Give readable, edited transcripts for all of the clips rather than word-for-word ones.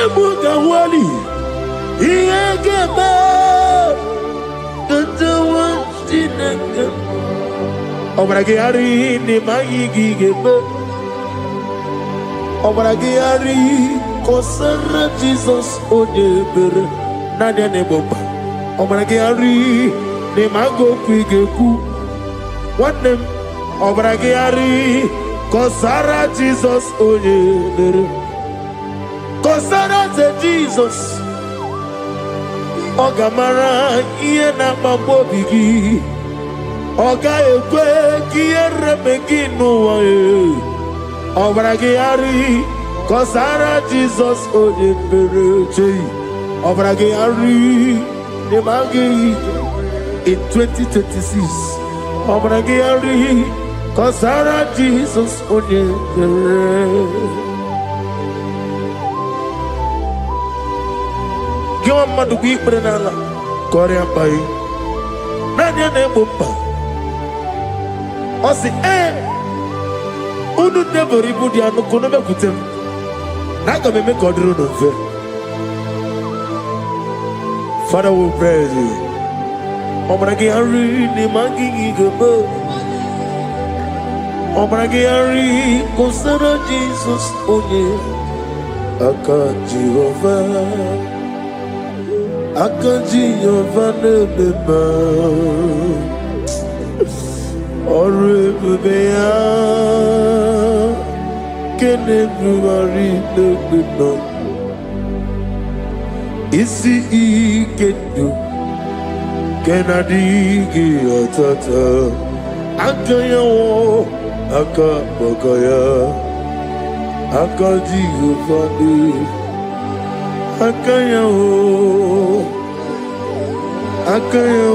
Ebuka wali Iegeba Kantawa Stinaka Obragari ni Maigi Geba Obragari Kosara Jesus Odebere Nadia Neboba Obragari ni Mago Kwigeku What them Obragari Kosara Jesus Odebere Kosara Jesus Ogamara iye na mabobigi Oga ekwe kiye remegi nuwae Obragi ari Kosara Jesus Odebere Obragi ari Nemagi in 2026 Obragi ari Kosara Jesus Odebere Gwan madugi prenala Korea pai Nanya ne bumpa Osi Unu nebori budi anu kono me kutem Naga me kodro no fe Father we praise you Obragi hari ni mangi gebo Obragi hari Kosara Jesus onye Aka Jehovah Akaji Yovanebeba Orebea Kenebruari Nebeba Isi Ikedu Kenadigi Atata Akaya Akabakaya Akaji Yovanebeba Akaya Akaya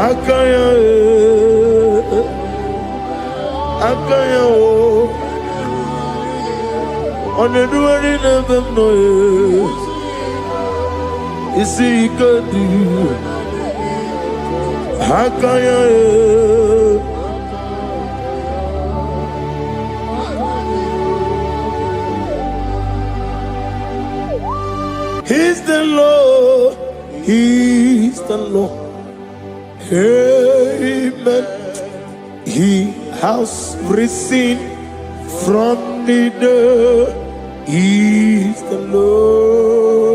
Akaya Akaya Oneduari nebem noye Isi ikadu Akaya He's the Lord, He's the Lord. Amen. He has risen from the dead. He's the Lord.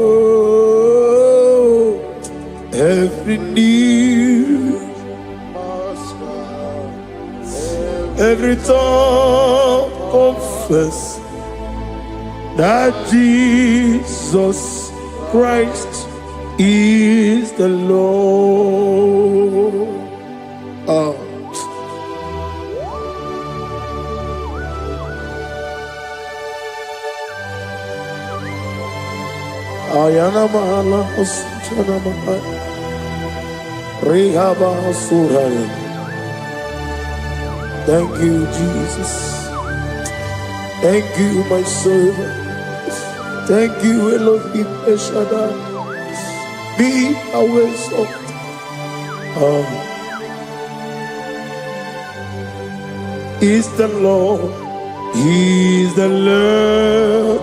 Every knee, every tongue confess that Jesus Christ is the Lord. Ayana mahala osana mahala Rehaba suraya. Thank you, Jesus. Thank you, my servant. Thank you, Elohim Eshadai. Be our salt. Is the Lord. He's the Lord.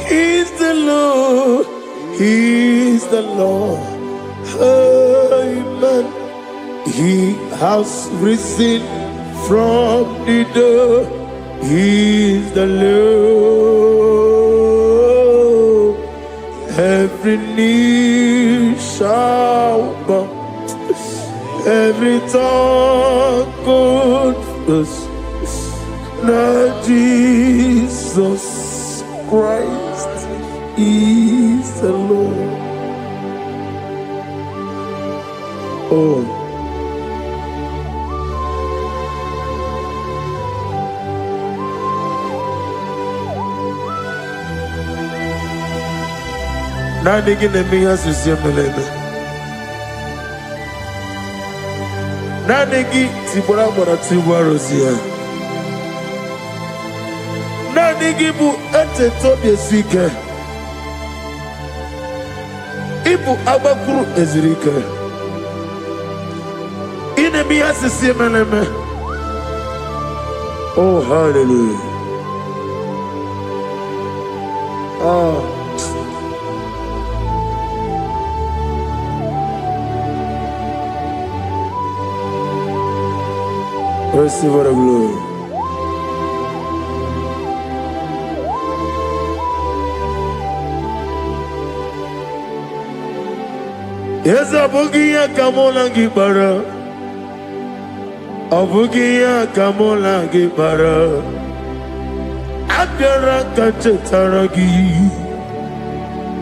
He's the Lord. He's the Lord. Amen. He has risen from the dead. He's the Lord. Every knee shall bow, every tongue confess that Jesus Christ is the Lord. Oh. Nani gine miya sisemeleme. Nani gi tibora bora tibora zia. Nani gi bu ete tobie sike. Ibu abakuru ezirike. Ine miya sisemeleme. Oh, hallelujah. Receive the glory. Yes, Abugia Kamola Gibara. Abugia Kamola Gibara. Abdara Kachetaragi.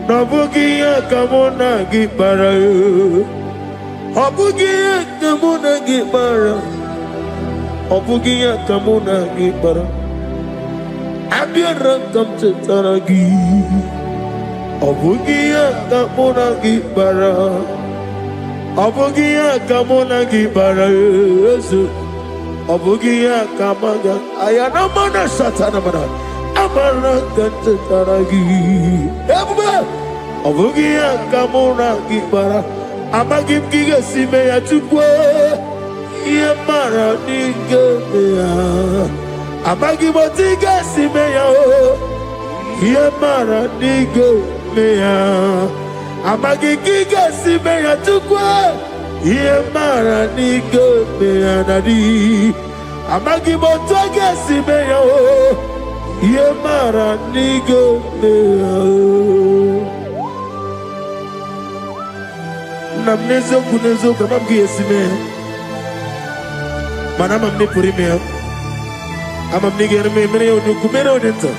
Abugia Kamona Gibara. Abugia Kamona Gibara. Abugia Kamona Gibara. Abdara Kachetaragi. Abugia Kamona Gibara. Abugia Kamona Gibara. Abugia Kamaga. Ayana Mana Satana Mana. Amara Kachetaragi. Abugia Kamona Gibara. Amagim Giga Simeya Tukwa. Yamara Nigeya. Amagibotiga Simeya. Yamara Nigeya. Amagigiga Simeya Tukwa. Yamara Nigeya Nadi. Amagibotiga Simeya. Yamara Nigeya. Namnezo kunezo kamamgi Simeya. Manam amne puri me amam nigger me mere onuku mere odenta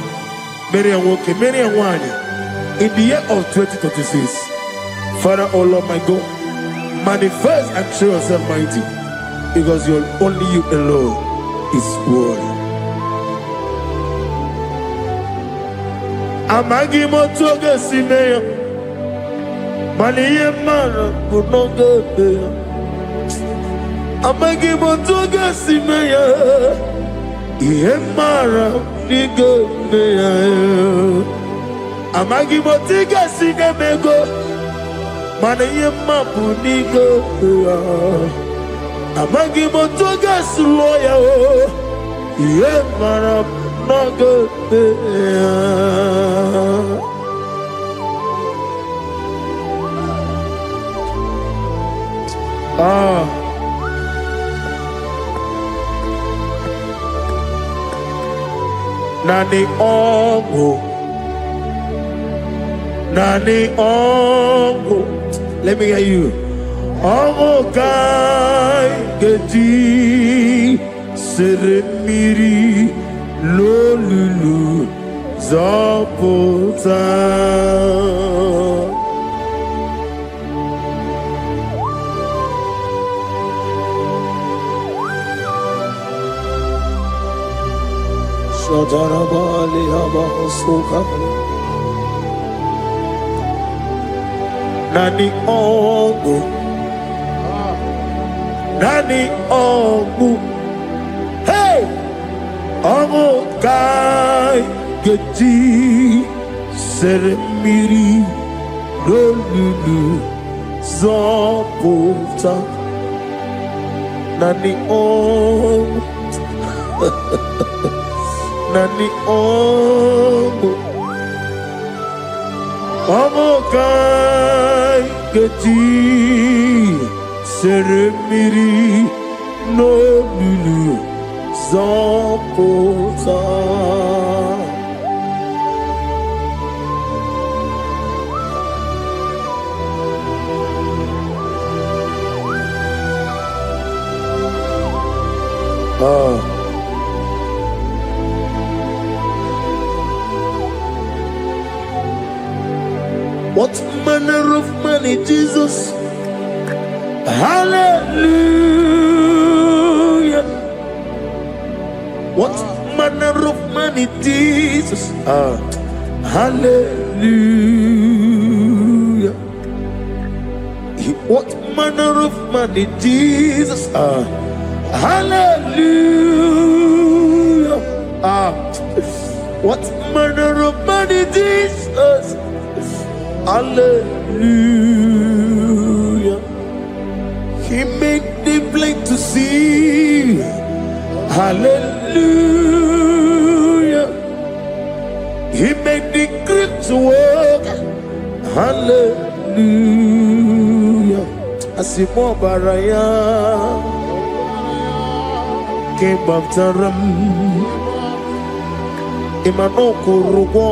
mere anwoke mere anwanya in the year of 2026. Father, oh Lord my God, manifest and show yourself mighty, because only you alone is worthy. Amagi motoga simeya maniye mara kunoga beya. Amagi motoga simeya Yemara nigo meya. Amagi motiga sinemego Mana yemapu nigo meya. Amagi motoga suloya Yemara nago meya. Nani ongo, nani ongo. Let me hear you. Ongo kai geti seremiri lolulu zapota. Shadarabali Abahosuka Nani Ongu Nani Ongu. Hey! Ongu Kai Geti Seremiri Lolulu Zapota. Nani Ongu Nani ongo Ongo kai geti seremiri no lulu zapota. What manner of money, Jesus? Hallelujah. What manner of money, Jesus? Hallelujah. What manner of money, Jesus? Hallelujah. What manner of money, Jesus? Hallelujah. He made the blind to see. Hallelujah. He made the grip to work. Hallelujah. Asimo baraya. Came back to ram. Imano kurugo.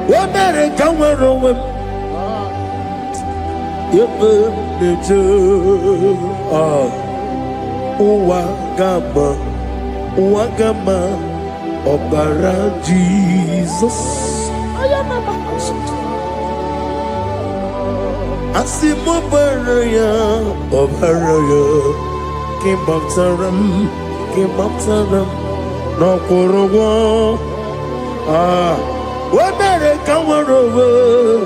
Wabere kamero. Yebe neje. Uwagama. Uwagama. Obara Jesus. Asimo baraya. Obaraya. Came up to them, no kurugo. What better come over?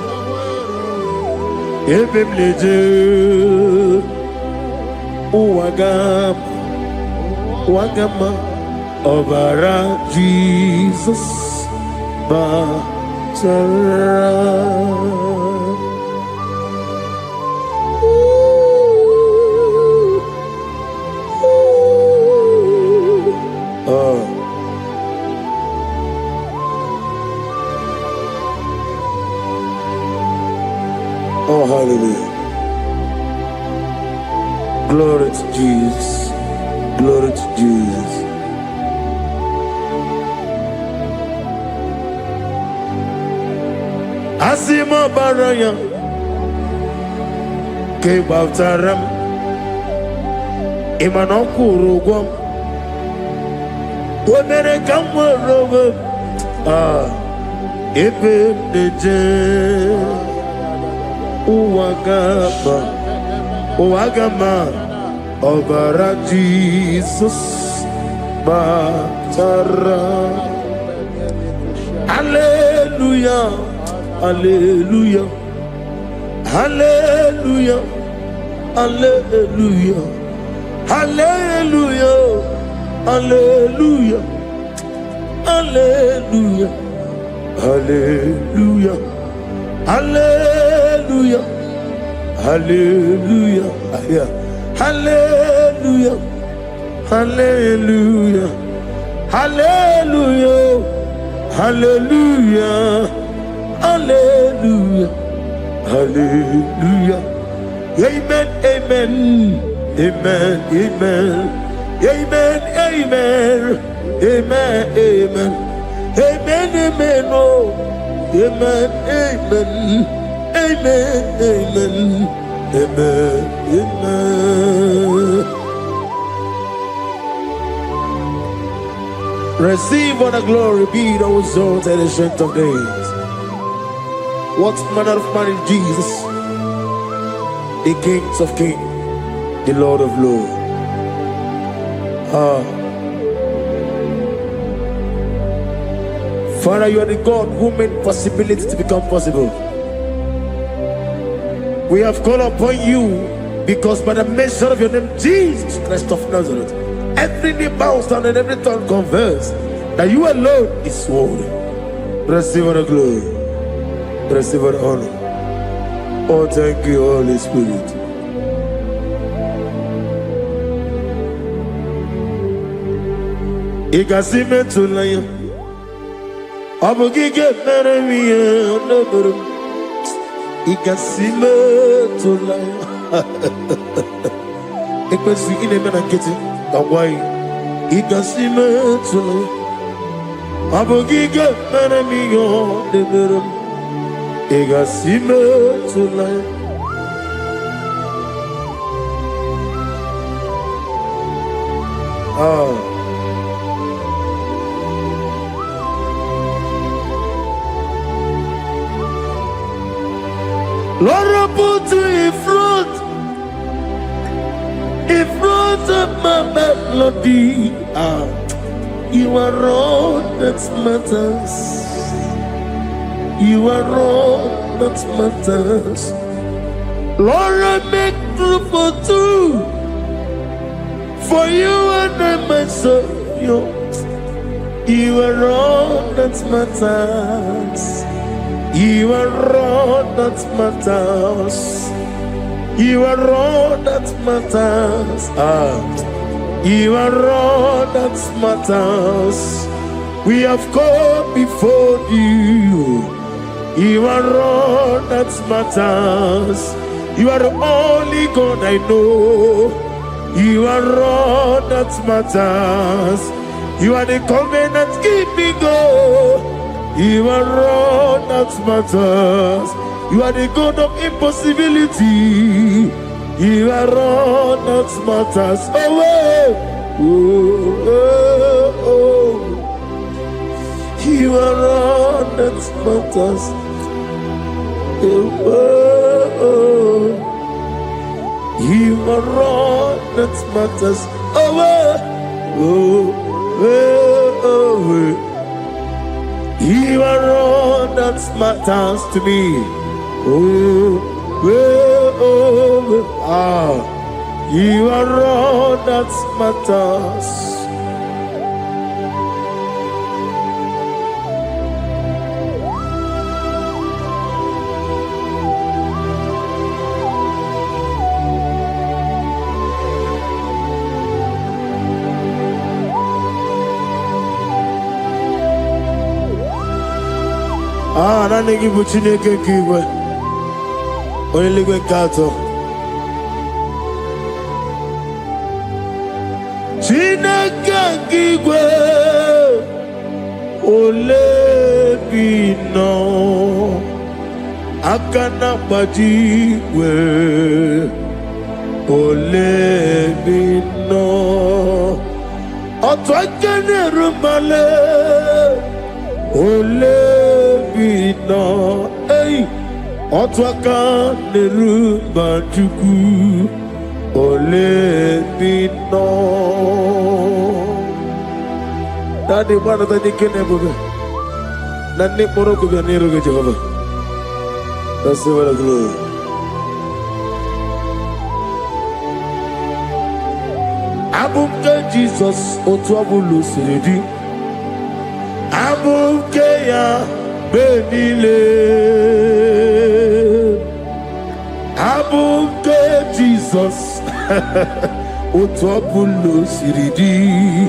If him leje, wagama, obara Jesus, batara. Oh, hallelujah. Glory to Jesus. Glory to Jesus. Asima baraya. Kebabtaram. Imanokuru. Womere kamwe ebe neje uwagama obara Jesus batara. Hallelujah, hallelujah, hallelujah, hallelujah, hallelujah. Hallelujah, hallelujah, hallelujah, hallelujah, hallelujah, hallelujah, hallelujah, hallelujah, hallelujah, hallelujah, hallelujah. Amen, amen, amen, amen. Amen, amen, amen, amen, amen, amen, oh, amen, amen, amen, amen, amen, amen. Receive all the glory, be thou exalted and the strength of days. What manner of man is Jesus? The King of kings, the Lord of lords. Father, you are the God who made possibility to become possible. We have called upon you because by the mention of your name, Jesus Christ of Nazareth, every knee bows down and every tongue confesses that you alone is worthy. Receive all the glory, receive all the honor. Oh, thank you, Holy Spirit. Igasime tulaya, abugige meremiye neberum. Igasime tulaya. Ekwensu ine mena kiti kawai. Igasime tulaya, abugige meremiye neberum. Igasime tulaya. Lord, put you in front of my melody. You are all that matters. You are all that matters. Lord, I make room for two, for you and I myself. You are all that matters. You are all that matters. You are all that matters. You are all that matters. We have come before you. You are all that matters. You are the only God I know. You are all that matters. You are the covenant keeping God. You are all that matters. You are the God of impossibility. You are all that matters. Oh, oh, oh, oh. You are all that matters. Oh, oh. You are all that matters. Oh, oh, oh, oh. You are all that matters to me. Oh, oh, oh. Ah, you are all that matters. Ah, na negi buchine ke kiwe. Oyeligwe kato. Chineke kiwe. Ole bino. Akana bajiwe. Ole bino. Otwakene rumale. Ole bino, hey, otwaka nerumba chuku. Ole bino. Daddy, one of the Nikaneboga. Nani Moroko Ganero Jehovah. That's the word of glory. Abumka Jesus, Otwabulu Siridi. Abukeya benile, abuke Jesus, utwapulo siridi,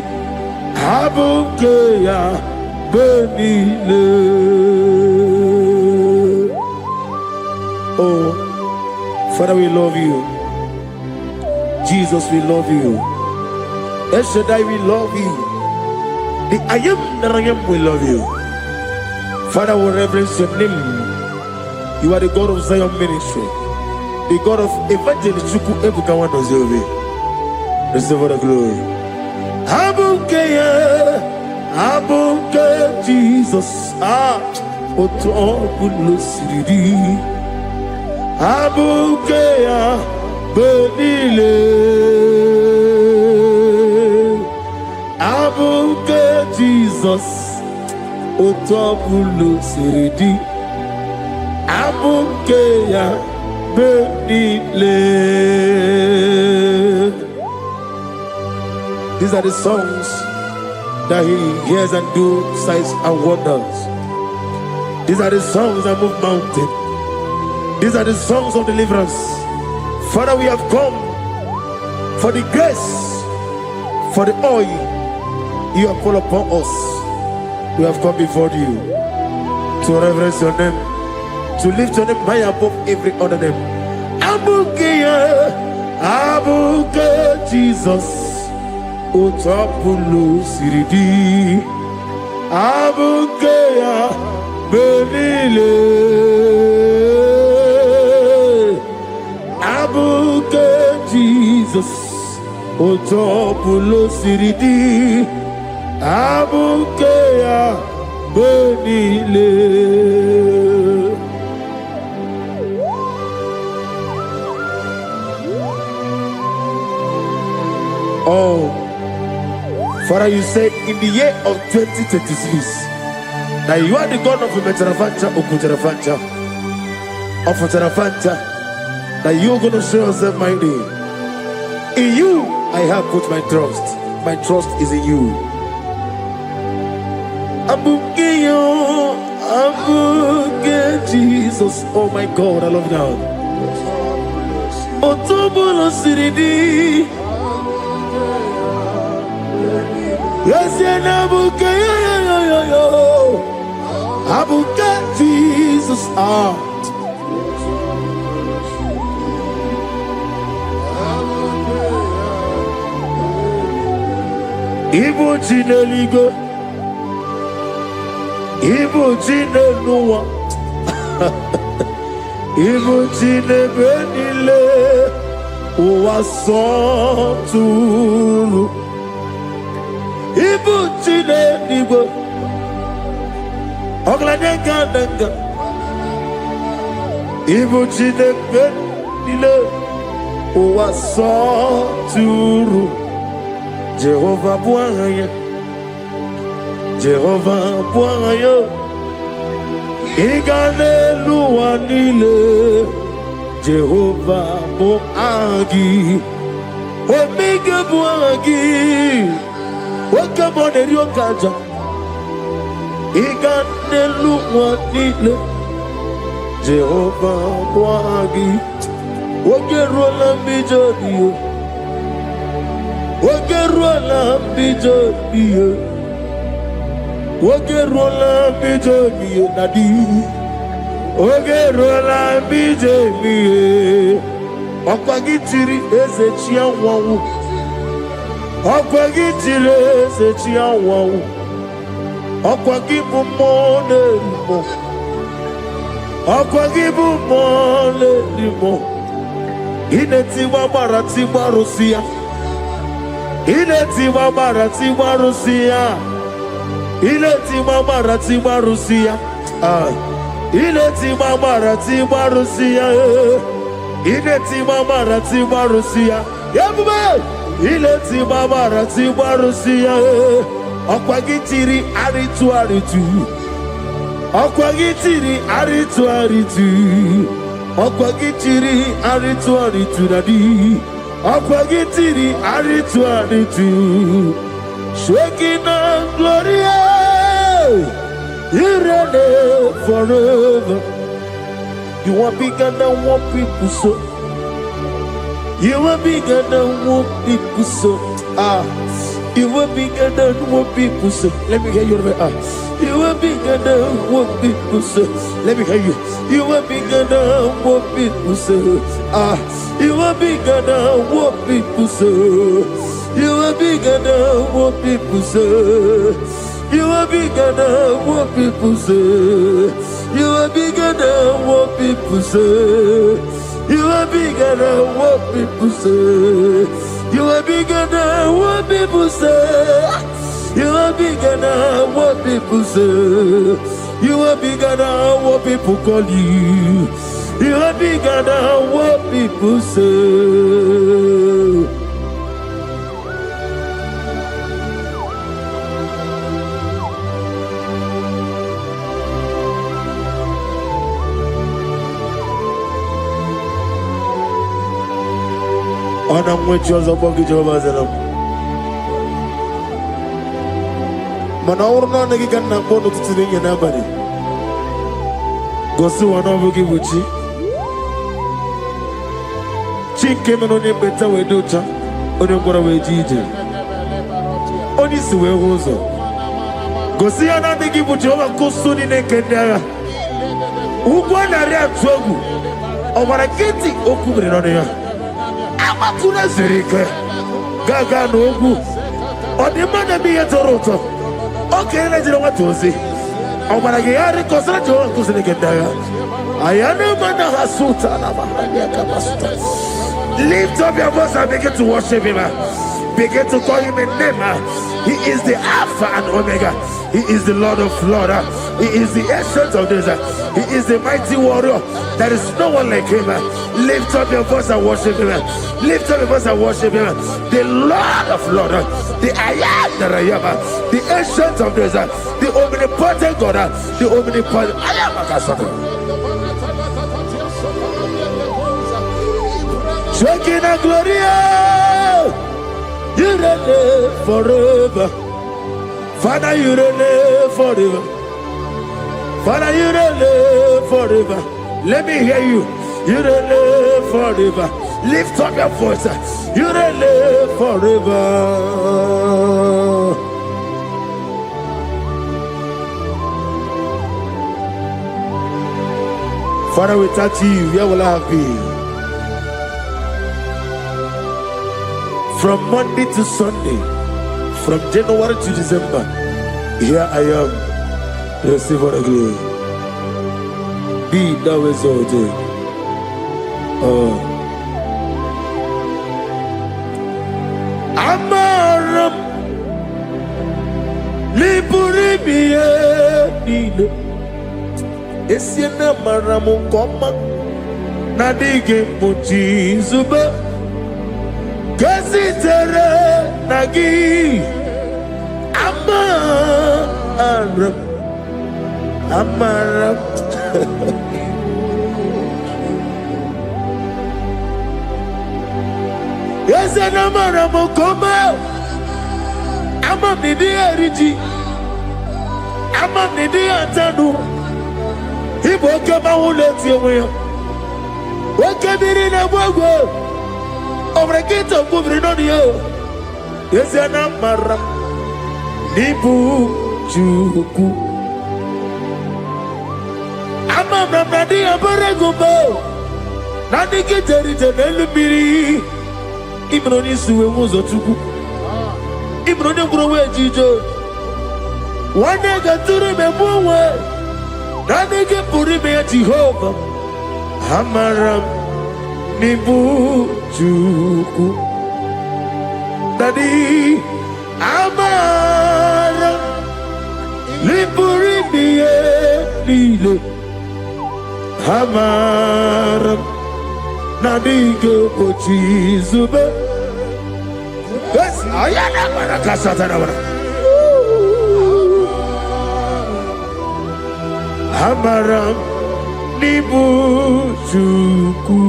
abukeya benile. Oh, Father, we love you. Jesus, we love you. El Shaddai, we love you. The I am that I am will love you. Father, we reverence your name. You are the God of Zion ministry, the God of evangelist Chuku Ebukawan Ozobe. Receive the glory. Abuke Jesus. Otobulo siridi. Abuke benile. Abuke Jesus, Otobulo siridi. Abuke ya benile. These are the songs that he hears and do signs and wonders. These are the songs that move mountain. These are the songs of deliverance. Father, we have come for the grace, for the oil you have put upon us. We have come before you to reverence your name, to lift your name high above every other name. Abuke Jesus, Otobulo siridi. Abuke benile. Abuke Jesus, Otobulo siridi. Abuke benile. Oh, Father, you said in the year of 2026 that you are the God of Metarafancha, Okutarafancha, of Tarafancha, that you are going to show yourself mighty. In you, I have put my trust. My trust is in you. Abukeyo, Abuke Jesus. Oh my God, I love you now. Otobulo siridi. Yes, Abukeyo. I will get Jesus out. Ibo Jineligo, Ibo Jineluwa, Ibo Jinebenile, Uwasoturu, Ibo Jineligo, Oglanenga, Ibo Jinebenile, Uwasoturu. Jehovah Bwaya, Jehovah Bwaya, Igane Luanile, Jehovah Boagi, Omega Boagi, Wakabone Ryokaja, Igane Luanile, Jehovah Boagi, Wakerola Mijodio. Wakerola bijonie nadi. Wakerola bijonie. Okwagitiri ezechia wawu. Okwagitiri ezechia wawu. Okwagibu mone limo. Okwagibu mone limo. Ineti wabarati barusia. Ileti mamarati marusia, ileti mamarati marusia, ileti mamarati marusia, ileti mamarati marusia, yabume, ileti mamarati marusia, okwagitiri aritu, okwagitiri aritu, okwagitiri aritu nadi. Akwagitiri aritu shaking and gloria. You reign forever. You are bigger than what people so. You are bigger than what people so. You are bigger than what people so. Let me hear you. You are bigger than what people so. Let me hear you. You are bigger than what people so. You are bigger than what people say. You are bigger than what people say. You are bigger than what people say. You are bigger than what people say. You are bigger than what people say. You are bigger than what people say. You are bigger than what people say. You are bigger than what people call you. You are bigger than what people say. Ana mwecho za bogi Jehovah zelam. Mana urna nagi kanna bono tutsirinye nabari. Gosi wana bogi buchi. Chinke meno ni beta wedocha. Oni ngora wejije. Oni siwe hozo. Gosi ana nagi buchi oba kusuni nekendaya. Ugwana ria twogu. Obara kiti okubre noneya. Amatuna zirike gaga n'ogwu ọdịmma bi ya toroto oke na jiri nwatozi ọgbara gị ya rịkọsara Jehova nkụziri gị ndagha ayana mana hasuta na mahali akabasuta. Lift up your voice and begin to worship him. Begin to call him a name. He is the Alpha and Omega. He is the Lord of Lords. He is the Ancient of Days. He is the mighty warrior. There is no one like him. Lift up your voice and worship him. Lift up your voice and worship him. The Lord of Lords, the I am that I am, the Ancient of Days, the omnipotent God, the omnipotent I am a Kasaka. Shaking and Gloria, you reign forever. Father, you reign forever. Father, you reign forever. Let me hear you. You reign forever. Lift up your voice. You reign forever. Father, without you, where will I have been? From Monday to Sunday, from January to December, here I am. Receive all the glory. Be thou exalted. Amaram Liburibie Nino Esiena Maramu Koma Nadige Muchi Zuba Gazitere Nagi Amaram Yes, and I'm a Mokoma. I'm a Nidia Rigi. I'm a Nidia Tanu. He woke up my own legs away. What can be in a wago? Over a gate of moving on you. Yes, and I'm a Nibu Juku. I'm a Nadia Baragubo. Nothing gets a little Ibroni suwe muzo tuku. Ibroni kurowe jijo. Wane gaturi me muwe. Nane ke puri me Jehovah. Hamaram nibu juku. Daddy Amaram nipuri me lile. Hamaram Nadige pochi zube. Yes, ayana marakasata na bara. Hamaram nibu juku.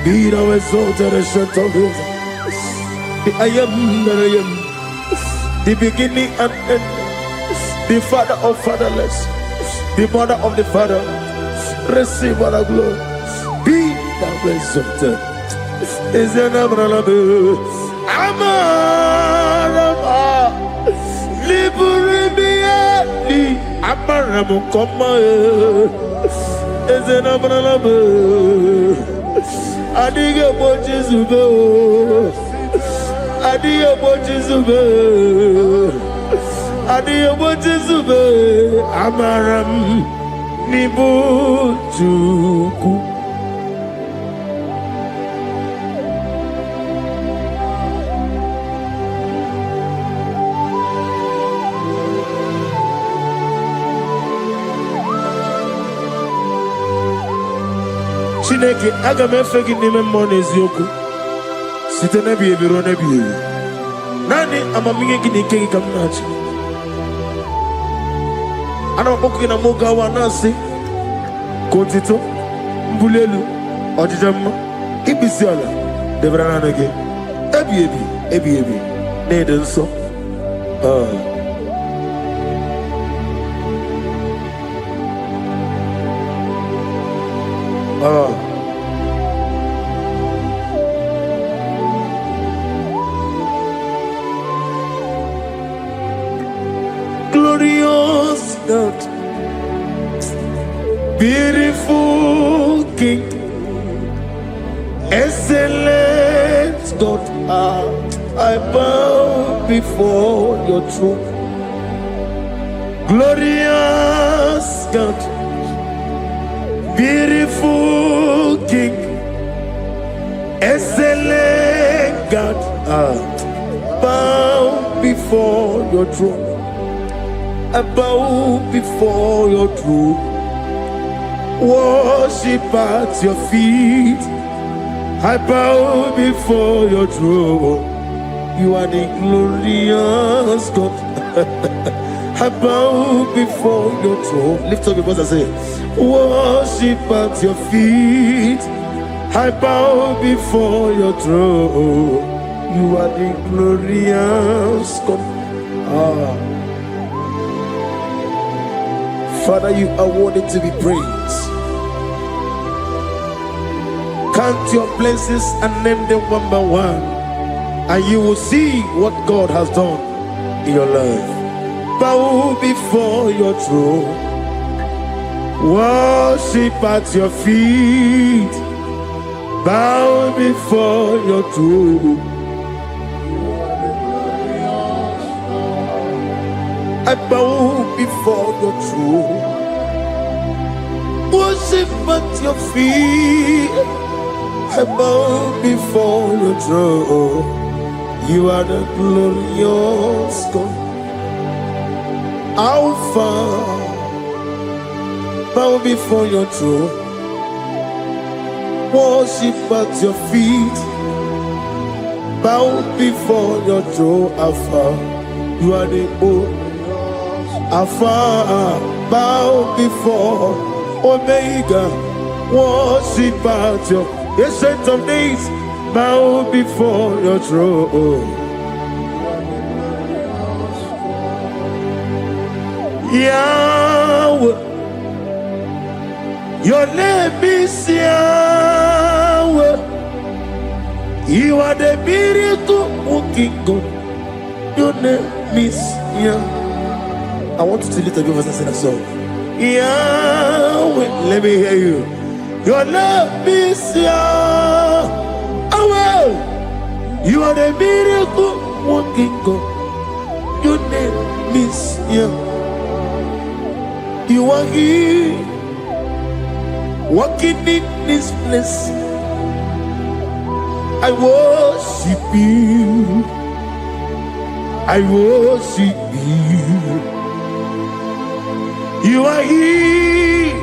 Be thou exalted and shut up. I am that I am, the beginning and end, the father of fatherless, the mother of the father. Receive all the glory. Be thou exalted. Is an Abraham. Amarama. Liburibiati. Abraham, come. Is an Abraham. I dig a watch is Adiyo Bojizube, Adiyo Bojizube, Amaram Nibu Juku. Chineke aga mefegi nime mmone eziokwu. Site nebi ebiro nebi ebi. Nani amaminge gini kegi kamnachi. Ana wapoku kina moga wanasi. Kotito, mbulelu, ojijama, ibisiala, debrana nage. Ebi. Nedenso. Glorious God, beautiful King, excellent God, I bow before your throne. Glorious God, beautiful King, excellent God, bow before your throne. I bow before your throne, worship at your feet. I bow before your throne. You are the glorious God. I bow before your throne. Lift up your voice and say, worship at your feet. I bow before your throne. You are the glorious God. Father, you are worthy to be praised. Count your blessings and name them one by one, and you will see what God has done in your life. Bow before your throne, worship at your feet. Bow before your throne. I bow before your throne, worship at your feet. I bow before your throne. You are the glorious God, Alpha. Bow before your throne, worship at your feet. Bow before your throne, Alpha. You are the old Alpha. Bow before Omega, worship at your Ancient of Days. Bow before your throne. Yahweh, your name is Yahweh. You are the miracle working God. Your name is Yahweh. I want you to lift up your voice and sing a song. Yahweh, let me hear you. Your name is Yahweh. You are the miracle working God. Your name is Yahweh. You are here, walking in this place. I worship you. I worship you. You are here,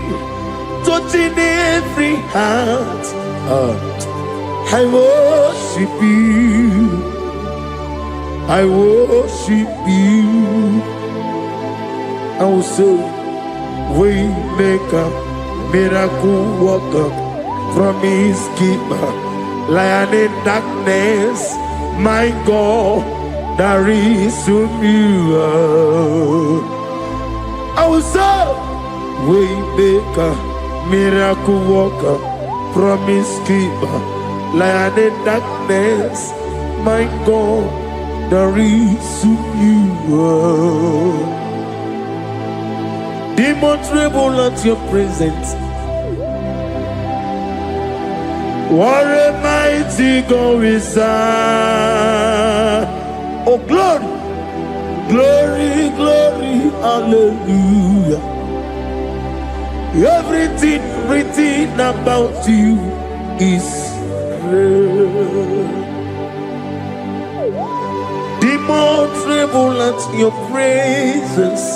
touching every heart. I worship you. I worship you. I will say, Waymaker, miracle worker, promise keeper, lion in darkness, my God, there is you. I will say, Waymaker, miracle worker, promise keeper, lion in darkness, my God, there is you. Demons tremble at your presence. What a mighty God we serve. Oh, glory, glory, glory, hallelujah. Everything written about you is real. Demons tremble at your presence.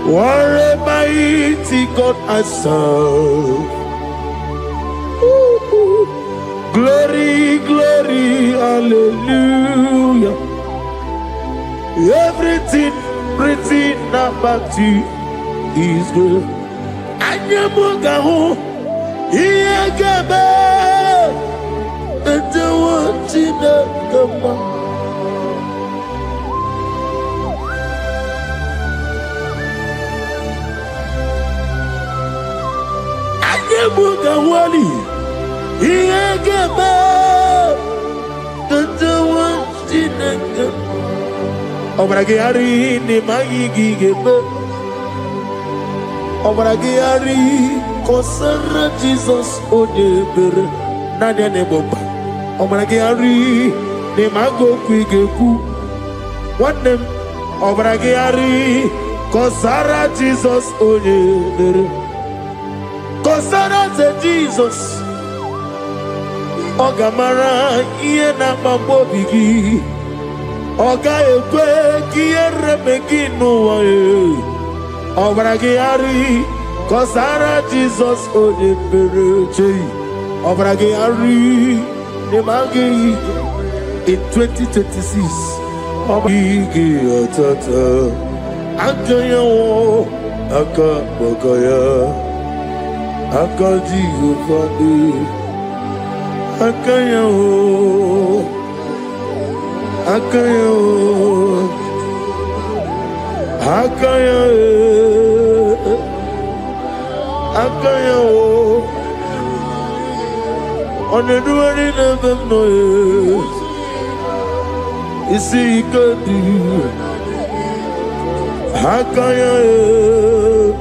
What a mighty God I serve. Glory, glory, hallelujah. Everything written about you is good. Anyamugaho, Iyagaba, and the watching of the man. Mugawali, Iyagaba, Tatawatinaka, Obragiari, Nemagigaba, Obragiari, Kosara Jesus, Odeber, Nadia Neboba, Obragiari, Nemago Quigeku, what them, Obragiari, Kosara Jesus, Odeber. Kosara Jesus, Ogamara, Iena Mambobigi, Oga Ekwe, Kiere Megino, Obragiari, Kosara Jesus, Odebereche, Obragiari, Nemagi, in 2026, Obigi, Tata, Akaya, Akabokaya. Akaji Ufadi Akaya Akaya Akaya Akaya On the running of them, no. You see, you could do. How can you?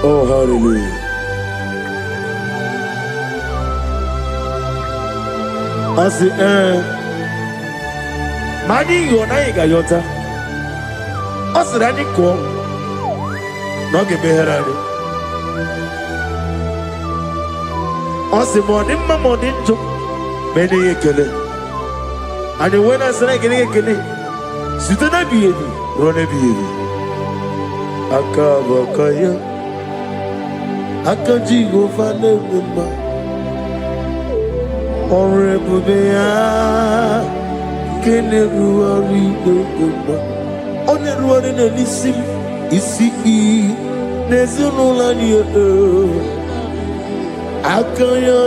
Oh, hallelujah. I say, Mani, you're not Gayota. I said, I didn't call. Not give me her. I said, morning, my morning, too. Many a killer. And when I said, I get a killer, sit on a baby, run a baby. Akabakaya. Akajigo Fanema Horrible Bea Keneruari on the road in a lissim is see Nezunolania Akaya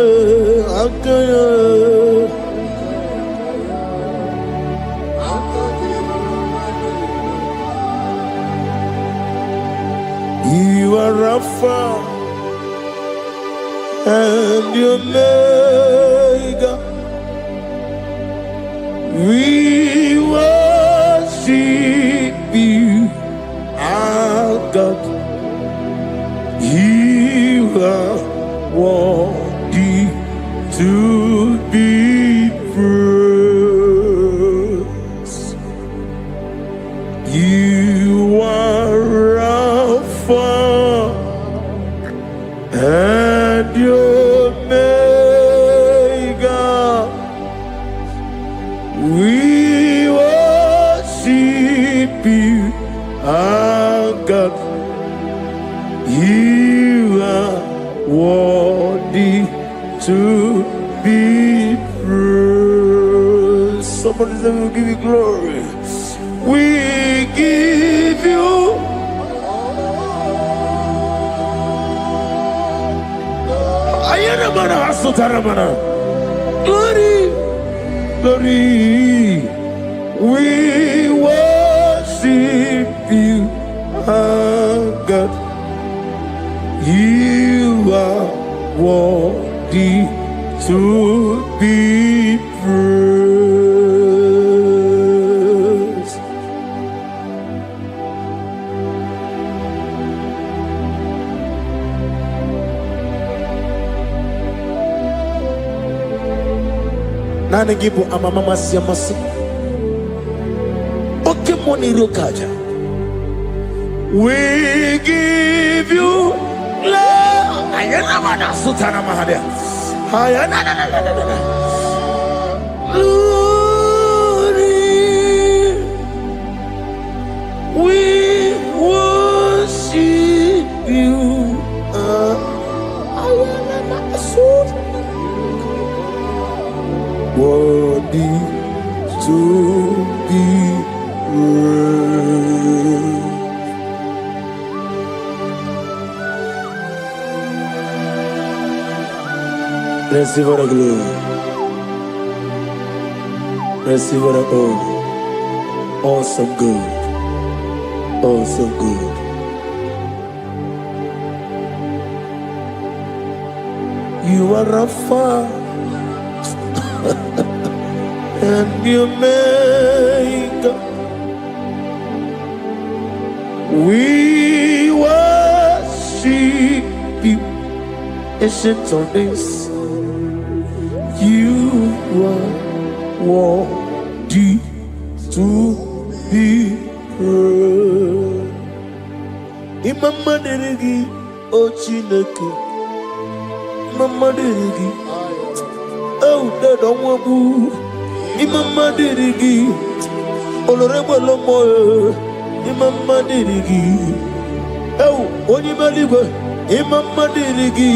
You are Rafa and your Omega, we worship you, our God. You are worthy to be praised. You are Alpha and your Omega, we worship you, our God. You are worthy to be praised. Somebody say, we'll give you glory. We give you glory, glory. We worship you, our God. You are worthy to be praised. Nana gibu amamama siamasi. Oke moni rokaja. We give you love. Ayana mana sutana mahadia. Ayana na. Glory. We worship you. Ayana mana sutana. Worthy to be praised. Receive our glory. Receive our honor. Awesome God. Awesome God. You are Rafa and you make. We worship you, ancient of days. You are worthy to be praised. Imama deregi ochineke, Imama deregi, oh dadonwabu. Imama deregi, olorebo lomo. Imama deregi, oh onibaliwe. Imama deregi,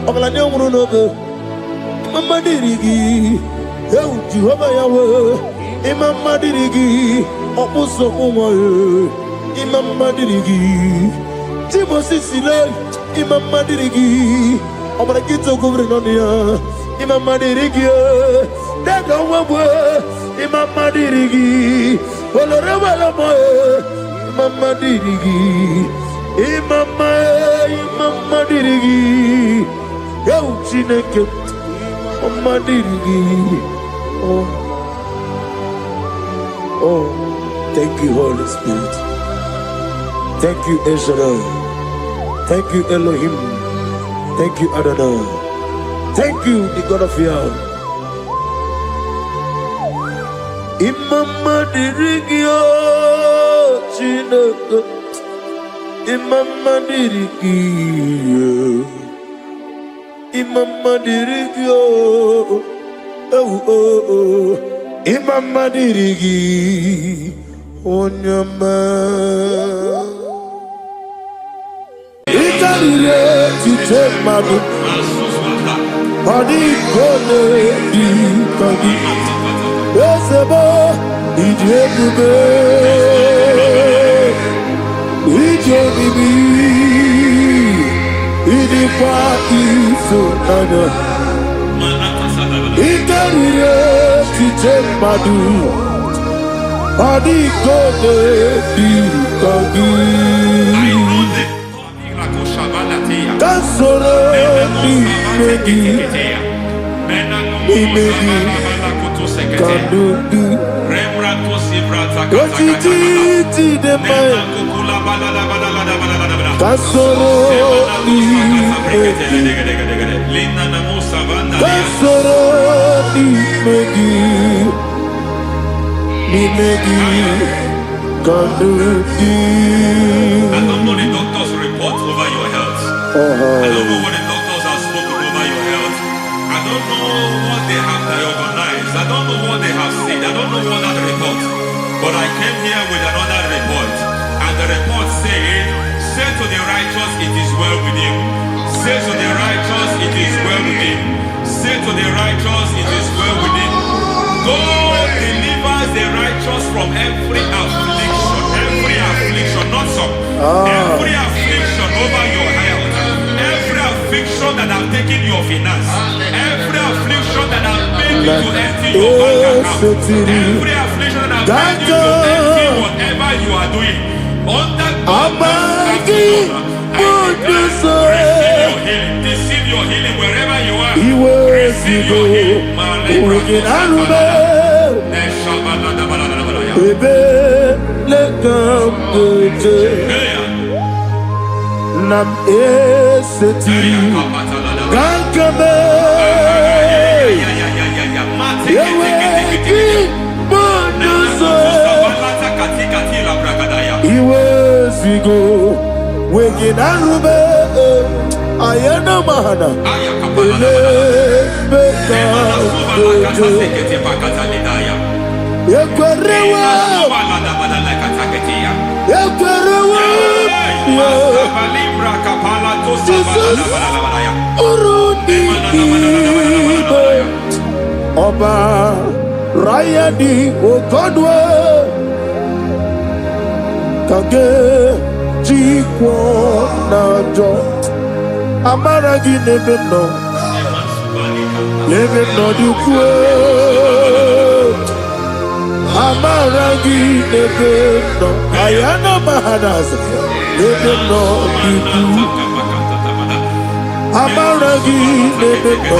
oglanya umurunobe. Imama dirigi, oh Jehovah Yahweh. Imama dirigi, opuso umaye. Imama dirigi, Timosi Sile. Imama dirigi, obra kito governania. Imama dirigi, Dado Wabu, Imama dirigi, Olorabala Moe, Imama dirigi, Imama dirigi, Yo Chineke, Imama dirigi. Oh, thank you, Holy Spirit. Thank you, El Shaddai. Thank you, Elohim. Thank you, Adonai. Thank you, the God of Yah. Imama dirigio, Chineke. Imama dirigio. Imama dirigio. Oh. Imama dirigi. Onyama. Itarire tite madu. Adi kone di kagi. Esebo idiebube. Ijebibi. Idikwa ifunanya. Itarire tite madu. Adi kone di kagi. Kasoro ni megi, kandudu, ojiji de mai. Kasoro ni megi, kasoro ni megi, kandudu. I don't know the doctor's report over your health. I don't know what the doctors have spoken over your health. I don't know what they have diagnosed. I don't know what they have said. I don't know what that report. But I came here with another report. And the report said, say to the righteous, it is well with him. Say to the righteous, it is well with him. Say to the righteous, it is well with him. God delivers the righteous from every affliction. Every affliction, not some. Every affliction over your health. Every affliction that have taken your finance. Every affliction that have made you to empty your bank account. Every affliction that have made you to empty whatever you are doing. Under God's receive your healing wherever you are. Receive your healing. Nam eseti gankame yeweki bonuso iwezigo weginarube ayana mahana ele beka yekwerewa Jesus Urudi Oba Rayadi Okodwe Kage Jikwo Najo Amaragi Nebeno Nebeno Dukwe Amaragi Nebeno Ayana Mahanas Nebeno Dukwe Amaragi Nebeno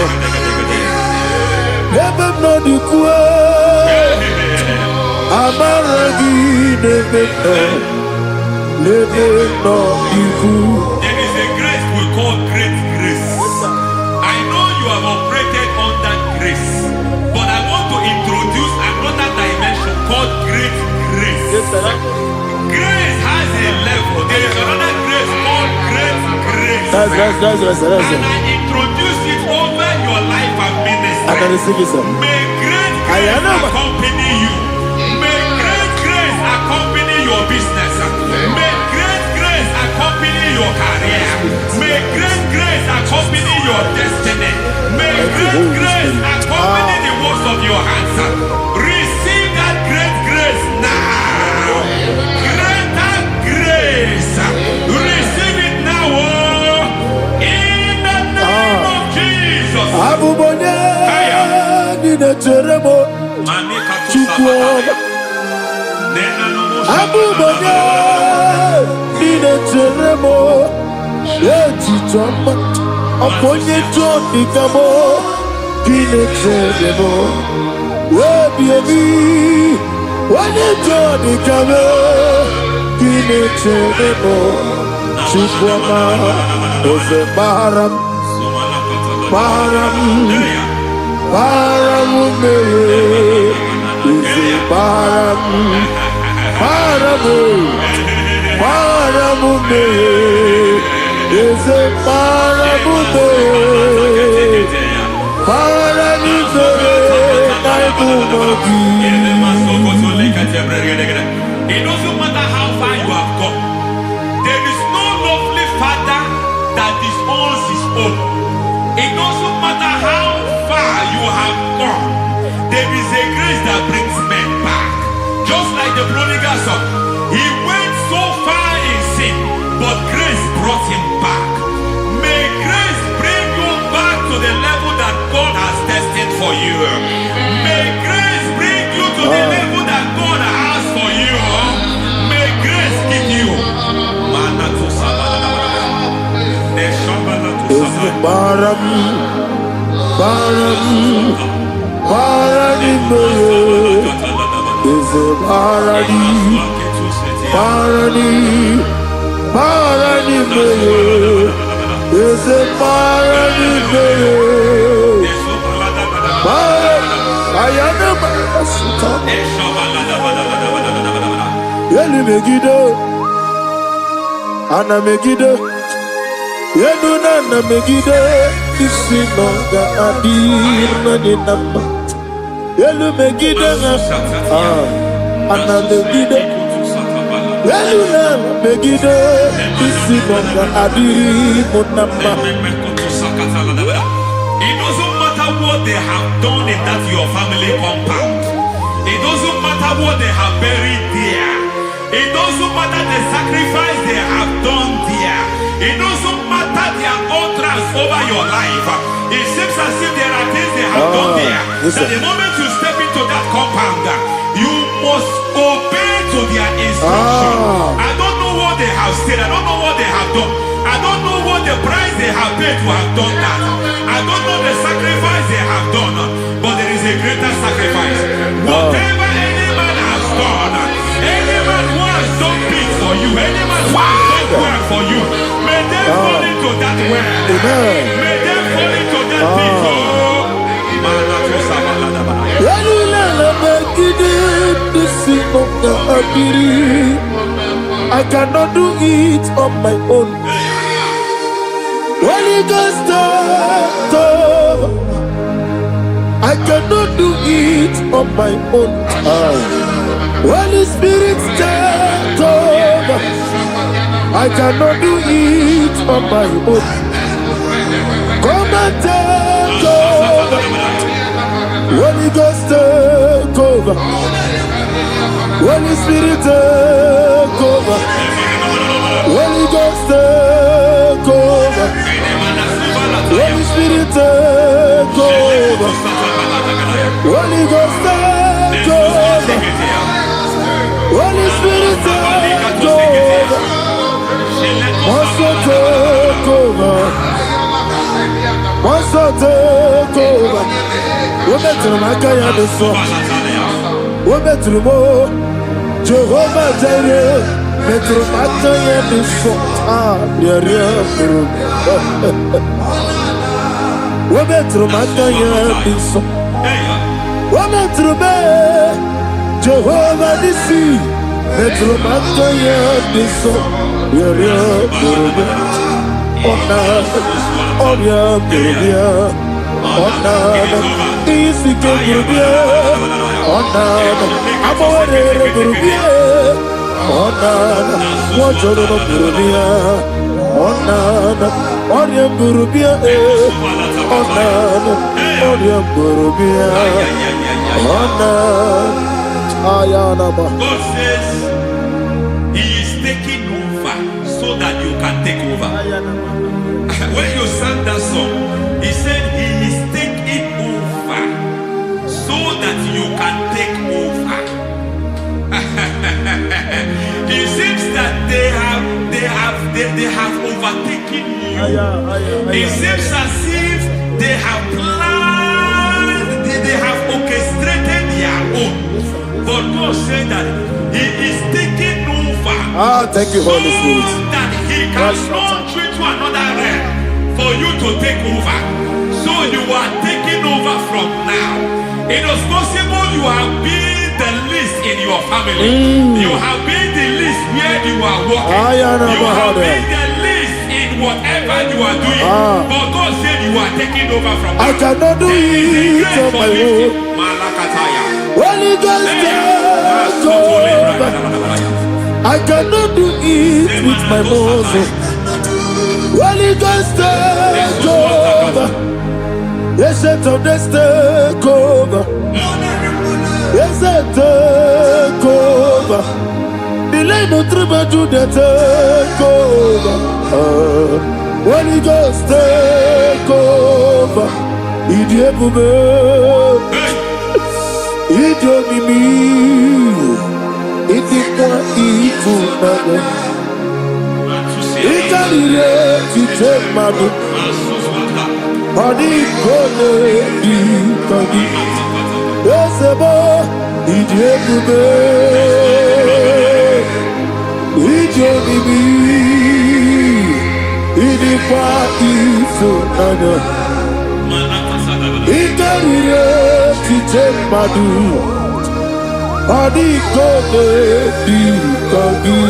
Nebeno Dukwe Amaragi Nebeno Nebeno Dukwe. There is a grace we call great grace. I know you have operated under grace, but I want to introduce another dimension called great grace. Yes, sir. Grace has a level. There is another grace called great grace. That's And I introduce it over your life and ministry. I can receive it, sir. May great grace accompany you. May great grace accompany your business. May great grace accompany your career. May great grace accompany your destiny. May great grace accompany the works of your hands. Receive that great grace now. Greater grace. Receive it now. In the name of Jesus. Chukwoma Abubanya Nina Teremo Eti Choma Aponye Choni Kamo Kine Teremo Webi Wane Choni Kamo Kine Teremo Chukwoma Ose Baram Baram Baram Ose Baram Paramume is a paramume. Paramume, it doesn't matter how far you have gone. There is no lovely father that disowns his own. It doesn't matter how far you have gone. There is a grace that brings men back. Just like the prodigal son, he went so far in sin, but grace brought him back. May grace bring you back to the level that God has destined for you. May grace bring you to the level that God has for you. May grace give you. Is a Megiddo, Anna Megiddo, Yeduna Megiddo, Isinonga Adir Nadinamba, Yelu Megiddo, Anna Megiddo, Yeduna Megiddo, Isinonga Adir Munamba. It doesn't matter what they have done in that your family compound. It doesn't matter what they have buried there. It doesn't matter the sacrifice they have done there. It doesn't matter their utterance over your life. It seems as if there are things they have done there. That the moment you step into that compound, you must obey to their instruction. I don't know what they have said. I don't know what they have done. I don't know what the price they have paid to have done that. I don't know the sacrifice they have done. But there is a greater sacrifice. Whatever any man has done, any man who has done things for you, any man who has done work for you, may they fall into that work. May they fall into that pit. I cannot do it on my own. Holy Ghost, I cannot do it on my own. Holy Spirit, take over. I cannot do it on my own. Come and take over. Holy Ghost, take over. Holy Spirit, take over. Holy Ghost, take over. Holy Spirit, take over. Holy Ghost, take over. Holy Spirit, take over. Master, take over. Master, take over. Women to my kaya the song. Women to more. Jehovah Jireh. Metro Mataya the song. Wometro Mataya the song. Wometro me. Jehovah the sea. Metro Mataya the song. God says He is taking over so that you can take over. When you sang that song, He said He is taking over so that you can they have overtaken you. It seems as if they have planned, they have orchestrated their own. But God said that He is taking over. Thank you, Holy Spirit. So that He can launch you to another realm for you to take over. So you are taking over from now. It is possible you have been the least in your family. You have been the least where you are working. You have been the least in whatever you are doing. But God said you are taking over from now. I cannot do it on my own. Holy Ghost, take over. I cannot do it with my muscles. Holy Ghost, take over. Yes, it's on this take over. Yes, it's take over. Delay no trouble to the take over. Holy Ghost, take over. Idiebube, Idiomimi, Idikwa Ifunade, Ikarire Titemadu. Adi kone di kagi, esebo idiebube, idionibi, idikwa ifunanya, ikarire titemadu. Adi kone di kagi.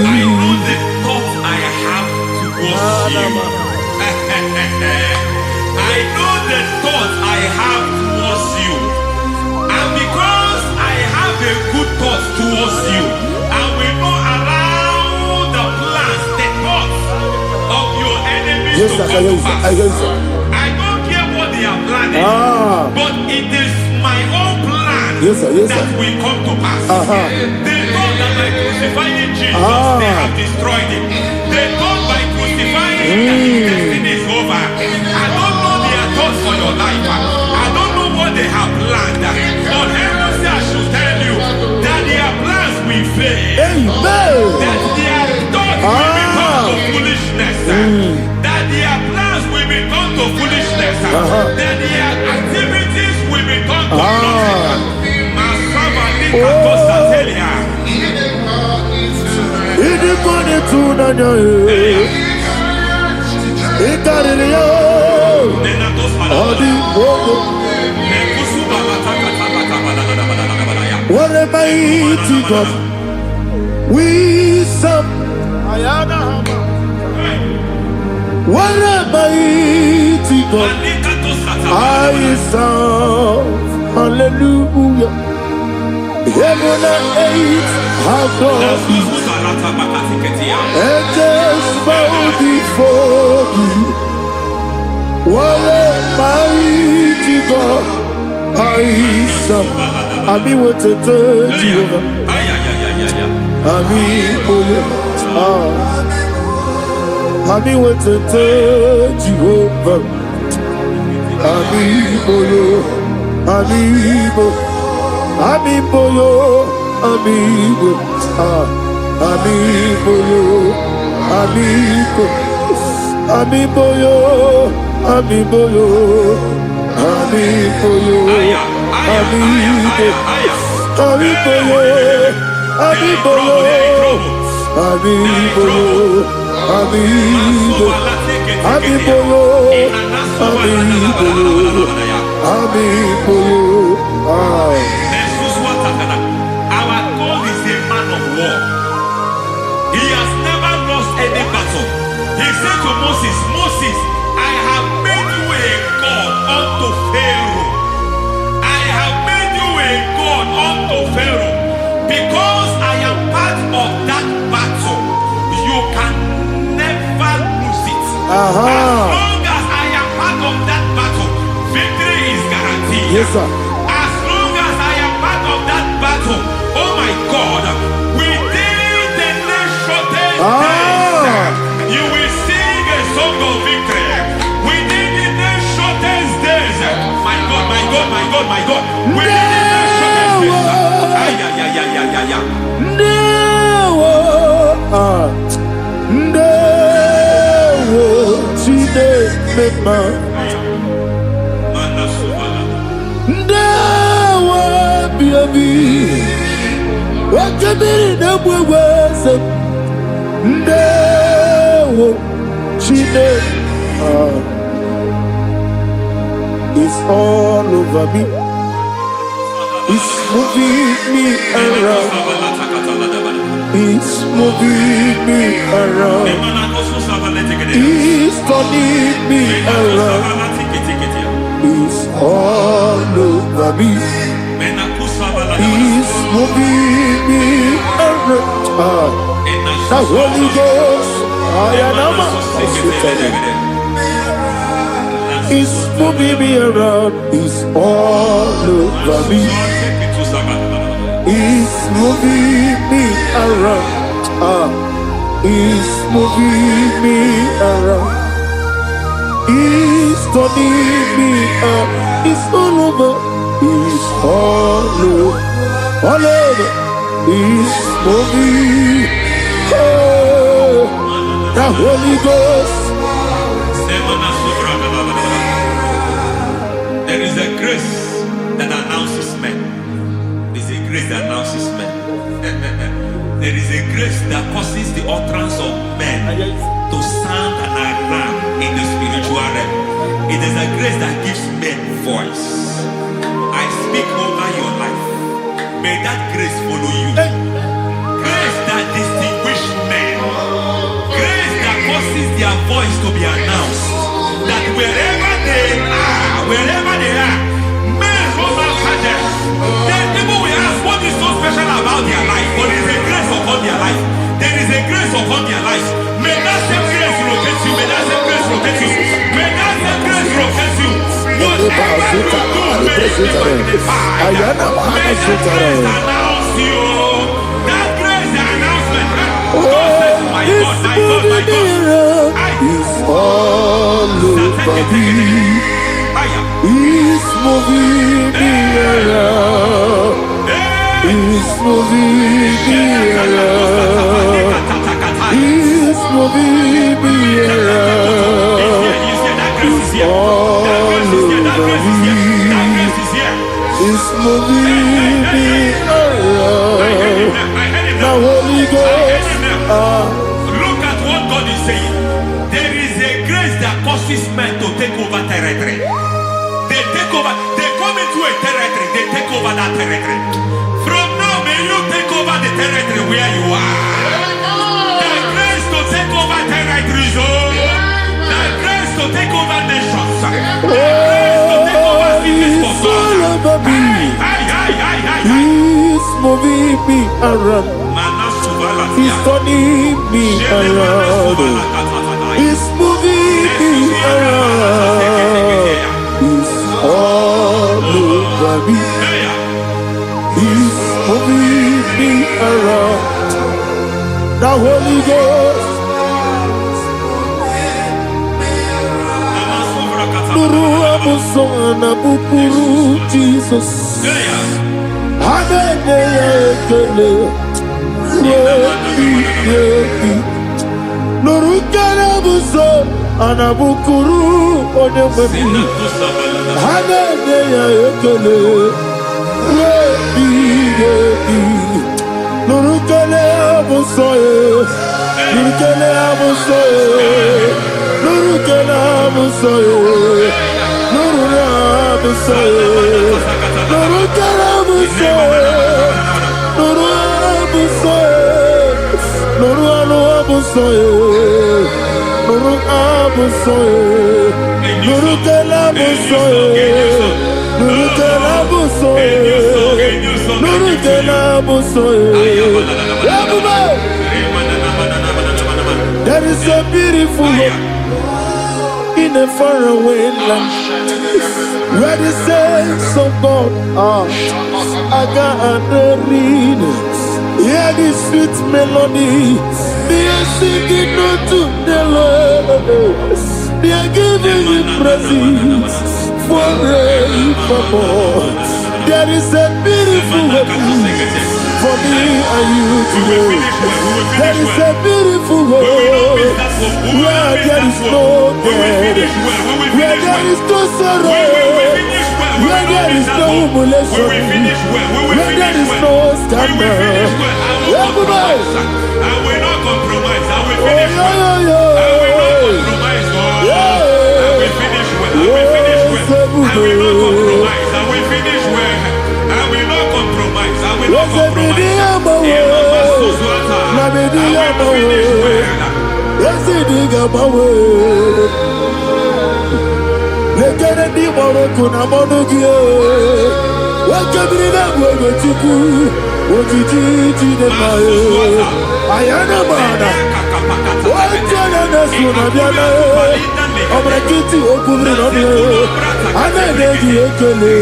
I know the thoughts I have towards you. I know the thoughts I have towards you, and because I have a good thought towards you, I will not allow the plans, the thoughts of your enemies to come to pass. I don't care what they are planning, but it is my own plan that will come to pass. They thought that by crucifying Jesus, they have destroyed him. They thought by crucifying him that his destiny is over. I don't know their thoughts for your life. I don't know what they have planned. But heaven says I should tell you that their plans will fail. That their thoughts will become to foolishness. That their plans will become to foolishness. That their activities will become to nothing. What a mighty God we serve. What a mighty God I serve. Hallelujah. Heaven and earth have gone, and just bow before you. What a mighty God I serve. I mean, what a third Jehovah. I mean, I mean, what a third Jehovah. I mean, I mean, amigo yo, amigo, amigo yo, amigo, amigo yo, amigo yo, amigo yo, amigo, amigo yo, amigo yo, amigo yo, amigo, amigo yo, amigo yo, amigo yo. Our God is a man of war. He has never lost any battle. He said to Moses, Moses, I have made you a God unto Pharaoh. I have made you a God unto Pharaoh. Because I am part of that battle, you can never lose it. As long as I am part of that battle, victory is guaranteed. Yes, sir. Oh my God, within the next shortest days, you will sing a song of victory. Within the next shortest days, my God, my God, my God, my God, within the next shortest days, no. mema. Ndawa biabi. Wakabiri na mweweza. Ndawa chine. It's all over me. It's moving me around. It's moving me around. It's turning me around. It's all over me. It's moving me around. The Holy Ghost, it's moving me around. It's all over me. It's moving me around. It's moving me around. It's turning me up. It's all over. It's all over. All over. It's moving. Oh, the Holy Ghost. There is a grace that announces men. There's a grace that announces men. There is a grace that causes the utterance of men to sound an alarm in the spiritual realm. It is a grace that gives men voice. I speak over your life. May that grace follow you. Grace that distinguishes men. Grace that causes their voice to be announced. That wherever they are, men from after them. Then people will ask, what is so special about their life? But there is a grace upon their life. There is a grace upon their life. May that same grace locate you. May that same grace locate you. May that same grace locate you. Whatever you do, may it be magnified. May that grace announce you. That grace, the announcement. God says, my God, my God, my God. It's all over me. It's moving me around. It's moving me around. It's moving me around. It's all over me. It's moving me around. The Holy Ghost. Look at what God is saying. There is a grace that causes men to take over territory. They take over. They come into a territory. They take over that territory. From now, may you take over the territory where you are. The grace to take over territories. The grace to take over nations. The grace to take over cities for God. He's moving me around. He's turning me around. He's moving me around. He's all over me. He's moving me around. The Holy Ghost. Nuru amusona bukuru Jesus. Hanene Nuru karabuso anabukuru onememi. Hanene ekele. Nuru kele abusoye. Nuru kele abusoye. Nuru kele abusoye. Nuru abusoye. Nuru kele abusoye. Nuru abusoye. Nuru abusoye. Nuru abusoye. Nuru kele abusoye. Nuru kele abusoye. Nuru kele abusoye. There is a beautiful hope in a faraway land where the saints of God are. I got the reading. Hear the sweet melody. They are singing unto the Lord. They are giving you praise forevermore. There is a beautiful hope for me and you We will today. finish well. We will There finish is well. a beautiful We will not world miss that hope. We will not where miss there that is hope. no We will death, finish well. We will where finish there well. is no sorrow, We finish well. We where will not there miss is that no hope. We humiliation, will finish well. We will where there finish is well. no We will scandal. finish well. I will Everybody, compromise. I will not compromise. I will oh finish well. I will not compromise. Oh, I will finish well. I will finish well. I will not compromise. I will finish well. I will not compromise. I will not compromise. I will finish well. yes, it is about Lekere di moroko na monogie. Wakabiri na gwe chuku. Ojiji de maye. Ayana mana. Wajana na suna biana. Omrekiti okubri no ne. Ana neji ekele.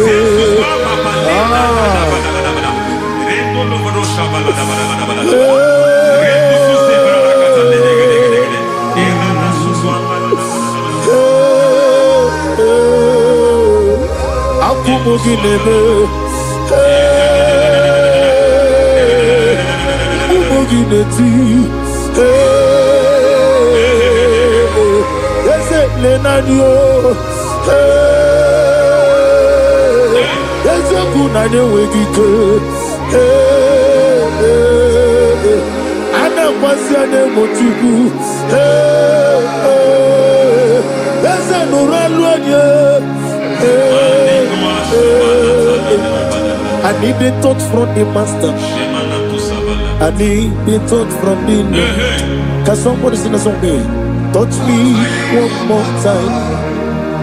Akumoginebe, Umugineti, Ese Lenanio, Ese Kunane Wegike, Ana Kwasiane Motugu, Ese Nuraluanye. I need a touch from the master. I need a touch from the Lord. Can somebody sing a song here? Touch me one more time.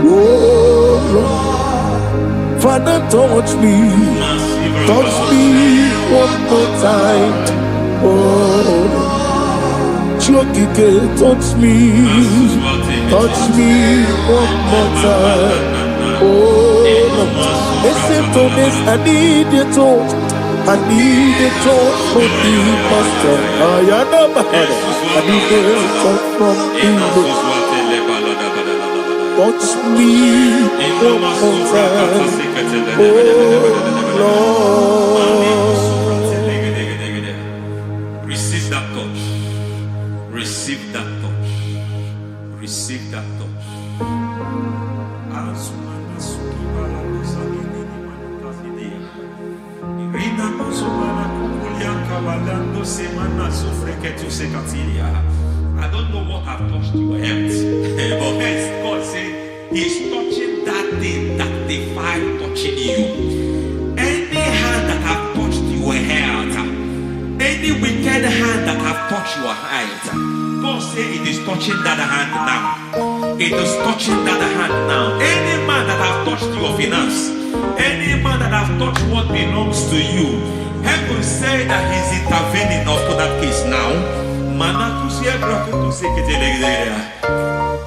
Oh Lord, Father, touch me. Touch me one more time. Oh, Chokike, touch me. Touch me one more time. Oh, listen to this. I need a touch. I need a touch from the master. I need a touch from the Lord. Touch me one more time. Oh Lord. Receive that touch. Receive that touch. Receive that touch. I don't know what have touched your health, but hence God said He's touching that thing that defied touching you. Any hand that have touched your health, any wicked hand that have touched your health, God said it is touching that hand now. It is touching that hand now. Any man that have touched your finance, any man that have touched what belongs to you, heaven say that He's intervening up to that case now.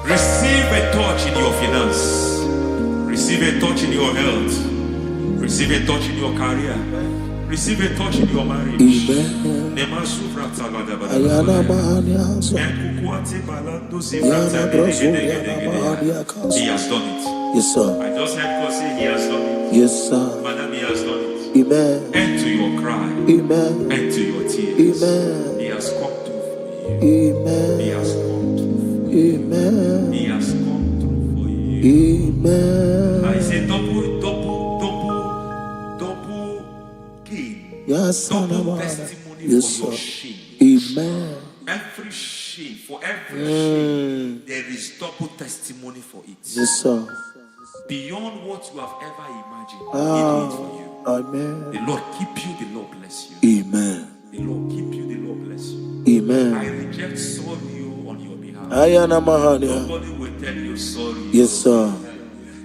Receive a touch in your finance. Receive a touch in your health. Receive a touch in your career. Receive a touch in your marriage. He has done it. Yes, sir. I just heard God say He has done it. Yes, sir. Madam, He has done it. Amen. End to your cry. Amen. End to your tears. Amen. He has come through for you. Amen. He has come through for you. Amen. He has come through for you. Amen. I say double gain. Yes, Double sir. testimony Yes, for your sir. shame. Amen. Every shame, for every shame, there is double testimony for it. Yes, sir. Beyond what you have ever imagined, He did it for you. Amen. The Lord keep you, the Lord bless you. Amen. The Lord keep you, the Lord bless you. Amen. I reject sorrow on your behalf. Ayana Mahania. Nobody will tell you sorry. Yes, sir.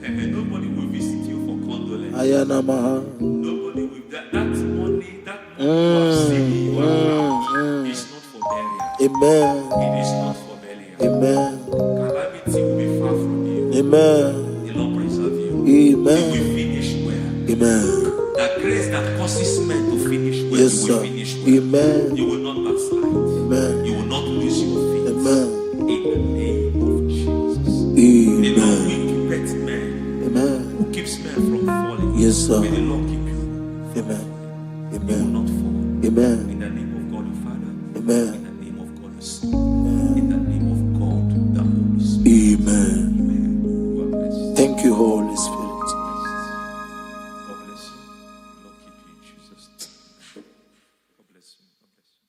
And nobody will visit you for condolence. Ayana Mahania. Nobody will. That money you have saved in your account is not for burial. Amen. It is not for burial. Amen. Calamity will be far from you. Amen. The Lord preserve you. Amen. You will finish well. Amen. That grace that causes men to finish well, Yes, you will sir. finish well. Amen. You will not backslide. Amen. You will not lose your faith. Amen. In the name of Jesus. Amen. The Lord will keep men. Amen. Who keeps men from falling. Yes, sir. May the Lord keep you. Amen. You will Amen. not fall. Amen. Amen. In the name of God the Father. Amen. In the name of God the Son. In the name of God the Holy Spirit. Amen. Amen. God bless you. Thank you, Holy Spirit. God bless you. Lord keep you in Jesus' name. God bless you. God bless you.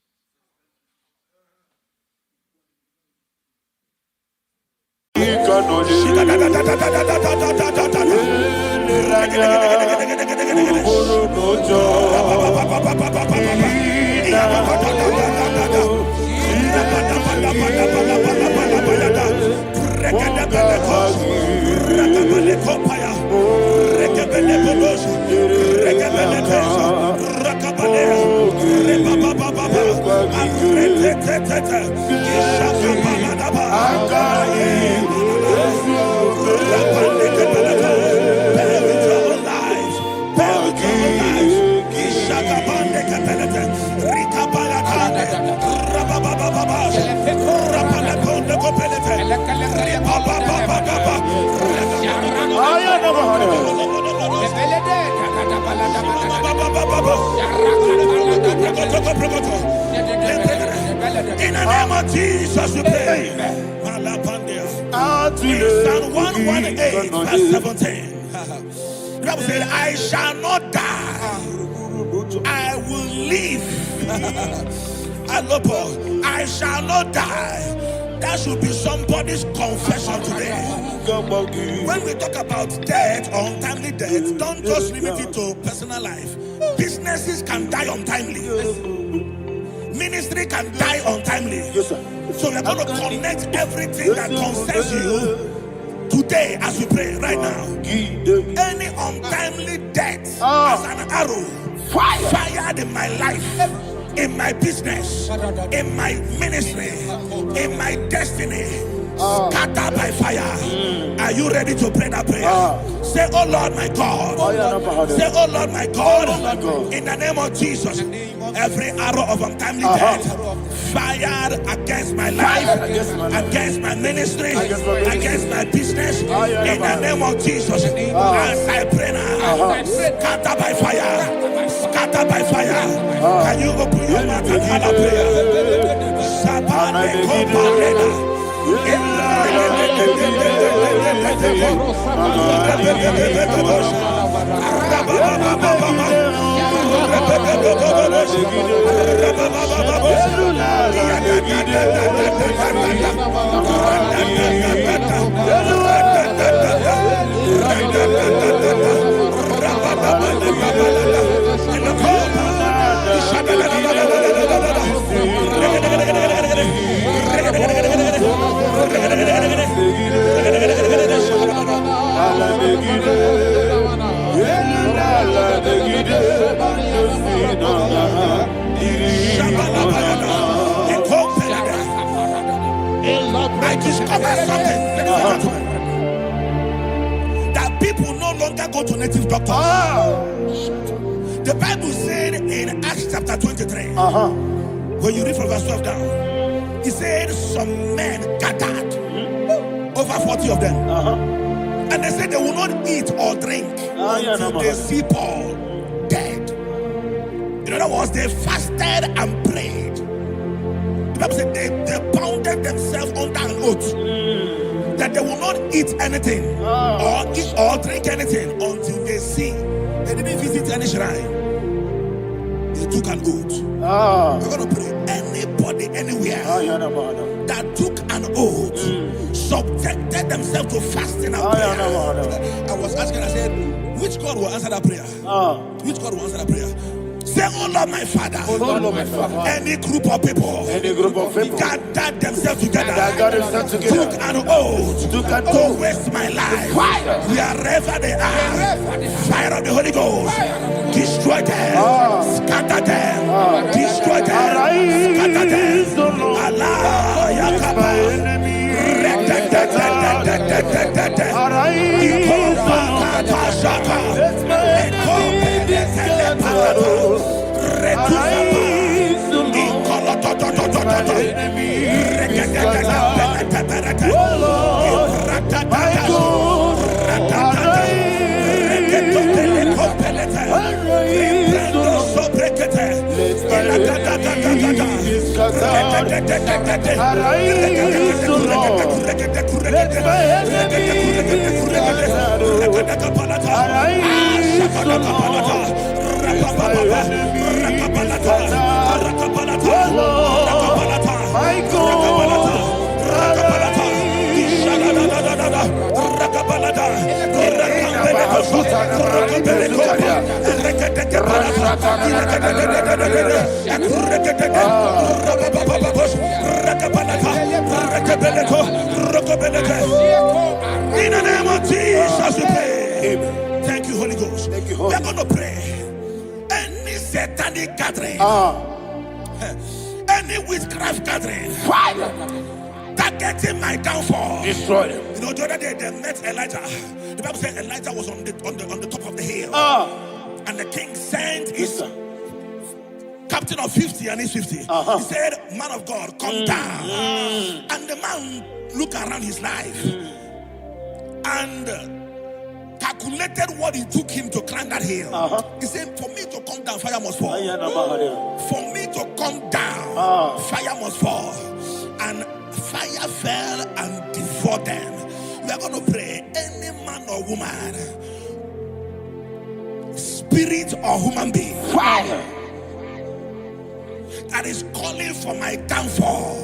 In the name of Jesus, we pray. In Psalm 118, verse 17, the Bible said, I shall not die, I will live. I shall not die. That should be somebody's confession today. When we talk about death or untimely death, don't just limit it to personal life. Businesses can die untimely. Ministry can die untimely. So we're going to connect everything that concerns you today as we pray right now. Any untimely death as an arrow fired in my life, in my business, in my ministry, in my destiny, scattered by fire. Are you ready to pray that prayer? Say, oh Lord my God. Say, oh Lord my God. In the name of Jesus, every arrow of untimely death fired against my life, against my ministry, against my business, in the name of Jesus, as I pray now, scattered by fire, scattered by fire. Can you open your mouth and have a prayer? I discovered something, that people no longer go to native doctors. The Bible said in Acts chapter 23, when you read from verse 12 down, it said some men gathered, over 40 of them, and they said they will not eat or drink until they see Paul dead. In other words, they fasted and prayed. The Bible said they bounded themselves under an oath that they will not eat anything or eat or drink anything until they see. They didn't visit any shrine. They took an oath. We're going to pray. Anybody, anywhere that took an oath, subjected themselves to fasting and prayer. I was asking, I said, which God will answer that prayer? Which God will answer that prayer? Say, oh Lord my Father, any group of people gathered themselves together, took an oath to waste my life, wherever they are, fire of the Holy Ghost, destroy them, scatter them, destroy them, scatter them. Allah Yakaba, is scattered. Arise, O Lord. Let my enemies be scattered. Arise, O Lord. Let my enemies be scattered. O Lord, my God. In the name of Jesus, we pray. Thank you, Holy Ghost. Thank you, We Holy are going to pray. Any satanic gathering, any witchcraft gathering, targeting my downfall, destroy them. You know, the other day they met Elijah. The Bible said Elijah was on the top of the hill, and the king sent his captain of 50 and his 50. He said, "Man of God, come down." And the man looked around his life and calculated what it took him to climb that hill. He said, "For me to come down, fire must fall. For me to come down, fire must fall." And fire fell and devoured them. We are going to pray. Any man or woman, spirit or human being, that is calling for my downfall,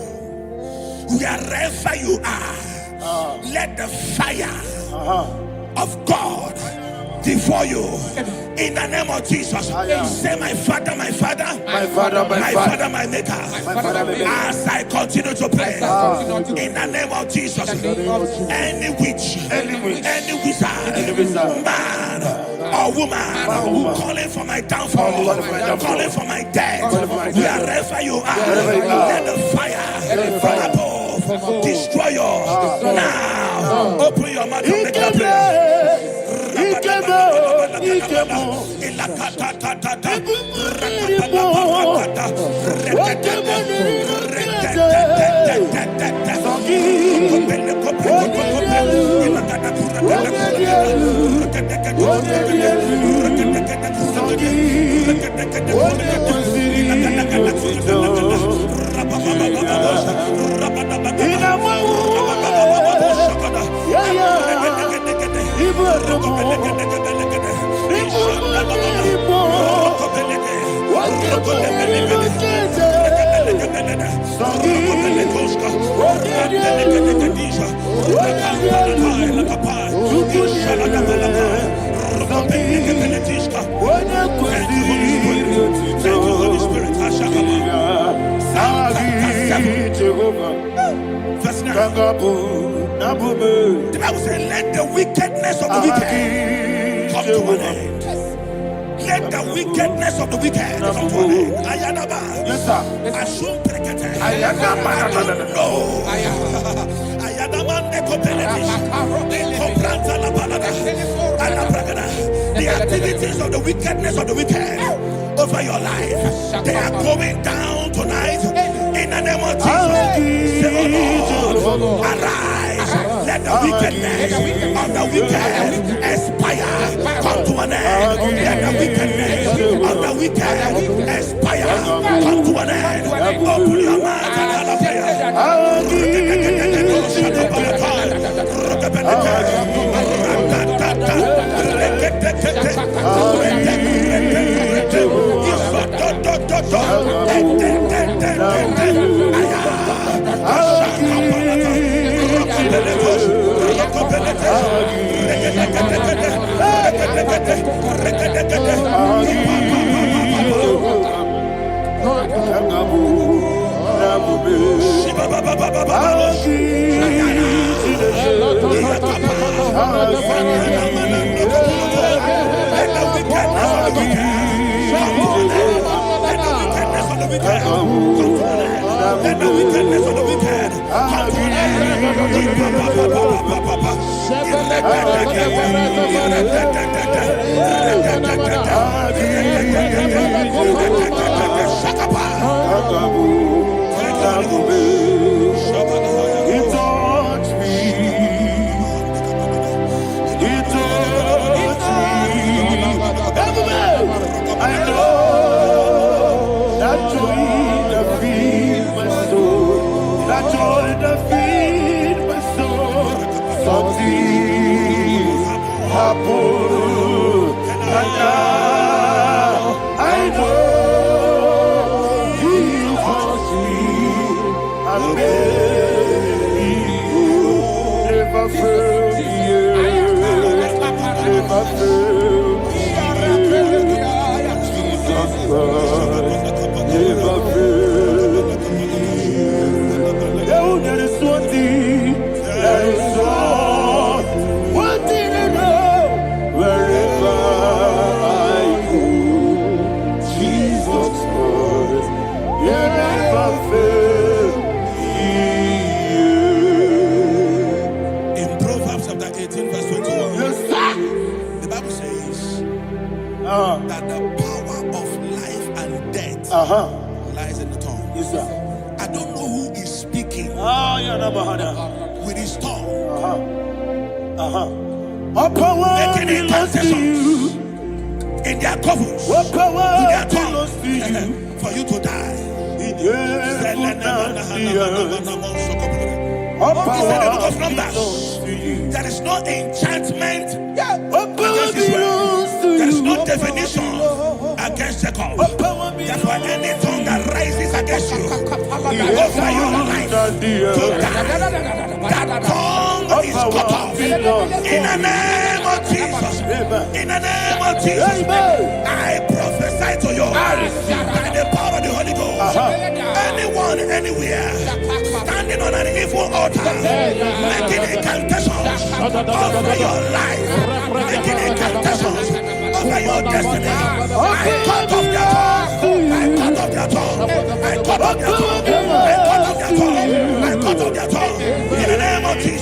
wherever you are, let the fire of God devour you. In the name of Jesus, say, "My Father, my Father, My Father, my Father, my Maker." As I continue to pray, in the name of Jesus, any witch, any wizard, man or woman calling for my downfall, calling for my death, wherever you are, let the fire from above destroy you now. Open your mouth and make a prayer. The Bible says, "Let the wickedness of the wicked come to an end." Let the wickedness of the wicked come to an end. Ayadaba. Yes, sir. Assume prekete. Ayadaba. No. Ayadaba nekopeletish. Ekopranta la balada. Alabragada. The activities of the wickedness of the wicked over your life, they are going down tonight. In the name of Jesus, say, "Oh Lord, arise. Let the wickedness of the wicked expire. Come to an end. Let the wickedness of the wicked expire. Come to an end." Open your mouth and prayer. I know that joy joy that feed my soul. Something happened, and now I know He wants me. I'm never failed me, never failed me. Jesus Christ never failed me. Oh, there is one thing, there is one thing I know. Wherever I go, Jesus Christ never failed me. In Proverbs chapter 18, verse 21, Yes, sir. the Bible says that the power of life and death lies in the tongue. Yes, sir. I don't know who is speaking with his tongue, making incantations in their covers with their tongue for you to die. He said in the book of Numbers, there is no enchantment against Israel. There is no definition against Jacob. Therefore, any tongue that rises against you over your life to die, that tongue is cut off. In the name of Jesus. In the name of Jesus. I prophesy to you by the power of the Holy Ghost. Anyone, anywhere, standing on an evil altar, making incantations over your life, making incantations over your destiny, I cut off their tongue. I cut off their tongue. I cut off their tongue. I cut off their tongue. I cut off their tongue. In the name of Jesus.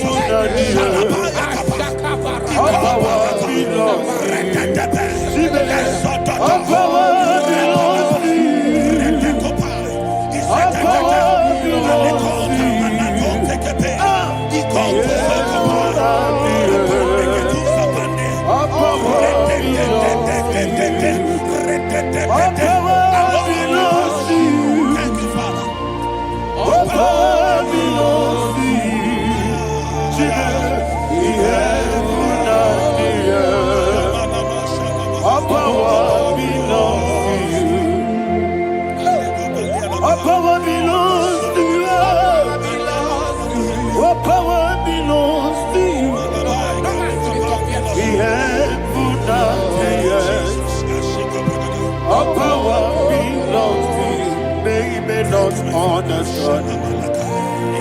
Understand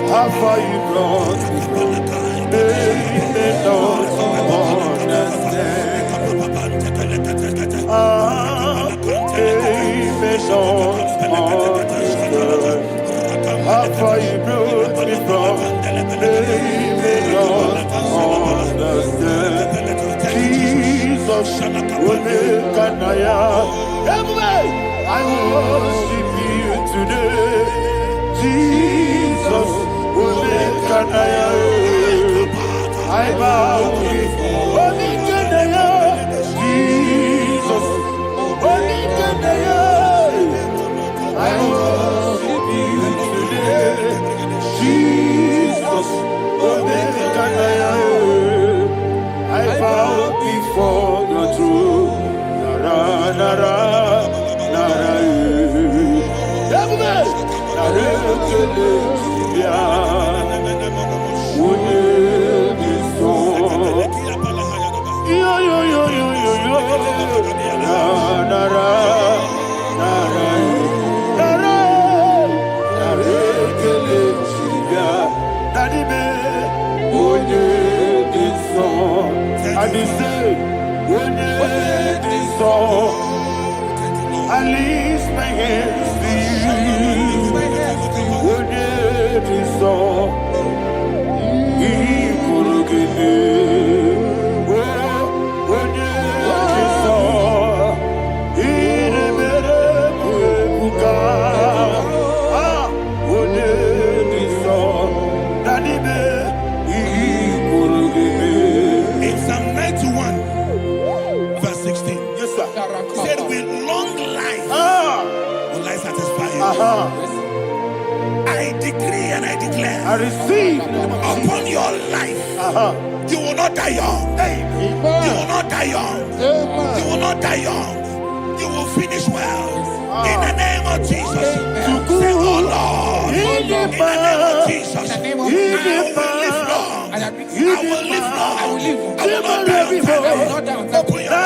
how far you brought me from. They don't understand. They don't understand how far you brought me from. They don't understand. Jesus will make an I worship you today. Jesus will make an I bow before Jesus will make an I worship you today. Jesus will make an I bow before your throne. Nara, nara. I lift my hands to you. In Psalm 91, verse 16, yes, sir. He said, with long life will I satisfy you. I I decree and I declare, I receive upon your life, you will not die young. You will not die young. You will not die young. You will finish well. In the name of Jesus. Say, oh Lord, in the name of Jesus, I will live long. I will live long. I will not die on time. Open your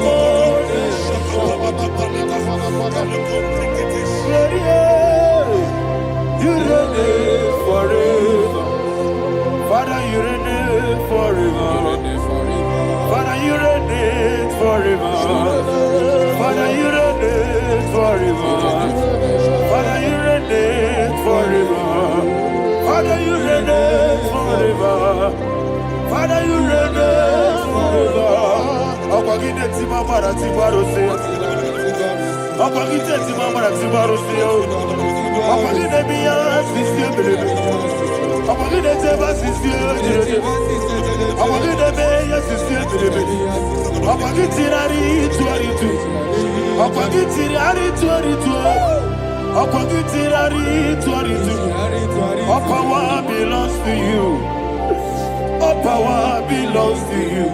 mouth and make you reign forever. Father, you reign forever. Father, you reign forever. Father, you reign forever. Father, you reign forever. Father, you reign forever. Father, you reign forever. Akwagide timamara tibarose. Akwagide timamara tibarose. Akwagide biya sisiebele. Akwagide teba sisiebele. Akwagide beya sisiebele. Akwagide rari tuaritu. Akwagide rari tuaritu. Akwagide rari tuaritu. All power belongs to you. All power belongs to you.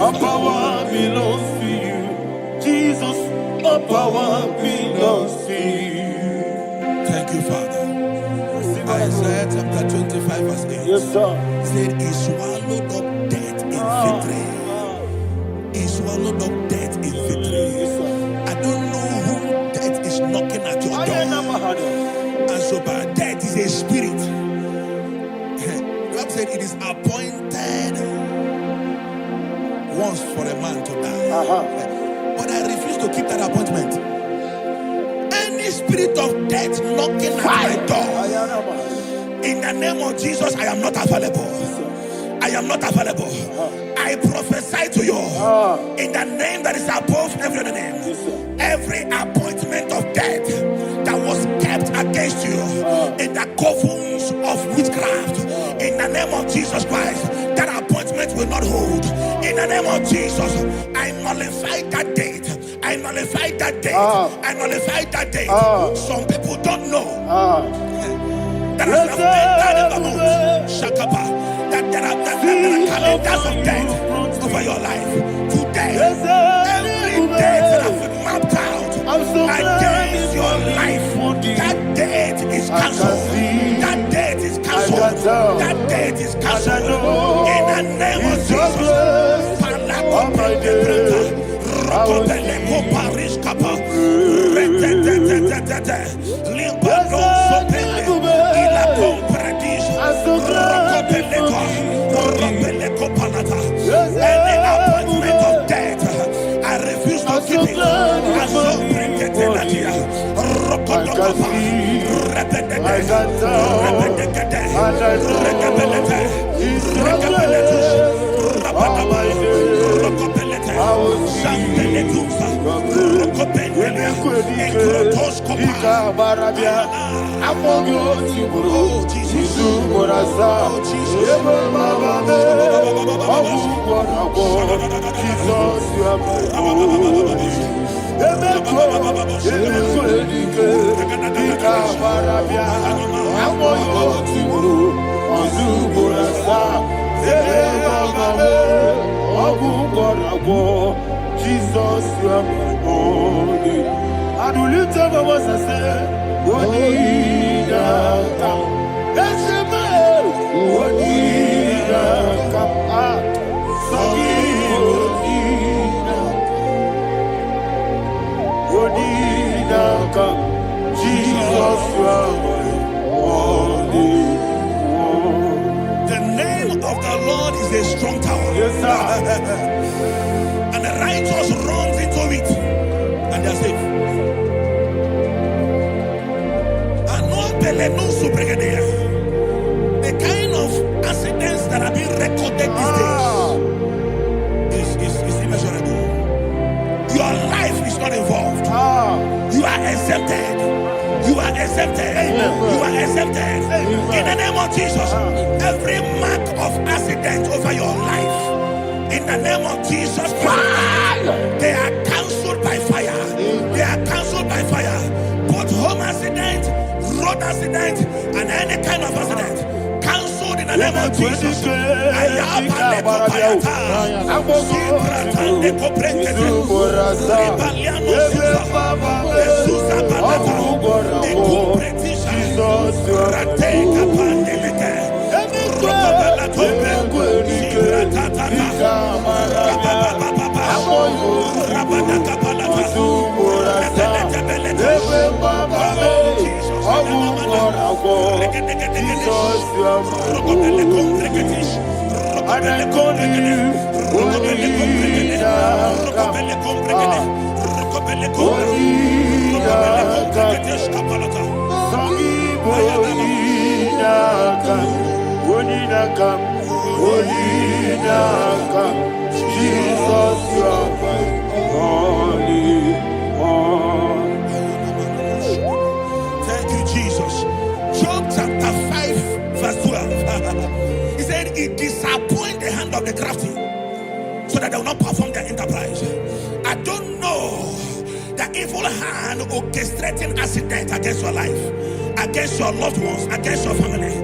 All power belongs to you. Jesus, all power belongs to you. Thank you, Father. Isaiah chapter 25 verse 8. Yes, sir. Said he swallowed up death in victory. He swallowed up death in victory. I don't know who death is knocking at your door. And so bad, death is a spirit. God said it is appointed once for a man to die. But I refuse to keep that appointment. Any spirit of death knocking at my door, in the name of Jesus, I am not available. I am not available. I prophesy to you in the name that is above every other name. Every appointment of death that was kept against you in the covens of witchcraft, in the name of Jesus Christ, that appointment will not hold. In the name of Jesus, I nullify that date. I nullify that date. I nullify that date. Some people don't know that as of Shakapa, that there are calendars of death over your life. Today, every date that has been mapped out against your life, that date is cancelled. That date is cancelled. That date is cancelled. In the name of Jesus. Any appointment of death, I refuse to keep it. Jesus, you are my holy. And will you tell me what I say? The name of the Lord is a strong tower. Yes, sir. And the righteous runs into it and they're safe. The kind of accidents that are being recorded these days is immeasurable. Your life is not involved. You are exempted. You are exempted. You are exempted. In the name of Jesus, every mark of accident over your life, in the name of Jesus Christ, they are cancelled by fire. They are cancelled by fire. Both home accident, road accident, and any kind of accident, cancelled in the name of Jesus. Thank you, Jesus. Job chapter 5, verse 12. He said, it disappoints the hand of the crafty, so that they will not perform their enterprise. I don't know the evil hand orchestrating accident against your life, against your loved ones, against your family.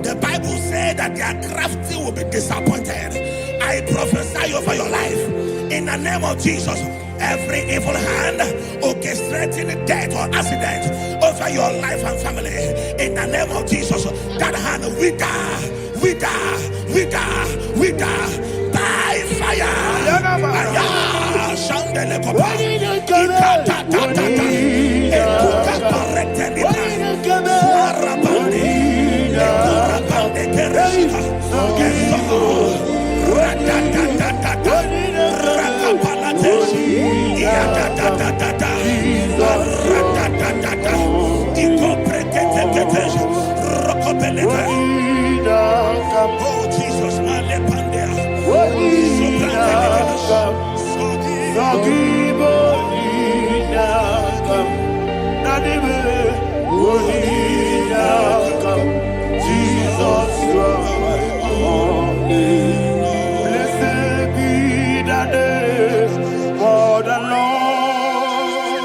The Bible said that their crafty will be disappointed. I prophesy over your life in the name of Jesus. Every evil hand orchestrating death or accident over your life and family, in the name of Jesus, that hand wither by fire. Oh Jesus, blessed be the name of the Lord.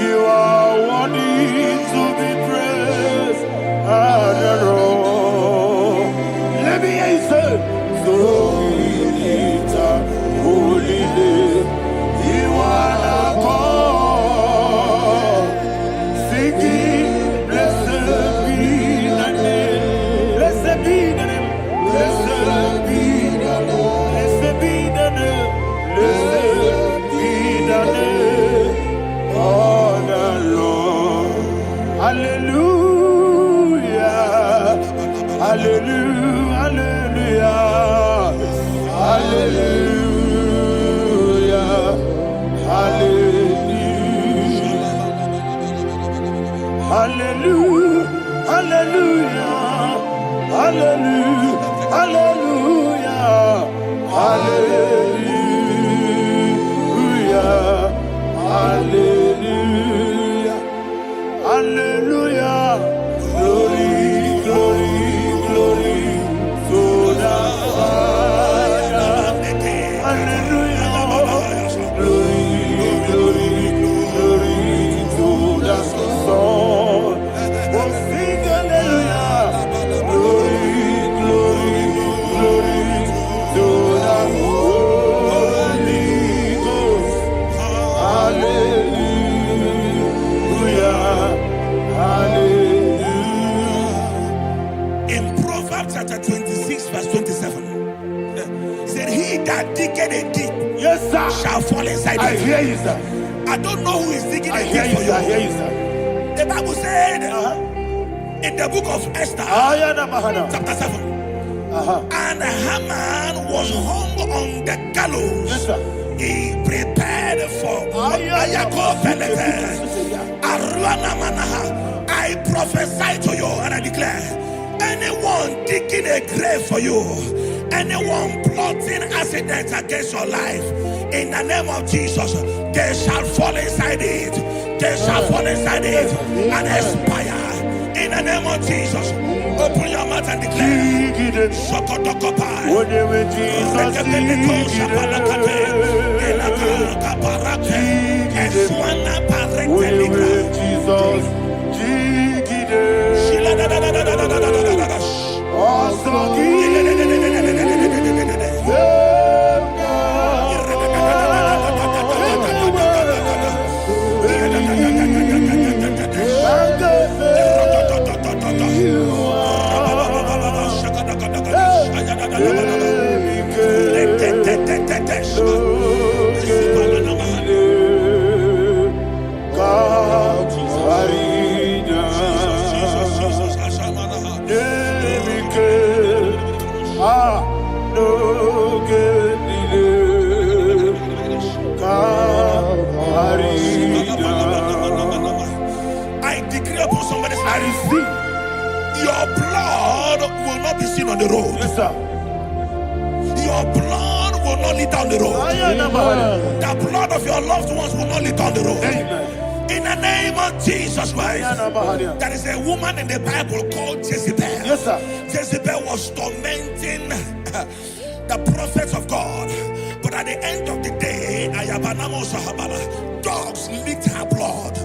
You are worthy to be praised and adored. Let me hear you say, so we lift up holy name. You are the God. Singing, blessed be the name. Blessed be the name. Blessed be the name. Blessed be the name. Blessed be the name of the Lord. Hallelujah. Hallelujah. Hallelujah. Hallelujah. Hallelujah. Hallelujah. Hallelujah. Hallelujah. Hallelujah. Hallelujah. Glory, glory, glory to the Father. Hallelujah. Glory, glory, glory to the Son. Oh, sing hallelujah. Glory, glory, glory to the Holy Ghost. Hallelujah. Hallelujah. In Proverbs chapter 26, verse 27, he said, he that diggeth a deep, yes, sir, shall fall inside it. I hear you, sir. I don't know who is digging a deep for you. I hear you, sir. The Bible says read in the book of Esther, chapter 7. And Haman was hung on the gallows. Yes, sir. He prepared for I prophesy to you and I declare, anyone digging a grave for you, anyone plotting accidents against your life, in the name of Jesus, they shall fall inside it. They shall fall inside it and expire. In the name of Jesus, open your mouth and declare. Shokotokopai. I decree upon somebody's life, your blood will not be seen on the road. Yes, sir. Your blood will not lead down the road. The blood of your loved ones will not lead down the road. Amen. In the name of Jesus Christ. There is a woman in the Bible called Jezebel. Yes, sir. Jezebel was tormenting the prophets of God. But at the end of the day, dogs licked her blood.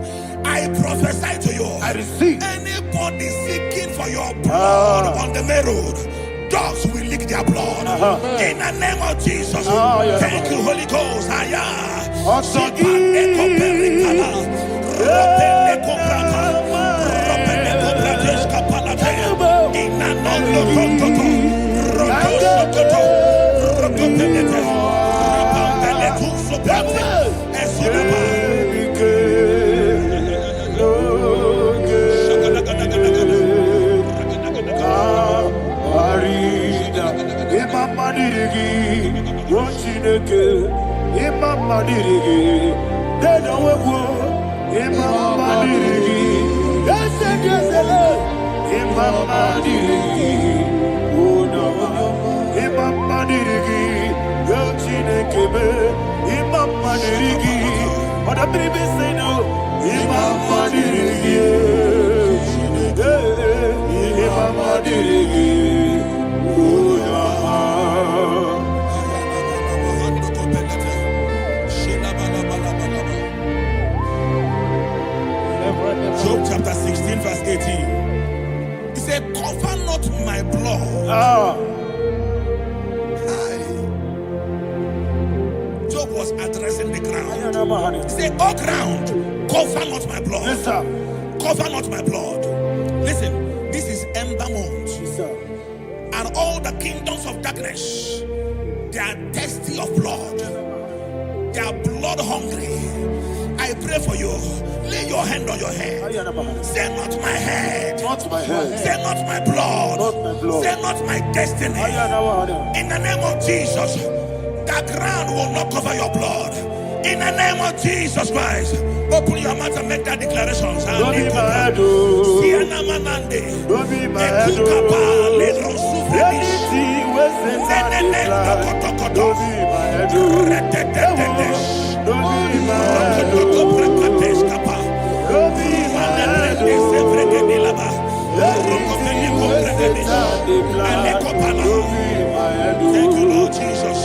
I prophesy to you. I receive. Anybody seeking for your blood on the main road, dogs will lick their blood. In the name of Jesus. Thank you, Holy Ghost. Job chapter 16 verse 18. He said, cover not my blood. Job was addressing the ground. He said, oh ground, cover not my blood. Yes, sir. Cover not my blood. Listen, this is ember month. Yes, sir. And all the kingdoms of darkness, they are thirsty of blood. They are blood hungry. I pray for you. Lay your hand on your head. Say not my head. Not my head. Say not my blood. Not my blood. Say not my destiny. In the name of Jesus, the ground will not cover your blood. In the name of Jesus Christ, open your mouth and make that declaration. Don't be mad, oh. Don't be mad, oh. Anything was in that decline. Don't be mad, oh. Don't be mad, oh. Don't be mad, oh. Thank you, Lord Jesus.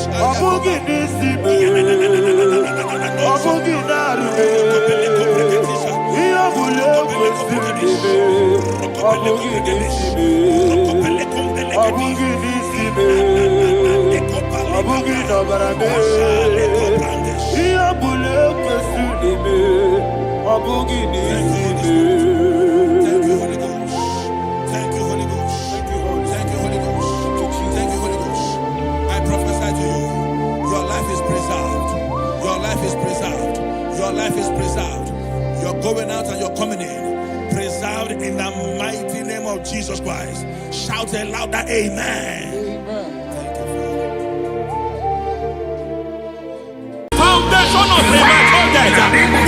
Your life is preserved. You're going out and you're coming in. Preserved it in the mighty name of Jesus Christ. Shout a louder amen. Foundation of premature death.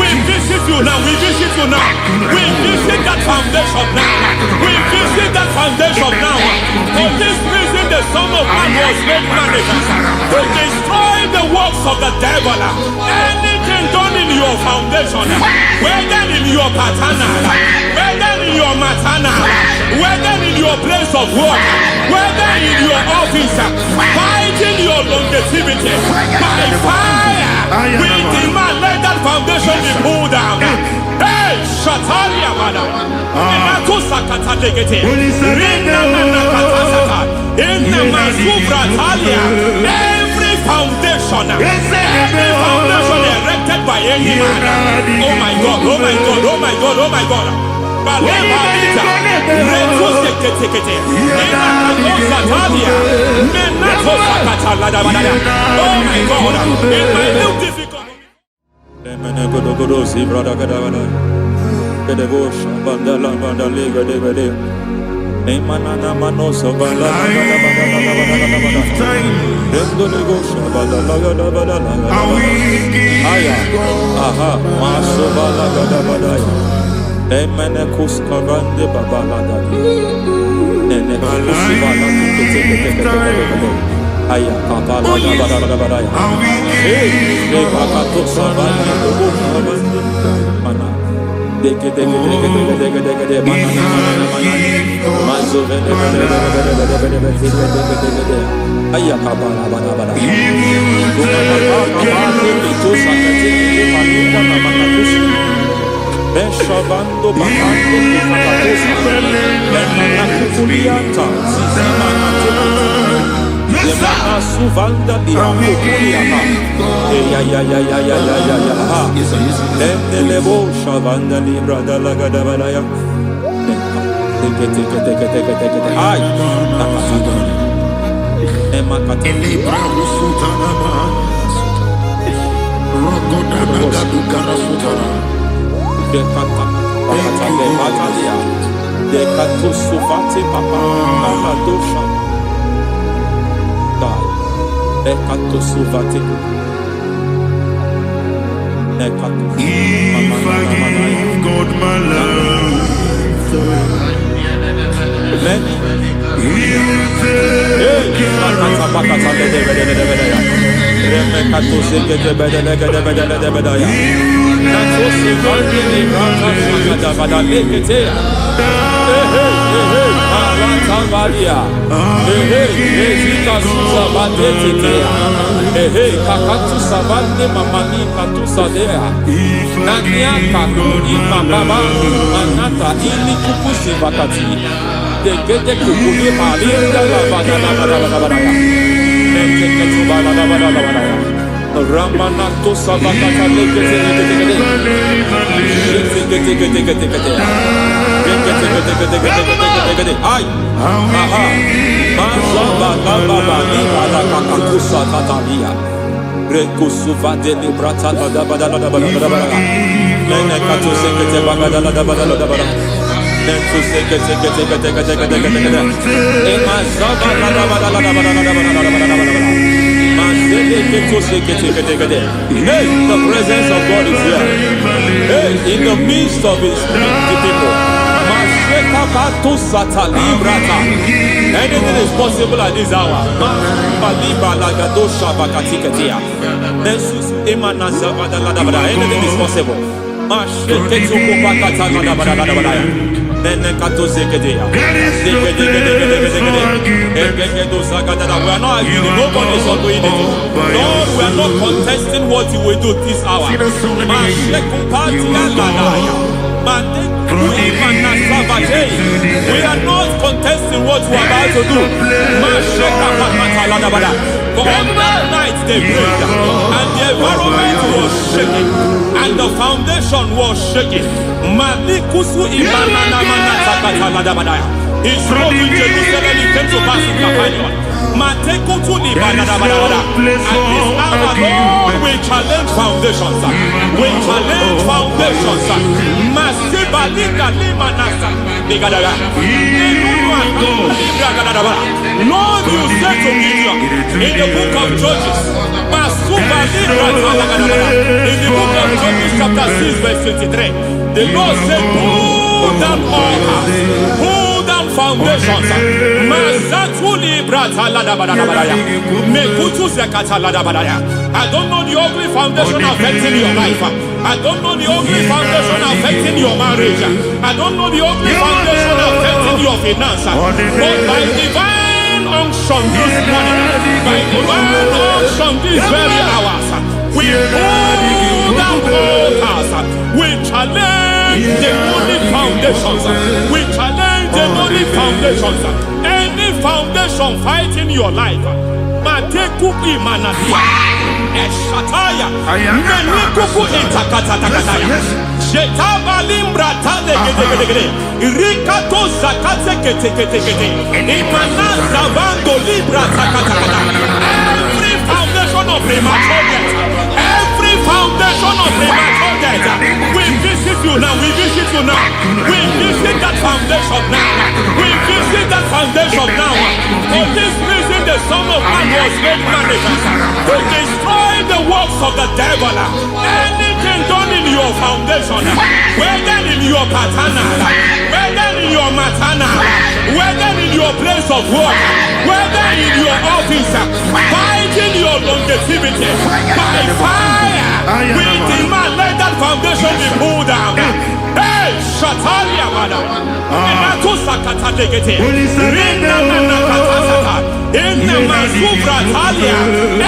We visit you now. We visit you now. We visit that foundation now. We visit that foundation now. For this reason, the Son of Man was made manifest to destroy the works of the devil. Anything done in your foundation, whether in your paternal, whether in your maternal, whether in your place of work, whether in your office, fighting your longevity by fire. We demand let that foundation be pulled down. Hey, Shatalia Bada. Every foundation erected by any man. Oh my God, oh my God, oh my God, oh my God. Oh my God, in my new difficulty. Beshavando bakando kukatosa Lemana kukulianta Sizimanate Lemana suvanda liya kukuliaka Ya Lemdelebo shavanda libra dalagada balaya Teke Ay Nakasada Emakata Libra usutanama Rogoda nagadu karasutara Dekata, Batalia, Dekato Suvati Papa, Amadosha, Dekato Suvati, Dekato. If I give God my love, many will take Ramanato Savakata Ay, aha, Mazaba Baba Nibala Kakakusa Tatalia, Rekusuva de Librata Badabada, Nenekato Sekete Bagada Badabada, Nentu Sekete, Emazaba Hey, the presence of God is here. Hey, in the midst of his people. Anything is possible at this hour. Anything is possible. We are not arguing, nobody is doing it. Lord, we are not contesting what you will do this hour. We are not contesting what you are about to do. For on that night they prayed, and the environment was shaking, and the foundation was shaking. His road in Jerusalem, he came to pass in Capernaum. At this hour, Lord, we challenge foundations. We challenge foundations. Lord, you said to Gideon in the book of Judges, in the book of Judges chapter 6 verse 23, the Lord said, pull down altars, pull down foundations. I don't know the ugly foundation affecting your life. I don't know the ugly foundation affecting your marriage. I don't know the ugly foundation affecting your finance. But by divine unction this morning, by divine unction these very hours, we pull down altars. We challenge demonic foundations. We challenge demonic foundations. Any foundation fighting your life, Mateku Imanatia, Eshataya, Menikuku Itakatatakataya, Shetavalimbra Tadegede, Rikato Zakate Ketekete, Imanasa Vando Libra Takatakata. Every foundation of premature death, every foundation of premature death, we visit you now, we visit you now, we visit that foundation now, we visit that foundation now. For this reason, the Son of Man was made manifest to destroy the works of the devil. Anything done in your foundation, whether in your paternal, whether in your maternal, whether in your place of work, whether in your office, fighting your longevity by fire, we demand let that foundation be pulled down. Hey, Shatalia, madam.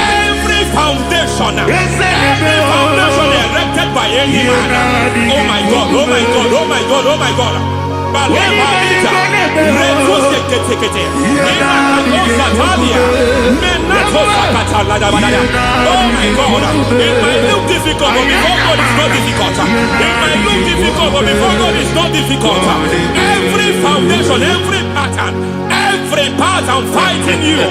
Every foundation erected by any man. Oh my God, oh my God, oh my God, oh my God. Oh my God, it might look difficult, but before God it's not difficult. It might look difficult, but before God it's not difficult. Every foundation, every pattern fighting you,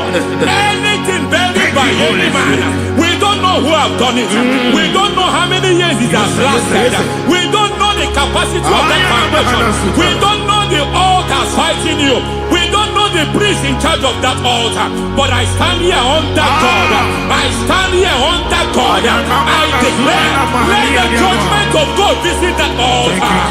anything buried by any man, we don't know who have done it. We don't know how many years it has lasted. We don't know the capacity of that foundation. We don't know the altars fighting you. We don't know the priest in charge of that altar. But I stand here under God. I stand here under God. I declare, let the judgment of God visit that altar.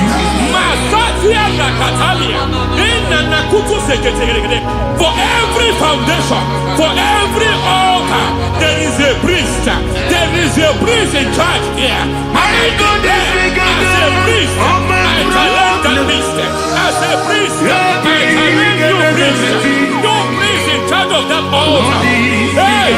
For every foundation, for every altar, there is a priest. There is a priest in charge here. I declare, as a priest, I challenge that priest. As a priest, I challenge you priest. You priest in charge of that altar. Hey!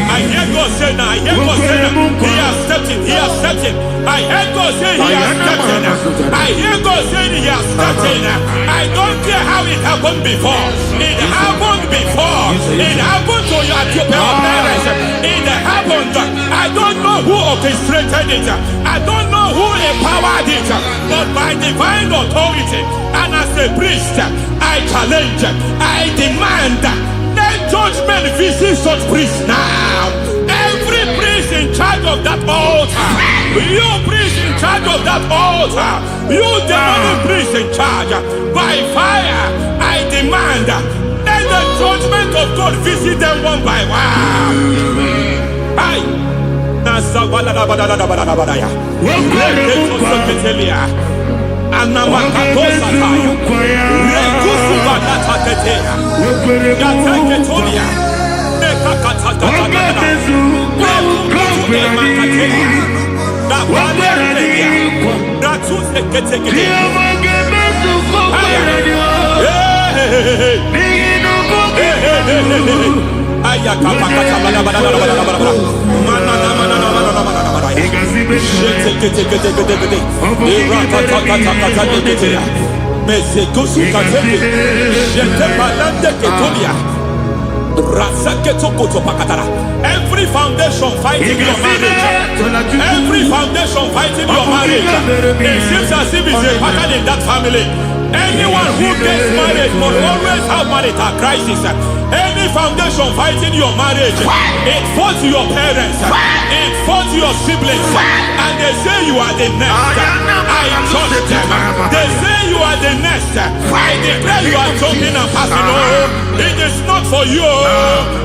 I hear God say now, I hear God say now, he has stepped in, he has stepped in. I hear God say he has stepped in. I hear God say he has stepped in. I don't care how it happened before. It happened before. It happened to your parents. It happened. I don't know who orchestrated it. I don't know who empowered it. But by divine authority and as a priest, I challenge, I demand, let judgment visit such priests now. Every priest in charge of that altar, you priest in charge of that altar, you demonic priest in charge, by fire, I demand, let the judgment of God visit them one by one. I Every foundation fighting your marriage, every foundation fighting your marriage, it seems as if it's a pattern in that family. Anyone who gets married must always have marital crisis. Any foundation fighting your marriage, it fought your parents, it fought your siblings, and they say you are the next. I trust them. They say you are the next. I declare you are jumping and passing. Oh, it is not for you.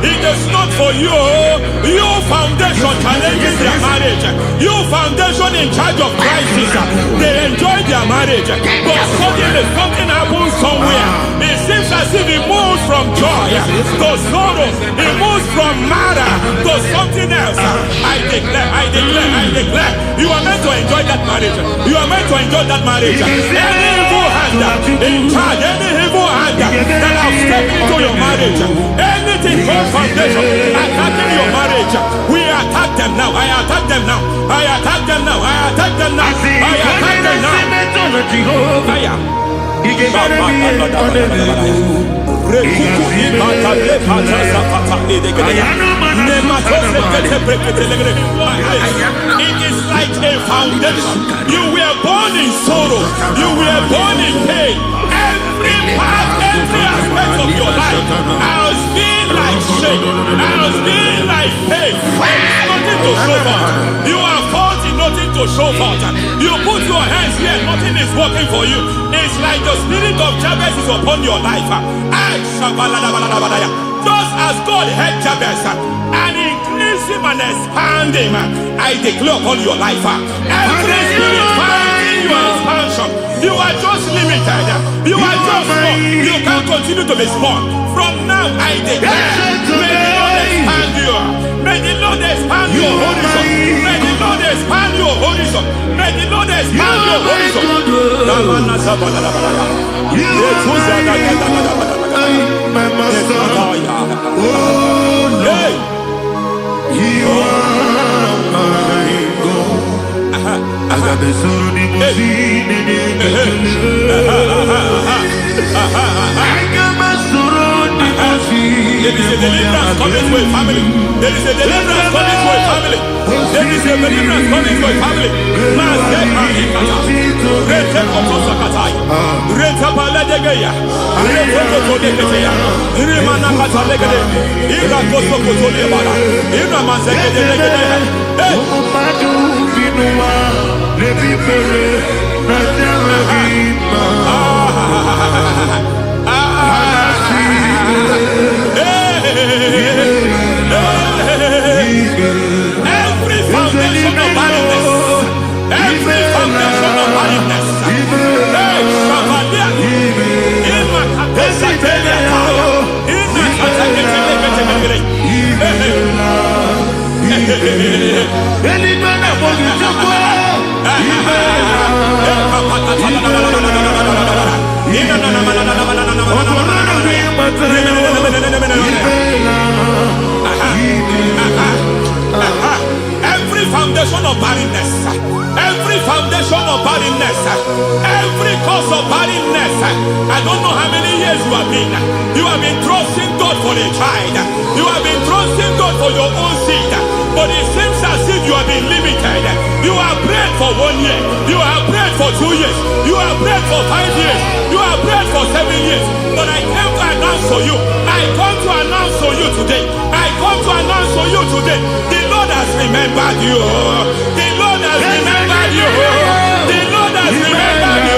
It is not for you. You foundation challenging their marriage. You foundation in charge of crisis. They enjoy their marriage, but suddenly something happens somewhere. It seems as if it moves from joy to sorrow. It moves from matter to something else. I declare, you are meant to enjoy that marriage. You are meant to enjoy that marriage. Any evil hand in charge, any evil hand that have stepped into your marriage, anything called foundation attacking your marriage, we attack them now. I attack them now. I attack them now. I attack them now. I attack them now. Fire. It is like a foundation. You were born in sorrow. You were born in pain. Every part, every aspect of your life has been like shame. Has been like pain. Nothing to show for. You are faulty, nothing to show for. You put your hands here, nothing is working for you. It's like the spirit of Jabez is upon your life. Just as God had Jabez and increased him and expand him, I declare upon your life. Every spirit finding your expansion, you are just limited. You are just small. You can't continue to be small. From now, I declare, may the Lord expand you. May the Lord expand your horizon. May the Lord expand your horizon. May the Lord expand your horizon. My master, oh Lord, you are my God. I got the soul in my feet, I got my soul in my feet. There is a deliverance coming to a family. There is a deliverance coming to a family. There is a deliverance coming to a family. Every foundation of barrenness, every foundation of barrenness, every foundation of barrenness, every foundation of barrenness, every cause of barrenness. I don't know how many years you have been trusting God for a child. You have been trusting God for your own seed, but it seems as if you have been limited. You have prayed for 1 year, you have prayed for 2 years, you have prayed for 5 years, you have prayed for 7 years. But I came to announce for you, I come to announce for you today, I come to announce for you today, the Lord has remembered you. The Lord has remembered you. The Lord has remembered you.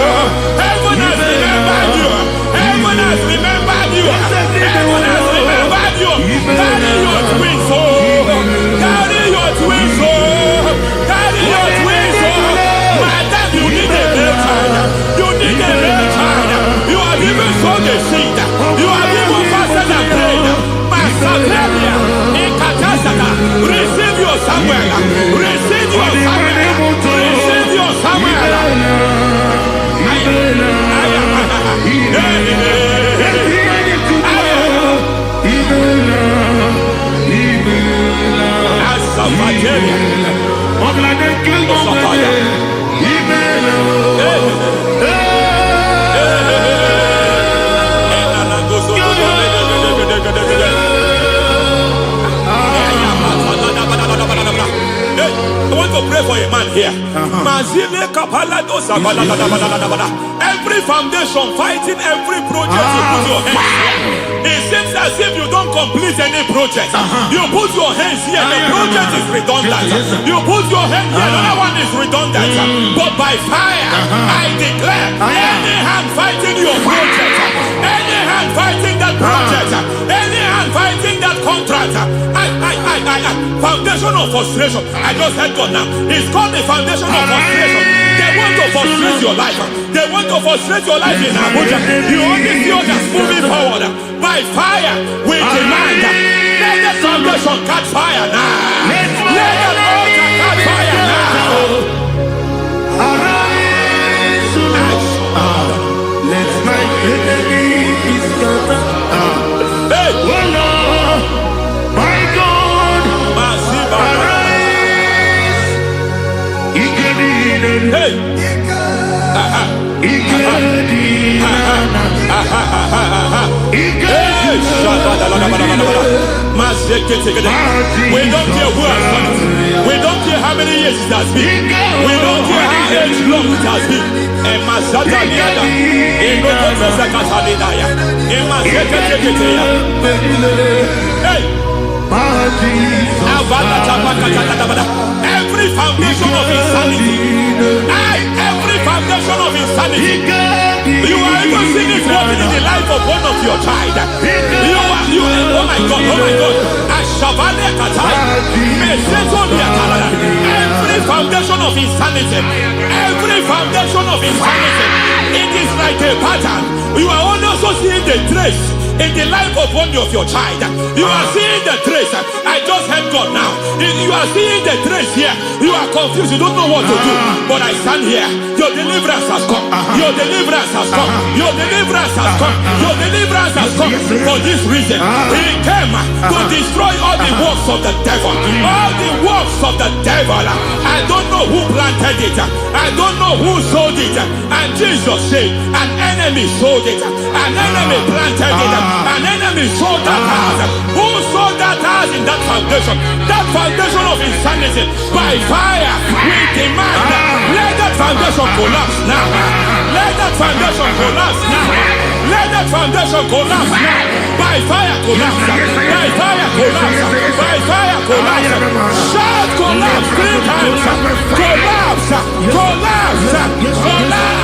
Heaven has remembered you. Heaven has remembered you. Heaven has remembered you. Carry your twins, oh. Carry your twins, oh. Carry your twins, oh. Madam, you need a male child. You need a male child. You have even sown the seed. You have even fasted and prayed. Masaperia, Ekatasata, receive your Samuel. Receive your Samuel. Receive your Samuel. I want to pray for a man here. Every foundation fighting every project you put your hands here. It seems as if you don't complete any project. You put your hands here, the project is redundant. You put your hand here, another one is redundant. But by fire, I declare, any hand fighting your project, any hand fighting that project, any hand fighting that contract, foundation of frustration. I just heard God now. It's called the foundation of frustration. They want to frustrate your life. They want to frustrate your life in Abuja. You only see others moving forward. By fire, we demand. Let the foundation catch fire now. Let the altar catch fire now. Arise, let my enemy be scattered. Hey, oh Lord, my God, arise. hey. We don't care who has done it. We don't care how many years it has been. We don't care how age long it has been. Every foundation of insanity, every foundation of insanity, you are even seeing it working in the life of one of your child. Oh my God, every foundation of insanity, every foundation of insanity, it is like a pattern. You are also seeing the trace in the life of one of your child. You are seeing the trace. I just heard God now. You are seeing the trace here. You are confused. You don't know what to do. But I stand here. Your deliverance has come. Your deliverance has come. Your deliverance has come. Your deliverance has come. For this reason, He came to destroy all the works of the devil. All the works of the devil. I don't know who planted it. I don't know who sold it. And Jesus said, an enemy sold it. An enemy planted it. An enemy sold that house. Who sold that house in that foundation? That foundation of insanity. By fire, we demand, let that foundation collapse now. Let that foundation collapse now. Let that foundation collapse now. By fire, collapse. By fire, collapse. By fire, collapse. Shout collapse 3 times. Collapse. Collapse. Collapse.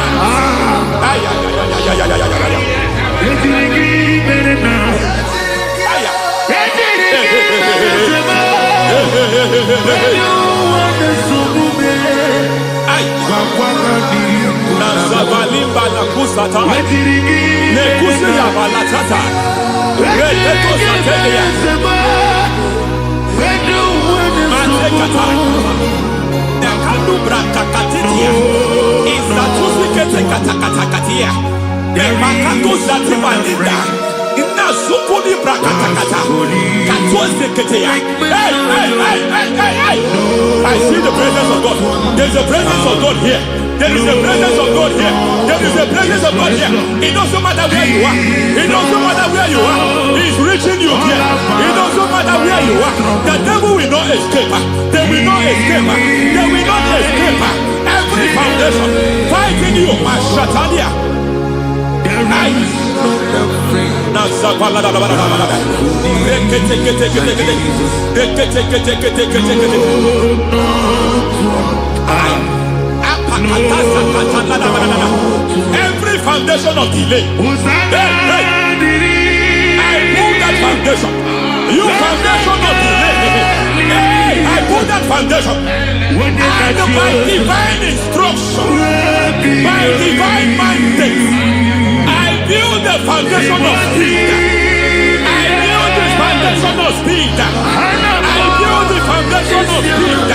I see the presence of God. There's a presence of God here. There is a presence of God here. There is a presence of God here. It doesn't matter where you are. It doesn't matter where you are. He's reaching you here. It doesn't matter where you are. The devil will not escape. They will not escape. They will not escape. Every foundation fighting you, Mashatalia. Every foundation of delay, I pull that foundation. You foundation of delay, I pull that foundation. And by divine instruction, by divine mandate, I build the foundation of speed. I build the foundation of speed. I build the foundation of speed.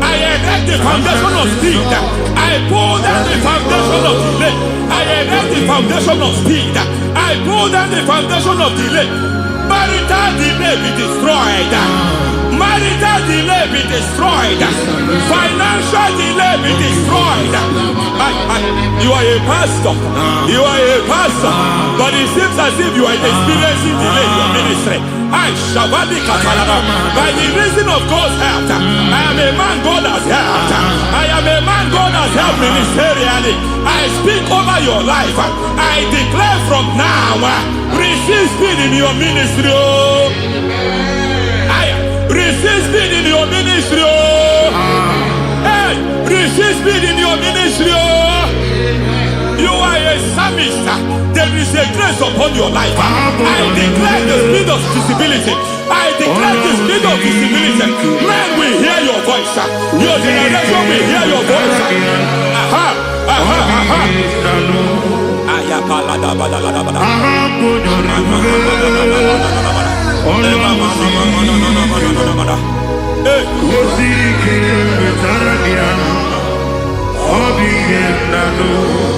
I erect the foundation of speed. I pull down the foundation of delay. I erect the foundation of speed. I pull down the foundation of delay. Marital delay be destroyed. Marital delay be destroyed. Financial delay be destroyed. You are a pastor. You are a pastor. But it seems as if you are experiencing delay in your ministry. By the reason of God's help, I am a man God has helped. I am a man God has helped ministerially. I speak over your life. I declare from now, receive speed in your ministry. Receive speed in your ministry. Hey, receive speed in your ministry. You are a psalmist. There is a grace upon your life. I declare the speed of visibility. I declare the speed of visibility. Men will hear your voice. Your generation will hear your voice.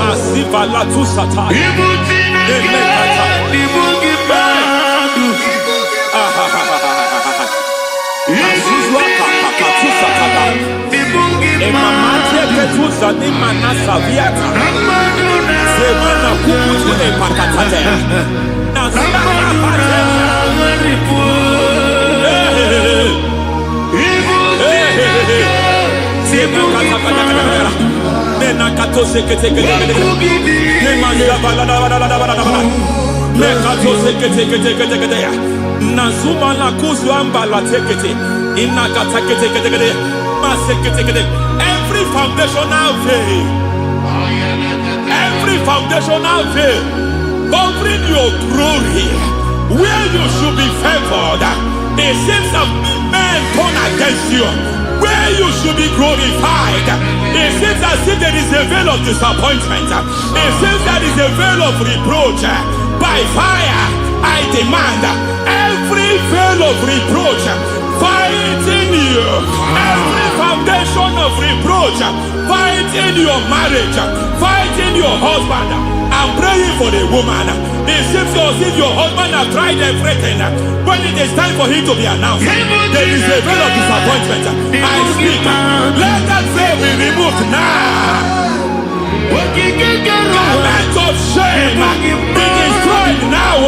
Asiva la tu sataya. Every foundational veil covering your glory, where you should be favored, it seems that men turn against you. Where you should be glorified, it seems as if there is a veil of disappointment. It seems there is a veil of reproach. By fire, I demand every veil of reproach fighting you, every foundation of reproach fighting your marriage, fighting your husband. I'm praying for the woman. It seems as if your husband has tried everything. When it is time for him to be announced, there is a veil of disappointment. I speak. Let that veil be removed now. Garment of shame be destroyed now.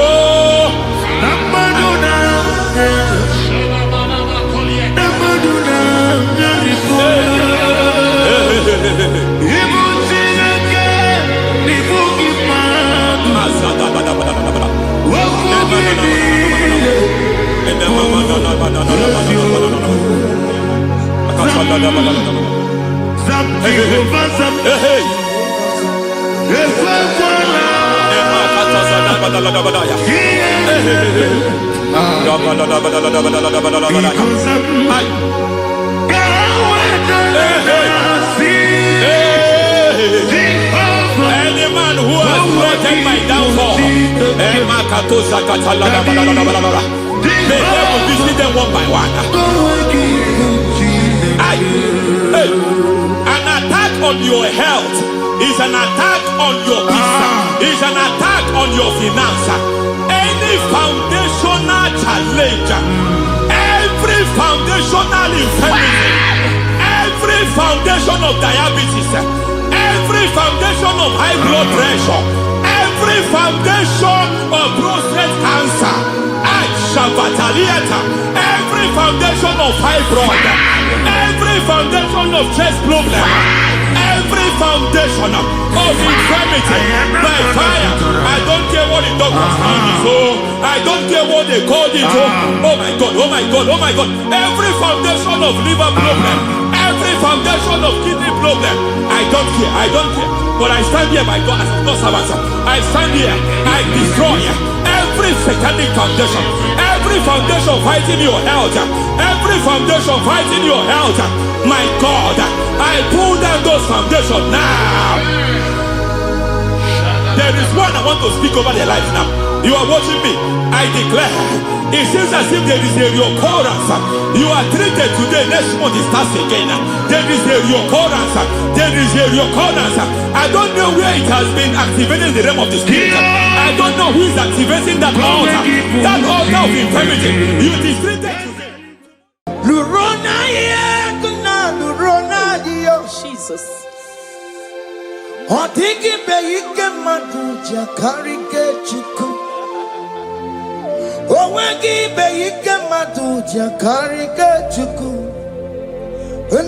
Any man who has threatened my downfall, may they will visit them one by one. An attack on your health is an attack on your peace, is an attack on your finance. Any foundational challenge, every foundational infirmity, every foundation of diabetes, every foundation of high blood pressure, every foundation of prostate cancer, every foundation of fibroid, every foundation of chest problem, every foundation of infirmity, by fire. I don't care what the doctors call it, so I don't care what they call it. Oh my God, oh my God, oh my God. Every foundation of liver problem, every foundation of kidney problem, I don't care, I don't care. But I stand here, my God, as God's servant. I stand here, I destroy every satanic foundation, every foundation fighting your health, every foundation fighting your health. My God, I pull down those foundations now. There is one I want to speak over their life now. You are watching me. I declare, it seems as if there is a reoccurrence. You are treated today, next month it starts again. There is a reoccurrence. There is a reoccurrence. I don't know where it has been activated in the realm of the spirit. I don't know who is activating that altar of infirmity. You is treated today. Jesus. Odigbe ike madu jakarike chuku. Owegbe ike madu jakarike chuku.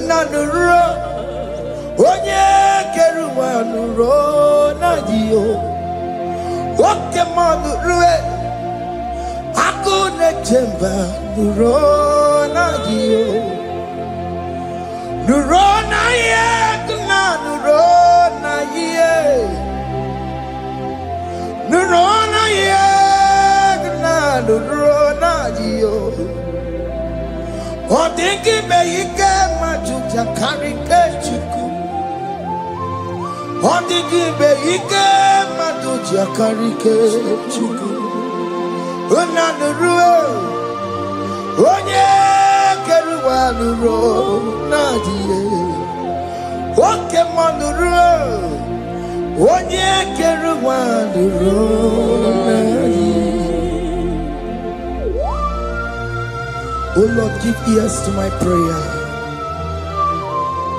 Nanuro onye keruwa nuro na dio. Oke madu rue akune chemba nuro na dio. Nuro na ye kuna nuro na ye. Nuro na ye kuna nuro na dio. Odigbe ike majuja karike chuku. Odigbe ike majuja karike chuku. Onanuru onye keruwa nuro nadie. Oke manuru onye keruwa nuro nadie. Oh Lord, give ears to my prayer.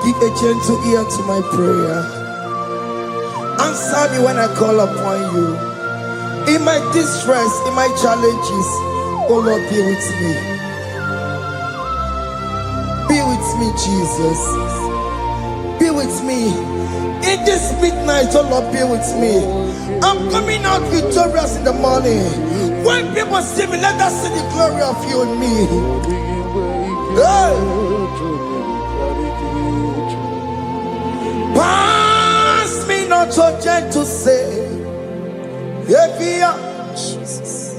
Give a gentle ear to my prayer. Answer me when I call upon you. In my distress, in my challenges, oh Lord, be with me. Be with me, Jesus. Be with me. In this midnight, oh Lord, be with me. I'm coming out victorious in the morning. When people see me, let us see the glory of you in me. Hey. Pass me not so gentle, say, Jesus.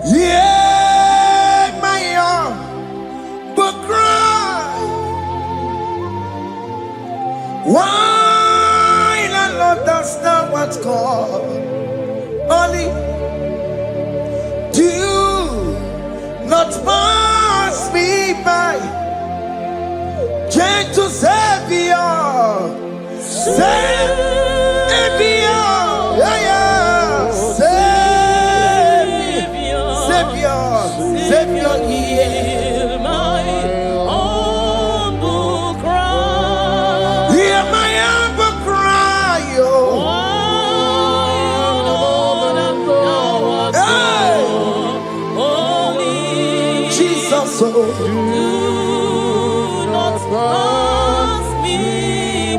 Yeah, my arm, but cry. Why not understand what's called? Only do not pass me by. Gentle Savior, Savior, yeah, yeah. Savior, hear my humble cry. Hear my humble cry, Jesus, do not pass me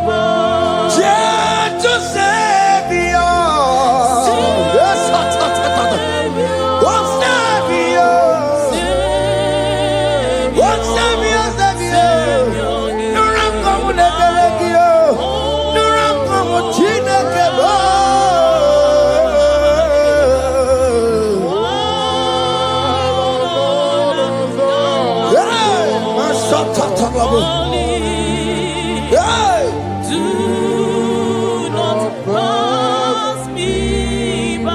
by. Gentle Savior. Do not pass me by.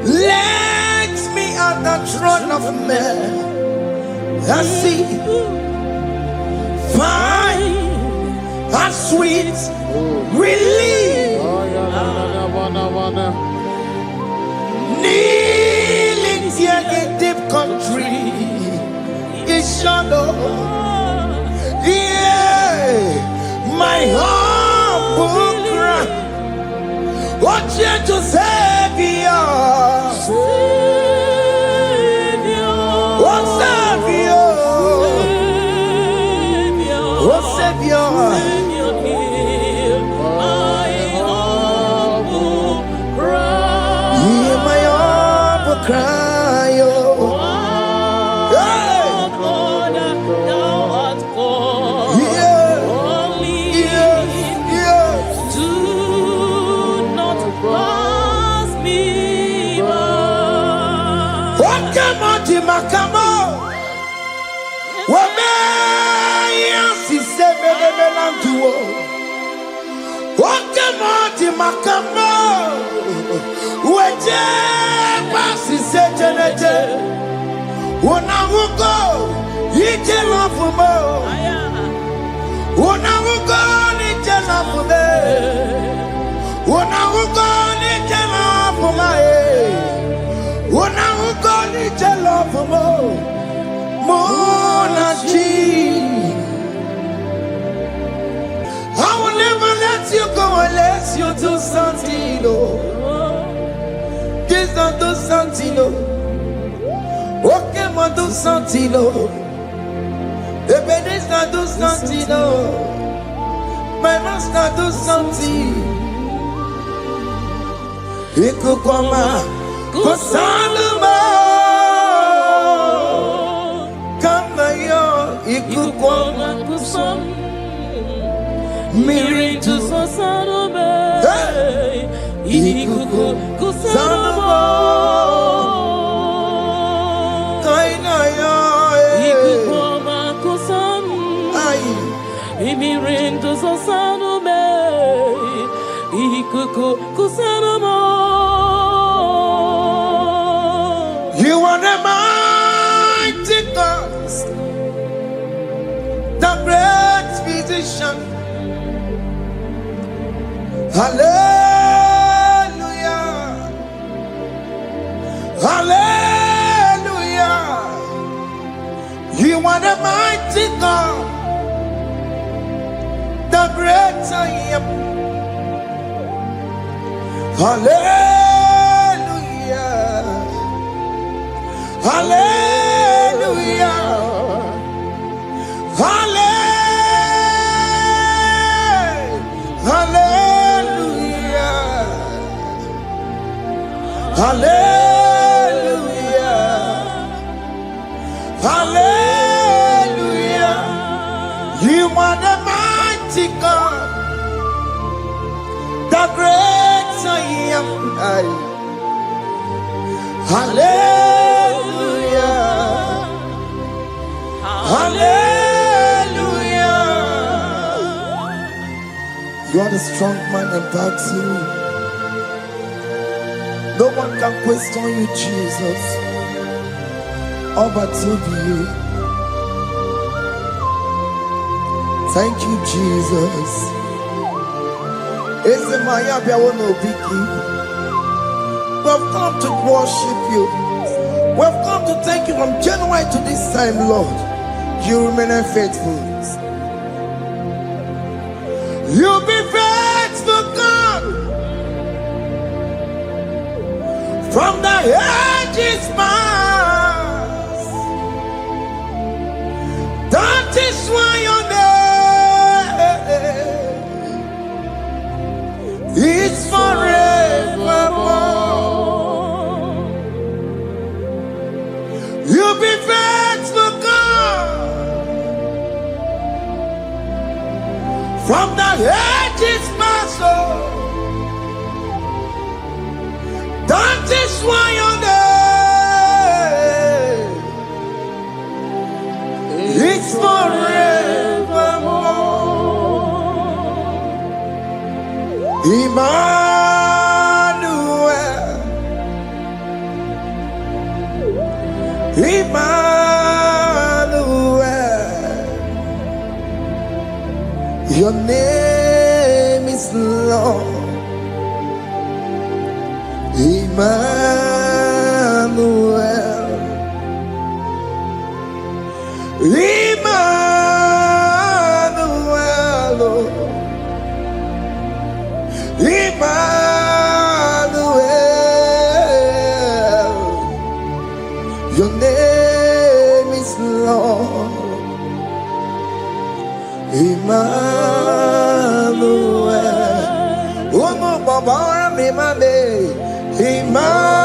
Let me at the throne of men and see, find a sweet relief. Kneeling here in deep country is shadow. Yeah, my humble cry. What you to Savior? What Savior? What Savior? My humble cry. Hear my humble cry. Makamo, wame yasi sebe de lantuo. Wakamo di makamo, weje pasi sejenete. Wona wugo ije lafumo. Wona wugo ije lafume. Wona wugo ije lafume. Wona wugo ije lafumo. Monachi Alessio do Santino, Jesus do Santino, Okemo do Santino, Ebenezer do Santino, my master do Santino. Ikukoma kusanuma kama yo ikukoma kusam miritu sasanuma ikukusanuma kaina yo ikukoma kusam miritu sasanuma ikukusanuma. You are the mighty God, the great physician. Hallelujah, hallelujah. You are the mighty God, the great I am. Hallelujah, hallelujah, hallelujah, hallelujah, hallelujah. You are the mighty God, the great I am. Hallelujah, hallelujah. You are the strong man in battle. No one can question you, Jesus. All but to be. Thank you, Jesus. Is it my happy? I want to be We've come to worship you. We've come to thank you from January to this time, Lord. You remain faithful. You be faithful, God. From the ages past. That is why your name is forevermore. You be faithful, God. From the ages past, that is why your name is forevermore. Emmanuel, your name is Lord. Emmanuel, Emmanuel, Emmanuel, your name is Lord. Emmanuel, oh no, Baba, Emmanuel, Emmanuel,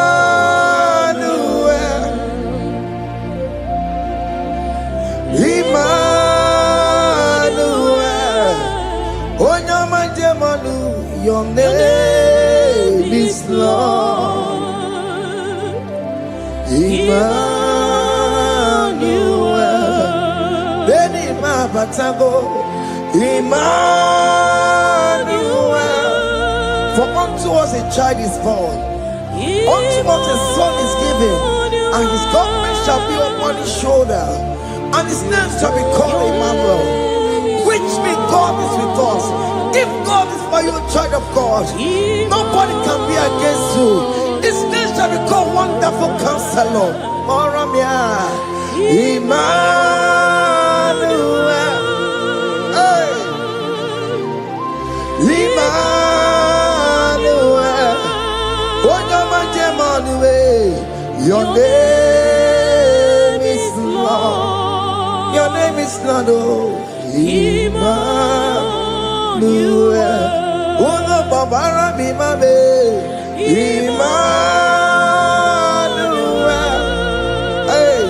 oh no, my demonu, your name is Lord. Emmanuel, Beni Mabatago, Emmanuel, for unto us a child is born, unto us a son is given, and his government shall be upon his shoulder, and his name shall be called Emmanuel, which means God is with us. If God is for you, child of God, nobody can be against you. His name shall be called Wonderful Counselor. Moramia, Emmanuel, hey. Emmanuel. name is Lord. Your name is Lord. Oh, Emmanuel. Uno babara mi mabe. Emmanuel. Hey.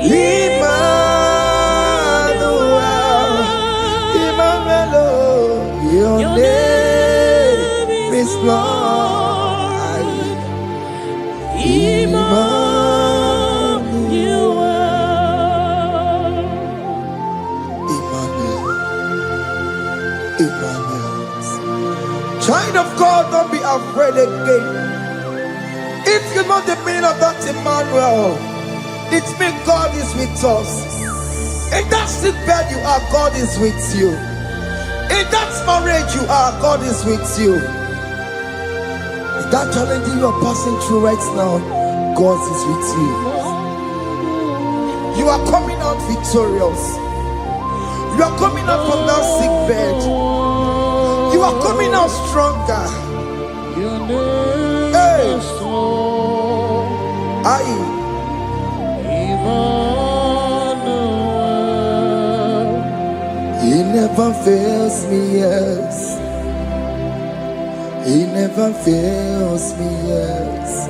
Emmanuel. Emmanuel. Your name is Lord. Emmanuel. Emmanuel. Child of God, don't be afraid again. If you know the meaning of that Emmanuel, it means God is with us. In that sick bed you are, God is with you. In that marriage you are, God is with you. In that challenge you are passing through right now, God is with you. You are coming out victorious. You are coming out from that sick bed. You are coming out stronger. Hey. He never fails me, yes. He never fails me, yes.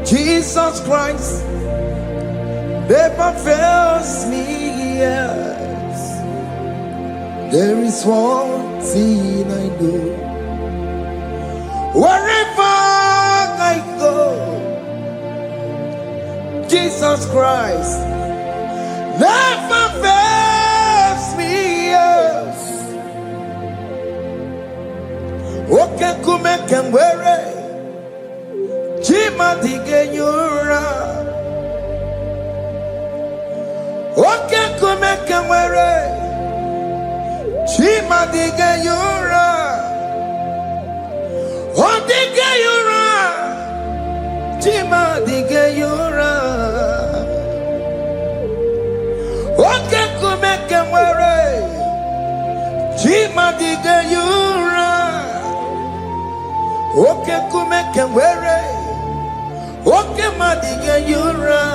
Jesus Christ never fails me, yes. There is one thing I know. Wherever I go, Jesus Christ never fails me, yes. Okay, come and wear it. Jima digenyura. Okay, come and wear it. Jima digenyura. Oh, digenyura. Jima digenyura. Okay, come and wear it. Jima digenyura. Okay, come and wear it. Okay, madiga yura.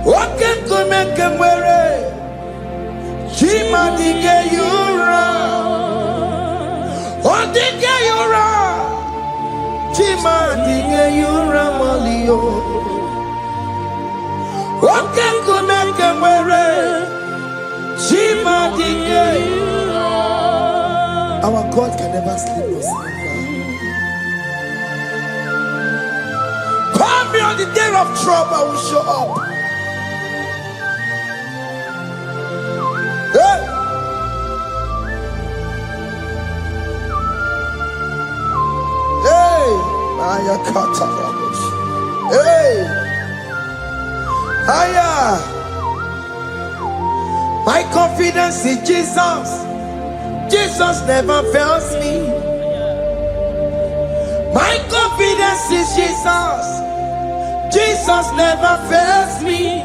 Okay, come and wear it. Jima diga yura. Oh, diga yura. Jima diga yura malio. Okay, come and wear it. Jima diga yura. Our God can never sleep or slumber. Call me on the day of trouble, I will show up. Hey! Hey! Aya kata rabosh. Hey! Aya! My confidence in Jesus. Jesus never fails me. My confidence is Jesus. Jesus never fails me.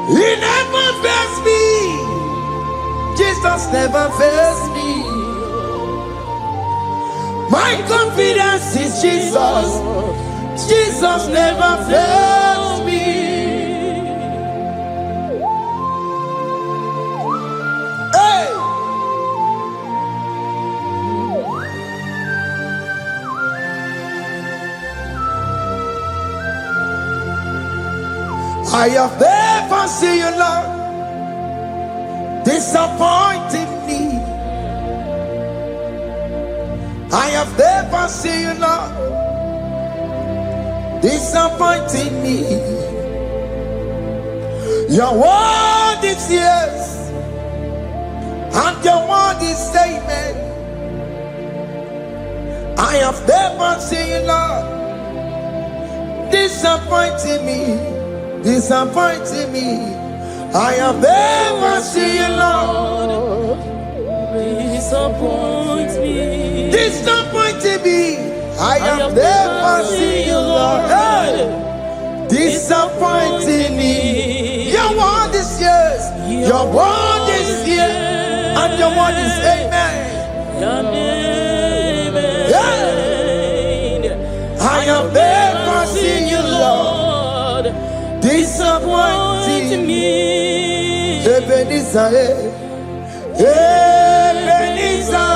He never fails me. Jesus never fails me. My confidence is Jesus. Jesus never fails me. I have never seen you, Lord, disappointing me. I have never seen you, Lord, disappointing me. Your word is yes, and your word is amen. I have never seen you, Lord, disappointing me. Disappointing me. I have never seen you, Lord. Disappoint me. Disappointing me. I have never seen you, Lord. Hey. Disappointing me. Your word is yes. Your word is yes. And your word is amen. Your name is Yeah. I have never seen you, Lord, disappointing me. Ebenezer, Ebenezer,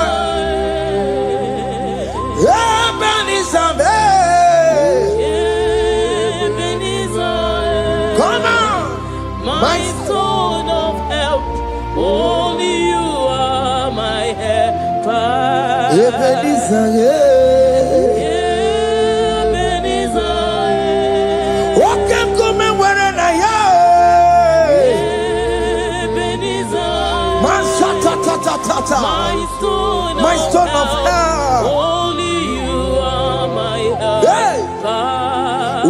Ebenezer, Ebenezer. Come on, my stone of help. Only you are my helper. Ebenezer, Ebenezer. What can come and where I am? Ebenezer. My stone of help. Only you are my helper. Hey.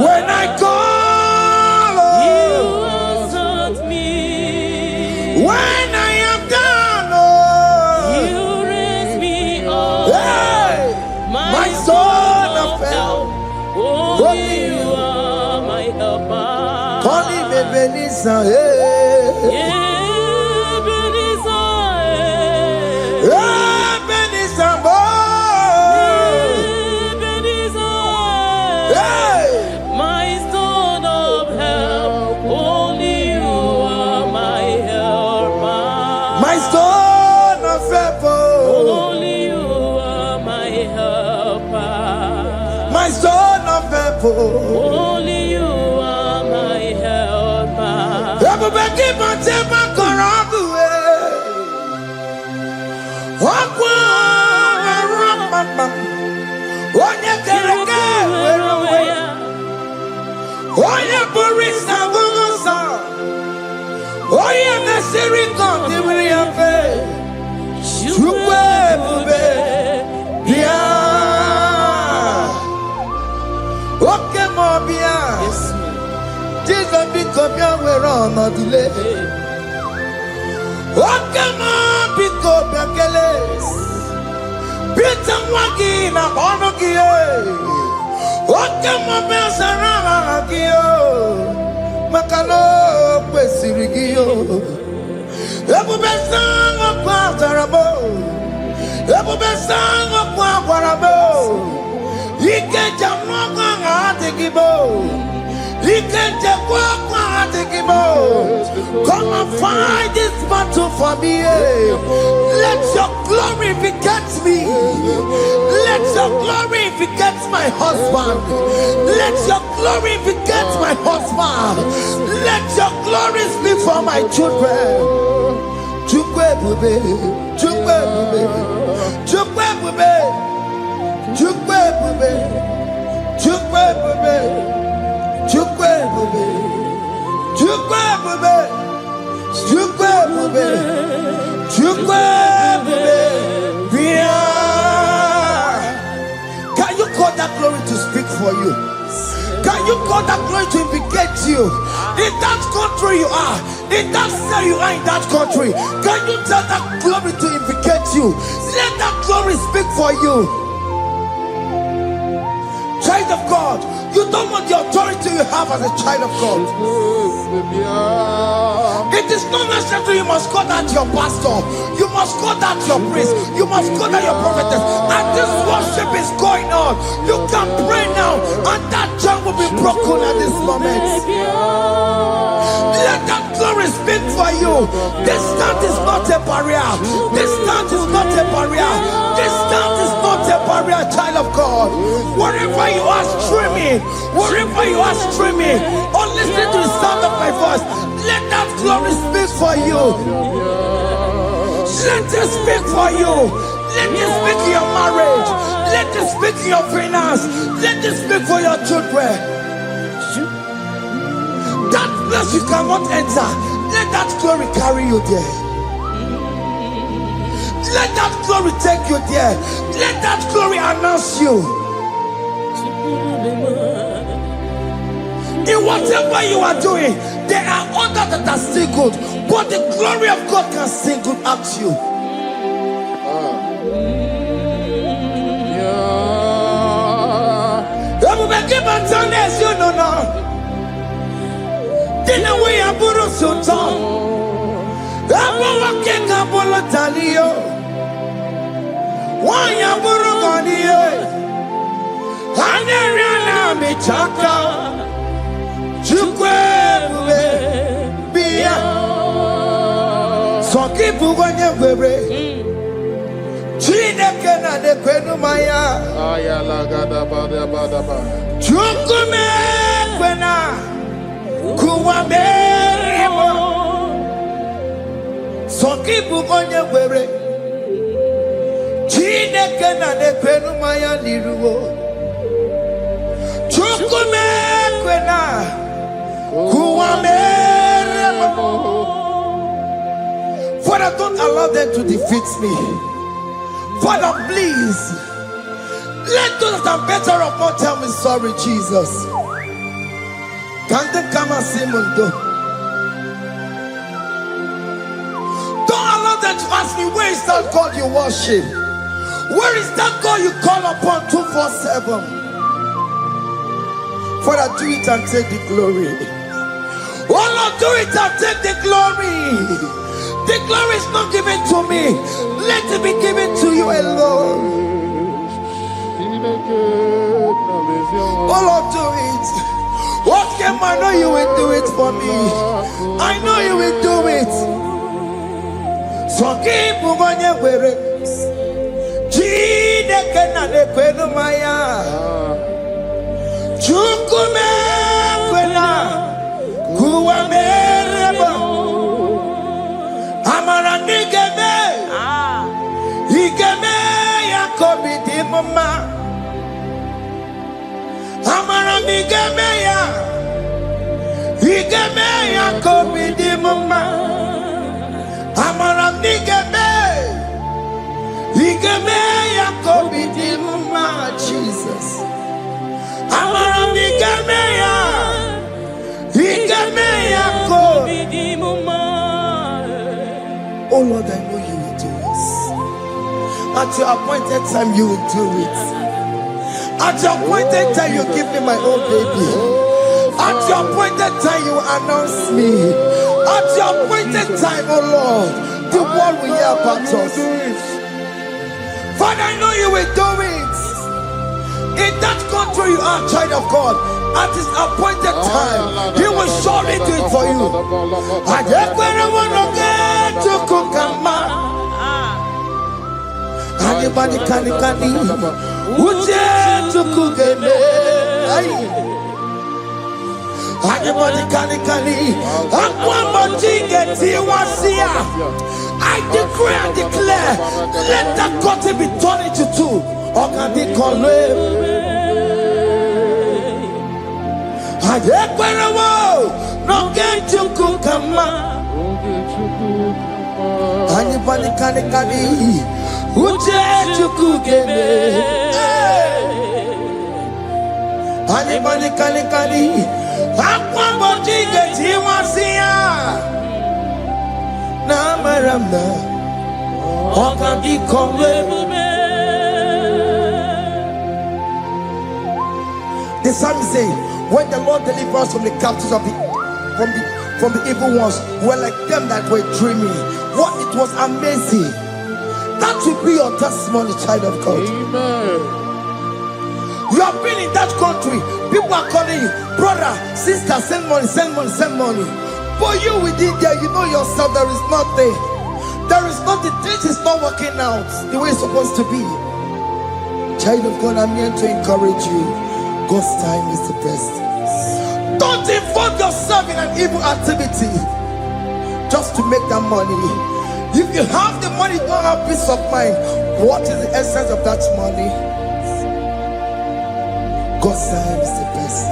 When I call, you answered me. When I am down, you raise me up. Hey. My stone of help. Only you are my helper. Call him Ebenezer, Ebenezer, my stone of help. Only you are my helper. my stone of help. Only you are my helper. My stone of help. Only you are my helper. Everybody but take my corrupt way. Walk on, Onye kereke were onwe ya. Onye bụrụ isi abụghị ụzọ. Onye mesịrị ka ọ dịrị ya mfe. Chukwu ebube bịa. Oke ma ọ bịa. Jizọs biko bịa were ọnọdụ lee. Oke ma biko bịa kelee. Peter Wagi na ọnụ gị oke mmụọ sara aha gị maka na o kwesịrị gị ebube sangokwu azara m ebube sangokwu agwara m ike njem ọkụ ahụ adịghị m ike nchekwa ọkụ ahụ adịghị m. Come and fight this battle for me. Let your glory beget me. Let your glory beget my husband. Let your glory beget my husband. Let your glory speak for my children. Chukwu ebube, Chukwu ebube, Chukwu ebube, Chukwu ebube, Chukwu ebube, Chukwu ebube, Chukwu ebube, Chukwu ebube, Chukwu ebube. Can you call that glory to speak for you? Can you call that glory to vindicate you? In that country you are, in that cell you are in that country, can you tell that glory to vindicate you? Let that glory speak for you. Child of God, you don't want the authority you have as a child of God. It is not necessary you must call that your pastor, you must call that your priest, you must call that your prophetess. And this worship is going on. You can pray now, and that chain will be broken at this moment. Let that glory speak for you. Distance is not a barrier. Distance is not a barrier. Distance is not a barrier, child of God. Wherever you are streaming, wherever you are streaming, or listening to the sound of my voice, let that glory speak for you. Let it speak for you. Let it speak in your marriage. Let it speak in your finance. Let it speak for your children. That place you cannot enter, let that glory carry you there. Let that glory take you there. Let that glory announce you. In whatever you are doing, there are others that are still good, but the glory of God can single out you. You know now. Dina we aburu sultan. Abu wakeka bolo taliyo. Wanya buru ganiye. Anyariana michaka Chukwe Bia Sokipu Wanya Webre Chineke na de kwenu maya Ayala gada bada bada ba. Chukume kwena Kuwamerimo Sokipu Wanya Webre Chineke na de kwenu maya liruwo Chukume kwena Kuwamerimo. Father, don't allow them to defeat me. Father, please let those that are better off not tell me sorry, Jesus. Can't they come and see Mundo? Don't allow them to ask me, where is that God you worship? Where is that God you call upon 247? Father, do it and take the glory. Oh Lord, do it and take the glory. The glory is not given to me. Let it be given to you alone. Oh Lord, do it. What can I know you will do it for me? I know you will do it. So keep moving your way. Chineke na de kwenu maya. Chukume kwena kuwamerebo. Amara nigeme, igeme ya kobi di mama. Amara nigeme ya, igeme ya kobi di mama. Amara nigeme, igeme ya kobi di mama. Jesus. Amara nigeme ya, igeme ya kobi di mama. Oh Lord, I know you will do it. At your appointed time, you will do it. At your appointed time, you give me my own baby. At your appointed time, you announce me. At your appointed time, oh Lord, the world will hear about us. Father, I know you will do it. In that country, you are a child of God. At his appointed time, he will surely do it for you. I just want to get to Kukama. Anybody can Uje to Kugeme. Anybody can I decree and declare, let that country be turned into two. Or can they call it? No get to Kukama. Anybody can Uje to Kugeme. Anybody can Aquabody get you was here. Namaramna. Or can they call it? The psalmist say, when the Lord delivers from the captives of from the evil ones, we're like them that were dreaming. What it was amazing. That will be your testimony, child of God. Amen. You have been in that country. People are calling you, brother, sister, send money, send money, send money. But you within there, you know yourself, there is nothing. There is nothing. This is not working out the way it's supposed to be. Child of God, I'm here to encourage you. God's time is the best. Don't involve yourself in an evil activity just to make that money. If you have the money, don't have peace of mind. What is the essence of that money? God's time is the best.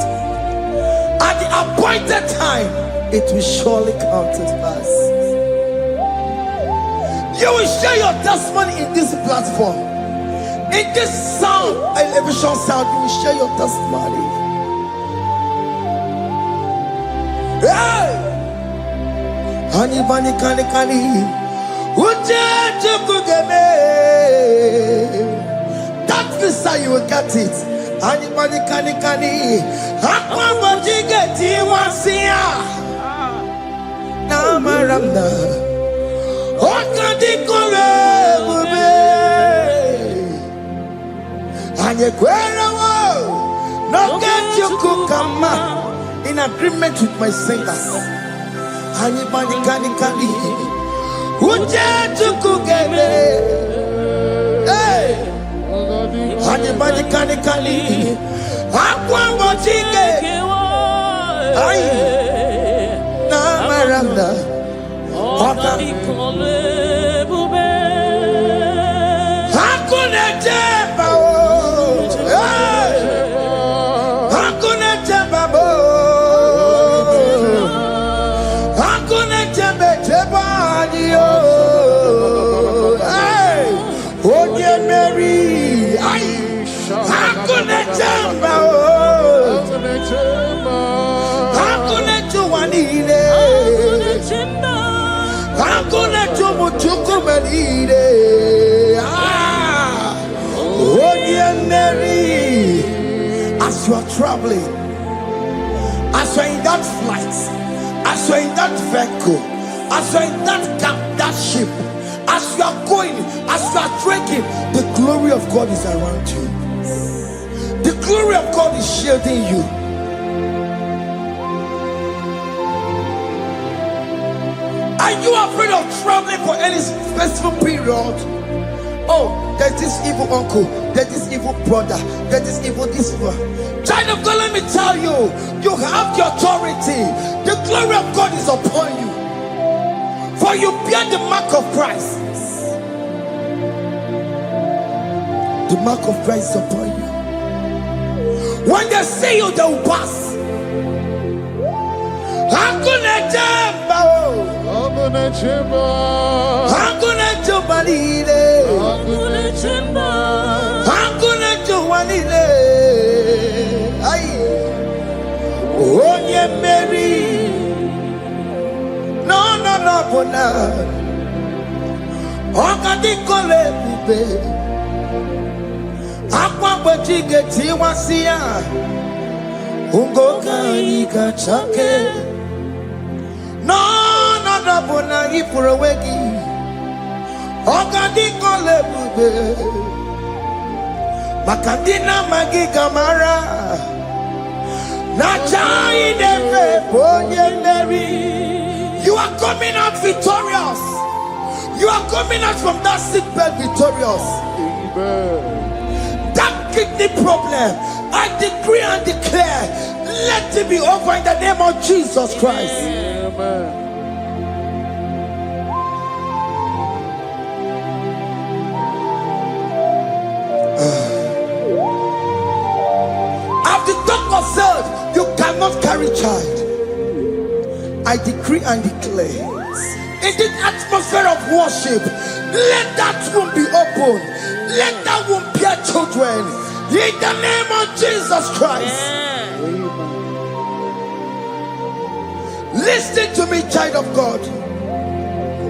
At the appointed time, it will surely come to pass. You will share your testimony in this platform. In this sound, elevation sound, you will share your testimony. Hey! Anybody can that visa you will get it. Anybody can Aquabody get you was here. Namaramna. What can they call it? And you No get you kukama. In agreement with my singers. Anybody can Uja tukugebe. Hey. Anybody can Aqua mochige. Ay. Na maranda. Oka. Hakuna jeba. Hakuna jeba. Hakuna jeba jeba. Hey. Oye Mary. Ay. Hakuna jeba. Hakuna juwanile. Hakuna jumuchukumelile. Oye Mary. As you are traveling, as you are in that flight, as you are in that vehicle, as you are in that camp, that ship, as you are going, as you are trekking, the glory of God is around you. The glory of God is shielding you. Are you afraid of traveling for any specific period? Oh, there's this evil uncle, there's this evil brother, there's this evil this one. Child of God, let me tell you, you have the authority. The glory of God is upon you. For you bear the mark of Christ. The mark of Christ is upon you. When they see you, they will pass. Hakuna jamba, hakuna jamba, hakuna jubalile, hakuna jamba, hakuna jubalile. Ay, Oye Mary, no, bona. Okadi kole bube, akwa bojige tiwasia, ungoka ika chake. No, bona ifurowegi. Okadi kole bube, makandina magiga mara. Nachai deve Oye Mary. You are coming out victorious. You are coming out from that sick bed victorious. Amen. That kidney problem, I decree and declare, let it be over in the name of Jesus Christ. Amen. As the doctor said, you cannot carry child. I decree and declare, in this atmosphere of worship, let that womb be open. Let that womb bear children. In the name of Jesus Christ. Listen to me, child of God.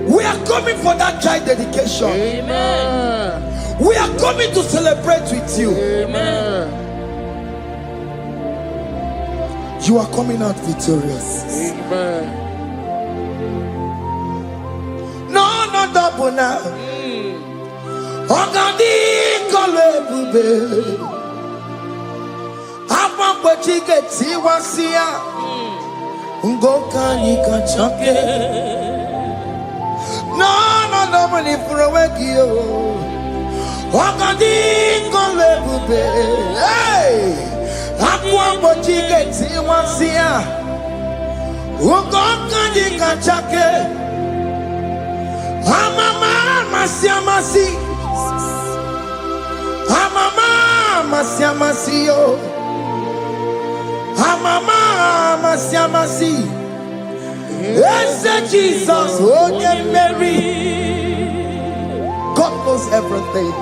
We are coming for that child dedication. Amen. We are coming to celebrate with you. Amen. You are coming out victorious. Amen. No, double now. Ogadi kole bube. Apa bojige tiwasia. Ungoka nika chake. No, double ifurowegio. Ogadi kole bube. Hey. Akwa bojige tiwasia. Ugoka nika chake. Amama masiamasi. Amama masiamasi yo. Amama masiamasi. Yes, Jesus, Oye Mary. God knows everything.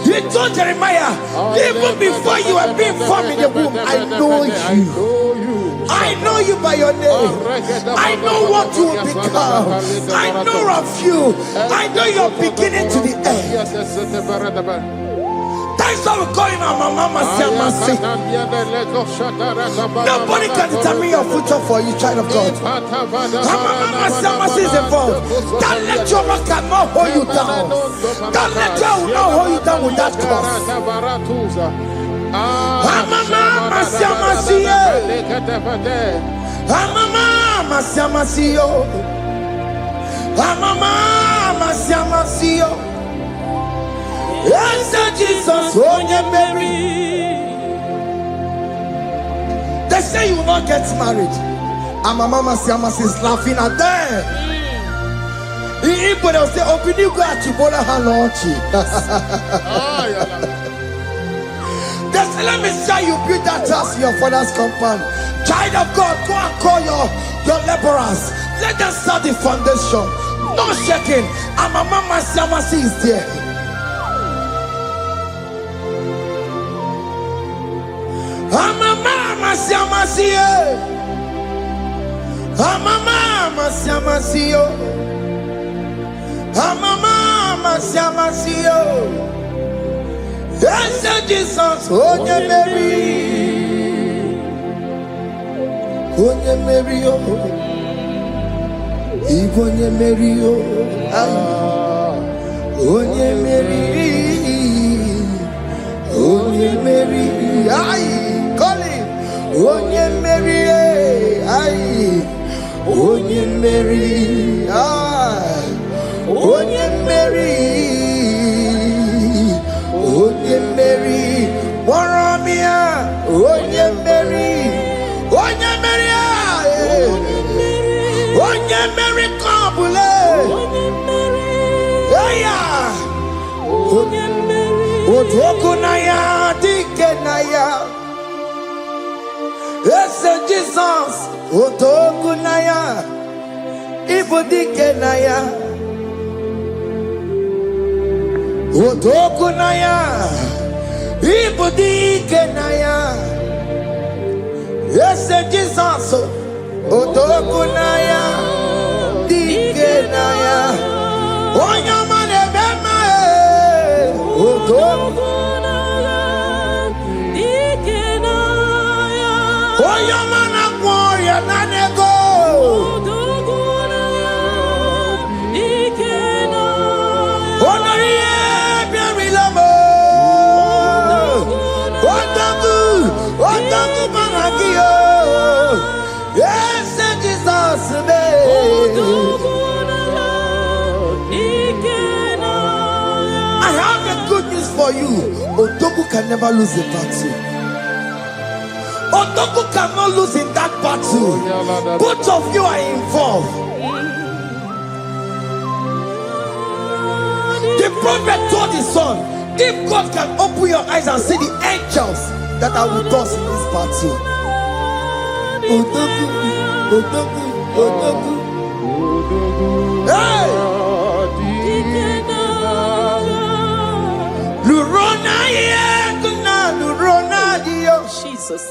You told Jeremiah, even before you were being formed in the womb, I know you. I know you by your name. I know what you will become. I know of you. I know your beginning to the end. That's why we call him our Mama Siamasi. Nobody can determine your future for you, child of God. Mama Siamasi is involved. Don't let your man cannot hold you down. Don't let your will not hold you down with that curse. Amama siamasiye. Amama siamasiyo. Amama siamasiyo. Yes, Jesus, oh yeah, Mary. They say you will not get married. Amama siamasi is laughing at them. If they say, open you go at Chibola Halochi. They say, let me say you build that house in your father's compound. Child of God, go and call your laborers. Let them start the foundation. No shaking. Amama siamasi is there. Amama siamasiye. Amama siamasiyo. Amama siamasiyo. Yes, Jesus, oh yeah, Mary. Oh yeah, Mary, oh. Oh yeah, Mary, oh. Oh yeah, Mary. Oh yeah, Mary. Aye. Call him. Oh yeah, Mary. Aye. Oh yeah, Mary. Aye. Oh yeah, Mary. Oh yeah, Mary. Warramia. Oh yeah, Mary. Oh yeah, Mary. Oh yeah, Mary. Kabule. Yeah. Oh yeah, Mary. Oh Tokunaya. Dikenaya. Yes, Jesus. Otokunaya. Ibodikenaya. Otokunaya. Ibodikenaya. Yes, Jesus. Otokunaya. Dikenaya. Onyamane bema. Otokunaya. Dikenaya. Oyamana gloria nanego. Yes, Jesus, I have a good news for you. Odogu can never lose a battle. Odogu cannot lose in that battle. Both of you are involved. The prophet told his son, if God can open your eyes and see the angels that are with us in this battle. Odogu, Odogu, Odogu. Hey! Lurona yekuna, Lurona dio. Jesus.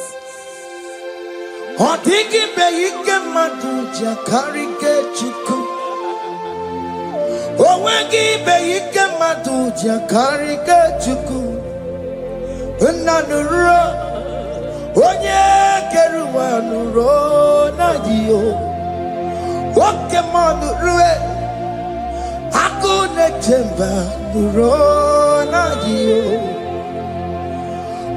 Otiki beyike maduja karike chuku. Owegi beyike maduja karike chuku. Unanuro. Onye keruwa nuro na dio. Oke manu rue. Akune chemba nuro na dio.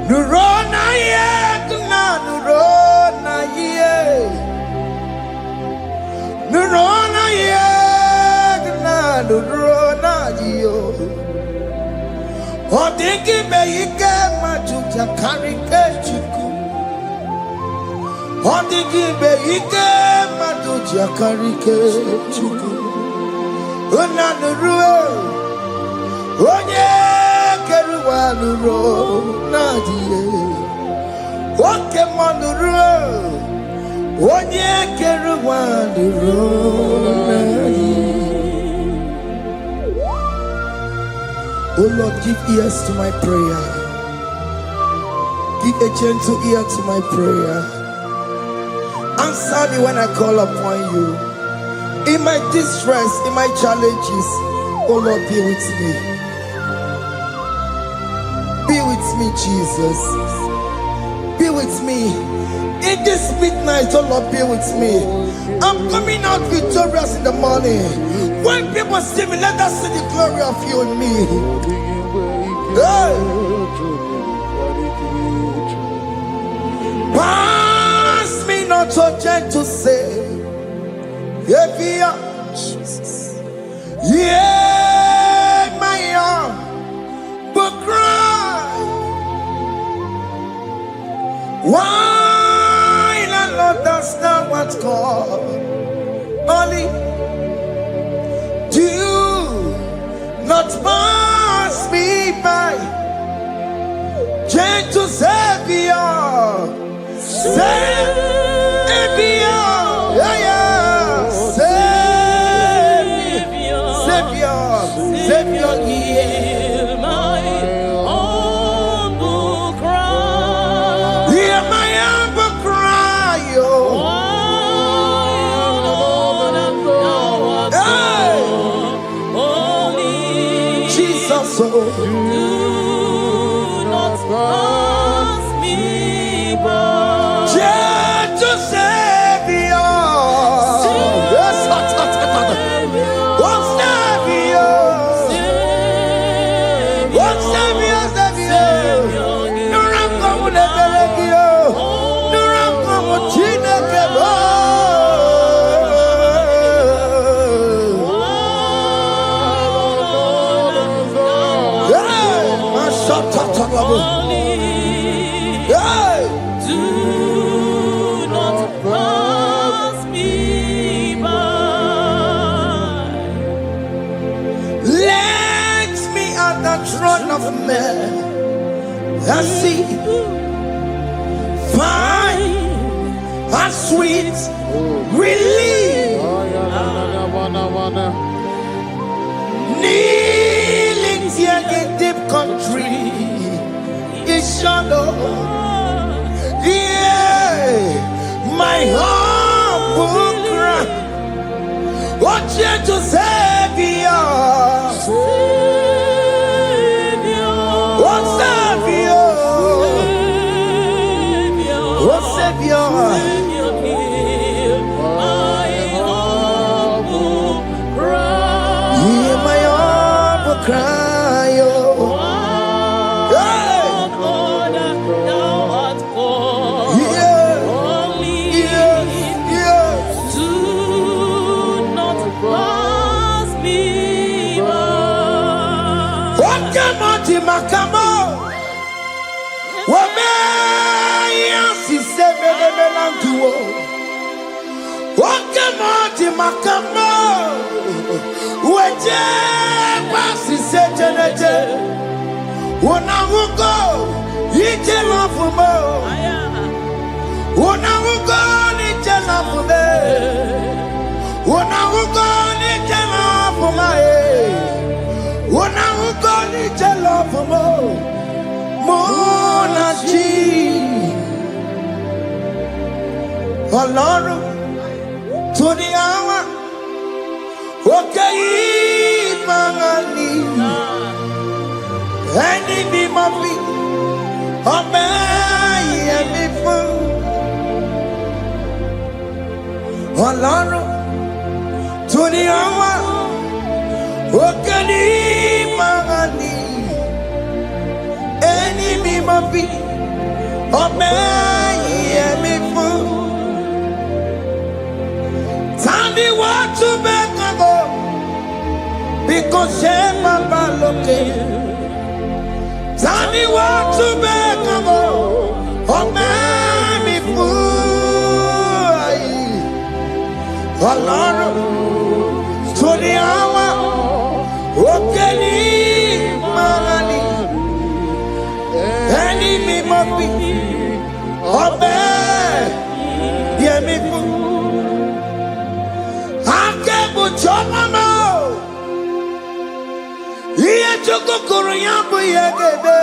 Nuro na ye kuna nuro na ye. Nuro na ye kuna nuro na dio. Odingi beyike majuja karike chuku. Odingi beyike majuja karike chuku. Unanurue onye keruwa nuro nadie. Oke manurue onye keruwa nuro nadie. Oh Lord, give ears to my prayer. Give a gentle ear to my prayer. Answer me when I call upon you. In my distress, in my challenges, oh Lord, be with me. Be with me, Jesus. Be with me. In this midnight, oh Lord, be with me. I'm coming out victorious in the morning. When people see me, let us see the glory of you in me. Hey. gentle say, Jesus. Yeah, my arm will cry. Why the Lord does not what's called? Only do not pass me by. Gentle Savior, Savior, yeah, Savior, hear my humble cry. Hear my humble cry, oh. Holy Jesus, oh. Do not pass me by. Gentle Savior, yes, oh, Savior, oh, Savior, Savior, no run come with the Belegio, no run come with Chinekebo. Yeah, my shot, yeah. Do not pass me by. Let me at the throne of men and see, find a sweet relief. Kneeling here in deep country is shadow. Yeah, my humble cry. What you to Savior? What Savior? What Savior? Hear my humble cry, oh. Makamo, wame yasi semele melanduo. Wakamo makamo, weje pasi sejeneje. Wona wugo ije lafumo. Wona wugo ije lafume. Wona wugo ije lafume. Wona wugo ije lafumo. Mona ji. Ọlọ́run tó ní àwa òkè yìí máa ní ẹni bí mo fi ọbẹ̀ yẹmi fún. Ọlọ́run tó ní àwa òkè yìí máa ní ẹni bí mo fi ọbẹ̀ yẹmi fún. Tani what to make a go because she mama looking. Tani what to make a go oh me fool. Ọlọ́run tó ní àwa òkè ní màní ẹni mi mọ̀ bí ọbẹ̀ yẹmi fún. Chomamo, iye chokokoro yambu yegede.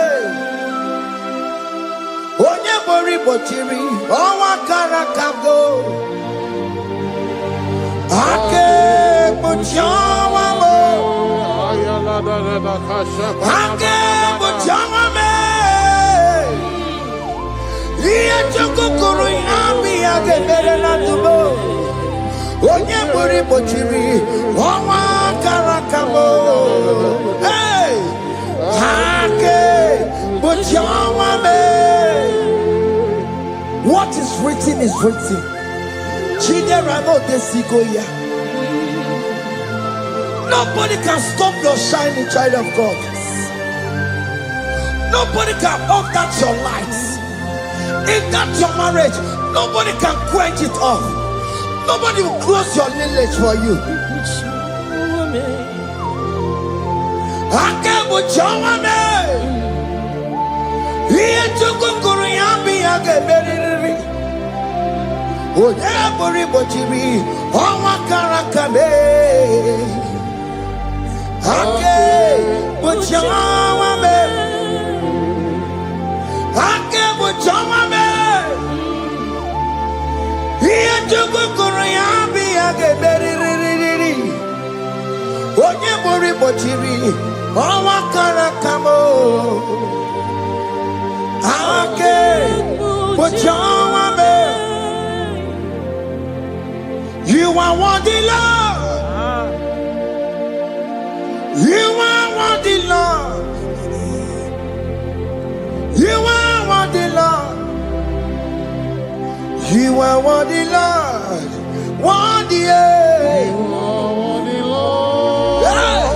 Onye bori bochiri, owa karakago. Ake buchawamo, ake buchawame. Iye chokokoro yambu yegede na tubo. Onye bori bochiri, owa karakamo. Hey, hake bochawame. What is written is written. Nobody can stop your shining, child of God. Nobody can off that your lights. If that's your marriage, nobody can quench it off. Nobody will close your lineage for you. I can't put your money. Here to go, I get better. Oh, yeah, Bori Bochiri, oh, Makarakame. Okay, but your man, okay, but your man. Here to go, I get better. Oh, yeah, Bori Bochiri, oh, Makarakamo. Okay, but your man. You are worthy, Lord. You are worthy, Lord. You are worthy, Lord. You are worthy, Lord. Worthy, yeah. You are worthy, Lord. Yeah.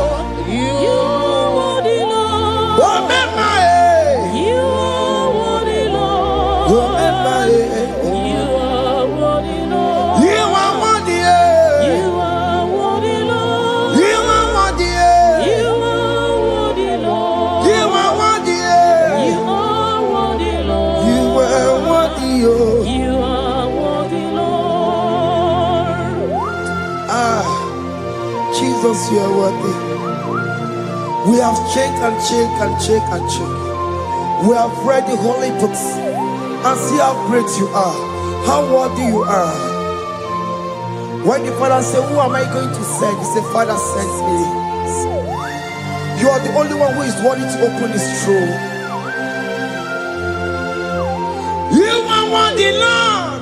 You are worthy, Lord. Remember, yeah. You are worthy, Lord. Remember, yeah. You are worthy, Lord. You are worthy, yeah. You are worthy, Lord. You are worthy, yeah. You are worthy, Lord. You are worthy, yeah. You are worthy, Lord. You are worthy, oh. You are worthy, Lord. Ah, Jesus, you are worthy. We have checked and checked and checked and checked. We have read the holy books and see how great you are, how worthy you are. When the Father said, who am I going to send? He said, Father, send me. You are the only one who is worthy to open his throne. You are worthy, Lord.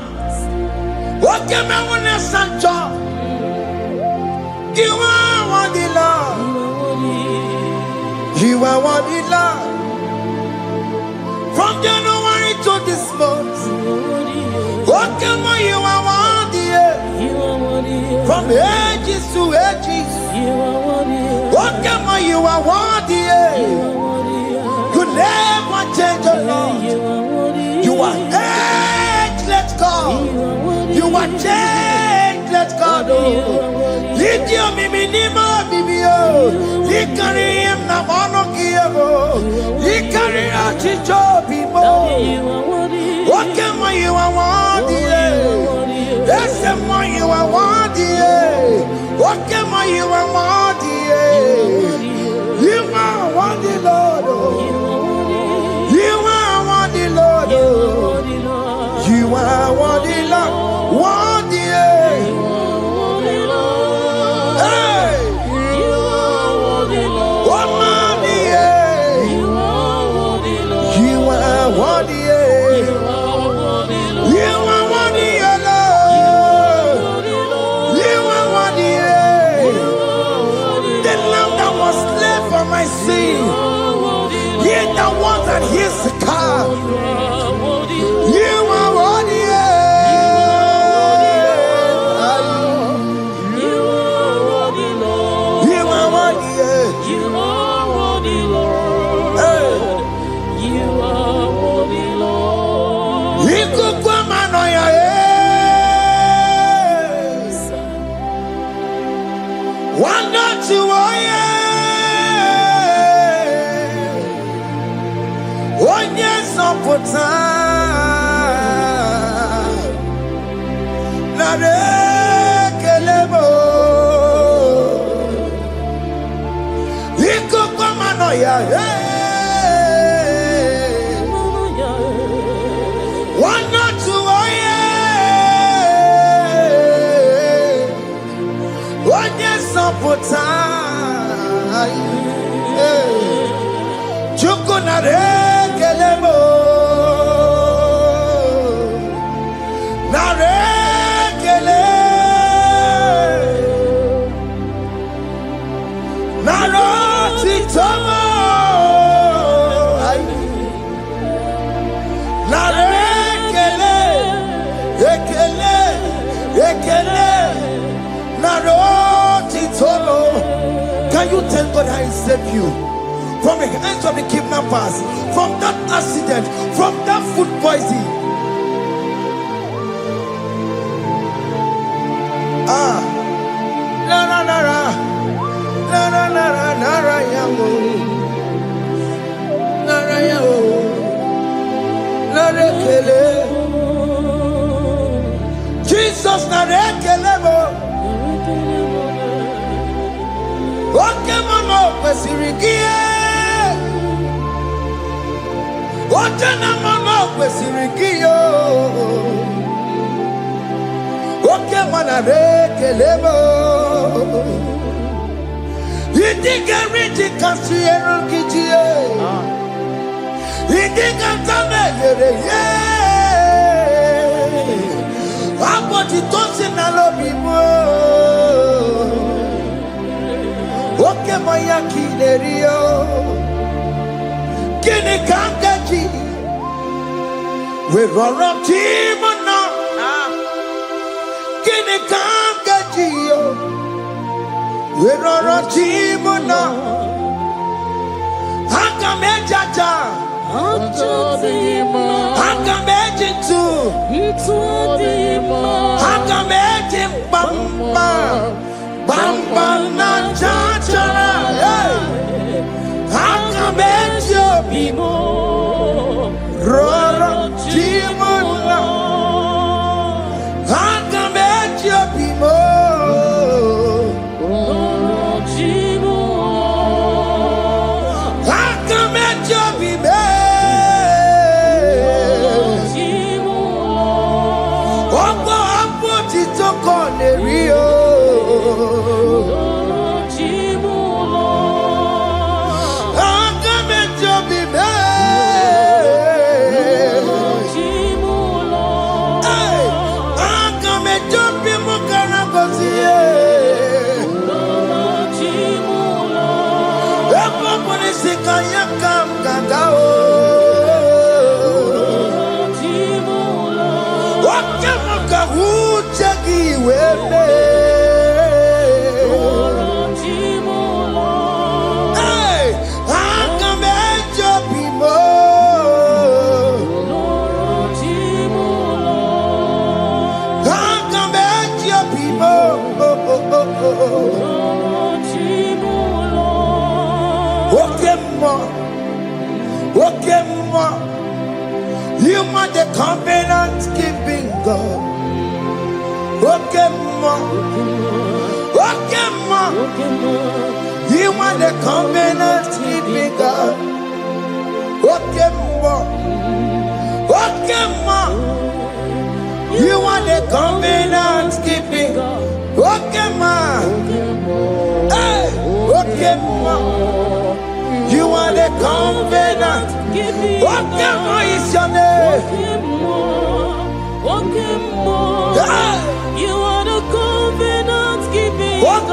What can I want to send you? You are worthy, Lord. You are worthy, Lord. From January to this month, what can I? You are worthy. From ages to ages, what can I? You are worthy. You never change, oh Lord. You are ageless, God. You are changeless, God. Lift your minima, bibio. You carry him na mono kiego. You carry a chicho people. What can I? You are worthy. That's the one you are worthy. What can I? You are worthy. You are worthy, Lord. You are worthy, Lord. You are worthy, Lord. Worthy. Hey. What worthy? You are worthy. You are worthy, Lord. You are worthy. The lamb that was slain for my sin. He that was and he's the car. You are worthy. Can you tell God how He saved you from the hands of the kidnappers, from that accident, from that food poisoning? Jesus narekelebo. Okay, mama, kwesirigie. Okay, na mama, kwesirigio. Okay, mana rekelebo. Idiga riti kasiero kijie. Idiga tame yere ye. Aboti tosi na lobi mo. Oke maya kinerio. Kini kangaji. We roro timo na. Kini kangaji yo. We roro timo na. Hanga mejaja. Hanga mejintu. Hanga mejim bamba. Bamba na chachara. Hanga mejo bimo. Roro timo na. Hanga mejo bimo. Hanga mejo bimo. You are the covenant keeping God. Okay, ma. You are the covenant keeping God. Okay, ma. You are the covenant keeping God. Okay, ma. Hey, okay, ma. You are the covenant. What is your name? You are the covenant keeping What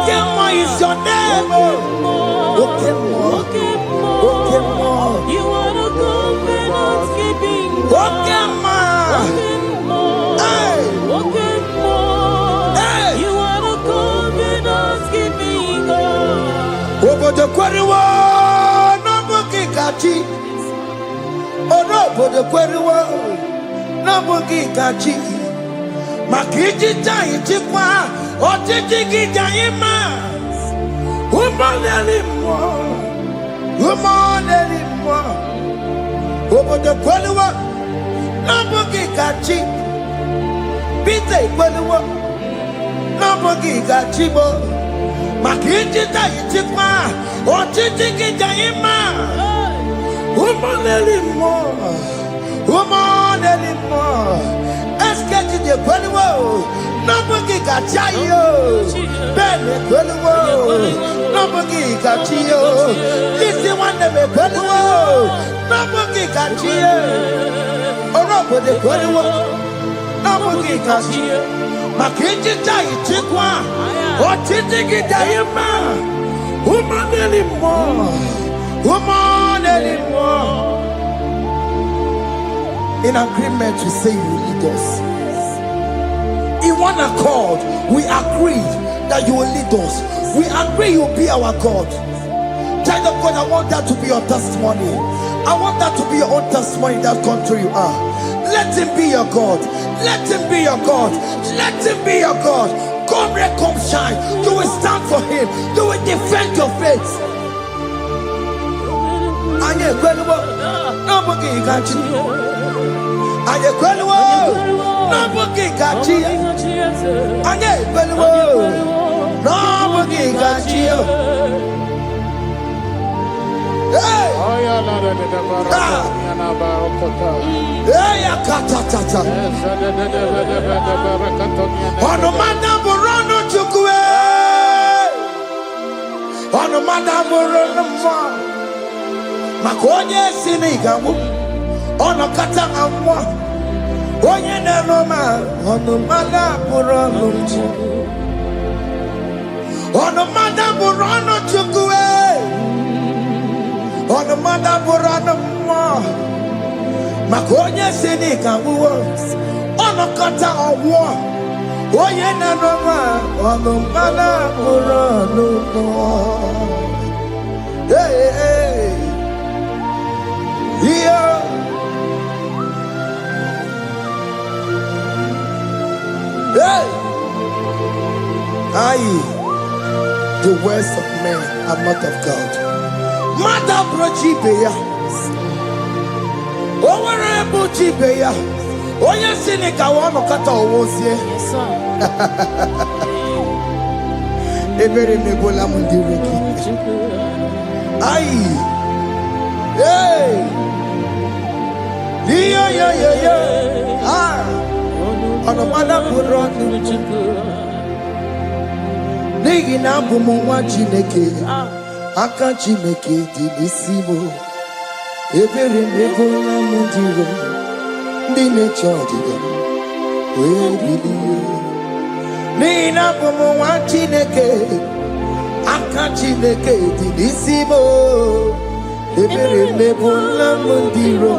is your name? You are the covenant keeping What You are the covenant keeping God. Over the quarry Kachi, oh no, but the Querua, no boogie Kachi, Makiji Jai Chikwa, or Tiki Jaima, woman anymore, over the Querua, no boogie Kachi, Pite Querua, no boogie Kachibo, Makiji Jai Chikwa, or Tiki Jaima. Woman anymore. Escape the Queluo. Nobody got you. Ben Queluo. Nobody got you. This the one that may Queluo. Nobody got you. Or nobody Queluo. Nobody got you. Makiji Jai Chikwa. What did you get? Woman anymore. Anymore. In agreement, we say you lead us. one accord, we agreed that you will lead us. We agree you will be our God. Child of God, I want that to be your testimony. I want that to be your own testimony in that country you are. Let him be your God. Let him be your God. Let him be your God. Come rain, come shine. You will stand for him. You will defend your faith. Anye kwelwo, nobody got you. Anye kwelwo, nobody got you. Anye kwelwo, nobody got you. Hey! Hey, akatata. Ono madam rono chukwe. Ono madam rono ma. Makonye sini gamu. Ono kata amwa. Onye ne roma. Ono madam rono chukwe. Ono madam rono chukwe. On the mother burana ma makonya sini kawo on the kata owo oye na no ma on the mother burana hey hey yeah hey aye the words of men are not of God. Mother Brochibeya, Overable Chibeya, Oya Sinica, one of Kata was here. Yes, sir. A very Nebola Mundiriki. Aye, hey, yeah, ah, on a mother put on Nigi Nabumu Wachineke. Akachi make it disimo. Every nebola mundiro. Dine charge. We believe. Nina pomo wachineke. Akachi make it disimo. Every nebola mundiro.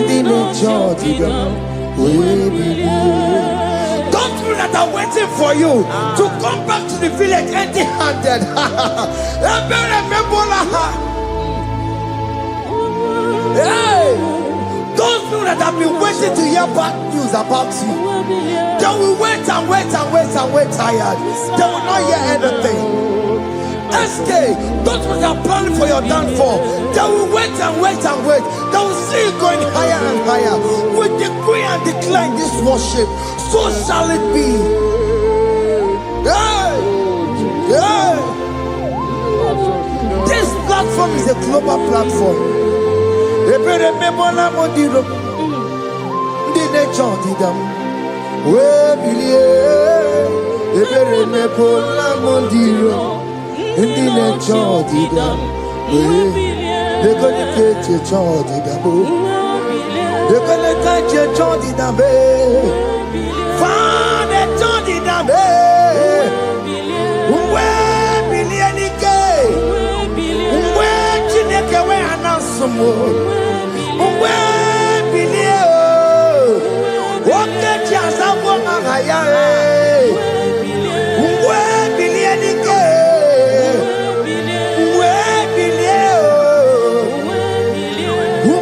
Dine charge. We believe. People that are waiting for you to come back to the village empty-handed. Hey, those people that have been waiting to hear bad news about you, they will wait and wait and wait and wait tired. They will not hear anything. SK, those people that are planning for your downfall, they will wait and wait and wait. They will see you going higher and higher. We decree and declare this worship. So shall it be. Hey! Hey! This platform is a global platform. Father, Johnny Dabe, where Billianike, where Chineke, where Anasomo, where Bilio, what the chance of one higher, where Billianike, where Bilio,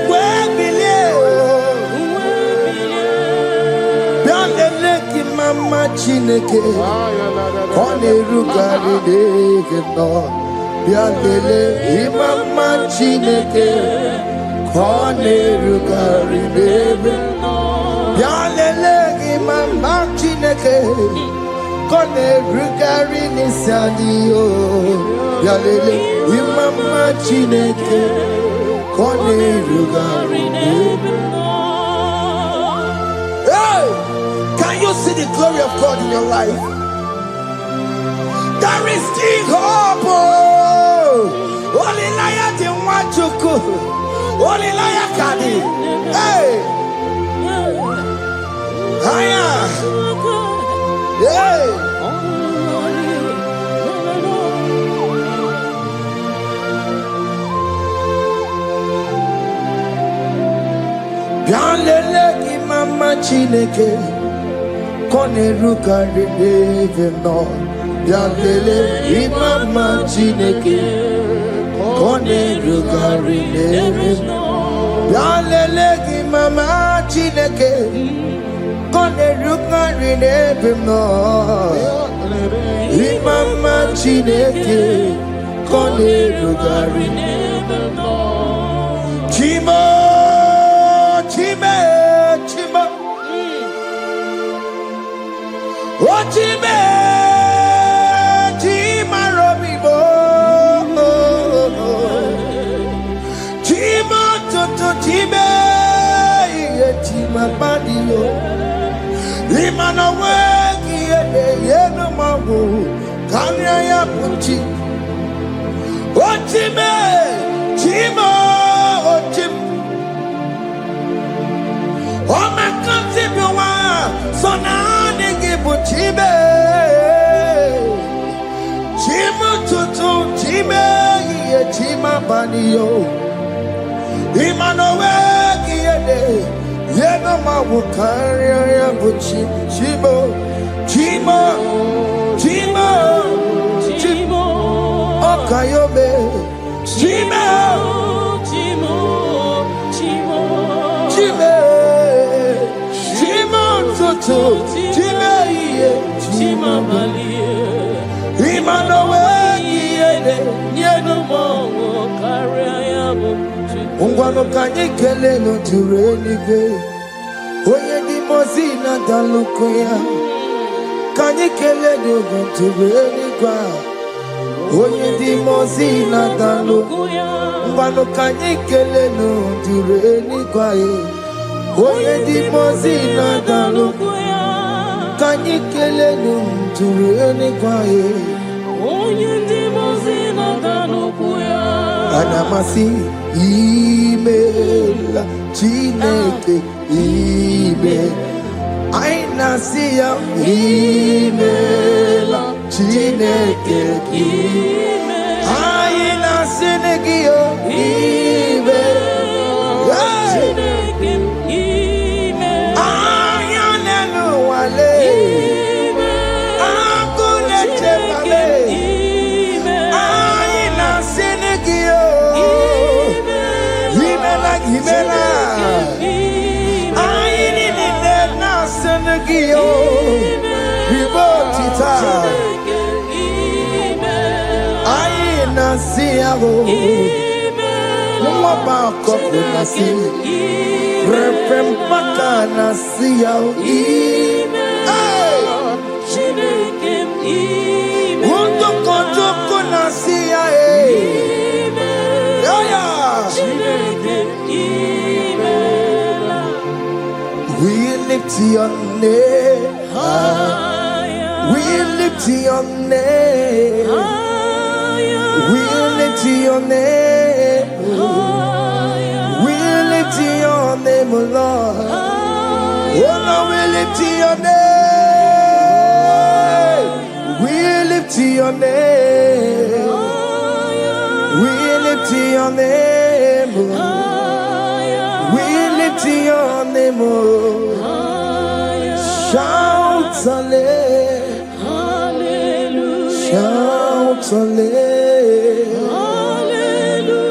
where Bilio. Mama Chineke, Kone Rugari Dekeno, Biandele, Mama Chineke, Kone Rugari Dekeno, Biandele, Mama Chineke, Kone Rugari Nisadio, Biandele, Mama Chineke, Kone Rugari Dekeno. Can you see the glory of God in your life? There is still hope. Only liar didn't want to go. Only liar can. Hey, higher. Hey. Bianlele ki mama Chineke. Koneruka reneve no Yalele imama chineke Koneruka reneve no Yalele imama chineke Koneruka reneve no Imama chineke Koneruka reneve no Chimo Chime Chimo Ochime, Chima Robibo, Chima Toto Chime, Chima Badio, Imana Wagi, Yeno Mabu, Kanya Puchi, Ochime, Chima, Ochim, Oh, my country, so now. Chibe, Chima tutu, Chime, Chima banio, Imanowe, Yena Mawukaria, Buchi, Chibo, Chima, Chima, Chimo, Okayobe, Chima, Chimo, Chimo, Chime, Chima tutu, Chime. Chima Malie, Imanowe, Yeno Mongo, Kariamu, Ungwano Kanyikele no Turenige, Oye di Mozina Dalukoya, Kanyikele no Turenigua, Oye di Mozina Dalukoya, Ungwano Kanyikele no Turenigua, Oye di Mozina Dalukoya. Kanyikele nunturene kwae Onyendi mozina danukuya Anamasi email Chineke email Aina siya email Chineke email Aina sinegio email Chineke email Ayanenu wale We lift your name higher. We lift your name higher. We lift your name higher. We lift your name, Lord. Oh Lord, we lift your name. We lift your name. We lift your name. We lift your name. Shout hallelujah. Shout hallelujah.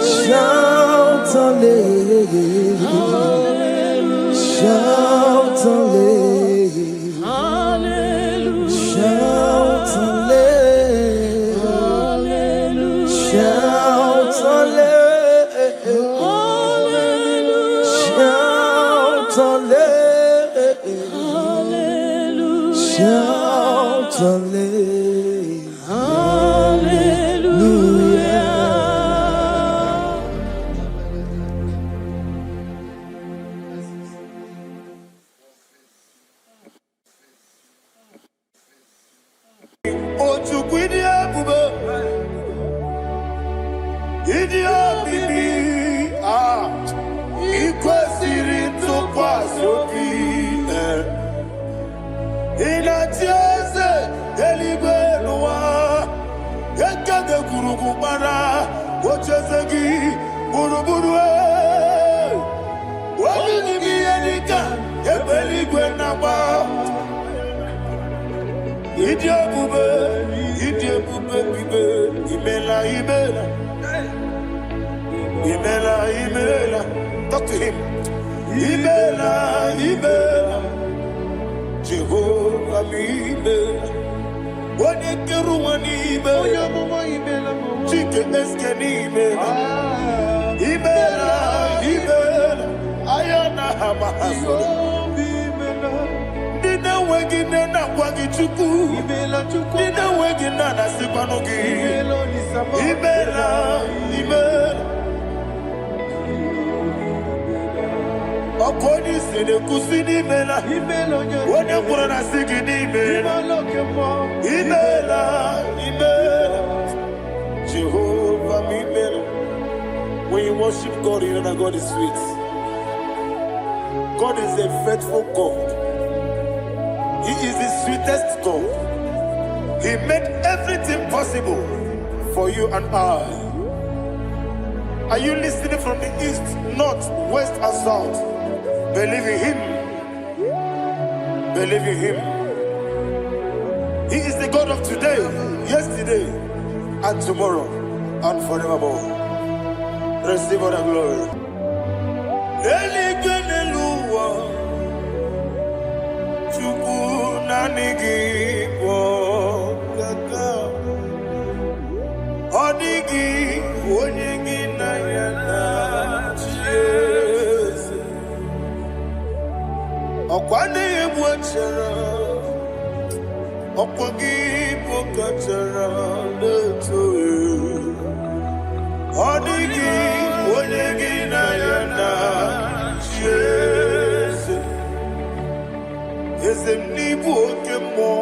Shout hallelujah. Shout hallelujah. Shout hallelujah. Shout hallelujah. Shout hallelujah. Shout hallelujah. Idiabube, Idiabube, Imela, Imela, Imela, Imela. Talk to him. Imela, Imela, Jehovah, Imela. Wanekeru, Imela, Chicken Escanime, Imela, Imela, Ayana Hamahaso. Nina wegina na kwagi chuku, Nina wegina na sipanogi, Imela, Imela. Okoni sine kusini Imela, Wone kurana sigini Imela, Imela, Imela, Jehovah Imela. When you worship God, you know that God is sweet. God is a faithful God. He is the sweetest God. He made everything possible for you and I. Are you listening from the east, north, west, and south? Believe in Him. Believe in Him. He is the God of today, yesterday, and tomorrow, and forevermore. Receive all the glory. IGBO, Odigi, Onyigi na yana Jesu. Okwane ebwachara, Okwagi pokachara letoe. Odigi, Onyigi na yana Jesu. Eze mnibu oke mo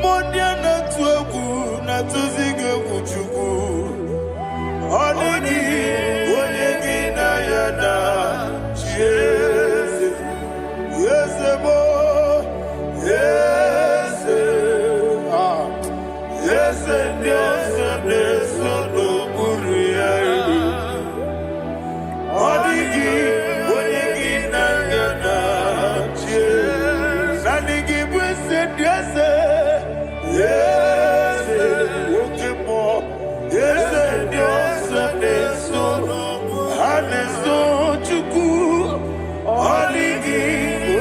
Mondia na tuegu na tuzige kuchugu Onegi Onyegi na yana Jeze Yeze mo Yeze Yeze Yeze Yeze no Buria Onegi Onyegi na yana Yes, yes, okay, more. Yes, yes, yes, so and so chuku. Oligi,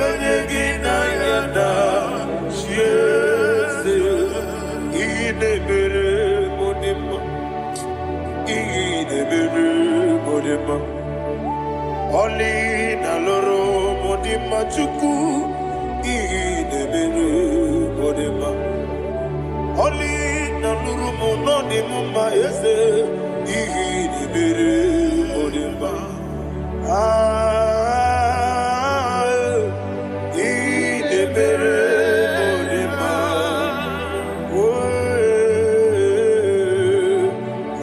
oligi na yana. Yes, idebere modema, idebere modema. Oli na loro modema chuku. Idebere modema. Oli na nurumu no ni mumma yese. Idebere modema. Idebere modema.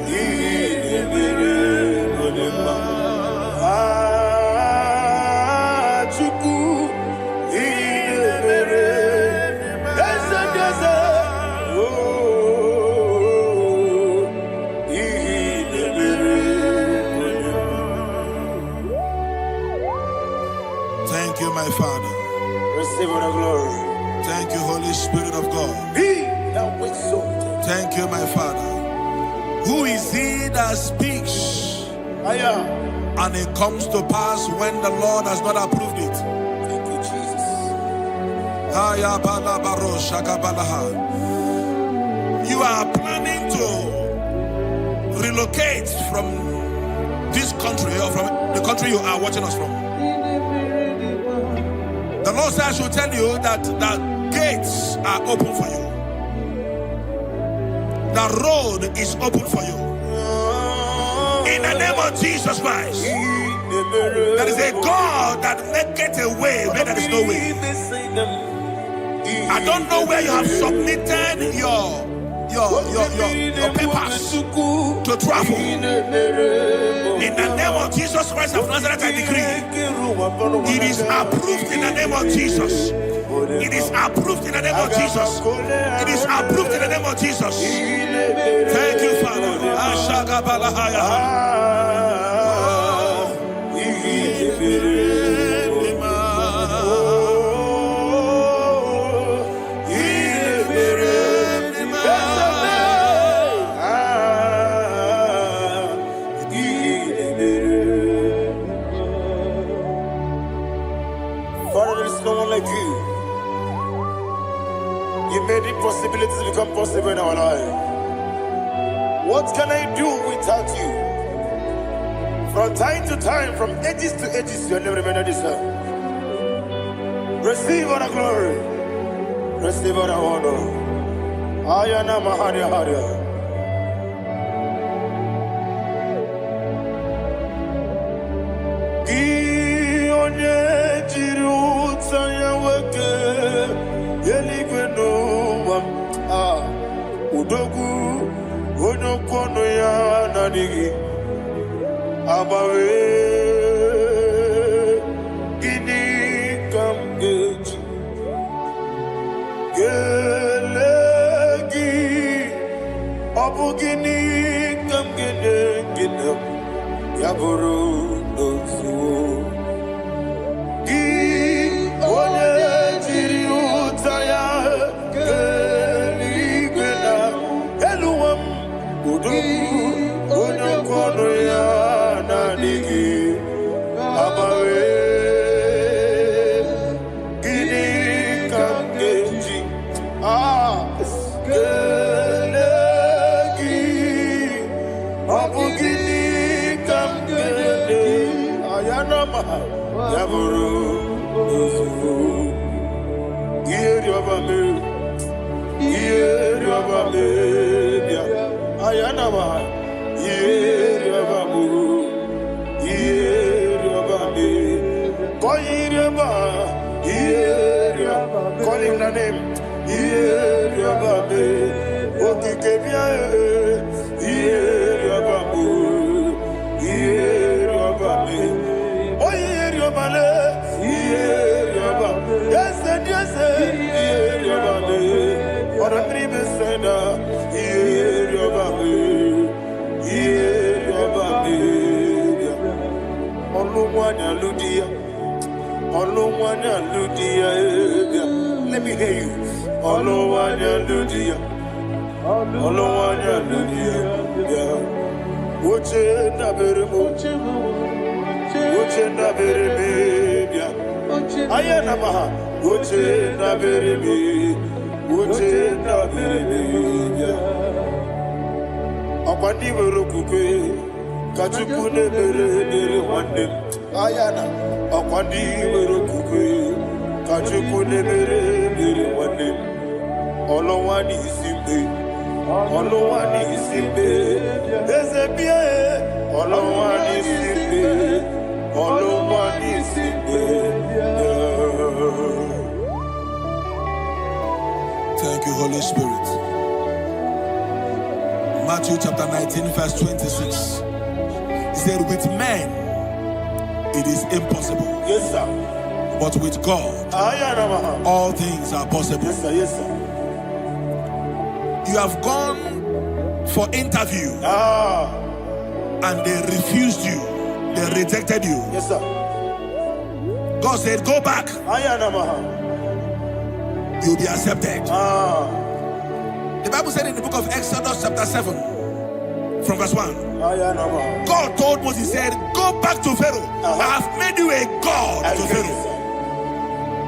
Idebere modema. Chuku. Thank you, my Father. Receive all the glory. Thank you, Holy Spirit of God. He that waits so. Thank you, my Father. Who is he that speaks and it comes to pass when the Lord has not approved it? Thank you, Jesus. You are planning to relocate from this country or from the country you are watching us from. The Lord says I should tell you that the gates are open for you. The road is open for you. In the name of Jesus Christ. There is a God that maketh a way where there is no way. I don't know where you have submitted your papers to travel. In the name of Jesus Christ of Nazareth, I decree it is approved in the name of Jesus. It is approved in the name of Jesus. It is approved in the name of Jesus. Thank you, Father. There's no one like you. You made impossibilities become possible in our life. What can I do without you? From time to time, from ages to ages, you never remain the same. Receive all the glory. Receive all the honor. Ayana Maharia Haria. Udogu onokono ya nadigi abawe gini kamgeji gelegi abu gini kamgene ginem yaburu nozu gi onye jiri utaya kono ya nadigi abawe gini kamgeji gelegi abu gini kamgene ayanama yaburu uzufu yeri obame bia ayanama call him the name. Let me hear you. Kachukune bere wande ayana akwandi werokukwe kachukune bere wande olowani isimbe ezebie olowani isimbe. Thank you, Holy Spirit. Matthew chapter 19 verse 26. He said, with men it is impossible. Yes, sir. But with God, all things are possible. Yes, sir. Yes, sir. You have gone for interview and they refused you. They rejected you. Yes, sir. God said, go back. You'll be accepted. The Bible said in the book of Exodus chapter 7 from verse 1. God told Moses, he said, go back to Pharaoh. I have made you a God to Pharaoh.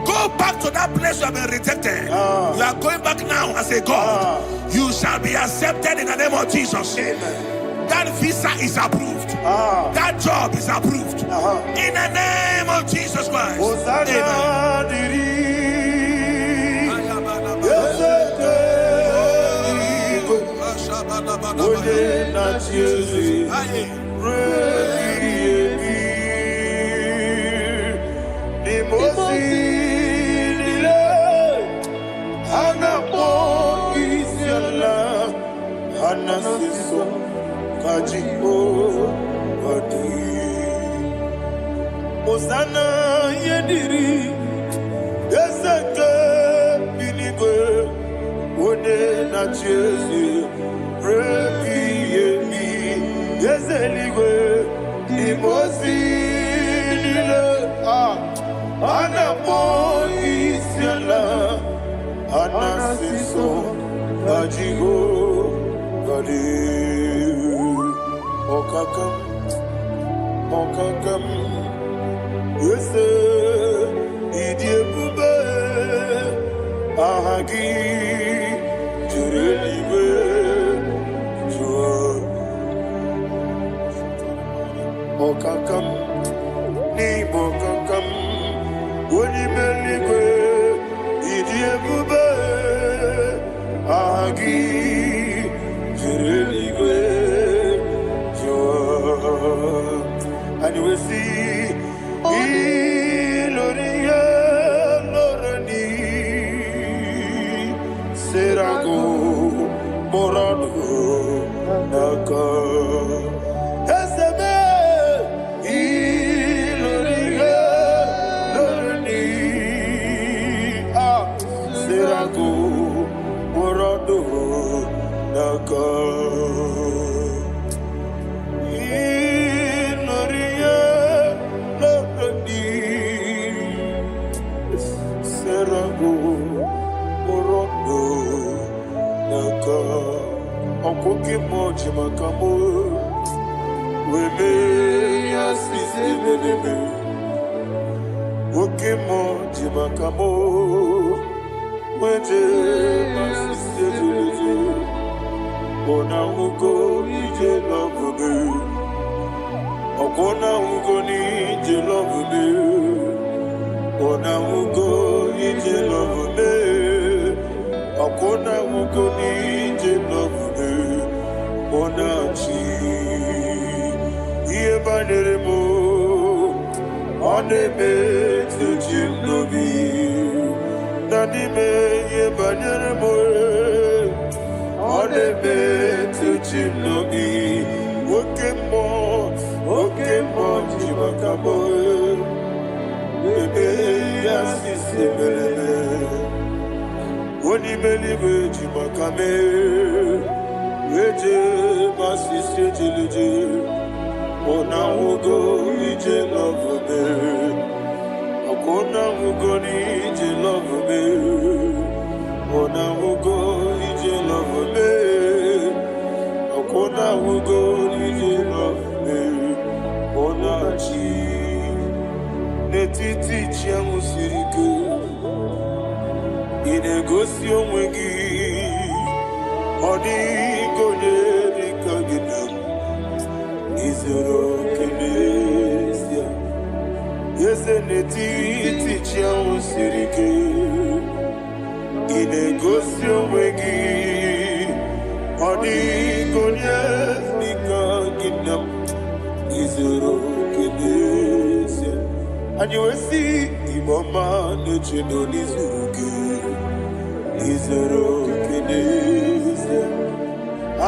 Go back to that place you have been rejected. You are going back now as a God. You shall be accepted in the name of Jesus. Amen. That visa is approved. That job is approved. In the name of Jesus Christ. Osana yediri ezeke binigwe one na Jesu rebi yemi ezeligwe imosi nile anapo isiala anasiso ajigo gadi okakam yese idiebu Agi Jureliwe Jua Okakam Ni Bokakam Woni Meligwe Idiebube Agi Jureliwe Jua And you will see Iloria Lorani Serago Morado Naka Eseme Iloria Lorani Serago Morado Naka Okoke moji makamo Weme yasisi meneme Oke moji makamo Wete masisi jeleze Ona ugo ije love me Okona ugo ni ije love me Ona ugo ije love me Okona ugo ni ije love me Onachi Iye banere mo Oneme Tujim nobi Nanime Iye banere mo Oneme Tujim nobi Okemo Jimakamo Bebe Yasisi Melele Onimeliwe Jimakame Weje masisi jilije Ona ugo ije love me Akona ugo ni ije love me Ona ugo ije love me Akona ugo ije love me Ona chi Netiti chiamu sirike Inegosi onwegi Odi konye dikaginam Izoro kenesia Yese neti tichia usirike Inegosio wegi Odi konye dikaginam Izoro kenesia Anywesi imama nechino nizuruke Izoro kenesia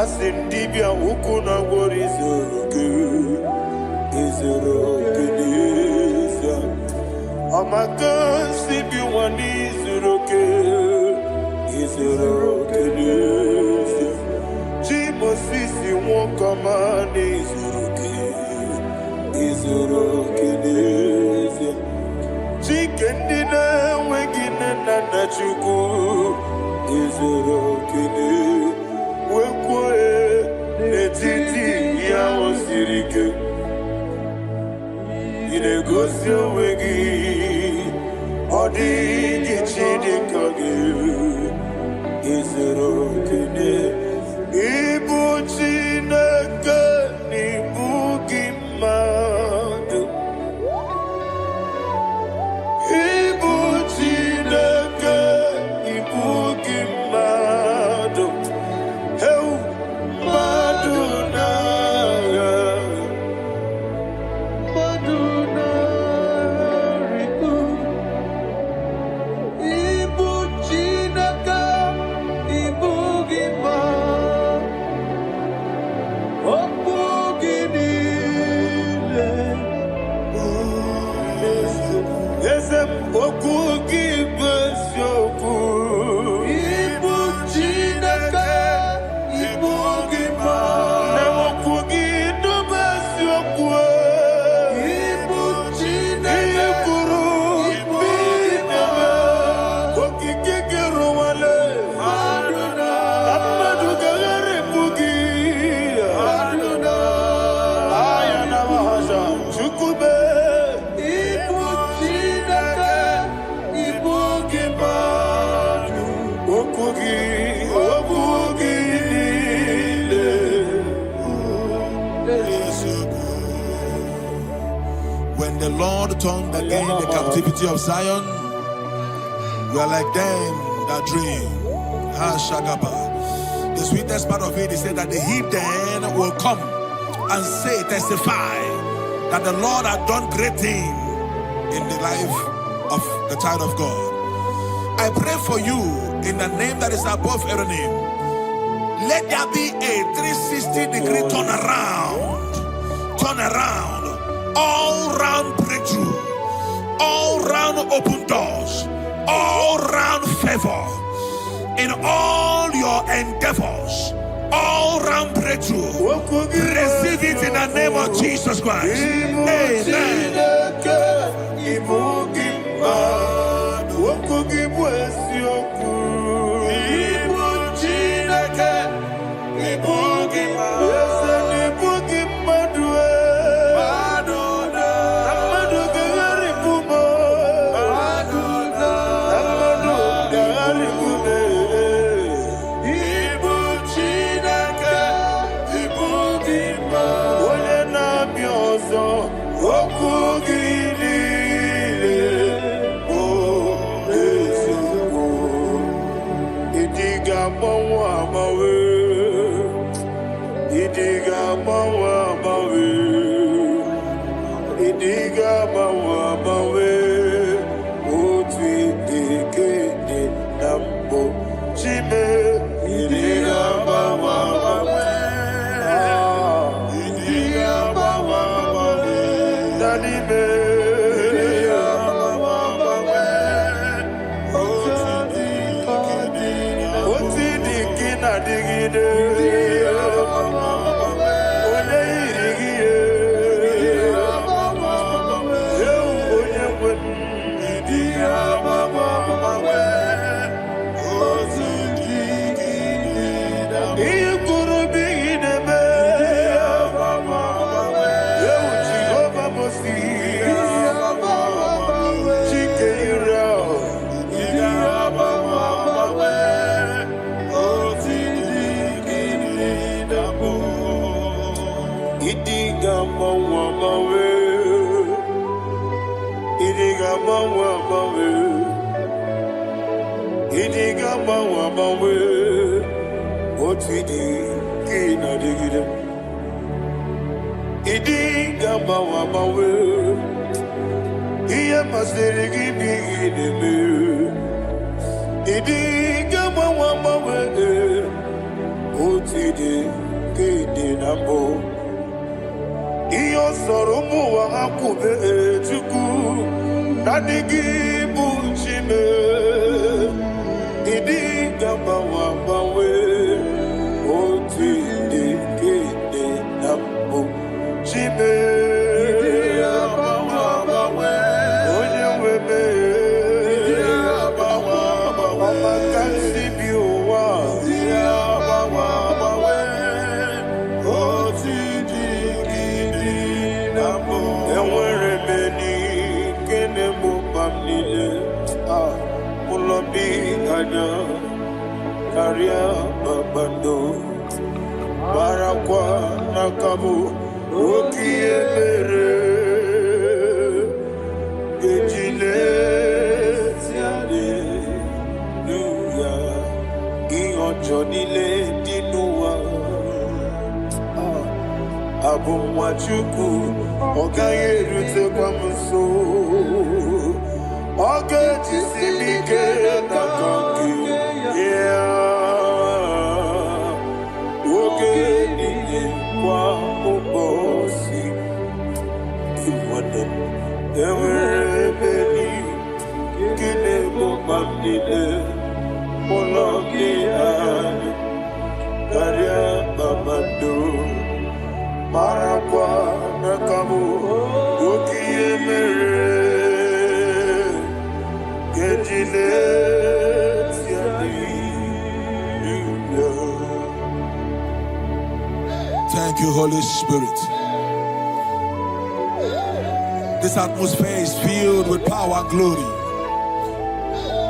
Asindibia ukuna wori izoro kenisa Amakansi biwani izoro kenisa Jimo sisi wakamani izoro kenisa Chikendina wegina nana chuku izoro kenisa Wekwe netiti ya osirike Inegosi wegi Odi gichidi kage Izero kene Ibu chineke Ibu gimadu Ibu chineke Ibu gimadu the Lord turned again the captivity of Zion, we are like them that dream. The sweetest part of it is said that the heathen will come and say, testify, that the Lord had done great things in the life of the child of God. I pray for you in the name that is above every name. Let there be a 360-degree turn around, all round breakthrough, all round open doors, all round favor in all your endeavors, all round breakthrough. Receive it in the name of Jesus Christ. Amen. Thank you, Holy Spirit. This atmosphere is filled with power and glory.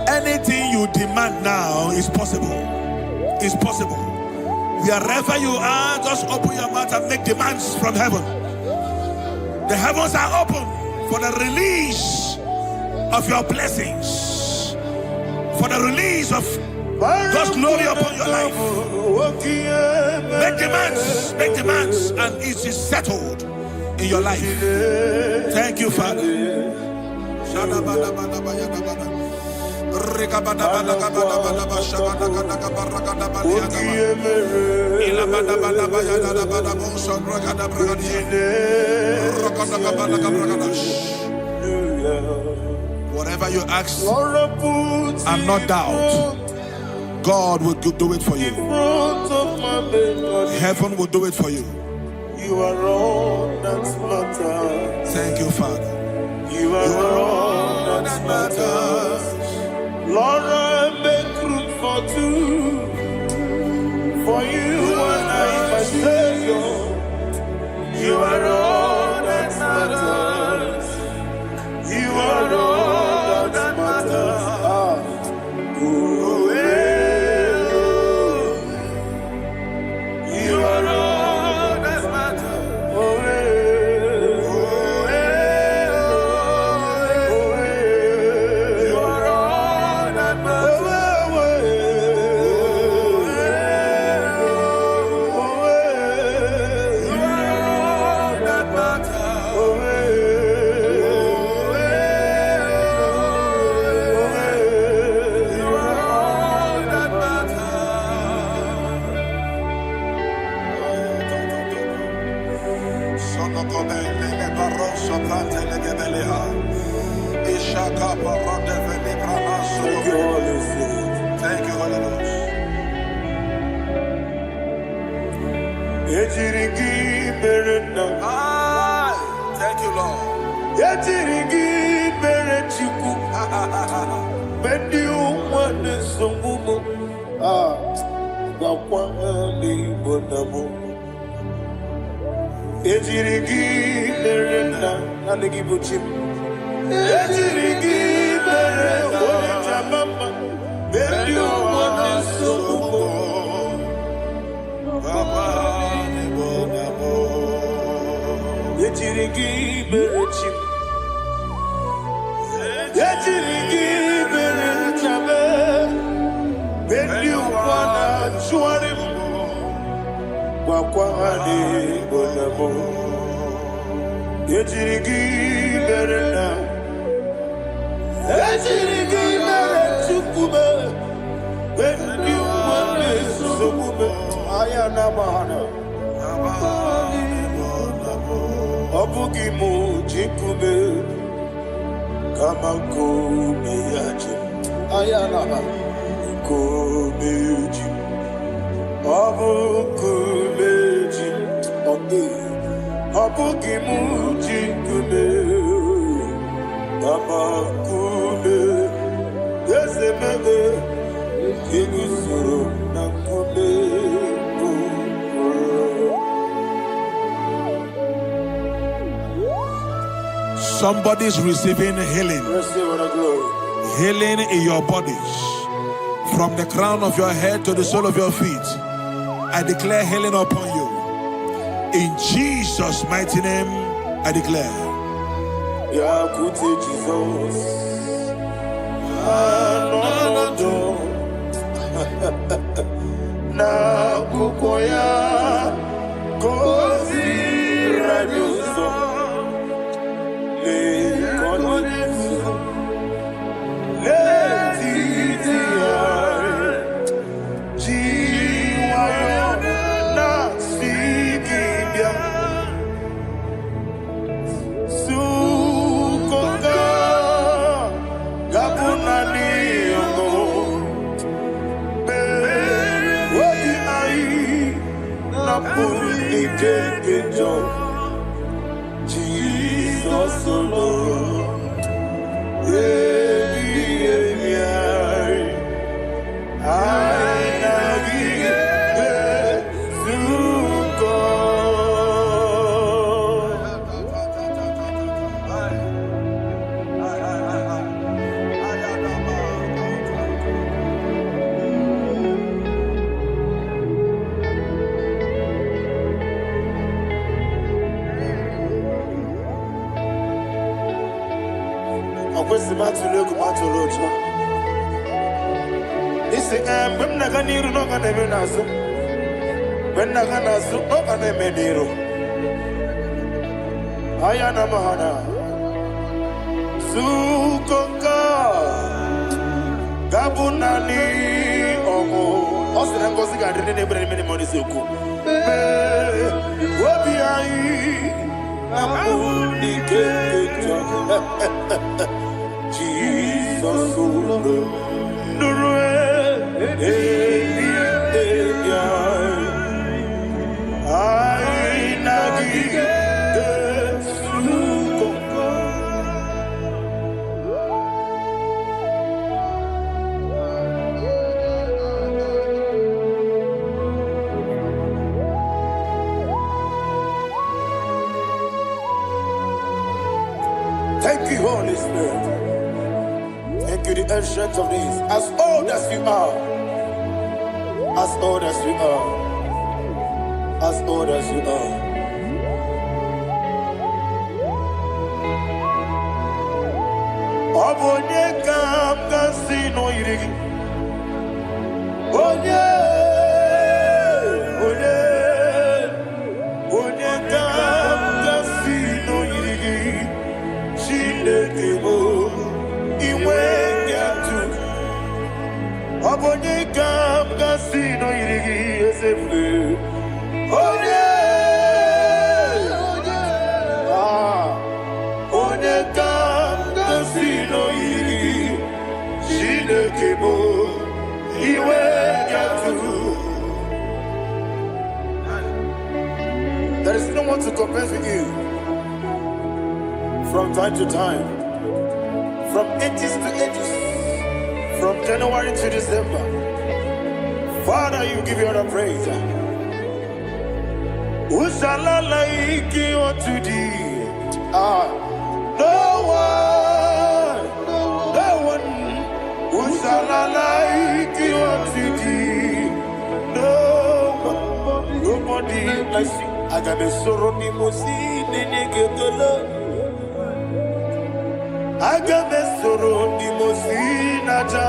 Anything you demand now is possible. It's possible. Wherever you are, just open your mouth and make demands from heaven. The heavens are open for the release of your blessings, for the release of God's glory upon your life. Make demands, and it is settled in your life. Thank you, Father. Whatever you ask and not doubt, God will do it for you. Heaven will do it for you. You are all that matters. Thank you, Father. You are all that matters. Lord, I make room for two. For you and I, my Savior. You are all that matters. You are all that matters. You are all that matters. You are all that Thank you, Holy Ghost. Thank you, Lord. Somebody's receiving healing. Healing in your bodies. From the crown of your head to the sole of your feet. I declare healing upon you. In Jesus' mighty name, I declare. Jesus. Na kukoya kozi rajuso le konesu le titiare jiwayo na sikibia sukoka gabuna niyongo Jesus alone. kwesi matulu kumatulu. Isi when naga niru no kana be naso. When naga naso no kana me niru. Ayana mahana. Sukonga Gabunani Omo Osina ngozi ga ndine nebre mini money soku. Wobi ai Amuni keke Jesus Nurue Ai nagi Thank you, Holy Spirit. Thank you, the ancient of days. As old as you are. As old as you are. As old as you are. Obonye kam kasino irigi. Onye. Onye kam kasino irigi. Chinekebo iwe yatu Obonye kam kasino irigi esefe Onye Onye kam kasino irigi Chinekebo iwe yatu There is no one to compare with you. From time to time, from ages to ages, from January to December, Father, you give you all the praise. Who shall I like you unto thee? No one. Who shall I like you unto thee? Nobody like you. I got a sorrow, Agame soro di mosinaja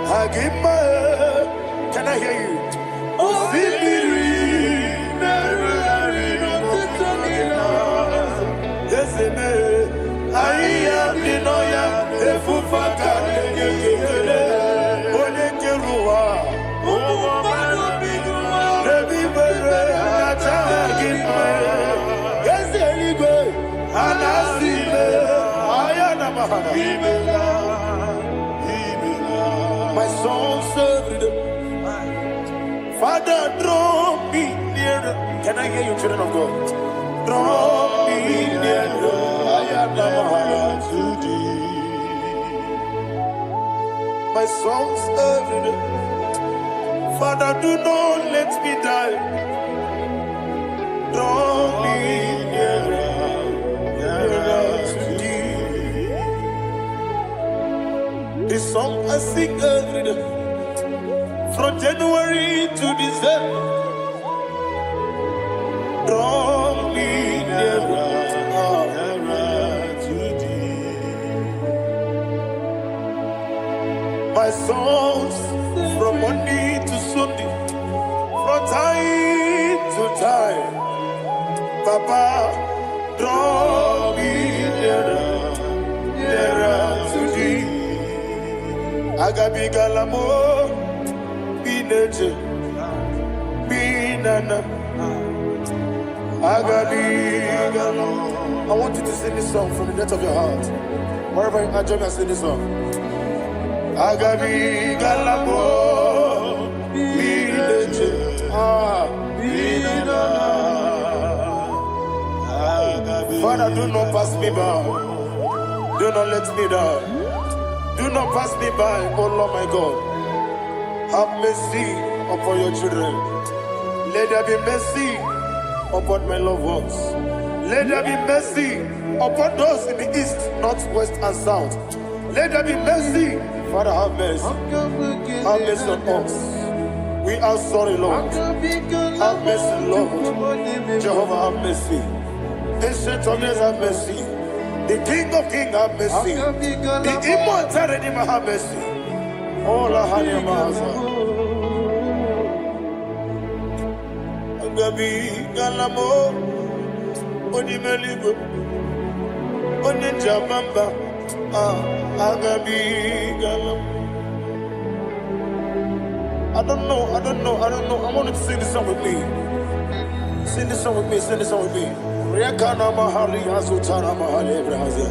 agima. Can I hear you? Osibiri nerari notitogina. Yeseme aiya dinoya efufaka nekekele. Onekeruwa owo biguma. Rebi bere nacha agima. Yeseligwe anasile. My soul served. Father, draw me nearer. Can I hear you, children of God? Draw me nearer. I am to thee. My soul served. Father, do not let me die. Draw me nearer. This song I sing every day, from January to December. Draw me nearer to thee. My songs from Monday to Sunday, from time to time. Papa, draw me nearer to thee. Agabi galamo, bineje, binana. Agabi galamo. I want you to sing this song from the depth of your heart. Wherever you are, join me and sing this song. Agabi galamo, bineje, binana. Father, do not pass me by. Do not let me down. Do not pass me by, oh Lord my God. Have mercy upon your children. Let there be mercy upon my loved ones. Let there be mercy upon those in the east, north, west, and south. Let there be mercy. Father, have mercy. Have mercy on us. We are sorry, Lord. Have mercy, Lord. Jehovah, have mercy. Ancient of days, have mercy. The King of Kings have mercy. The immortal Redeemer have mercy. All I had in my Agabi Galamo Onimeligo Onijabamba Agabi Galamo. I don't know. I want you to sing this song with me. Sing this song with me. Riakana Mahali Azutana Mahali Brazil.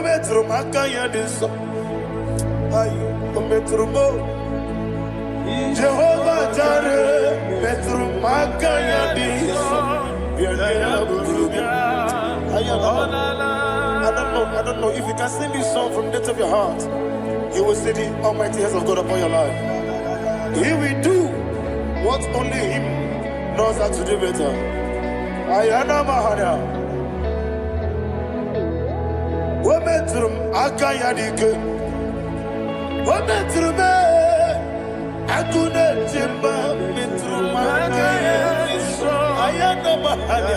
Metro Makaya this Metro Jehovah Jare Metro Makaya this I don't know if you can sing this song from the depth of your heart, you will see the almighty hands of God upon your life. He will do what only Him knows how to do better. Ayana Mahana Wometrum Akayadike Wometrum Akuna Jimba Metrum Akayadike Ayana Mahana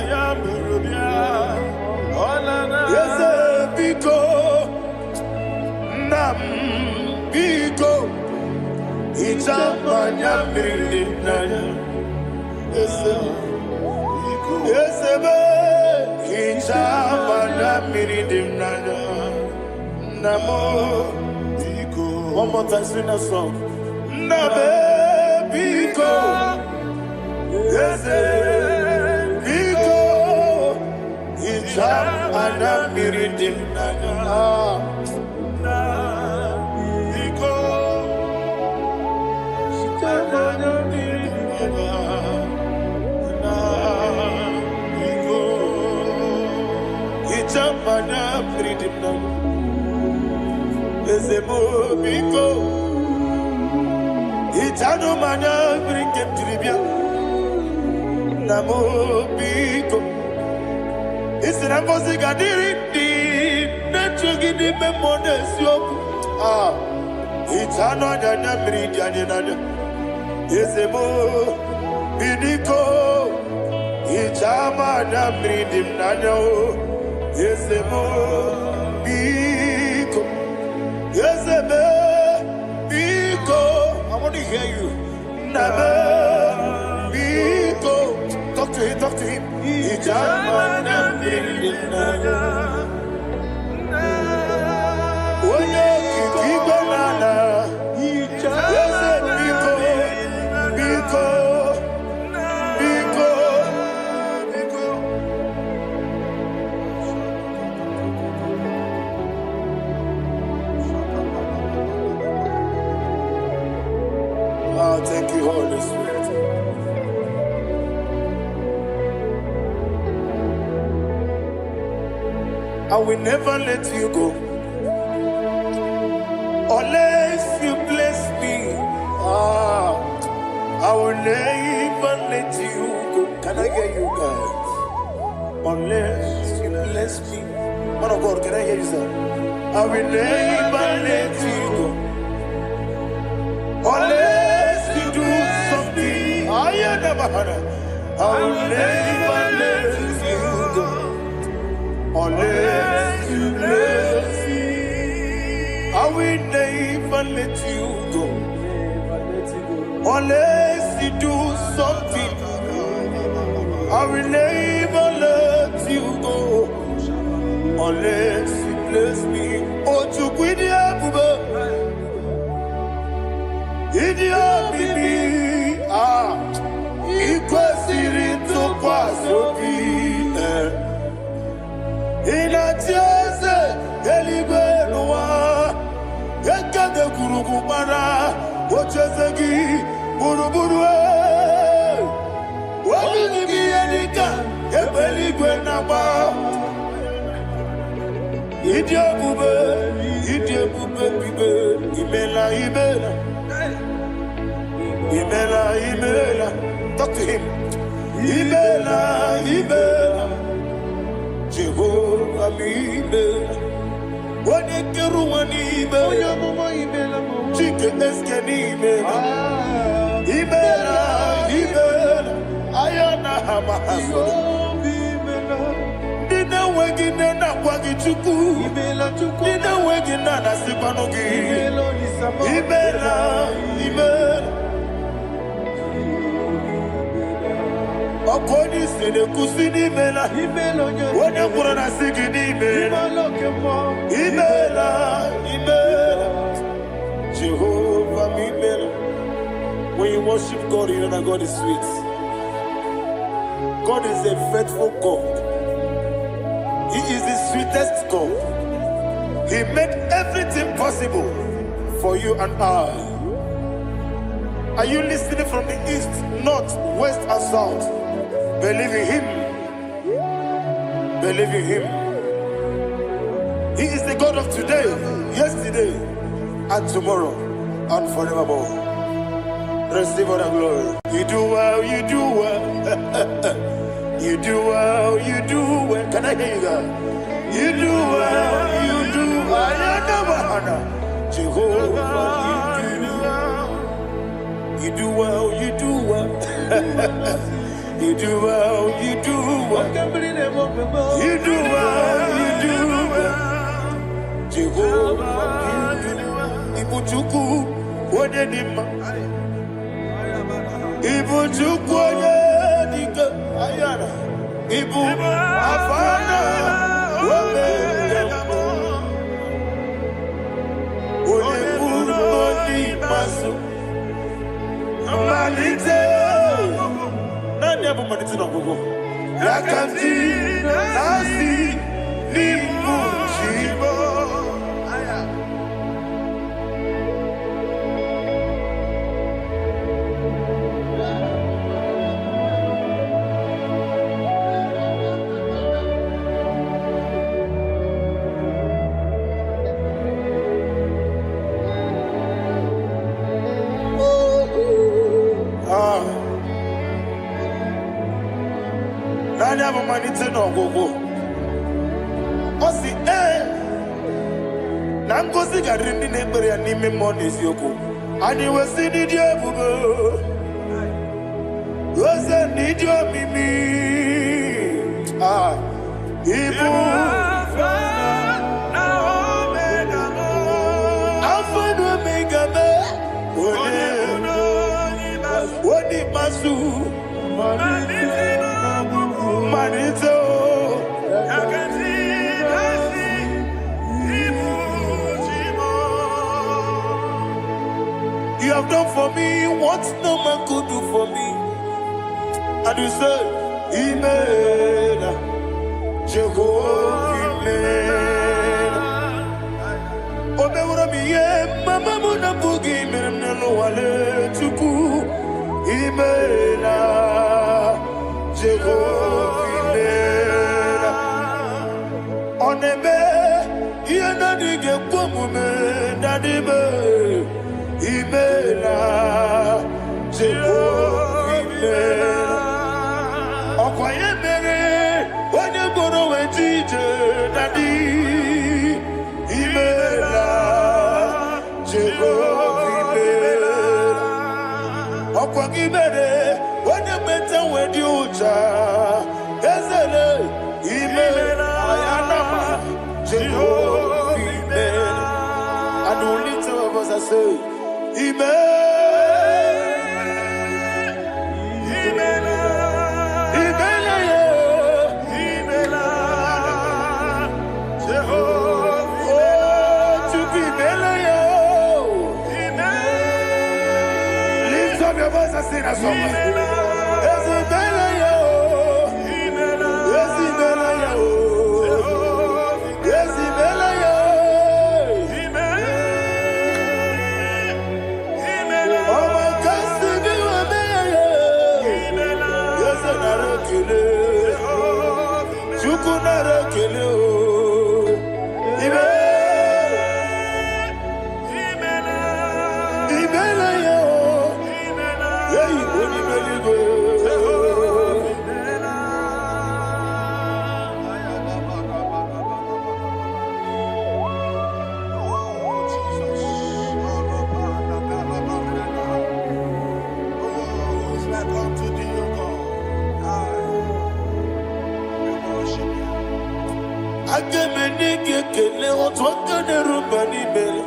Yes, Biko Nam Biko Itamanya Mirinaya Yes, Itamanya Mirinaya Namo Biko. One more time, sing that song. Nabe Biko Yes, Biko Itamanya Mirinaya Mana freedom now. Ezemo biko. Itano mana bring him to Libya. Namo biko. Isina kosi gadiri di. Nechugi di memone siyoku. Itano janya bring janya nada. Ezemo bidiko. Itama na bring him nanya o. Yes, Biko. Yes, Biko. I want to hear you. Nabe Biko. Talk to him. Ijamana Biko. Oye kiki banana. Yes, Biko. Biko. Thank you, Holy Spirit. I will never let you go unless you bless me. I will never let you go. Can I hear you guys? Unless you bless me. Man of God, can I hear you, sir? I will never let you go unless you do something. I will never let you go unless you bless me. I will never let you go unless you do something. I will never let you go unless you bless me. Oh, to quit the Idiot bibi ikwesiri tukwasobi inatieze eligwe nuwa ekade kurugumara ochezegi buruburu wabini bienika ebeligwe naba Idiot bube bibe imela Imela, talk to him. Imela, Jehovah Imela. Wanekeru Imela, Chike Eskeni Imela. Imela. Dina wegina na kwagi chuku. Dina wegina na sipanogi. Imela. Okoni sene kusini imela. Wone kurana sigini imela. Imela. Jehovah imela. When you worship God, you know that God is sweet. God is a faithful God. He is the sweetest God. He made everything possible for you and I. Are you listening from the east, north, west, and south? Believe in Him. Believe in Him. He is the God of today, yesterday, and tomorrow, and forevermore. Receive all the glory. You do well, you do well. You do well, you do well. Can I hear you guys? You do well, you do well. Jehovah, you do well, you do well. You do well, you do well. You do well, you do well. Jehovah, you do well. Ibuchuku, Wadenima. Ibuchuku, Wadenima. Ayana. Ibu, Afana. Wameyamo. Odi masu. Malite. Nani hapo maniti na gogo? Yakanti nasi ni IGBO. Nani hapo maniti na gogo? Osi na ngozi garindi n'ekpere ya n'ime mmụọ n'eziokwu. Anyị wesi n'ịdị ebube, oze n'ịdị omimi. Ibu Alpha na Omega me. Oni masu Manito. You have done for me what no man could do for me. And you said, Imela, Jehovah, Imela. Omewura miye, mama muna bugi, meremnelo wale chuku. Imela, Jehovah, Imela. Onebe, yena dige kumume, nadibe. Imela, Jehovah, Imela. Okwaye mere, onye goro wetije, nadi. Imela, Jehovah, Imela. Okwagi mere, onye meta wedi ucha, ezele. Imela, ayanama, Jehovah, Imela. And only two of us are saved. Lift up your voice and sing a song. Agemenike kele otwaka ne rumba ni bela.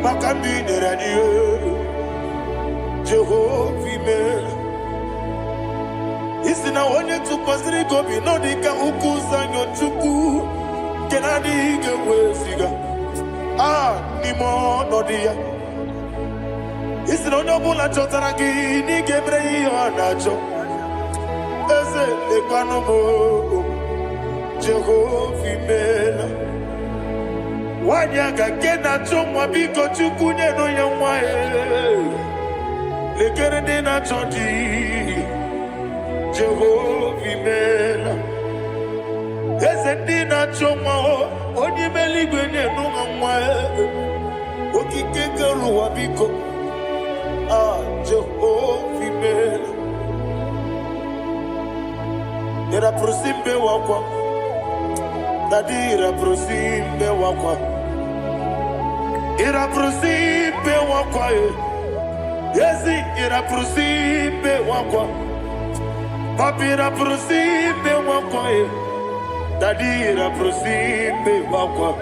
Makambi ne radio. Jehovah mela. Isina onye tukosiri gobi no dika ukuza nyochuku. Kenadi ke wesiga. Nimo no dia. Isina onye bula chotara gi ni gebre iyo nacho. Eze lekwano mo. Jehovah mela. Wanyaga kena chomwa biko chukunye no ya mwae. Lekere de na chonji. Jehovah mela. Eze di na chomwa oni meligwe ne no ya mwae. Okike keruwa biko. Jehovah mela. Era prosimbe wakwa. Dadira prosimbe wakwa. Ira prosimbe wakwa. Yesi ira prosimbe wakwa. Papi ira prosimbe wakwa. Dadira prosimbe wakwa.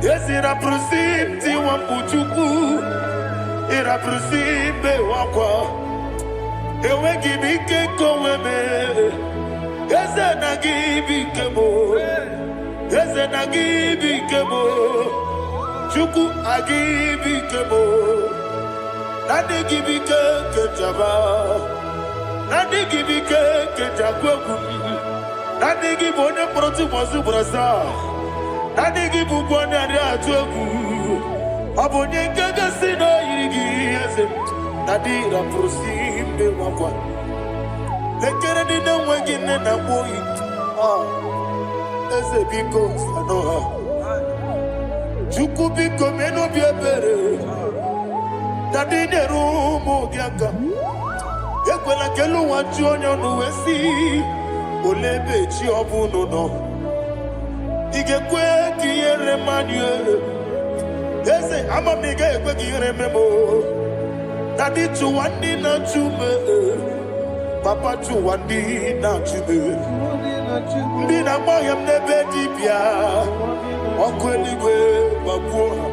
Yesi ira prosimti wakuchuku. Ira prosimbe wakwa. Ewe gibike koweme. Eze na gibike mo. Eze na gibike mo. Chuku agibike mo. Nadi gibike kejaba. Nadi gibike kejakwegu. Nadi gibone proti mozu brasa. Nadi gibubone ade atwegu. Abonye kega sino yirigi eze. Nadi ra prosimbe wakwa. Lekere di na wengine na boyi. Eze biko sanoha. Chuku biko meno biebere. Dadi ne rumu giaka. Yekwela kelu wanchu onyo nuwesi. Olebe chi obuno no. Igekwe kiyere manye. Eze amamige ekwe kiyere memo. Dadi chuwandi na chume. Papa chuwandi na chume. Ndi na moyam nebe dibia. Okweligwe babuha.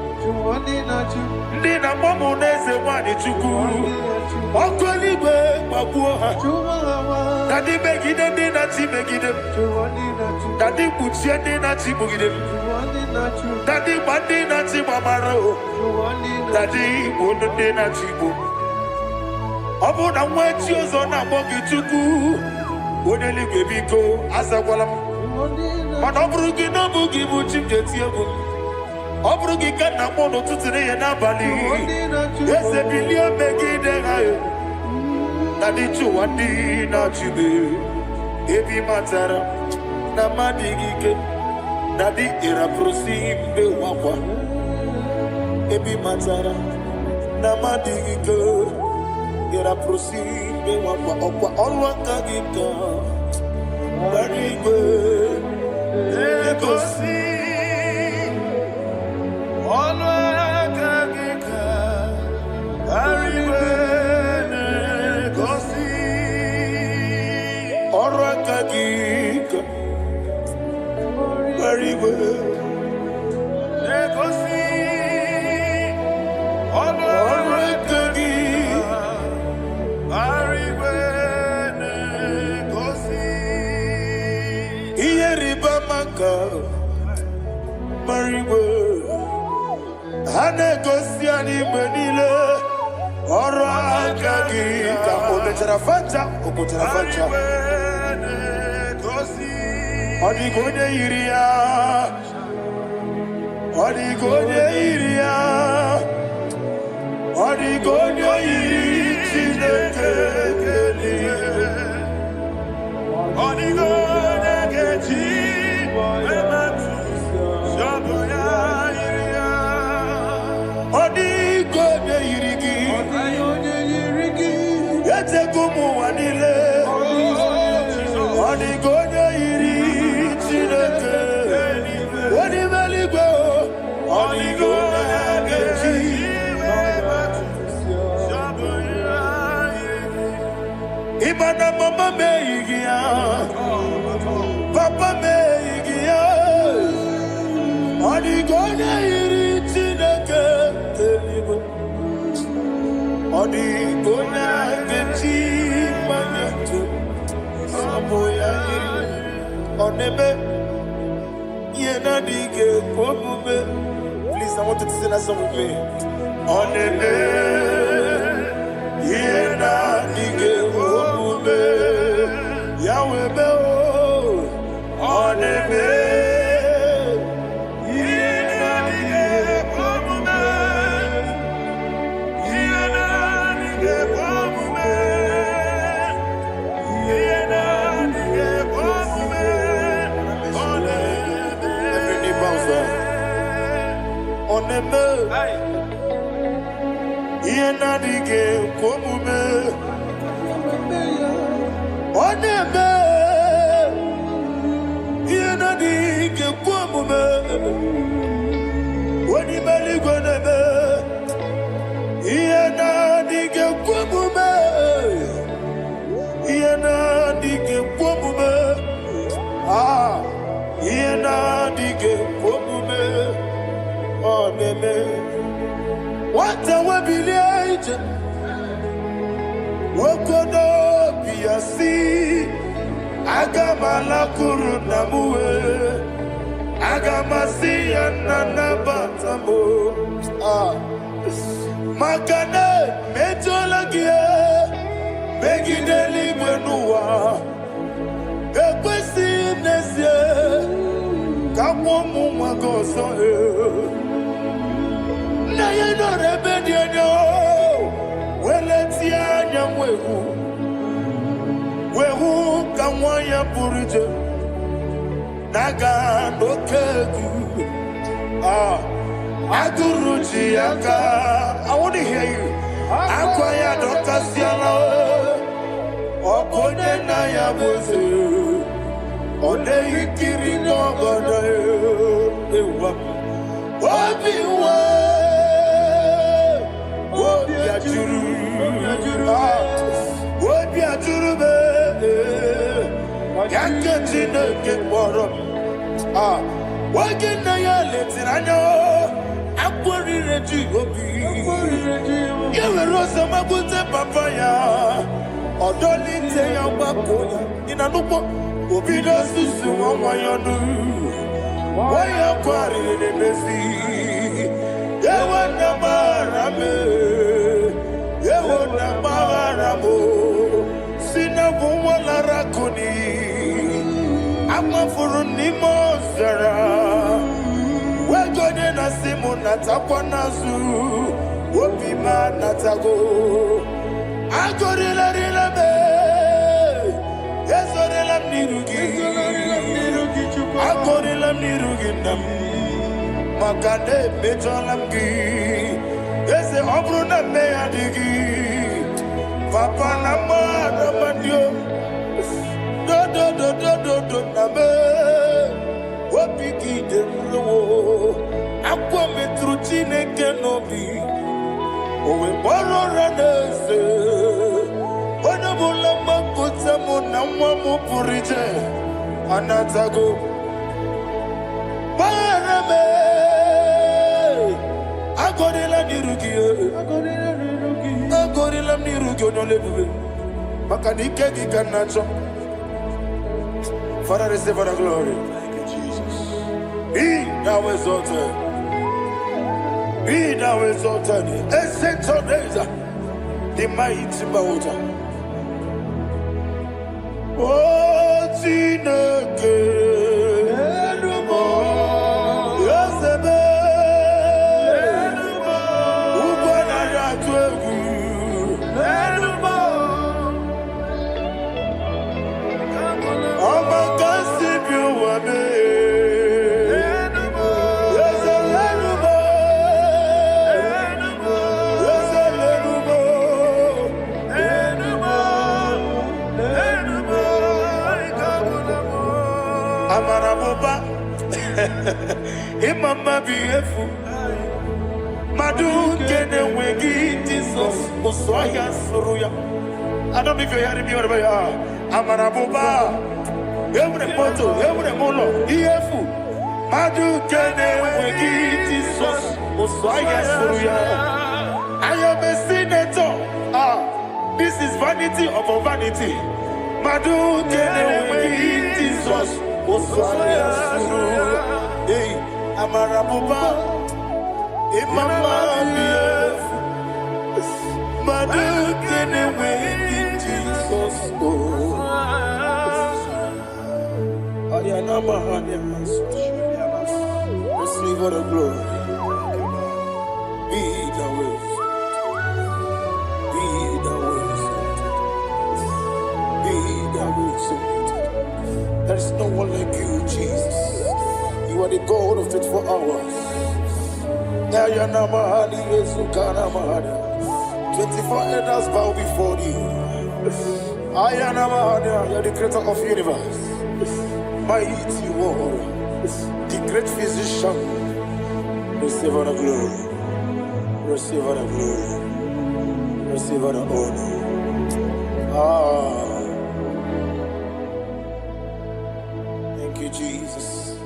Ndi na momo neze wani chuku. Okweligwe babuha. Dadi megide ndi na chi megide. Dadi kuchie ndi na chi mugide. Dadi bandi na chi mamaro. Dadi bono ndi na chi bo. Obu na mwechi ozo na mogi chuku. Oneligwe biko asagwalam. Mana oburu gị n'obu gị bụ chi m ga-eti egwu. Ọ bụrụ gị ka nna m n'ụtụtụ n'ihe n'abalị. Eze bilie megide ha. Na dị chụwa ndị na-achị m. Ebi matara na mmadụ gị ike. Na dị ịrapụrụsị mbe wakwa. Ebi matara na mmadụ gị ike. Ịrapụrụsị mbe wakwa. Ọkwa ọrụ aka gị ka. Barigwe Negosi Olwakagika Barigwe Negosi Olwakagika Barigwe Negosi Olwakagika Barigwe Mariwe Hanegosi animenile Oro akagi Ka ometera fanja Okotera fanja Odigonye iria Odigonye iria Odigonye iri Chineke kelie Odigonye kechi Odigonye yirigi Etekumu wanile Odigonye yiri Chineke Odimeligwe Odigonye kechi Ibana mama meyigia Odi gonya gechi manyetu samoya onebe yena dige komube. Please, I want you to sing that song with me. Onebe yena dige komube Yahweh be onebe yena dige komube yena dige komube yena dige komube onebe. Every knee bows down. Onebe yena dige komube onebe yena dige komube onibali gonebe yena dige komube yena dige komube yena dige komube onebe. What a webillage, Wokodo Biasi, Agamala Kurunamue, Agamasi and Nanabatamo, Makane, Metolagia, Begideli Benua, Equesi Nesia, Kawamu Magoso. Na ye no rebellion no weletia nyamwehu wehu kamwaya purije naga no kegu aduruji aka. I want to hear you. Akwaya dokasiala okonye na ya boze ode ikiri no godo ewa obiwa What be a jurube? Yakajina get water. What can I let it? I know. I'm worried at you. You were Rosa Mabuta Papaya. Or don't it say about in a look? Obido Susu, why you do? Why you quarrying in the sea? You want the barame. Yewona mawaramo sina bumwala rakoni amafuru ni mozara wegode na simu natakwa nazu wopima natago agorila rila be yezorila mnirugi agorila mnirugi nam makane bejolamgi Ese obruna me adigi, Papa na mara mandio, do na me, wapiki de mlo, akwa metruchine kenobi, owe boro ranese, wana bula makuta muna mwamu purije, anatago, barame. Agorila nirugi, agorila nirugi onolebube. Makanike gikanacho. Father, receive the glory. Thank you, Jesus. Be thou exalted. Be thou exalted. Ancient of days, the mighty mountain. Oh, Chineke. Imama beautiful. Madu kene wegi Jesus Oswaya Suruya. I don't know if you're hearing me wherever you are. Amarabuba. Every photo, every molo. Beautiful. Madu kene wegi Jesus Oswaya Suruya. I am a senator. vanity upon vanity. Madu Keneway, Jesus, hey, Amarabuba, Imama, Madu Keneway, Jesus, receive all the glory. Be the way. Be the way. Be the way. There is no one like you, Jesus. You are the God of 24 hours. 24 elders bow before you. You are the creator of the universe. Mighty warrior, the great physician. Receive all the glory. Receive all the glory. Receive all the honor. Thank you, Jesus.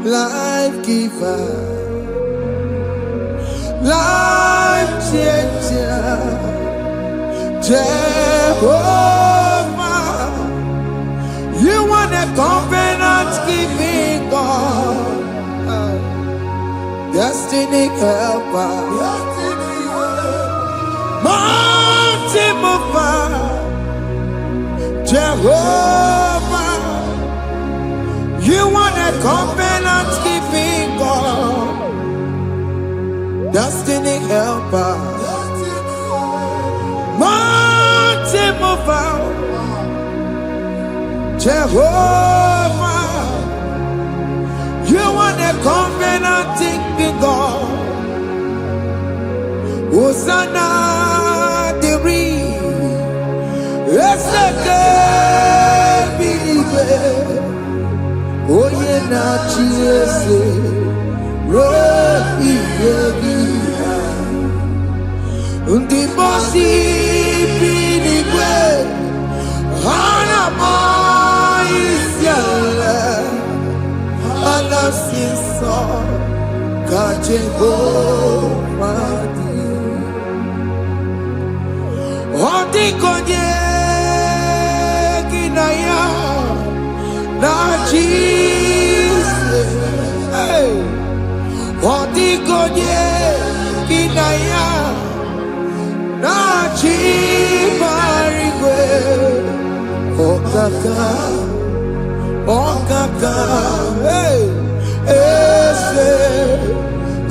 Life giver, life changer, Jehovah, you want a covenant keeping God, destiny helper, mountain mover, Jehovah, you want a covenant keeping God, destiny helper, mountain mover, Jehovah, you want a covenant keeping God. Hosanna diri, eseke bilibe. Oye na chiese rohi yegi undi bosi binigwe hana maisiala anasiso kachego madi ondi konye kinaya na Jesus, hey, Odigonye kinaya na chibarigwe, okaka, hey, ese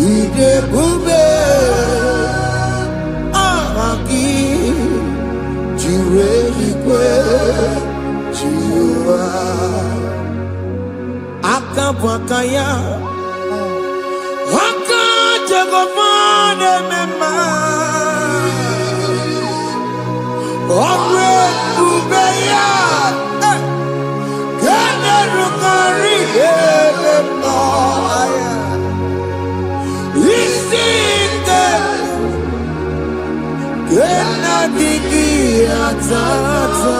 idebube, amaki, jireligwe, jiwa. Akabwakaya Wakajagofane mema Omre ubeya Kene rukari Aya Isite Kena digi atata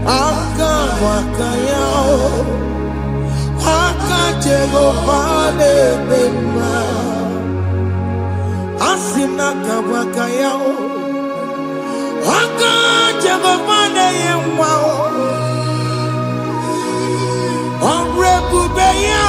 Akabwakaya Akajagofane mema Asina kabwakaya Akajagofane yemwa Omrebubeya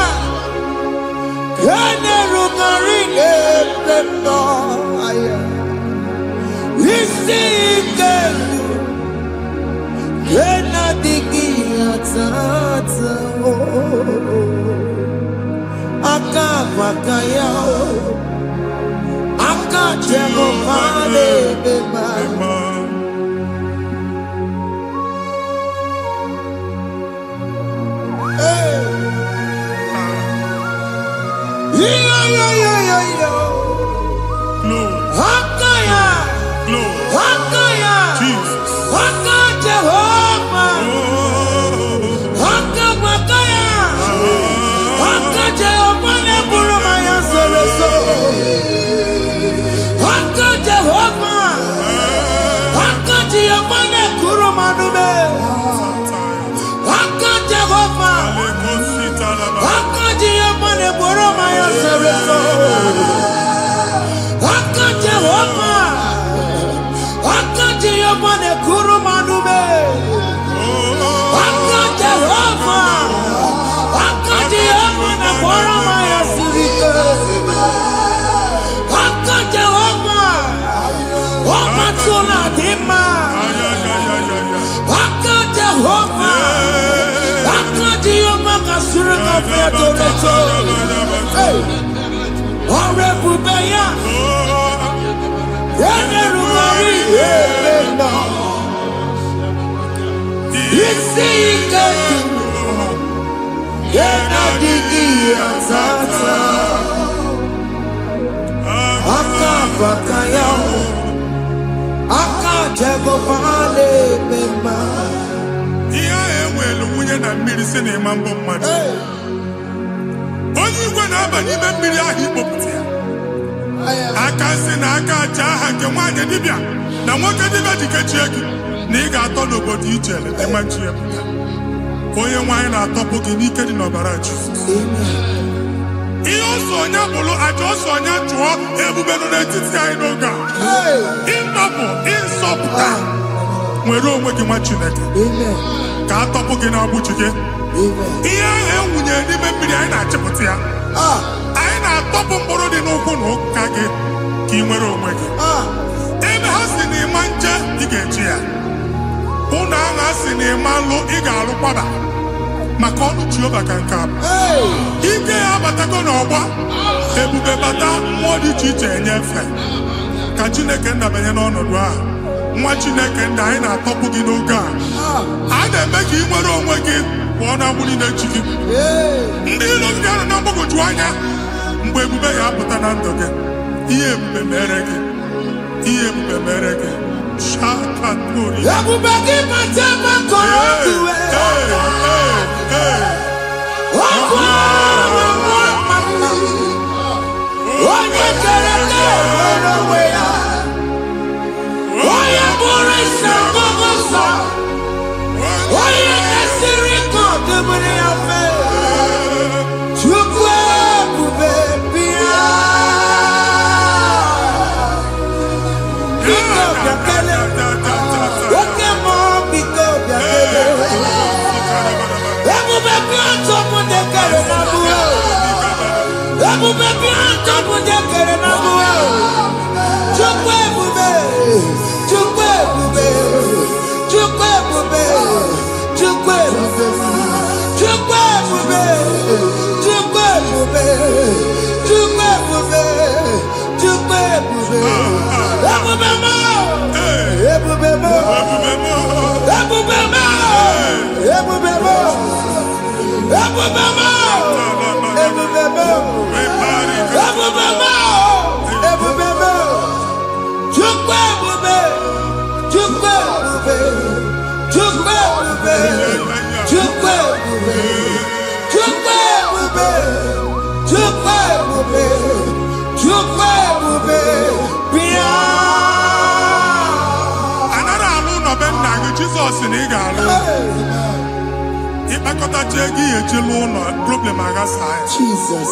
Jesus.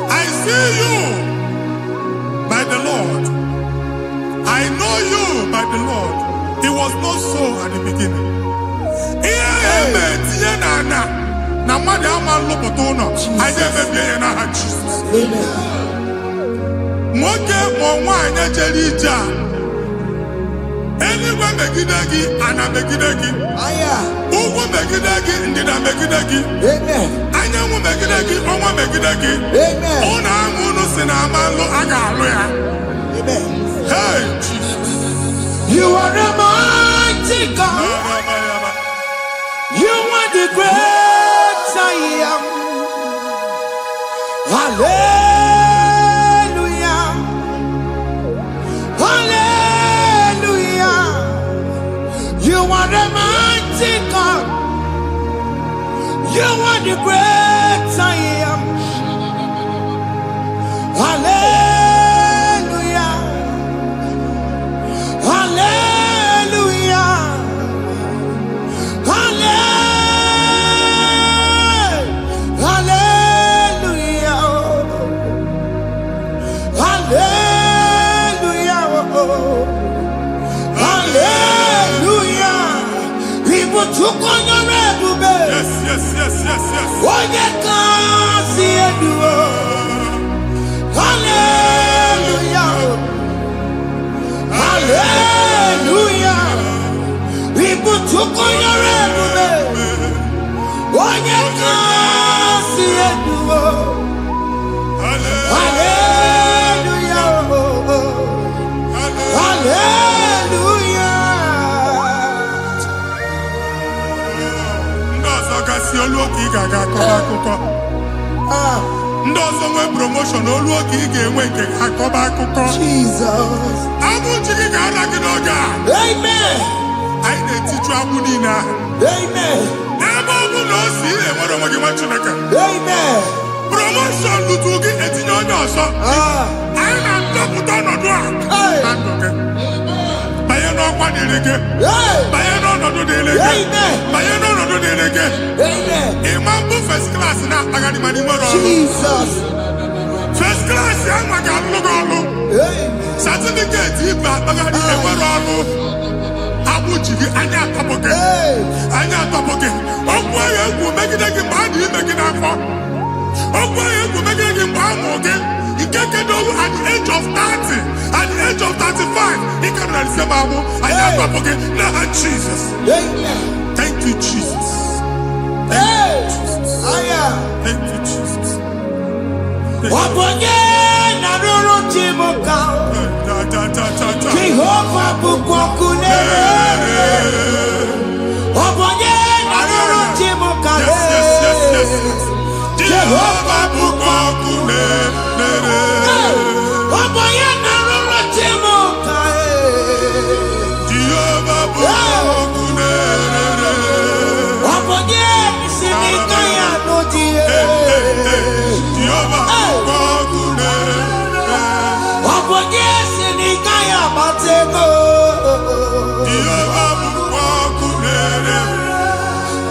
I see you by the Lord. I know you by the Lord. It was not so at the beginning. na mmadụ ama nlụpụta ụlọ anyị emebie ya n'aha Jizọs. Nwoke ma nwaanyị jere ije a, eluigwe megide gị, ana megide gị, ugwu megide gị, ndịda megide gị, anyanwụ megide gị, ọnwa megide gị. Ụlọ ahụ unu si na ama nlụ a ga-alụ ya. Hey, Jesus. You are a mighty God. You are the great I am. Hallelujah. Hallelujah. You are a mighty God. You are the great I am. Hallelujah. Hallelujah. Hallelujah. Hallelujah. Hallelujah. People took on your red bed. Yes, yes, yes, yes, yes. Oh, you can't see it. Hallelujah. Hallelujah. People took on your red bed. Oh, you can't see it. Hallelujah. Hallelujah. Ndị ọzọ gasị olu oge ị ga-aga akọba akụkọ. Ndị ọzọ nwee promotion olu oge ị ga-enwe nke akọba akụkọ. Jesus. Agbụ ji gị ga-ala gị n'oge a. Amen. Anyị na-etiju agbụ niile ahụ. Amen. Ebe ọ bụ na o si enwere onwe gị nwa Chineke. Amen. Promotion lutu gị etinye onye ọzọ. Anyị na-ndọpụta ọnọdụ a na ndụ gị. Banye n'ọkwa dịrị gị. Banye n'ọnọdụ dịrị gị. Banye n'ọnọdụ dịrị gị. Ịma mbụ first class na-akpagharị ma n'ime ọrụ. Jesus. First class ya nwa ga-alụ gị ọlụ. Certificate ibe akpagharị enwere ọlụ. Agbụ ji gị anya atọpụ gị. Anya atọpụ gị. Okwu agha egwu megide gị mgbe a dị ime gị n'afọ. Okwu agha egwu megide gị mgbe a mụrụ gị. Nke kedowu at the age of 30, at the age of 35, ị ka na ise ma abụ anya atọpụ gị n'aha Jesus. Thank you, Jesus. Thank you, Jesus. Thank you, Jesus. Wabonye na ruru chimuka. Jehovah bukwakunere. Wabonye na ruru chimuka. Jehovah bukwakunere. Wabonye na ruru chimuka. Jehovah bukwakunere. Wabonye sinika ya nodie. Jehovah bukwakunere. Wabonye sinika ya batego. Jehovah bukwakunere.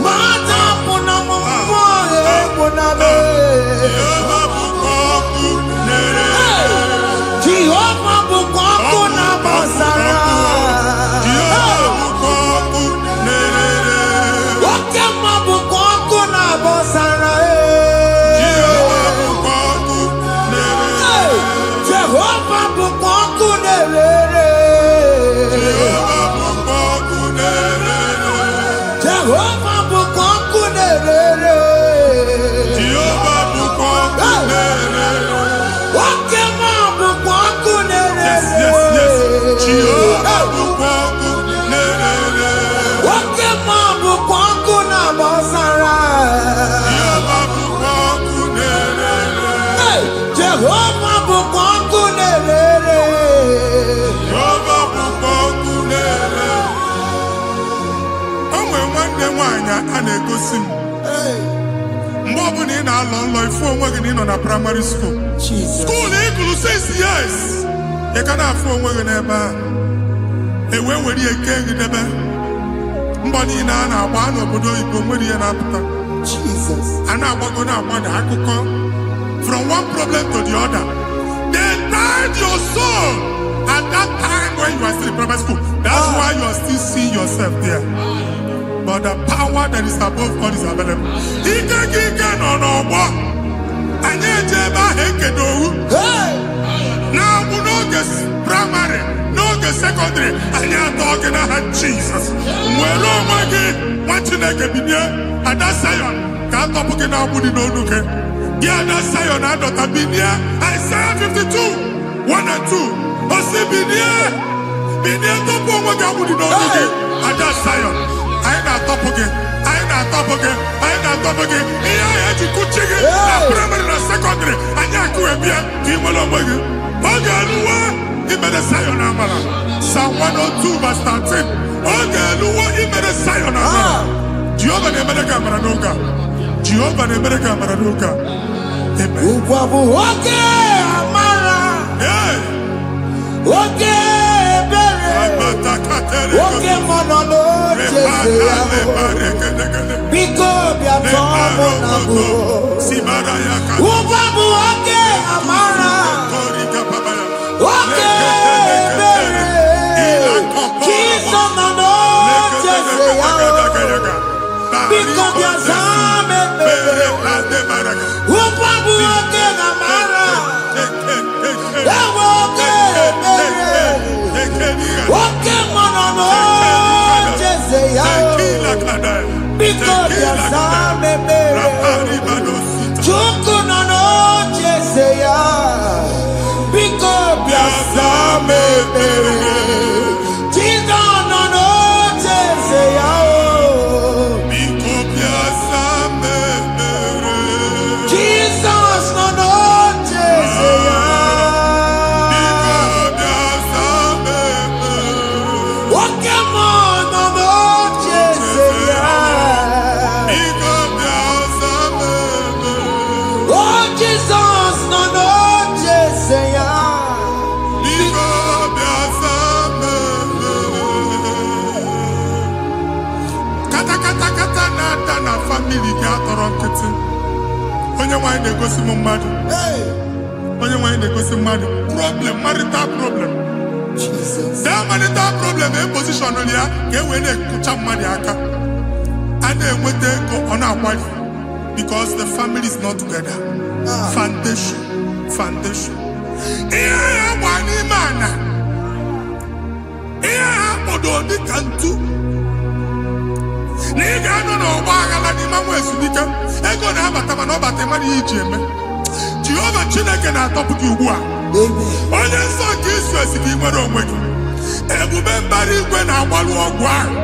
Mata puna mumwe puna be. Jehovah bukwakunere. Jehovah bukwakunere basara. Jehovah bukwakunere. Wakema bukwakunere basara. Jehovah bukwakunere. Jehovah bukwakunere. Jehovah bukwakunere. Jehovah bukwakunere. Jehovah bukwakunere. Wakema bukwakunere. Yes, yes, yes. Jehovah bukwakunere. Wakema bukwakunere basara. Jehovah bukwakunere. Jehovah bukwakunere. Jehovah bukwakunere. O nwere nwanne nwaanyị a na-egosi m. Mgbe ọbụla ị na-alọ nlọ ifu onwe gị na ị nọ na primary school. School ị gụrụ 6 years. Ị ka na-afụ onwe gị n'ebe ahụ. E wee were ihe kee gị debe. Mbọ niile a na-agba n'obodo oyibo nwere ihe na-apụta. A na-agbago na-agbada akụkọ. From one problem to the other. They tied your soul at that time when you are still in primary school. That's why you are still seeing yourself there. but the power that is above all is available. Ike no more. Anyejeba hekedowu. Now we no get primary, no get secondary. Anya talking about Jesus. Mwelo magi, wachineke binye. Ada Zion, can't up again now budi no nuke. Yeah, that Zion adota binye. Isaiah 52, 1 and 2. Osi binye topo magi budi no nuke. Ada Zion, I na top again. I na top again. Iya eji kuchige. Na primary na secondary. Anya kuebia. Kimolo magi. Ogeluwa imere Zion amala. Psalm 102 verse 13. Ogeluwa imere Zion amala. Jehovah nemere kamera nuka. Jehovah nemere kamera nuka. Amen. Ukwabu oge amara. Hey. Oge bere. Oge monono jese yao. Biko bia tomo nabu. Ukwabu oge amara. Oge bere. Kiso mono jese yao. Biko bia zame bere. Ukwabu oge amara. Oge bere. Oge monono jese yao. Biko bia zame bere. Chuku nono jese yao. Biko bia zame bere. Chizo nono jese yao. Jesus nono jese yao. Oke monono jese yao. Oh Jesus nono jese yao. Kata na family ga-atọrọ nkịtị. Onye nwanyị na-egosi m mmadụ. Onye nwanyị na-egosi mmadụ. Problem, marital problem. Jesus. That marital problem position ya ka e wee na-ekụcha mmadụ aka. A na-enweta ego ọ na-akwali because the family is not together. Foundation. Ihe ya gba n'ime ana. Ihe ha kpọdo dịka ntu. Na ị ga-anọ n'ọgba aghara n'ime nwa ezumike. Ego na-abata mana ọ bata mmadụ ihe iji eme. Jehova Chineke na-atọpụ gị ugbu a. Onye nsọ nke isu esi gị nwere onwe gị. Ebube mbara igwe na-agbalụ ọgwụ ahụ.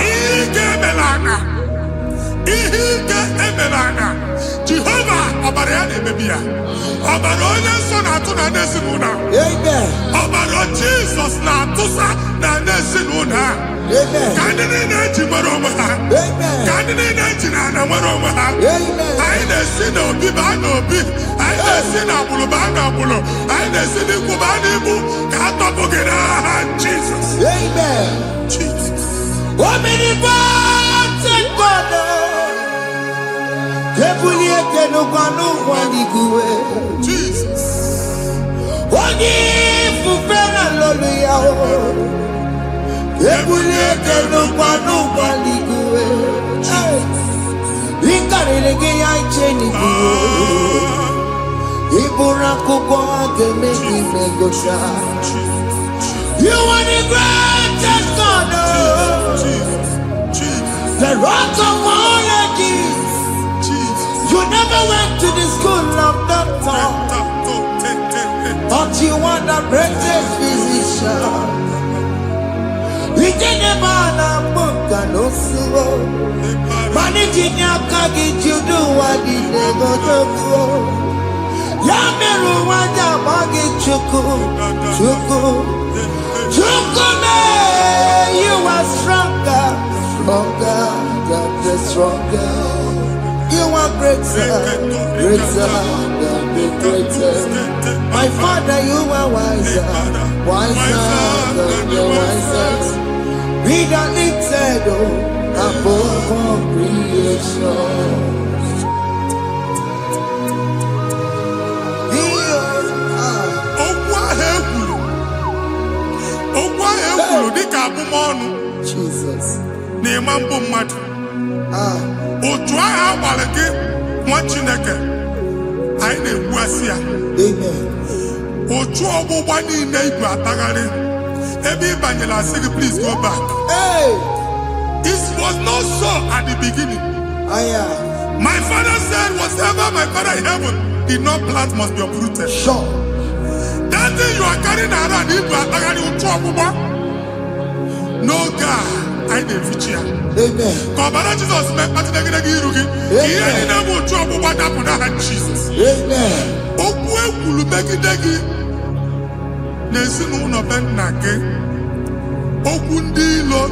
Ihe ike emela ana. Jehova ọbara ya na-emebi ya. Ọbara onye nsọ na-atụ na ndị ezinụlọ. Ọbara Jizọs na-atụsa na ndị ezinụlọ. Ka ndị niile eji nwere onwe ha. Ka ndị niile eji na ana nwere onwe ha. Anyị na-esi n'obi baa n'obi. Anyị na-esi n'agbụrụ baa n'agbụrụ. Anyị na-esi n'ikwu baa n'ikwu. Ka a tọpụ gị n'aha Jizọs. Jesus. Omnipotent God. Kebulie kenukanu waniguwe. Jesus. Onye fufena lolu ya o. Kebulie kenukanu waniguwe. Ikarele ge ya icheni guwe. Ibura kubwa geme kimegosha. You are the greatest God. The rock of all ages. You never went to the school of doctor, but you are the greatest physician. We didn't man a book and no slow. Managing your kagi, you do what you never do. Yamiru wanja bagi chuku. You are stronger than the stronger. You are greater than the greatest. My Father, you are wiser than the wisest. Be the lifted above all creation. Jesus. Nemambo Mat. Otua Walake, one Chineke. I ne Wasia. Otua Wani neighbor Tagari. Every Bangla say, please go back. This was not so at the beginning. My father said, whatever my father in heaven did not plant must be uprooted. Sure. That thing you are carrying around, no God, I didn't feature. Amen. God, Jesus, Jesus. Amen. Okwe kulubeki degi, nesinu no ben nake. Okundilo.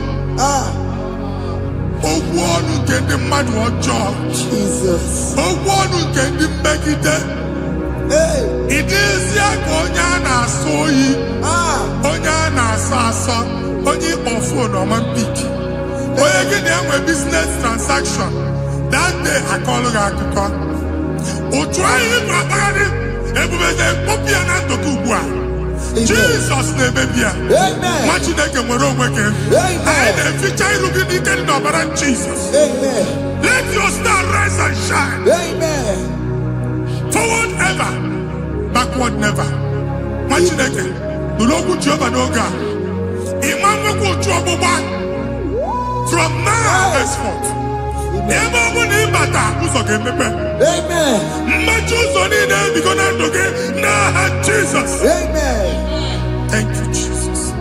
Ogwonu kendi madu ojo. Jesus. Ogwonu kendi mbekide. It is ya konya na soyi. Onya na sasa. Onye ofo no man pick. Oye gini amwe business transaction. That day I call akuko. Otwaye brabani. Ebubeze kopi anando kubwa. Jesus name baby. Amen. Machineke mwero mweke. Amen. Feature looking in the Lord Jesus. Amen. Let your star rise and shine. Amen. Forward ever, backward never. Machineke. Dulogu Jehovah Noga. Imam go Chuaboba. From now henceforth. Never will he bata. Amen. Machuzoni be gonna do it now, Jesus. Amen. Thank you, Jesus.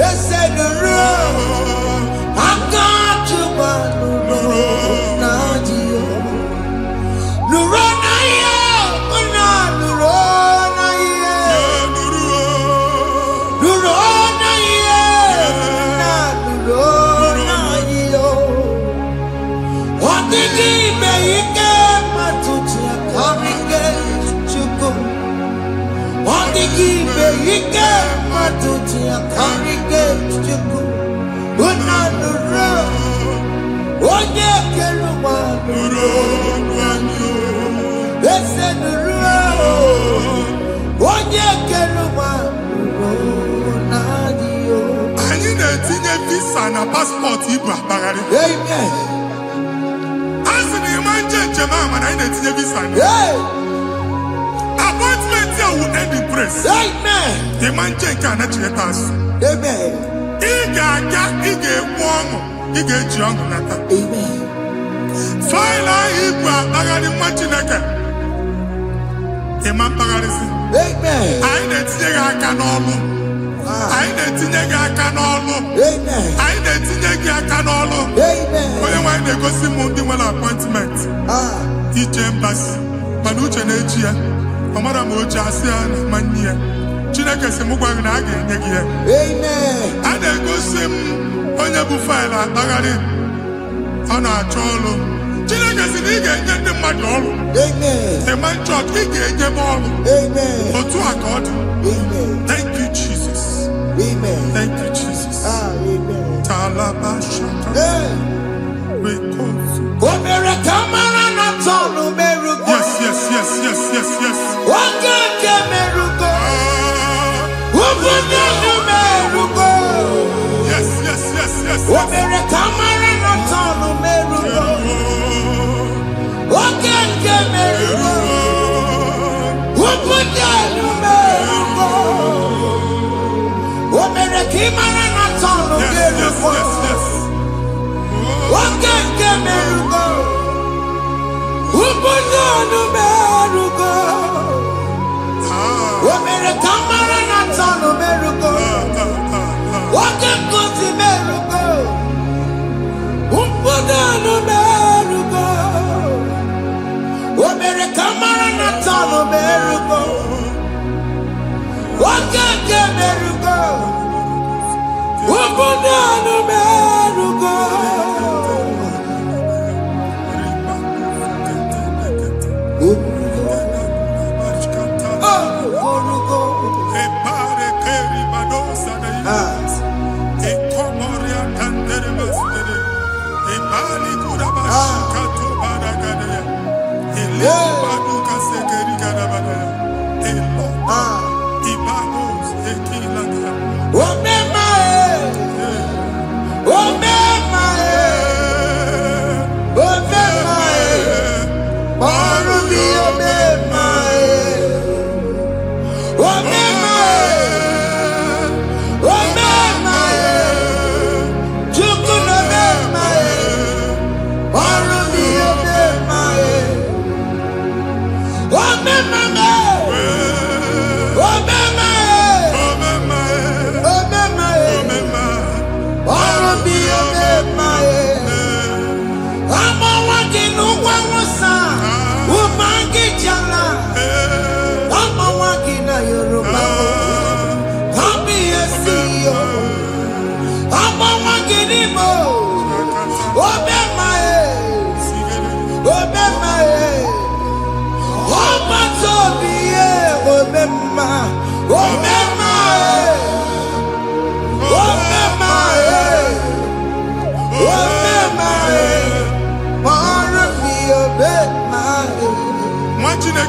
Yes. Passport Amen. As the man Jemama, I need visa. Appointment here will end in praise. Amen. The man cannot let us. Amen. Ige warm, ige young nata. Amen. File Ibra Bagadi Machineke. Imam Bagadisi. Amen. I need to can all. I need to Amen. I need to Amen. When they go see Mundi appointment. Each embassy. Manucha Nejia. Amara Moja Asian Mania. Chinaka Semugwa Nagi. Amen. I they go see Onyabu File Bagari. On our cholo. Chinaka Siniga get the Madol. Amen. The man church he get the ball. Amen. Or to accord. Amen. Thank you, Jesus. Amen. Thank you, Jesus. Amen. Talabashaka. What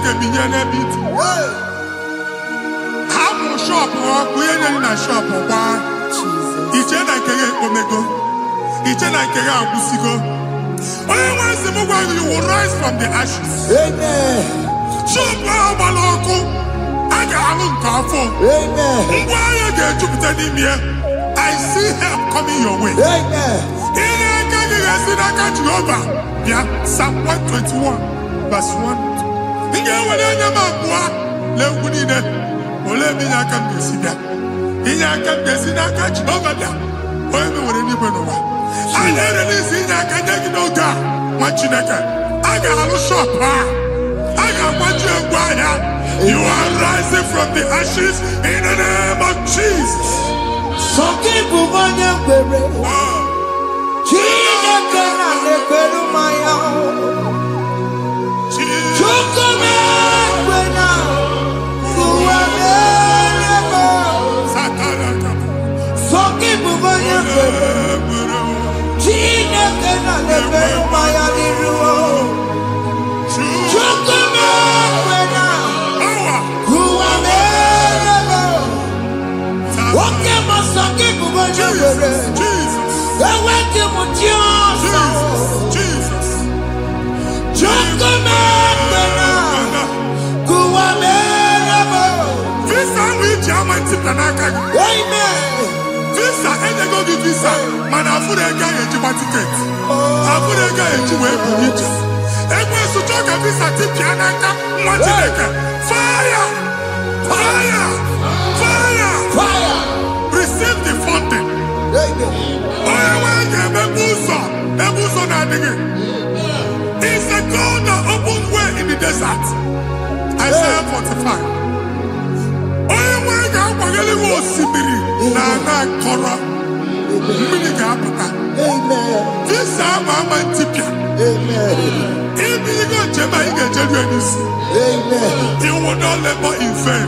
can be near a bit. How shop or we are in a shop or bar. Each and I can get Omego. Each and I can get Busigo. Once the mobile you will rise from the ashes. Amen. Shop Maloko. I got a careful. Amen. Why you get Jupiter in here? I see help coming your way. Amen. Yeah, Psalm 121, verse 1. Inge wale nyama kwa le unine ole mi nyaka mbesida. Inyaka mbesida ka Jehovah da. Oye mi wale ni benowa. Ane release inyaka nyaki noga. Machineke. Aga halu shop ha. Aga machi engwaya. You are rising from the ashes in the name of Jesus. Soki buvanya kwere. Chineke na nekweru maya. Chukume kwena. Kuwamerebo. Soki buvanya kwere. Chineke na nekweru maya liruo. Chukume kwena. Kuwamerebo. Oke masoki buvanya kwere. Jesus. Visa which German Titanaka. Amen. Visa and they go to visa. Man, I put a guy at your ticket. I put a guy at your way for you. And when you talk a visa Titanaka, fire! Receive the funding. It's a God that opens way in the desert. Isaiah 45. This is Mama Tipia. If you go to you will not labor in vain.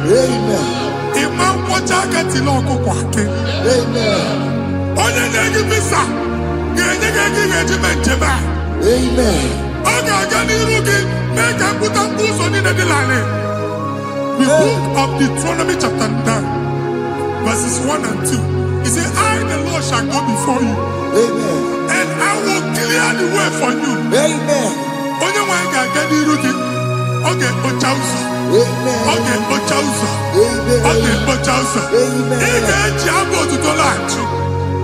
If man watch out at the local quack. Amen. The book of Deuteronomy chapter 9, verses 1 and 2. He said, I, the Lord, shall go before you. Amen. And I will clear the way for you. Amen.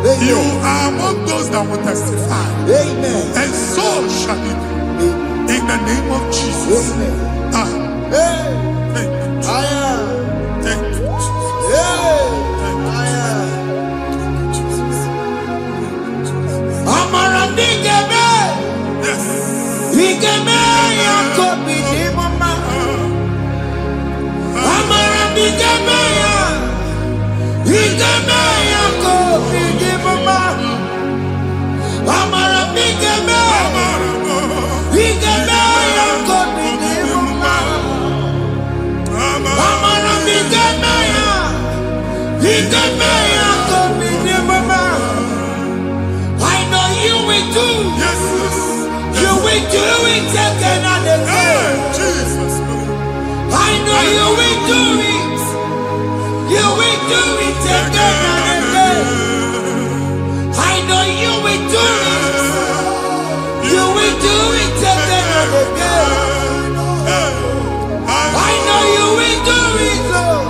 You are among those that will testify. Amen. And so shall it be. In the name of Jesus. Amen. Thank you, Jesus. Thank you, Jesus. I know you will do. Yes. You will do it again and again. Jesus. I know you will do it. You will do it again and again. I know you will do it. You will do it again and again. I know you will do it, Lord.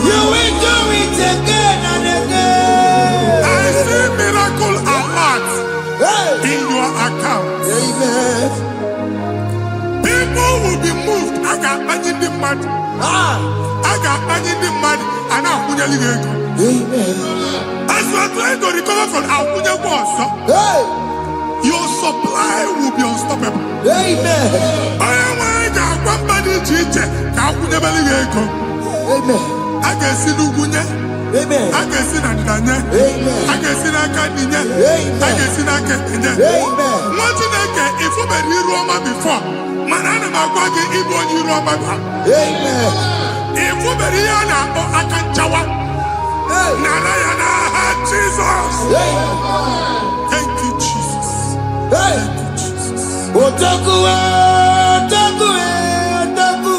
You will do it again and again. I see miracle alert in your account. Amen. People will be moved. I got money in the mud. I got money in the mud. And I'm going to go. Amen. As you are trying to recover from Abuja Boss, your supply will be unstoppable. Amen. I am one body teacher. Amen. I can see Lugunya. Amen. I can see Nadanya. Amen. I can see Nakaninya. Amen. I can see Nakaninya. Amen. What you think if you were in Roma before? Manana Magwagi, Ibo, you Roma. Amen. If you were here now, I can Jawa. Narayana, Jesus. Thank you, Jesus. Hey. Thank you, Jesus. Otaku, Otaku, Otaku.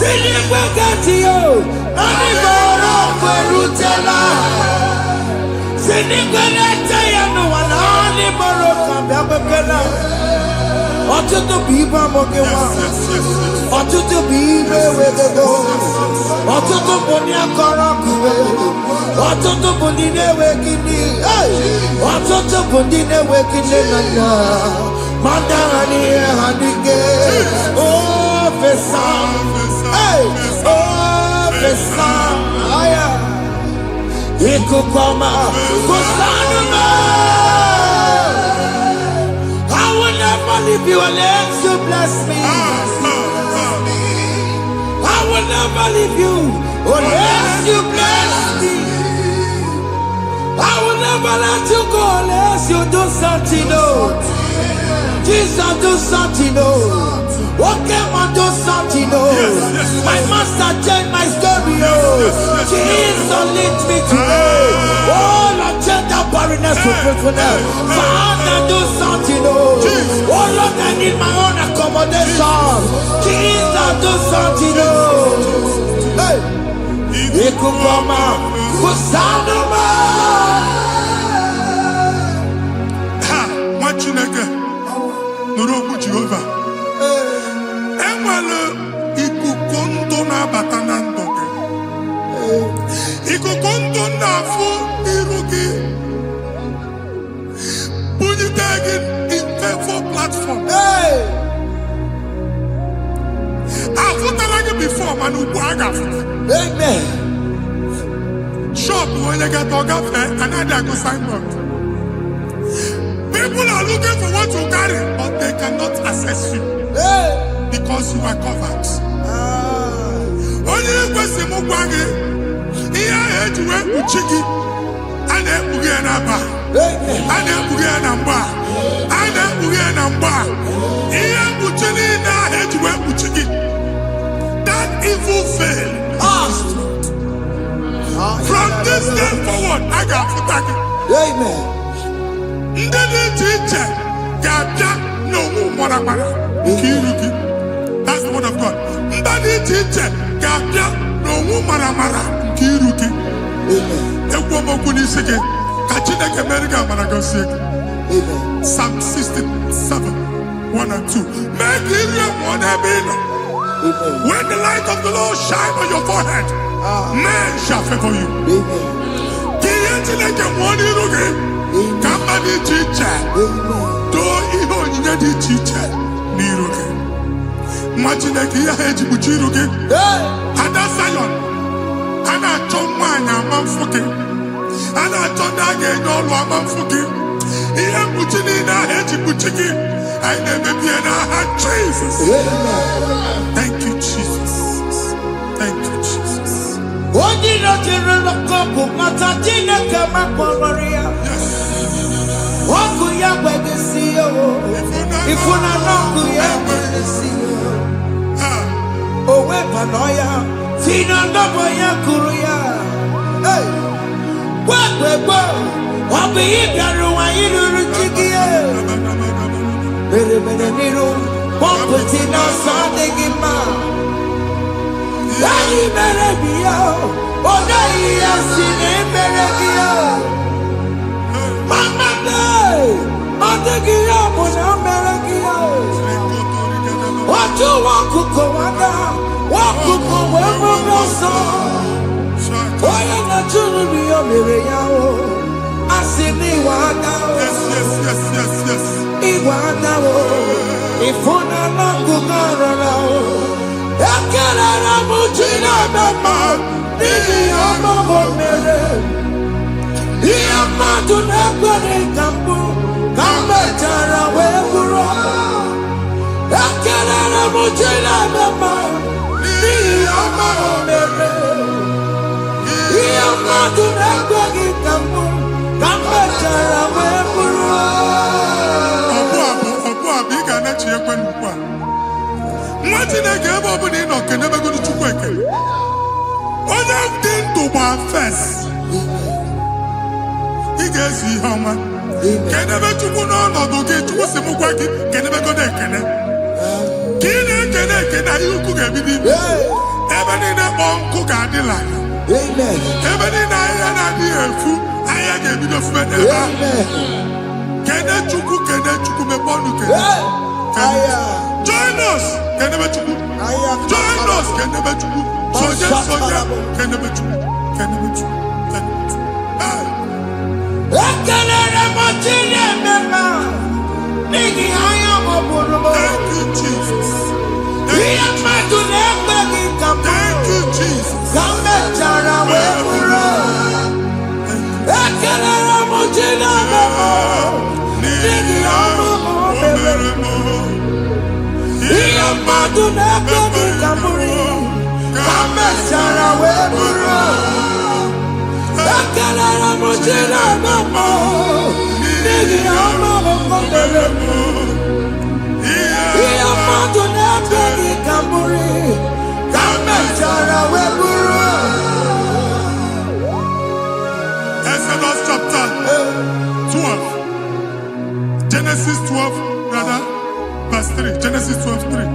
Sinigwegatio, Anigoro Ferutela. Sinigwelete Yanuana, Animoro Kabakela. Otutu Biba Mokewa, Otutu Bibe Wego, Otutu Bonia Korakue, Otutu Bundine Wekini, Otutu Bundine Wekini Nana, Mandani Hanike, oh, Fesam, oh, Fesam, Aya, Ikukoma, Kusanuma. I will never leave you unless you bless me. I will never leave you unless you bless me. I will never let you go unless you do something. No. Jesus, do something. No. Okay, man, do something. No. My master changed my story. Jesus, lead me today. Oh, Lord, change that barrenness to fruitfulness. Father, do something. Oh, Lord, I need my own accommodation. Jesus, do something. Hey, Ikukoma, Kusanuma. Ha, Machineke, Nuroku Jehovah. Emalo, Ikukondo na batanandoke. Ikukondo na fu irugi. Bunitagin in favor platform. Hey, I've before, Manu Waga. amen. Shop when you get Ogafe, another go signboard. People are looking for what you carry, but they cannot access you Hey, because you are covered. Only question Mugwagi, here I had to work with Chiki, and then Bugianaba, amen. and then Bugianamba, and then Bugianamba. Here Buchini, I had to work with Chiki. That evil fail. From this day forward, I got for tagging. Amen. That's the word of God. Amen. Psalm 67, 1 and 2. Make Israel one Amen. when the light of the Lord shine on your forehead, men shall favor you. Amen. Imagine that you had to put you again. Ada Zion, Ana Chomwana Mamfuki, Ana Tonage, no Mamfuki. He had put in a head to put again. I never be an Jesus. Thank you, Jesus. Thank you, Jesus. What did not you look up? Matatina Kama Maria. What could you beg to see you? If you not know who you are, see you. Oh, Wepanoya, Tina Nabaya Kuria. Hey, what will go? What be it? I do Chikia. Bereniro, Pompetina Sadegima. Daddy Berebia, oh, Daddy has seen him Berebia. Mama, I'm taking up on America. What you want to go on? What to go where we go so? Why not to be a Miriam? I see me walk out. Yes. Iwata wo, ifuna na kugara wo. Ekele na mujina bema, nibi ama bomere. Iya madu nekwere kambu, kambe jara weburo. Ekele na mujina bema, nibi ama bomere. Iya madu nekwere kambu, kambe jara weburo. First, he gets you how much. Can never to go on or do get to Simuaki, can never go there. Can na yuku ga bidi. Ebe ni na bonku ga di la. Amen. Ebe ni na ya na di efu, aya ga bidi ofu ebe. Amen. Kene chuku me bonu kene. Join us, kene be chuku. Join us, kene be chuku. Soja, kene be chuku. Kene be chuku. Thank you, Jesus. Thank you, Jesus. Exodus chapter 12. Genesis 12, brother, verse 3. Genesis 12, 3.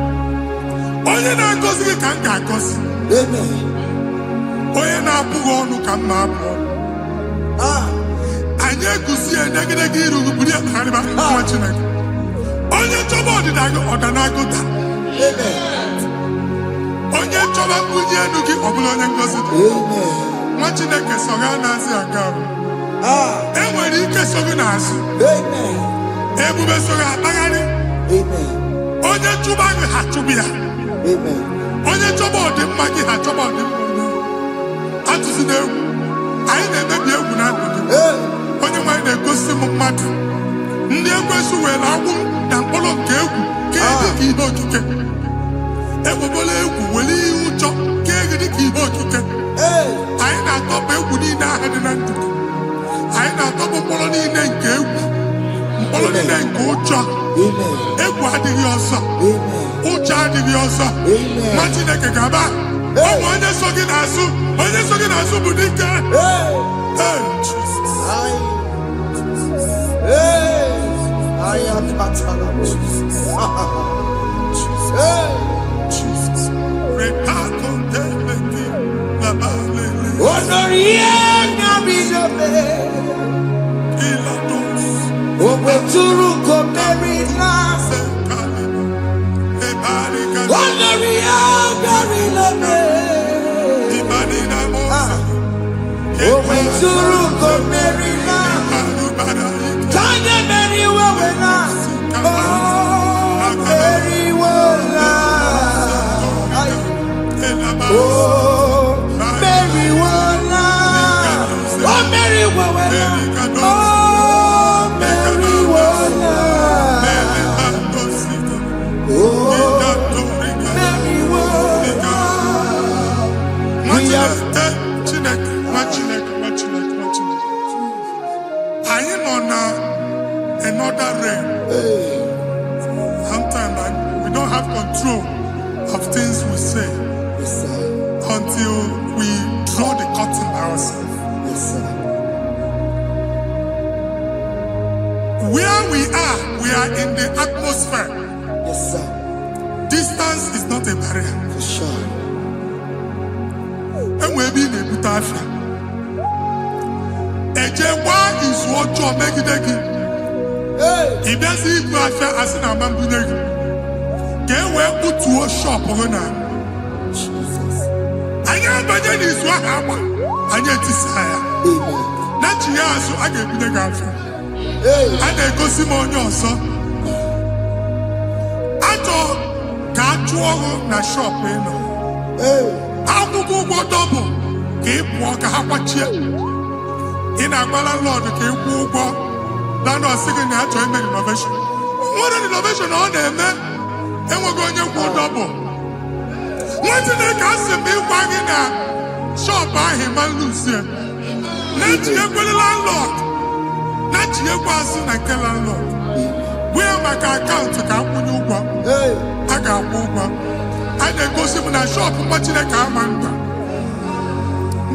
Onye na-agọzi gị ka m ga-agọzi. Onye na-abụghị ọnụ ka m na-abụ ọnụ. Anyị egusi enegidegị iru buru ya kparịba nwa Chineke. Onye chọba ọdịda gị ọdanagoda. Onye chọba mbunye enu gị ọ bụla onye ngọzi dị. Nwa Chineke so ga na-asị aga ahụ. Enwere ike so gị n'azụ. Ebube so ga akpagharị. Onye chụba gị ha chụbụ ya. Onye chọba ọdịmma gị ha chọba ọdịmma onye. Atụzi n'egwu. Anyị na-emebi egwu na ndụ gị. Onye nwanyị na-egosi m mmadụ. Ndị ekwensu were agbụ na mkpụrụ nke egwu kee dị ka ihe okike. Egbebola egwu were ihe ụjọ kee dị ka ihe okike. Anyị na-atọpụ egwu niile ahụ dị na ndụ gị. Anyị na-atọpụ mkpụrụ niile nke egwu. Mkpụrụ niile nke ụjọ. Egwu adịghị ọzọ. Ụjọ adịghị ọzọ. Nwa Chineke ga-aba. Ọ bụ onye so gị n'azụ. Onye so gị n'azụ bụ dike. I am Jesus. Jesus. Another rain. Sometimes we don't have control of things we say until we draw the curtain ourselves. Where we are in the atmosphere. Distance is not a barrier. For sure. And we'll be in a good affair. Ejewa is what you are making. If that's it, you are as an amambuneg. Can we put to a shop over now? Jesus. I am by then is what happened. I get desire. Not you, so I get the girlfriend. And I go see more your son. I thought, can't you na shop? I will go double. Keep walk a half a chair. In a landlord, keep walk. Now, no second natural innovation. What an innovation on them, man. And we're going to go double. What's in the castle be wagging out? Shop by him and Lucia. Not you, landlord. Not you, person, and kill landlord. Where my account to come when you go? I got one. I then go see when I shop, watching a car man.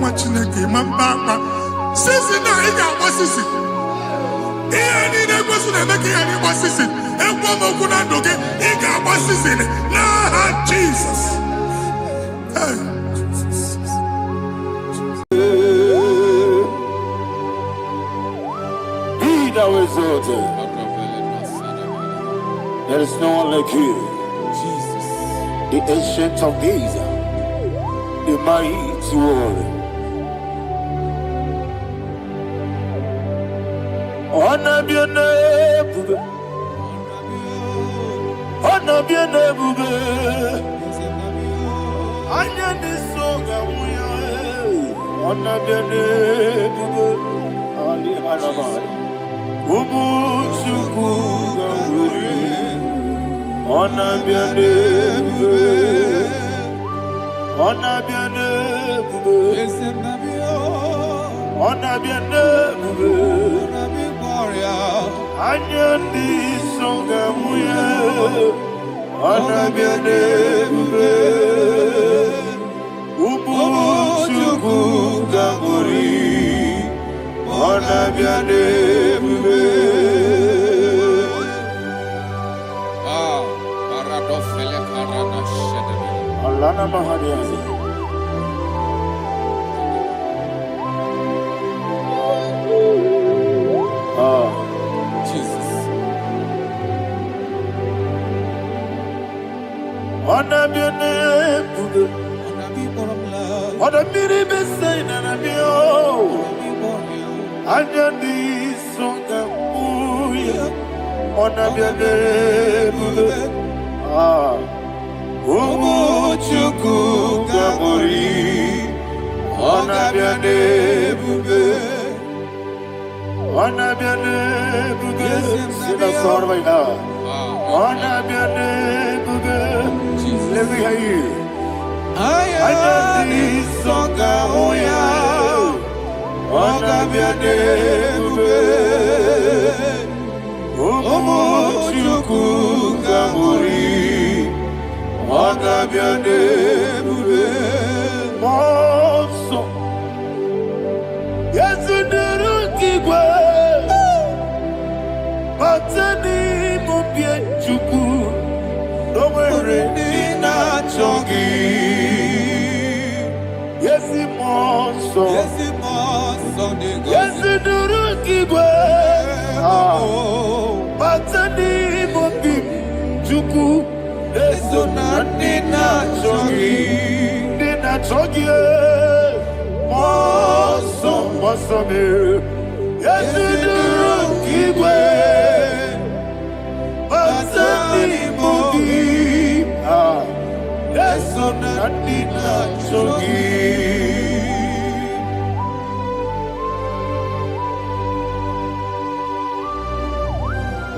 Watching a game, I'm back. Since now, he got what's this? Any person making any assistant, and one more good and okay, he got assistant. Nah, Jesus. exalted. There is no one like you. Jesus. The ancient of days, the mighty one. Honor be your name, honor be your name, honor this song, honor be your name, Ali Hanabai, Umu Chukuga, honor be your name, honor be your name, honor be your name. Anyandi songa muya, anabiane bube, ubu chuku gangori, anabiane bube. Paradofele karana shedemi. Alana mahadiani. Jesus. Anabiane bube, anabiri besaina nabio, anyandi songa muya, anabiane bube. Umu chuku gamori, anabiane bube, anabiane bube. Sina sorvaina, anabiane bube. Let me hear you. Ayandi songa oya, anabiane bube. Umu chuku gamori, anabiane bube. Monso, yezunuru kigwe, batani mubye chuku, nomere nina chongi. Yesi monso, yezunuru kigwe, batani mubye chuku, eso nina chongi, nina chongi. Monso, monso me, yezunuru kigwe, batani mubye, eso nina chongi.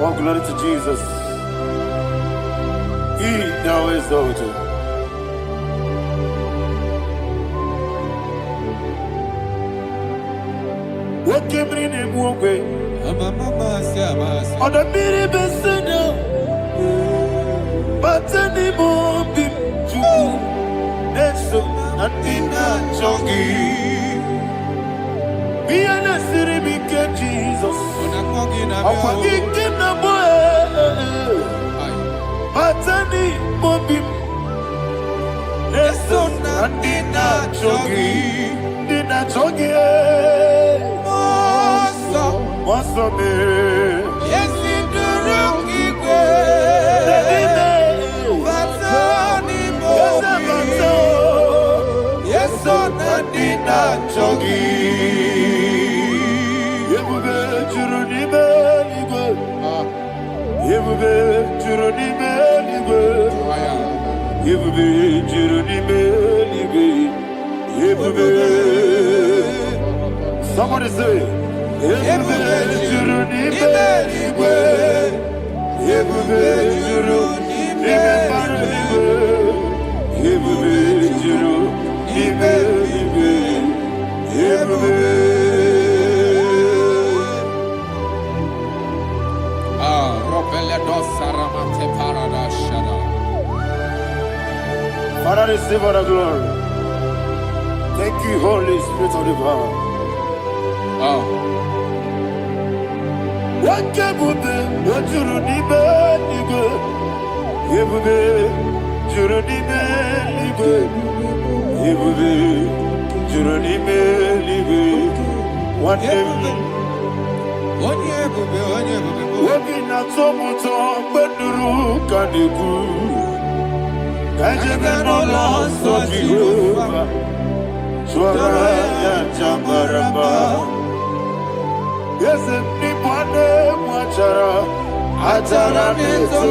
Oh, glory to Jesus. He now is exalted. What came in and walk away? On the mini besena, but anymore be true. That's so nothing not chongi. Be an city because Jesus. I'm forgetting the boy. But anymore be. That's so nothing not chongi. Did not chongi. What's up, man? Yes, in the room, yes, on the dinner, Chogi. Yebube Juruni Beligo. Yebube Juruni Beligo. Yebube Juruni Beligo. Yebube. Somebody say. Yebube Juruni Beligo. Yebube Juruni Beligo. Yebube Juruni Beligo. Yebube. Father, receive all the glory. Thank you, Holy Spirit of the power. What can we do? What you do, Nibe? Yebube, Juronibe, Libe. Yebube, Juronibe, Libe. What name? Wabina tomuto beduru kaniku. Kajebeno loso Jehovah. Swara ya chambaraba. Yesem ni bwane mwachara. Achara neto.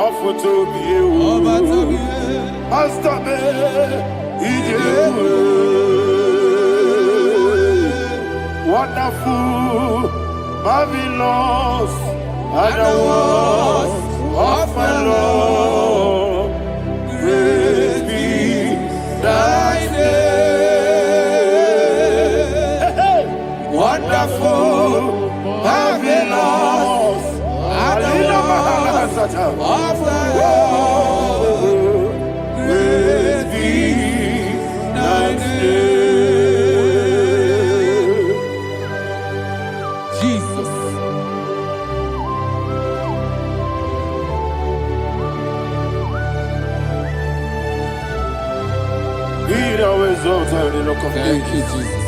Ofuto biyewu. Astame ijewu. Wonderful, marvelous, are the words of my Lord. Praise be thy name. Wonderful, marvelous, are the words of my Lord. Praise be thy name. Thank you, Jesus.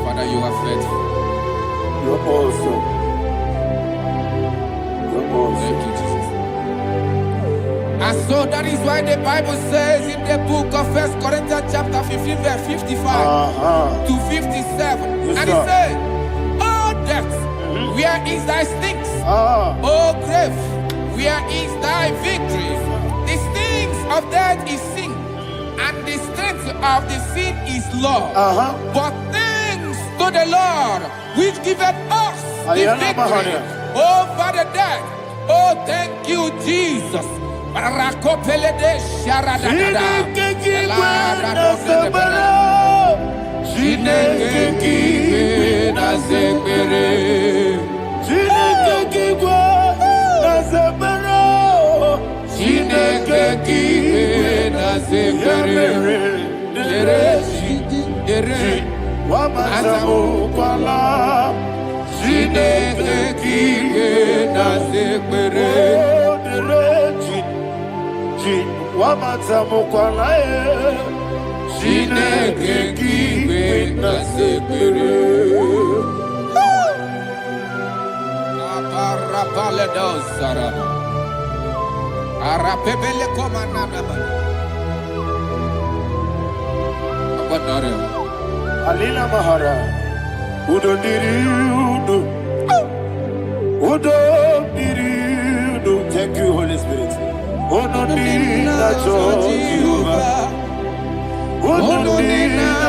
Father, you are faithful. You're awesome. You're awesome. Thank you, Jesus. And so that is why the Bible says in the book of 1 Corinthians chapter 15, verse 55 to 57. Yes, and it says, "Oh death, where is thy stings? Oh grave, where is thy victory? The stings of death is sin, and the strength of the sin is law. But thanks to the Lord, which giveth us the victory over the death." Oh, thank you, Jesus. Alila Mahara, Udo Diriudo, Udo Diriudo. Thank you, Holy Spirit. Udo Diriudo, Udo Diriudo,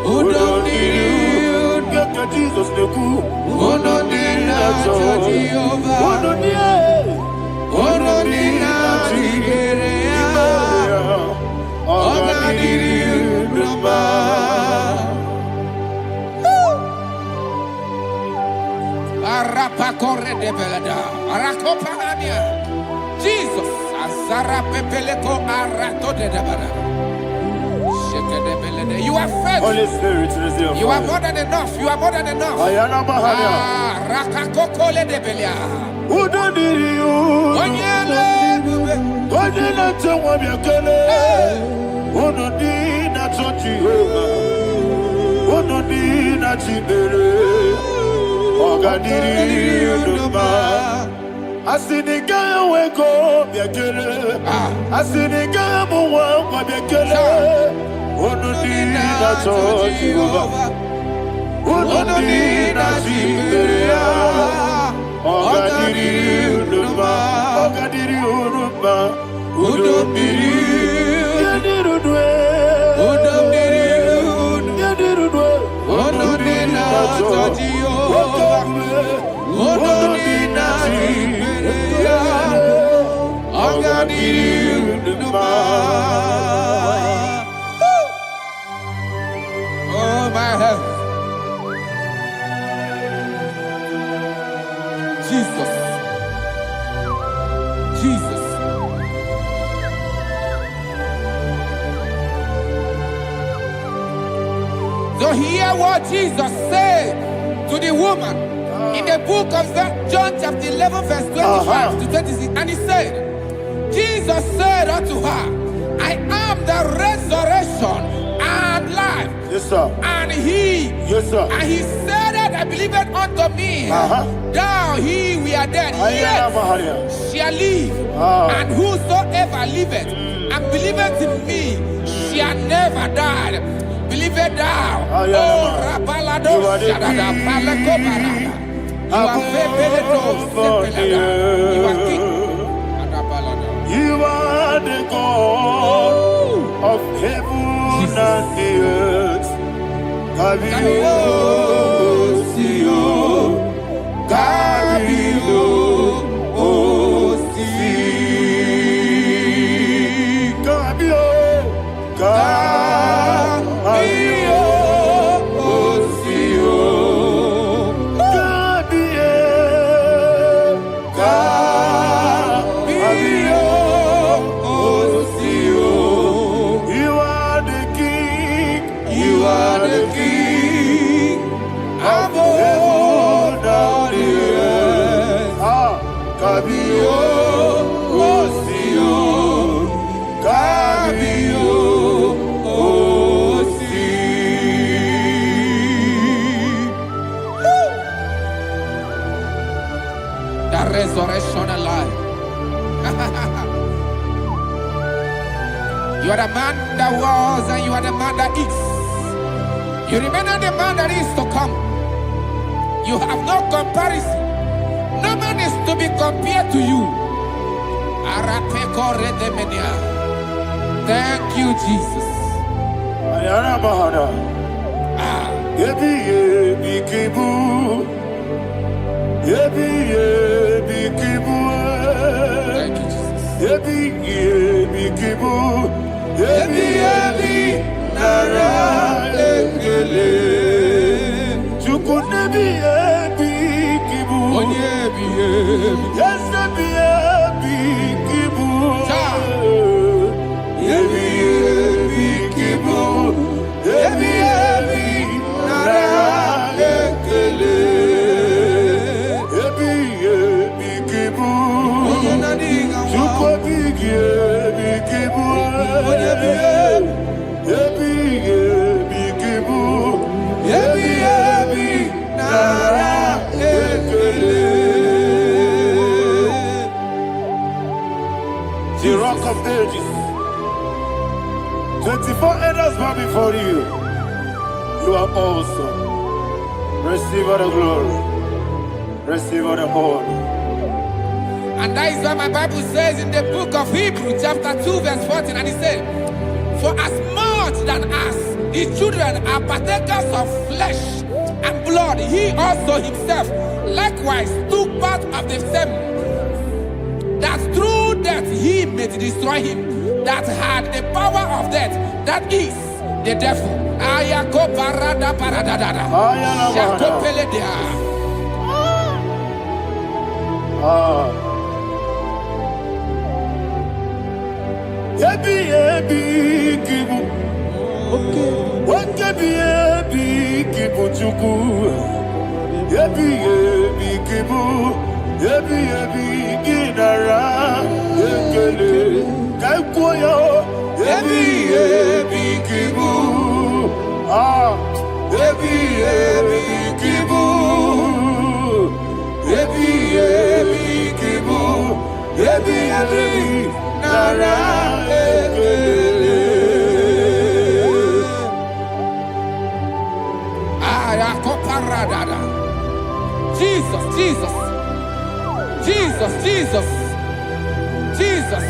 Udo Diriudo, Jesus the cool. Jesus, Azara Pepeleko Arato de Dabara. You are faithful. Holy Spirit, you are more than enough. You are more than enough. Rakakokole de Belia. Who don't need you? What did I tell you? Who don't need that Jehovah? Who don't need that Jehovah? Oh, God, did you? I see the guy wake up, I see the guy who walk up, who don't need that Jehovah? Who don't need that Jehovah? Oh, God, did you? Oh, God, did you? Who don't need you? Who don't need you? Who don't need that Jehovah? Who don't need that Jehovah? Oh, God, did you? Oh, my heaven. Jesus. Jesus. hear what Jesus said to the woman in the book of John chapter 11 verse 25 to 26. And he said, Jesus said unto her, I am the resurrection and life. Yes, sir. And he, Yes, sir. and he said that I believeth unto me, thou he we are dead, yet shall live. And whosoever liveth and believeth in me shall never die. Believeth thou, oh Rabalado Shadada Palako Barada. You are you are king. You are the God of heaven and the earth. Kabio, Sio, Kabio, Si, Kabio, Kabio, Sio, Kabio, Kabio. You are the king of heaven and the earth. Kabio, Osio, Kabio, Osi. The resurrection alive. You are the man that was and you are the man that is. You remember the man that is to come. You have no comparison. No man is to be compared to you. Thank you, Jesus. Thank you, Jesus. The rock of ages. 24 elders bow before you. You are awesome. Receive all the glory. Receive all the honor. And that is why my Bible says in the book of Hebrews chapter 2 verse 14, and it said, for as much than us, his children are partakers of flesh and blood, he also himself likewise took part of the same, that through death he may destroy him that had the power of death, that is the devil. Ayako parada paradadada. Shako peledea. Yebi kibu. Yebi kibu chuku. Yebi kibu. Yebi ginara. Ekele kaikoyo. Yebi kibu. Yebi kibu. Yebi kibu. Yebi nara. Jesus, Jesus, Jesus, Jesus, Jesus.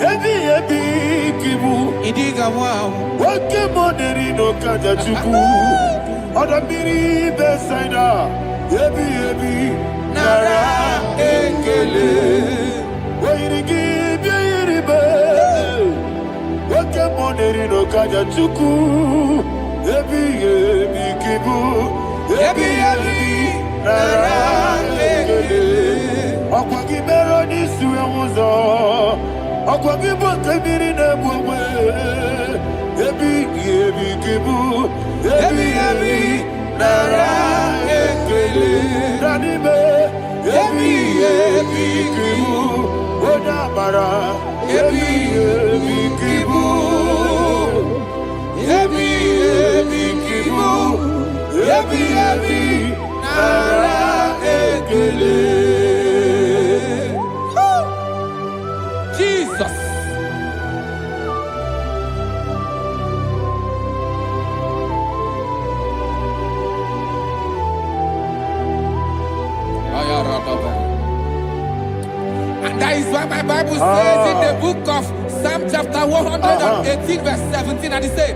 Yebi kibu. Idiga wow. Wake moneri no kaja chuku. Odamiri besaida. Yebi nara ekele. Wairigi biiribe. Wake moneri no kaja chuku. Yebi kibu. Yebi nara ekele. Okwagi bero ni suwe muzo. Akwagibo kebiri na bwawe. Ebi kibu. Ebi nara ekele. Nanibe. Ebi kibu. Odabara. Ebi kibu. Ebi kibu. Ebi nara ekele. Jesus. And that is why my Bible says in the book of Psalm chapter 118 verse 17, and it says,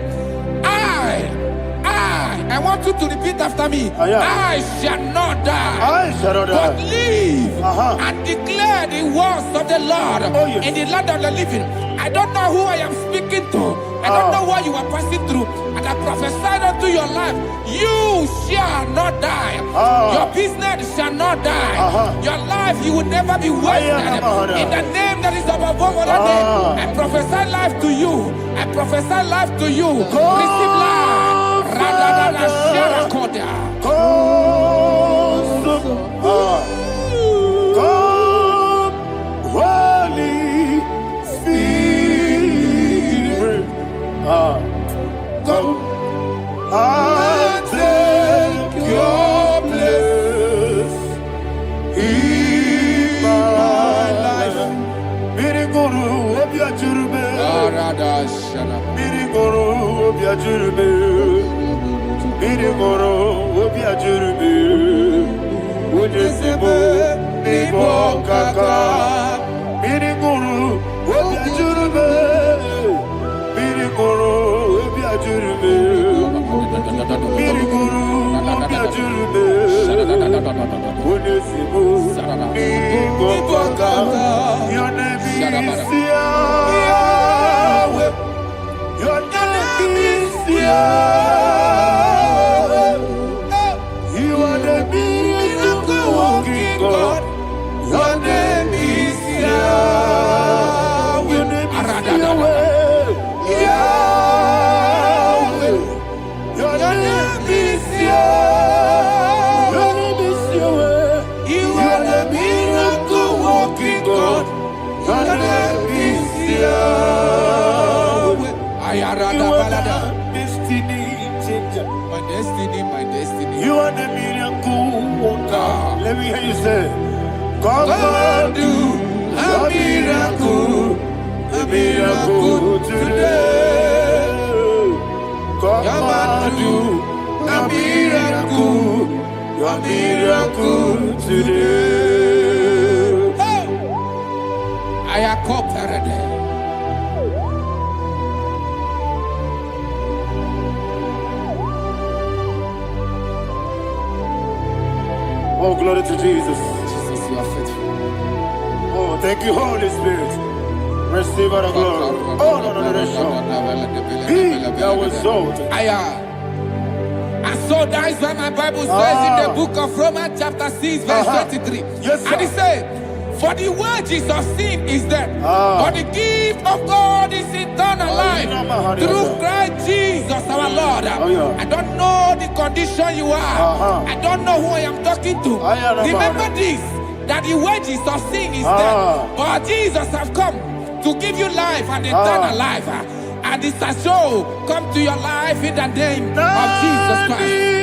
I want you to repeat after me. I shall not die, but live and declare the words of the Lord in the land of the living. I don't know who I am speaking to. I don't know what you are passing through. And I prophesied unto your life, you shall not die. Your business shall not die. Your life, you will never be wasted. In the name that is above all other name, I prophesy life to you. I prophesy life to you. Receive life. Holy Spirit, come and take your place in my life. Miriguru obiajurube, miriguru obiajurube, miriguru obiajurube. Ujesibo nibo kaka, miriguru obiajurube, miriguru obiajurube, miriguru obiajurube. Ujesibo nibo kaka, your name is Yahweh, your name is Yahweh. You are the miracle working God. Your name is Yahweh. Your name is Yahweh. Yahweh. Your name is Yahweh. Your name is Yahweh. You are the miracle working God. Your name is Yahweh. Destiny changer. My destiny, my destiny. You are the miracle worker. Let me hear you say, come and do a miracle today. Come and do a miracle today. I am cooperative. Oh, glory to Jesus. Jesus, you are faithful. Oh, thank you, Holy Spirit. Receive our glory. Oh, no, He that was exalted. And so that is why my Bible says in the book of Romans chapter 6 verse 23. Yes, sir. And it says, for the wages of sin is death, but the gift of God is eternal life through Christ Jesus our Lord. I don't know the condition you are. I don't know who I am talking to. Remember this, that the wages of sin is death, but Jesus has come to give you life and eternal life. And this has so come to your life in the name of Jesus Christ.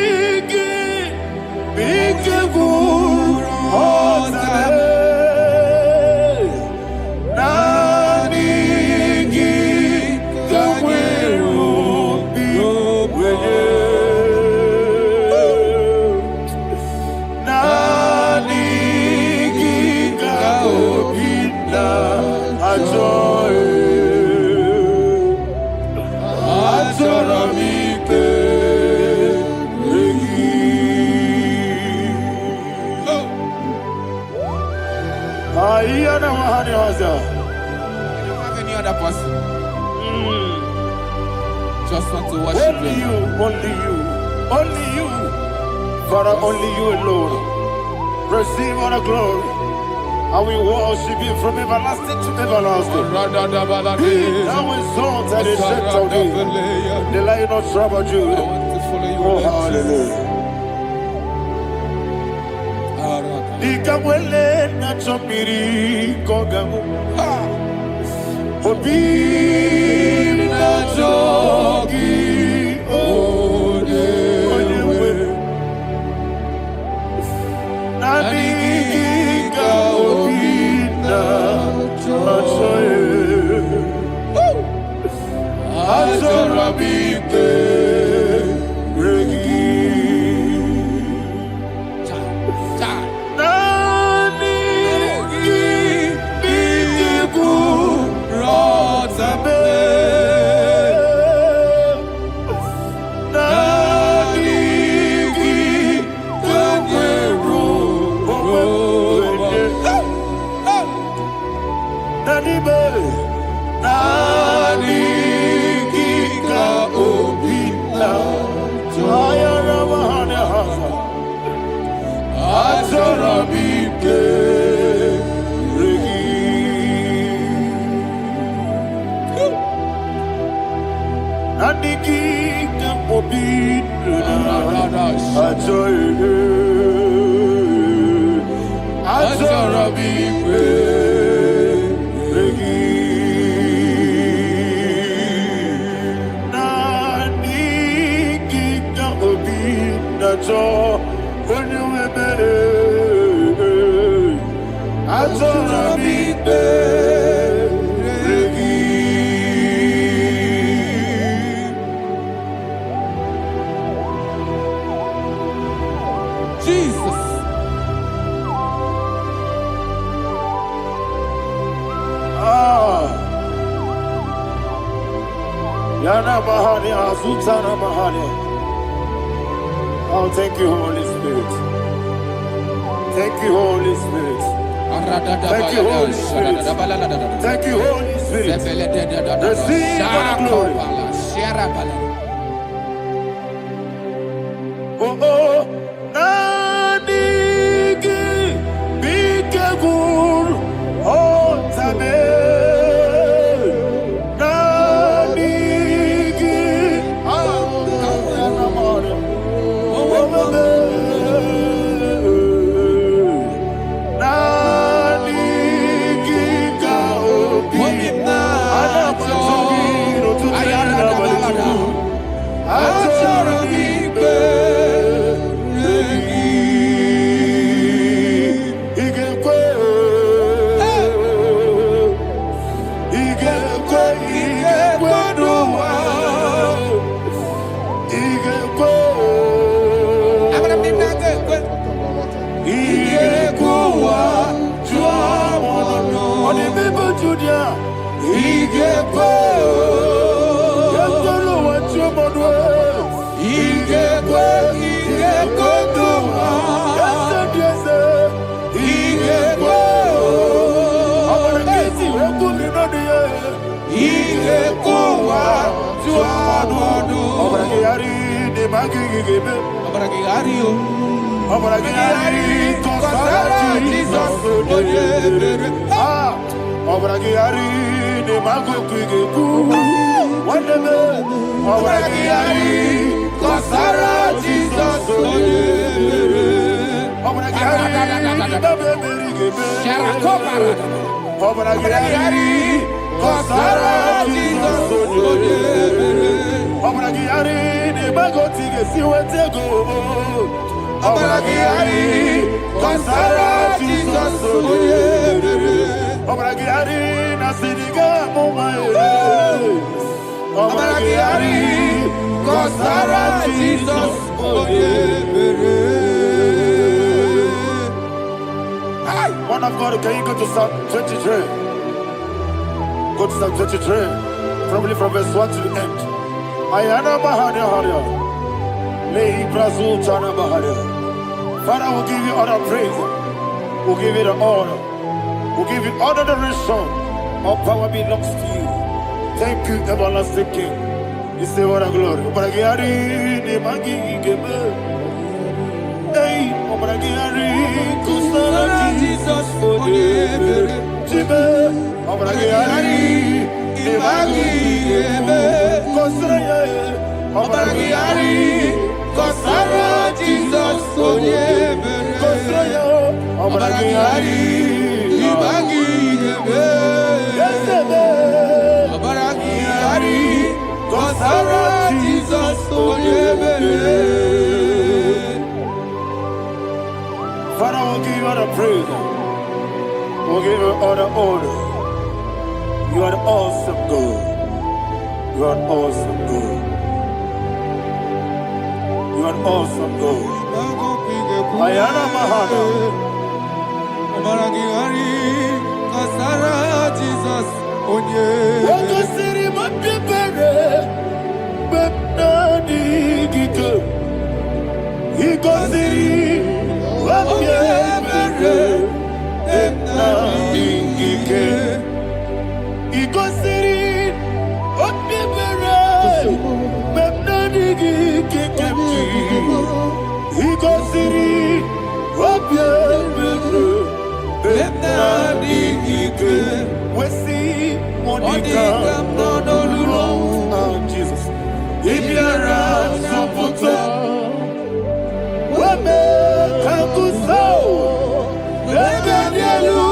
You don't have any other person. Just want to worship only you, only you, only you, Father, only you alone. Receive all the glory, I will worship you from everlasting to everlasting. Be thou exalted and set of thee, the Lion of tribe of Judah. Oh, hallelujah. Nikamwele na chomiri kogamu. Obi na jogi odewe. Naniga obi na jogi. Azorabike regi. Oh, thank you, Holy Spirit. Thank you, Holy Spirit. Thank you, Holy Spirit. Thank you, Holy Spirit. Receive my glory. Oh, oh, Nanigi, Bikagur, oh, Tabe. One of God, can you go to Psalm 23? Go to Psalm 23, probably from verse 1 to the end. Ayana Bahania Haria. Lay Brazil Chana Bahania. Father, we'll give you all the praise. We'll give you the honor. We'll give you all the adoration. All power belongs to you. Thank you, everlasting King. You say what a glory. Hey, Jesus, Onyebere. Jibe, Obragari, Imagi, Ebe, Kosreye, Obragari, Kosara, Jesus, Onyebere. Kosreye, Obragari, Imagi, Ebe. Yesebe, Obragari, Kosara, Jesus, Onyebere. Father, we'll give you all the praise. We'll give you all the honor. You are the awesome God. You are an awesome God. You are an awesome God. Ayana Mahana. Kasara, Jesus, Waka Siri Mapipere. Bepnadi Gike. Iko Siri Mapipere. Bepnadi Gike. Iko Siri Mapipere. Bepnadi Gike. Iko Siri Mapipere. Bepnadi Gike. We see Monica. Oh, Jesus. Ibiara Sopoto. Wame Kakuso. Ebedielu.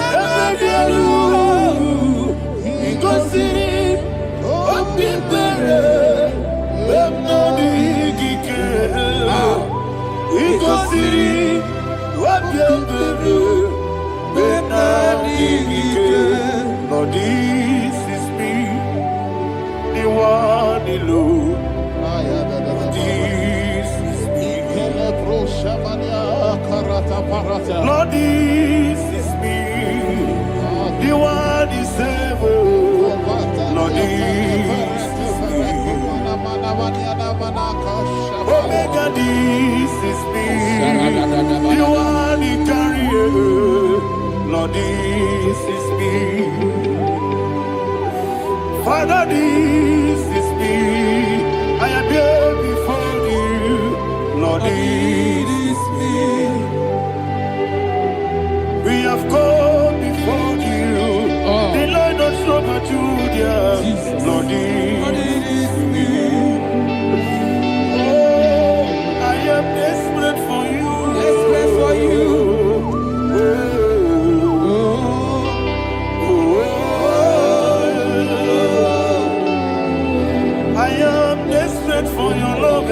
Ebedielu. Igosiri. Opipere. Bemnadi Gike. Igosiri. Opipere. Bemnadi Gike. Lord, this is me. The one alone. This is me. Lord, this is me. The one is ever. Lord, this is me. Omega, this is me. The one he carry. Lord, this is me. Father, this is me. I am here before you. Lord, this is me. We have come before you. The Lord of Super Judea. Lord, this is me. Oh, I am desperate for you. Desperate for you. I am desperate for your love.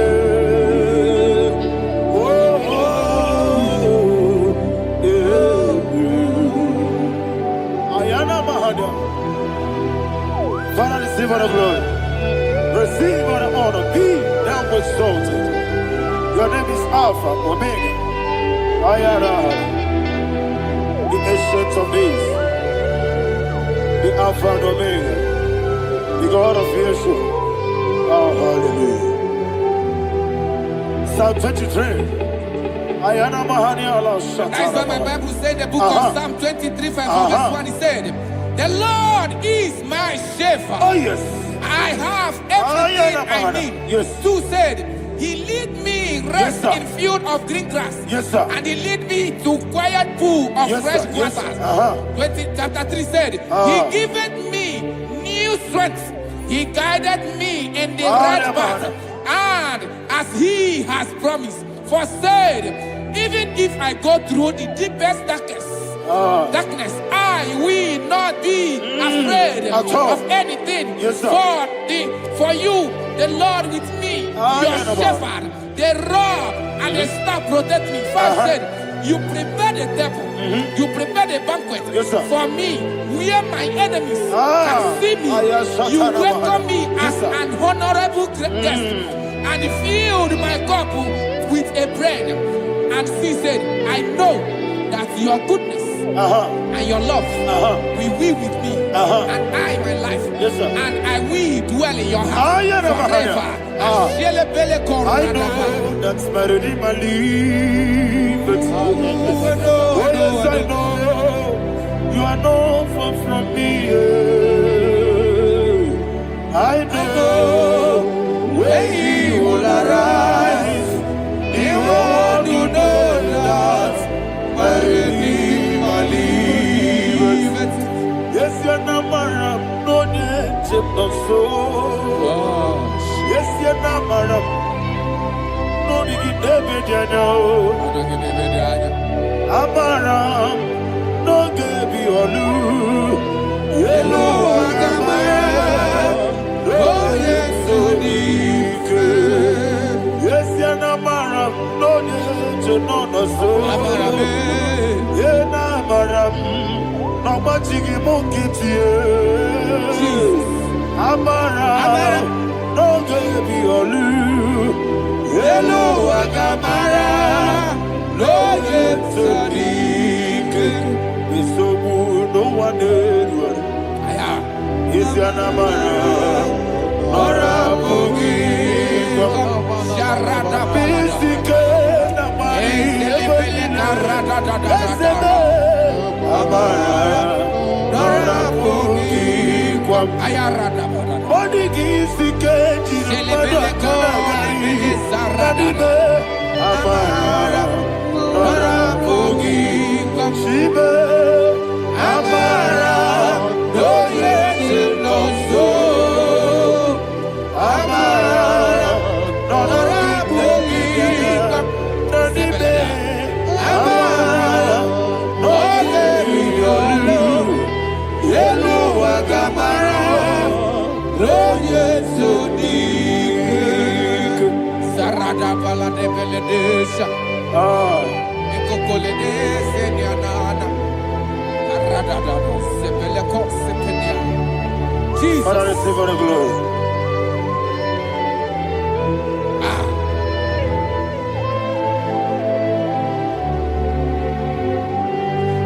Ayana Mahada. Father, receive all the glory. Receive all the honor. Be thou exalted. Your name is Alpha, Omega. Ayana. The ancient of days. The Alpha and Omega. The God of Yeshua. Oh, hallelujah. Psalm 23. Ayana Mahani Allah Shata. That is what my Bible said, the book of Psalm 23, verse 1. It said, the Lord is my shepherd. Oh, yes. I have everything I need. Yes. 2 said, he lead me rest Yes, in field of green grass. Yes, sir. And he lead me to quiet pool of Yes, fresh sir. Yes, waters. sir. Chapter 3 said, he giveth me new strength. He guided me in the right path. And as he has promised, for said, even if I go through the deepest darkness, I will not be afraid of anything. Yes, sir. For you, the Lord with me, your shepherd, the rod and the staff protect me. First said, you prepare the table, you prepare the banquet for me, where my enemies can see me. You welcome me as an honorable guest, and filled my cup with a bread. And she said, I know that your goodness and your love will be with me, and I, my life, and I will dwell in your house forever. I know that's my Redeemer lives. Oh, yes, I know you are not far from me. I know when he will arise, he will do know that my Redeemer. Daniel. Amara, no gebi olu. Yelo agamara, no yesodike. Yes, yanamara, no yejo no no so. Yena maram, no machigi mukiti. Amara, no gebi olu. Yelo agamara, no yesodike. Isobu no one did. Is yanamara, ora bugi. Sharada bisike namari. Amara, ora bugi. Ayarada. Body gisike jinamada. Amara, ora bugi. Shibe. Amara, no yet no so. Amara, no bugi. Nanibe. Amara, no yelu. Yelu agamara, no yet so dik. Sarada bala de beledesha. Ekokole de senyanana. Jesus. Father, receive all the glory.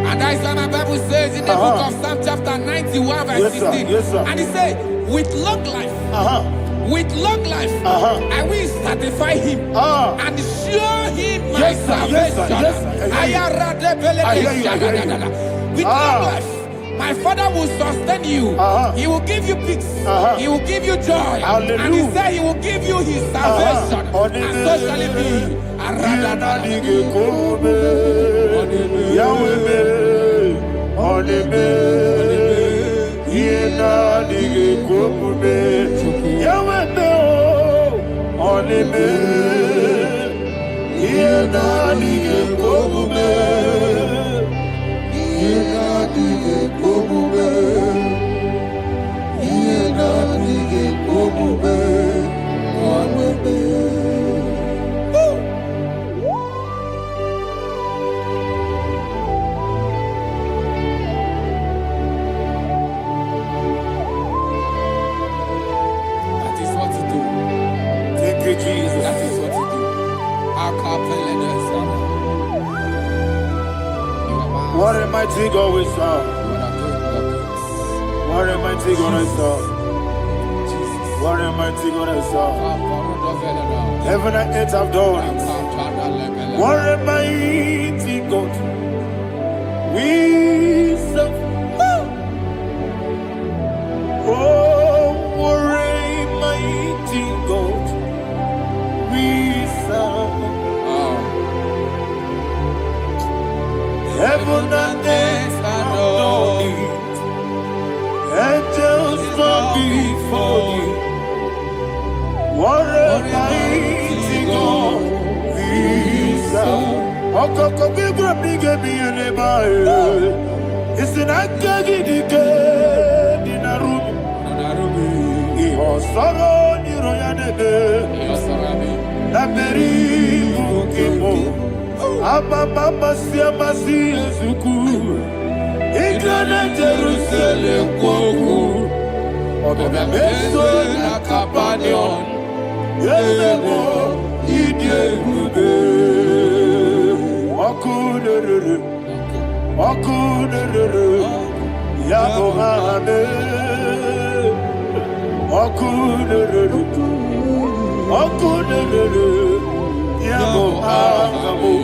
And that is what my Bible says in the book of Psalm chapter 91 verse 16. Yes, sir. And he said, with long life, with long life, I will satisfy him and show him my salvation. With long life, my Father will sustain you. He will give you peace. He will give you joy. Hallelujah. And he said he will give you his salvation. And so shall it be. What a mighty God we serve. What a mighty God I serve. What a mighty God I serve. Heaven and earth have done it. What a mighty God we serve. Oh, what a mighty God we serve. Heaven and earth adore it. Angels bow before you. What a mighty God we serve. Okoko bigro bige bi eneba. It's an akagidike dinarum. Iho soro ni royanede. Laberi bukimo. Ababa siama si ezuku. Igrana Jerusalem kwoku. Odobe meso na Capernaum. Yelemo idie gube. Okuderere. Yabo hame. Okuderere. Yabo hame.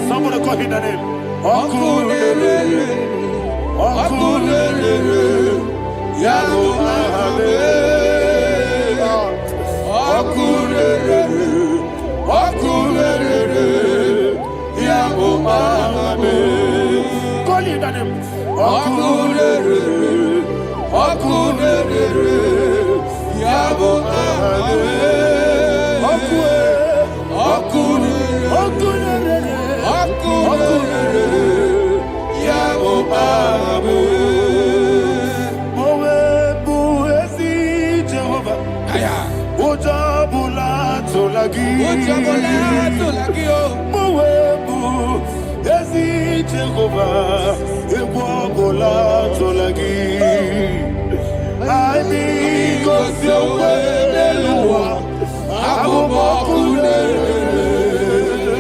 Somebody call him the name. Okulele, Yabo Ahame. Okulele, Yabo Ahame. Call him the name. Okulele, Yabo Ahame. Okulele.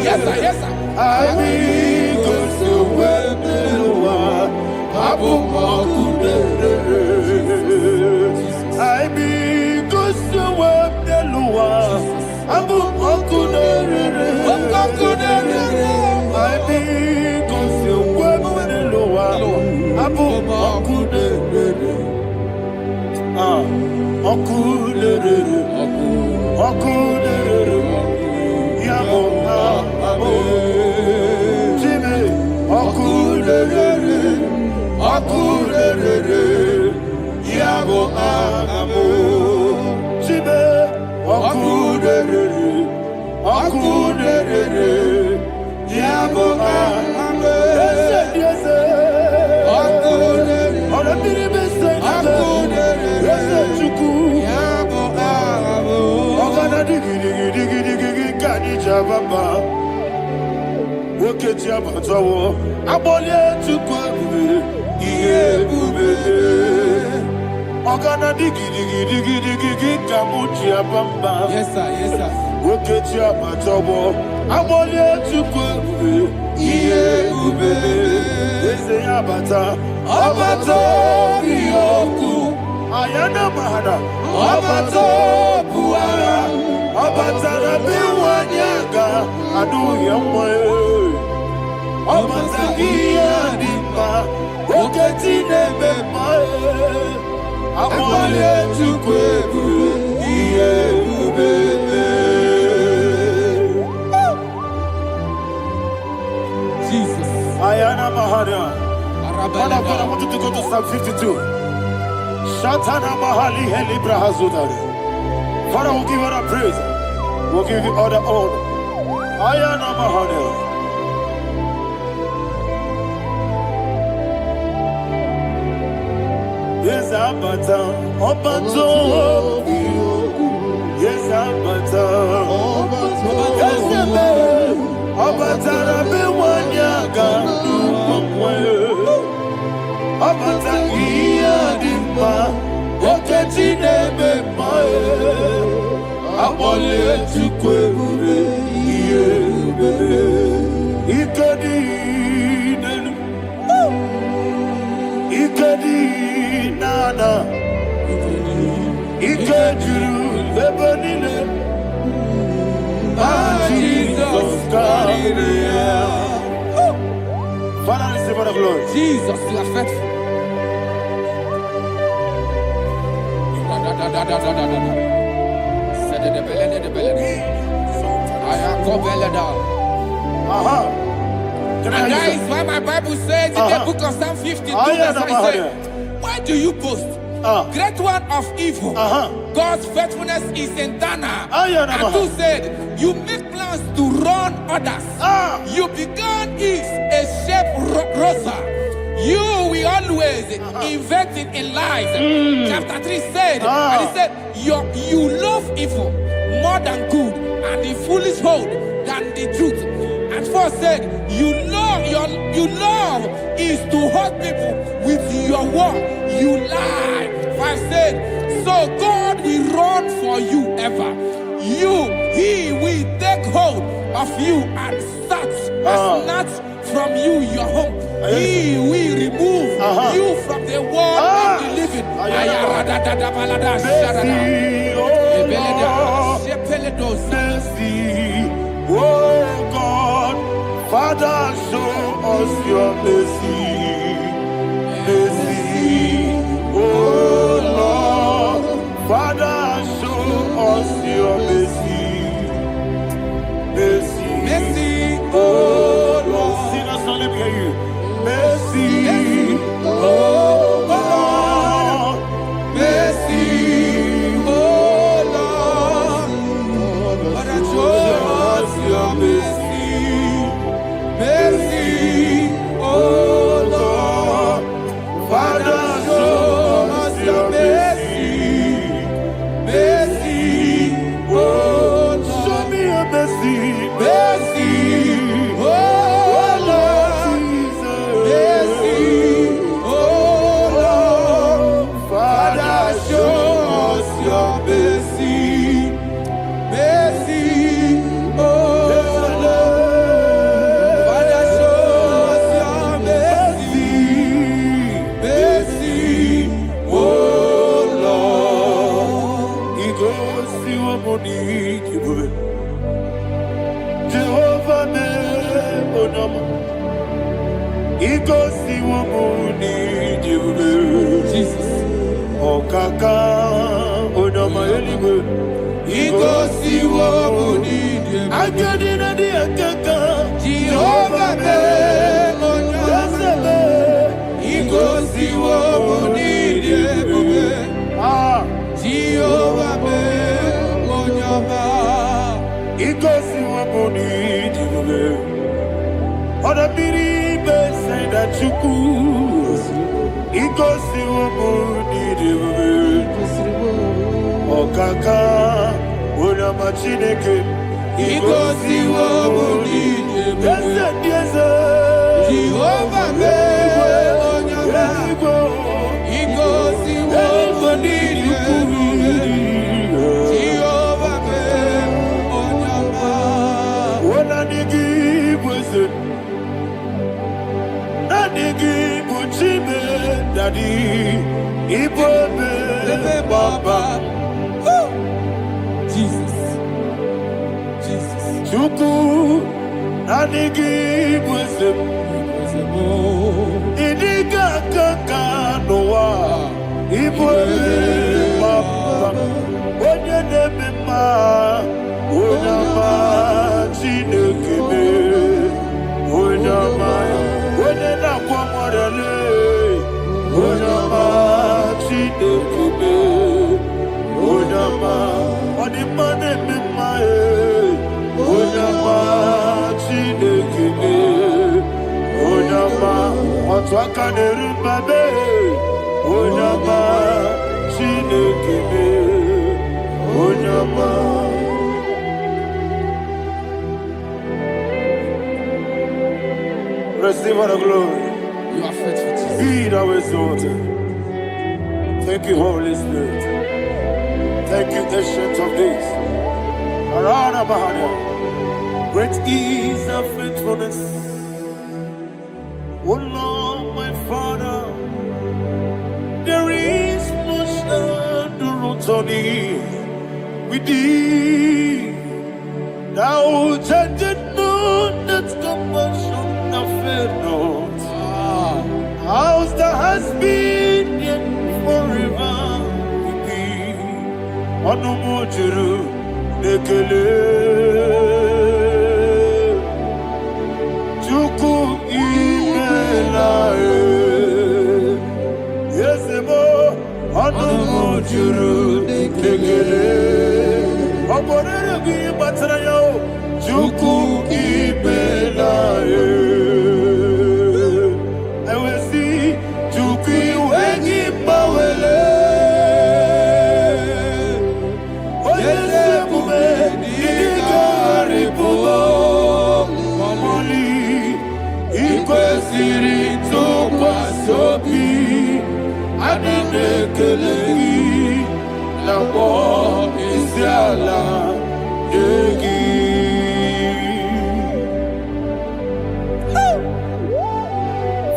Yes, sir. Yes, sir. Ayana mahana, abato buara, abatara biwanyaga, adu yamwe, abatagia dimba, oketi nebe mae, amwale tukwebu, iye ubebe. Jesus. Ayana mahana. I want you to go to Psalm 52. Shatana Mahali Helibra Hazudari. Father, we'll give you all the praise. We'll give you all the honor. Ayana Mahali. Yes, Abata. Obato. Yes, Abata. Yes, Abata. Rabiwanyaga. Abata iya dimba, oketi nebe mae, abole tukweure iye ubebe, ikadi nenu, ikadi nana, ikadiru lebanile, Jesus God. Father, receive all the glory. Jesus, you are faithful. And that is why my Bible says in the book of Psalm 52, verse 5, why do you boast? Great one of evil. God's faithfulness is eternal. And who said, you make plans to run others. You began is a shape rosa. You will always invent it in lies. Chapter 3 said, and he said, you love evil more than good, and the foolish hold than the truth. And 4 said, you love is to hurt people with your word. You lie. 5 said, so God will run for you ever. He will take hold of you and snatch from you your home. He will remove you from the world of the living. Oh God, Father, show us your mercy. Oh Lord, Father, show us your mercy. Oh Lord, sinners only hear you. Mercy, oh Lord, mercy, oh Lord, Father, show us your mercy. si wamuni kibube. Jehovah me onama. Iko si wamuni kibube. Jesus. Okaka onama eligwe. Iko si wamuni kibube. Agadina di akaka. Jehovah me onama. Iko si wamuni kibube. Jehovah me onama. Iko si wamuni kibube. Oda biri be say that you could. Iko si wamuni kibube. Okaka onama chineke. Iko si wamuni kibube. Jehovah me onama. Iko si wamuni kibube. Jehovah me onama. Wona nigi bwese. Na nigi buchime dadi. Ibobe baba. Jesus. Jesus. Chuku. Na nigi bwese. Idiga kaka noa. Ibobe baba. Onye neme ma. Onyama chinekebe. Onyama. Onye na kwa mwarele. Onyama chinekebe. Onyama. Onima neme ma e. Onyama chinekebe. Onyama. Otwaka nerumbabe. Onyama chinekebe. Onyama. Receive all the glory. You are faithful, Jesus. Be thou exalted. Thank you, Holy Spirit. Thank you, Ancient of Days. Arana Bahania. Great is thy faithfulness. O Lord, my Father, there is much endurance on thee. With thee, thou changest not that compassion of faith not. How's the has been yet forever with thee? Onomojuru nekele. Chuku imelae. Yesemo onomojuru nekele. Oborere gi batrayo. Chuku imelae.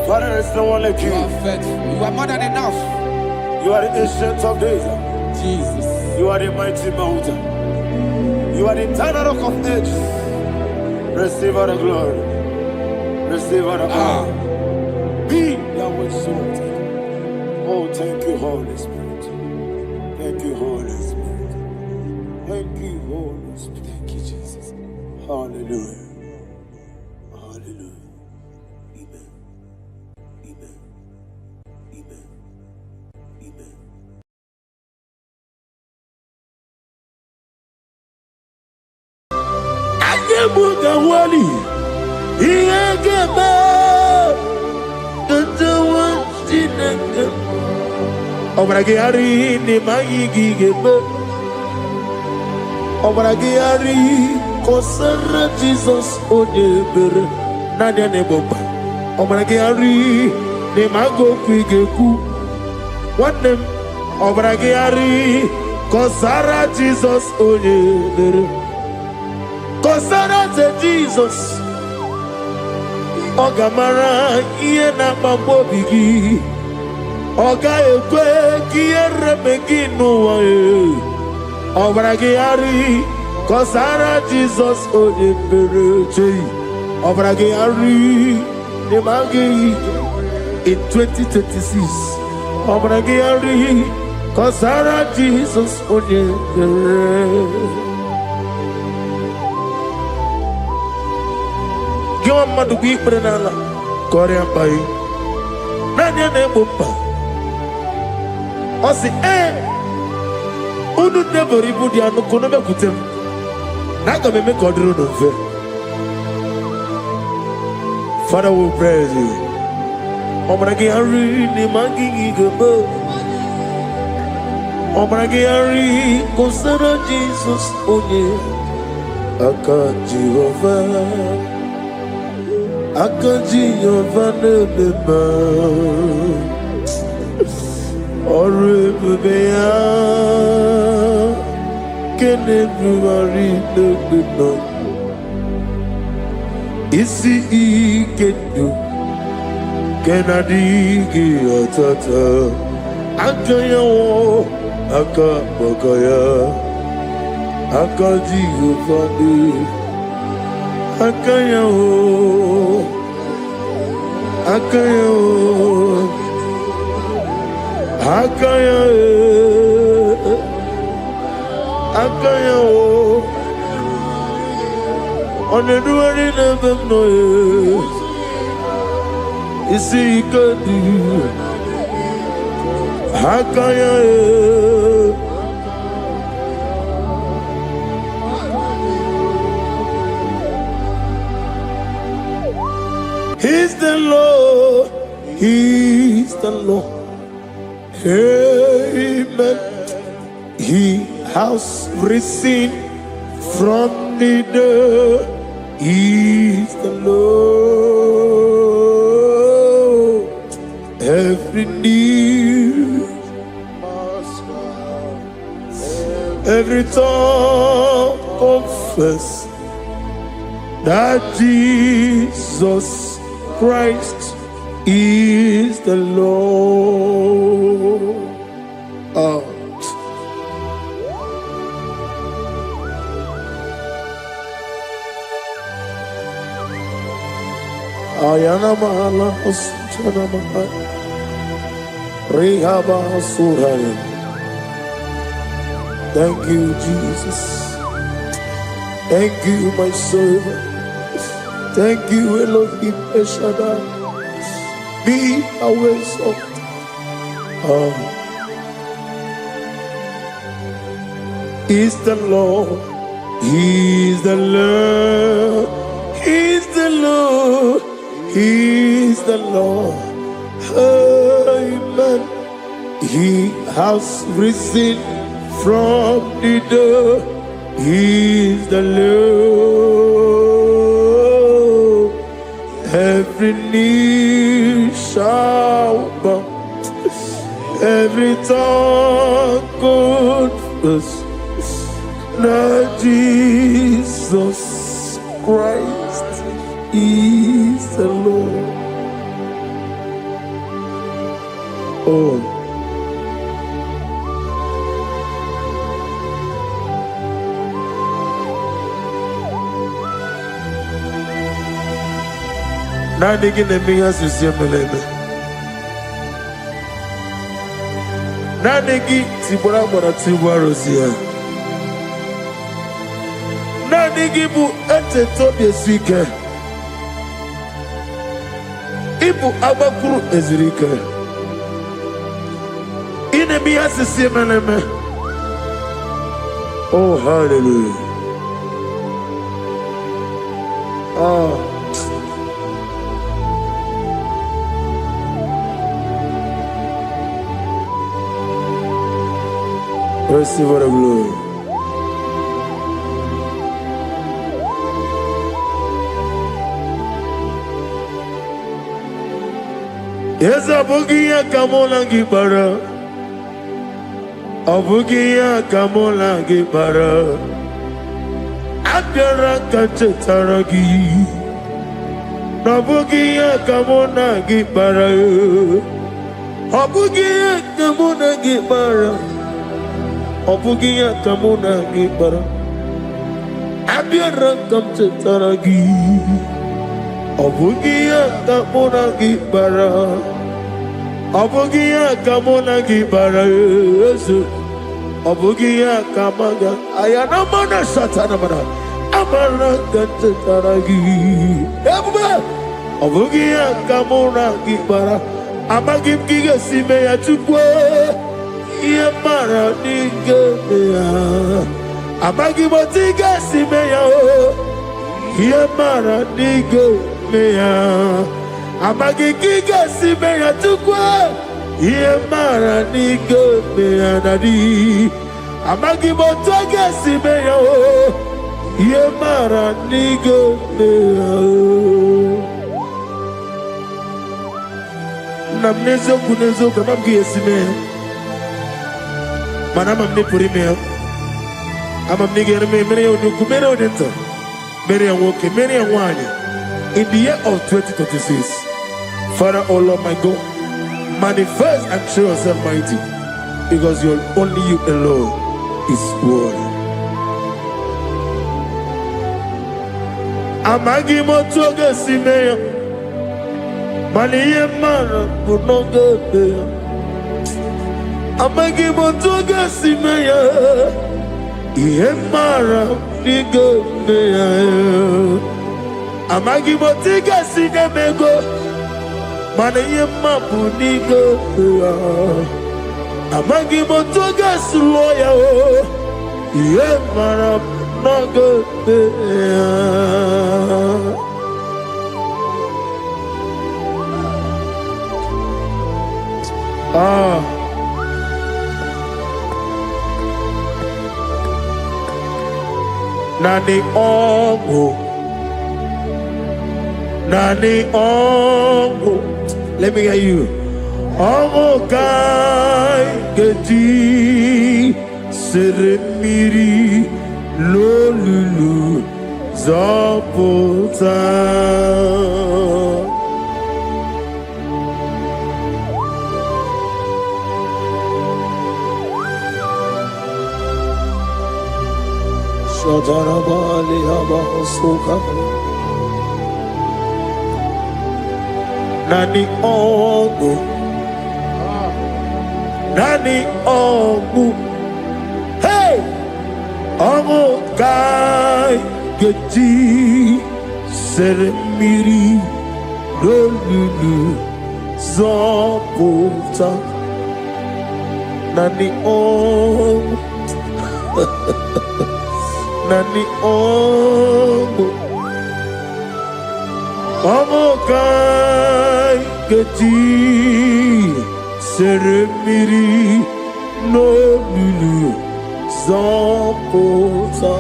Father, there's no one like you. You are faithful. You are more than enough. You are the ancient of days. Jesus. You are the mighty mountain. You are the eternal rock of ages. Receive all the glory. Receive all the honor. Be thou exalted. Oh, thank you, Holy Spirit. Thank you, Holy Spirit. Thank you, Holy Spirit. Thank you, Jesus. Hallelujah. Hallelujah. Amen. Amen. Amen. Amen. Ayebuga wali. Iyegebe. Ntawa sinenge. Obragari ni mayigigebe. Obragari kosara Jesus onyebere. Nadia neboba. Obragari ni mago kwigeku. Wanem. Obragari kosara Jesus onyebere. Kosara te Jesus. Ogamara iye na mabobigi. Oga ekwe kiye remegi nuwa e. Obragari, Kosara Jesus, Ode Pereche. Obragari, Nemagi, in 2026. Obragari, Kosara Jesus, Ode Pereche. Give a man to be Brenala, Korean Pai. Nanya Nebumpa. I say, Udu never reboot the Anokonoma Kutem. Naga me make order of it. Father will praise you. Obragi Ari, Nimangi Igbo. Obragi Ari, Kosara Jesus, Oye. Aka Jehovah. Akaji Yovaneba Oribea Can everybody know? Isi Ikenu Kenadigi Atata Akaya Akabakaya Akaji Yovaneba Akaya Akaya Akaya Akaya On the doing never know Is he could do Akaya He's the Lord, He's the Lord. Amen. He has risen from the dead. He's the Lord. Every knee, every tongue confess that Jesus Christ is the Lord. Ayana mahala osana mahala Rehaba suraya. Thank you, Jesus. Thank you, my servant. Thank you, Elohim Eshadai. Be aware of He's the Lord. He's the Lord. He's the Lord. He's the Lord. Amen. He has risen from the dead. He's the Lord. Every knee shall bow, every tongue confess that Jesus Christ is the Lord. Oh. Nani gine miya sisemeleme. Nani gi tibora bora tibora siya. Nani gi bu ete tobe sike. Ibu abakuru ezirike. Ine miya sisemeleme. Oh, hallelujah. Oh. Receive the glory. Yes, Abugia Kamola Gibara. Abugia Kamola Gibara. Abdara Kachetaragi. Nabugia Kamona Gibara. Abugia Kamona Gibara. Obugia kamuna gibara. Abiara kam chetaragi. Obugia kamuna gibara. Obugia kamuna gibara. Obugia kamaga. Ayana mana satana mana. Amara kam chetaragi. Ebuba. Obugia kamuna gibara. Amagim giga sime ya chukwe. Ye mara nigeya. Amagi motiga simeya o. Ye mara nigeya. Amagi giga simeya tukwa. Ye mara nigeya nadi. Amagi motiga simeya o. Ye mara nigeya. Namnezo kunezo kamamgi yesimeya. Manama mne puri meo. Ama mnige me mene onuku mene odenta. Mene awoke mene awanya. In the year of 2026, Father, oh Lord my God, manifest and show yourself mighty, because only you alone is worthy. Amagi motoga simeya. Maniye mara kunoga beya. Amagi motoga simeya. Yemara nigo meya. Amagi motoga sinemego. Mana yemapu nigo meya. Amagi motoga sloya o. Yemara nogo meya. Nani ongo. Let me hear you. Ongo kai geti seremiri lolulu zapota. Nani ongu. Hey, ongu kai geti seremiri lolulu zapota. Nani ongu. Nani ongo. Ongo kai geti seremiri no lulu zapota.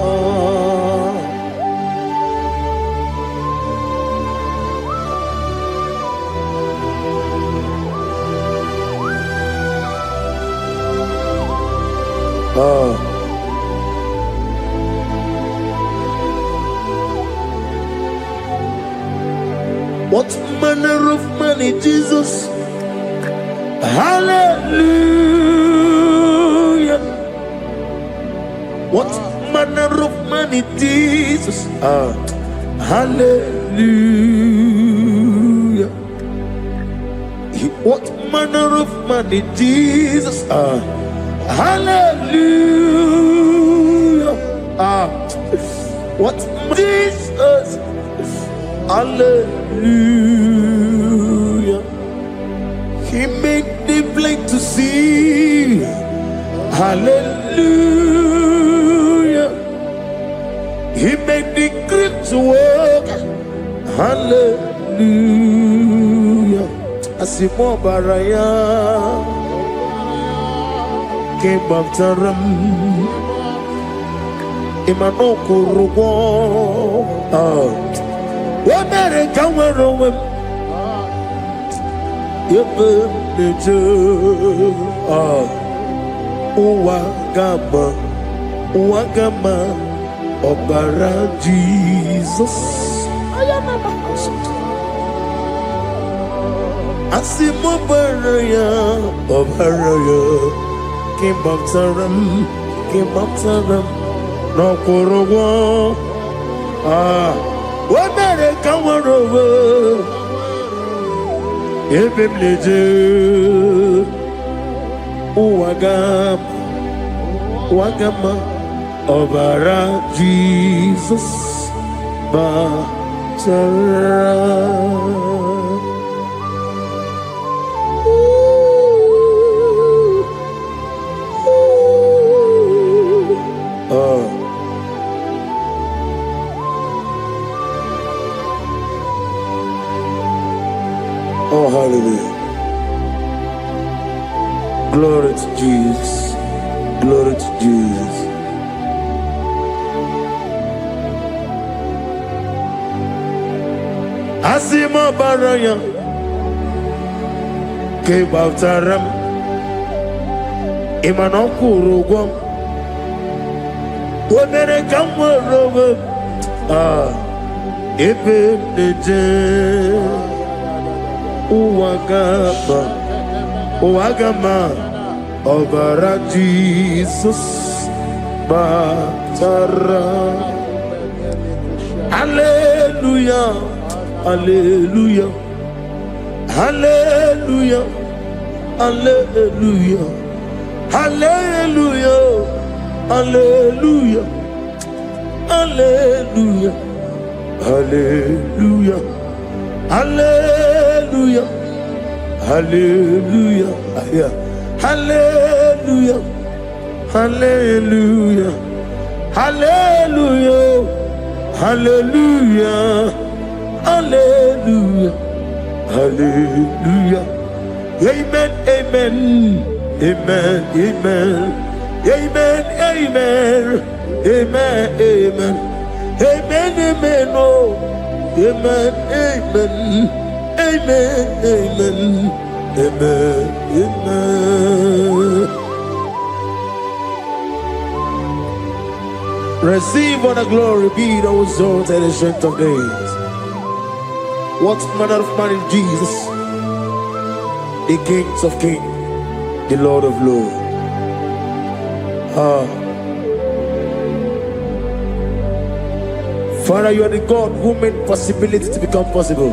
What manner of money, Jesus? Hallelujah. What manner of money, Jesus? Hallelujah. What manner of money, Jesus? Hallelujah. What Jesus? Hallelujah. He made the blind to see. Hallelujah. He made the crippled to walk. Hallelujah. Asimo baraya came up to ram. Imano kurugo. America where Wagama Obara Jesus. Asimo Baraya Obaraya King of Taram Kimatana, no Korogo. What better come over? Ebim leje, wagama, obara Jesus, Batara. Oh, hallelujah. Glory to Jesus. Glory to Jesus. Asima baraya ke baftaram imanokuru womere kamworowe ebe neje uwagama obara Jesus Batara. Hallelujah, hallelujah, hallelujah, hallelujah, hallelujah, hallelujah, hallelujah, hallelujah, hallelujah, hallelujah, hallelujah, hallelujah, hallelujah, hallelujah, hallelujah, hallelujah. Amen, amen, amen, amen, amen, amen, amen, amen, amen, amen, oh, amen, amen, amen, amen, amen, amen. Receive all the glory, be thou exalted and strength of days. What manner of man is Jesus? The King of kings, the Lord of lords. Father, you are the God who made possibility to become possible.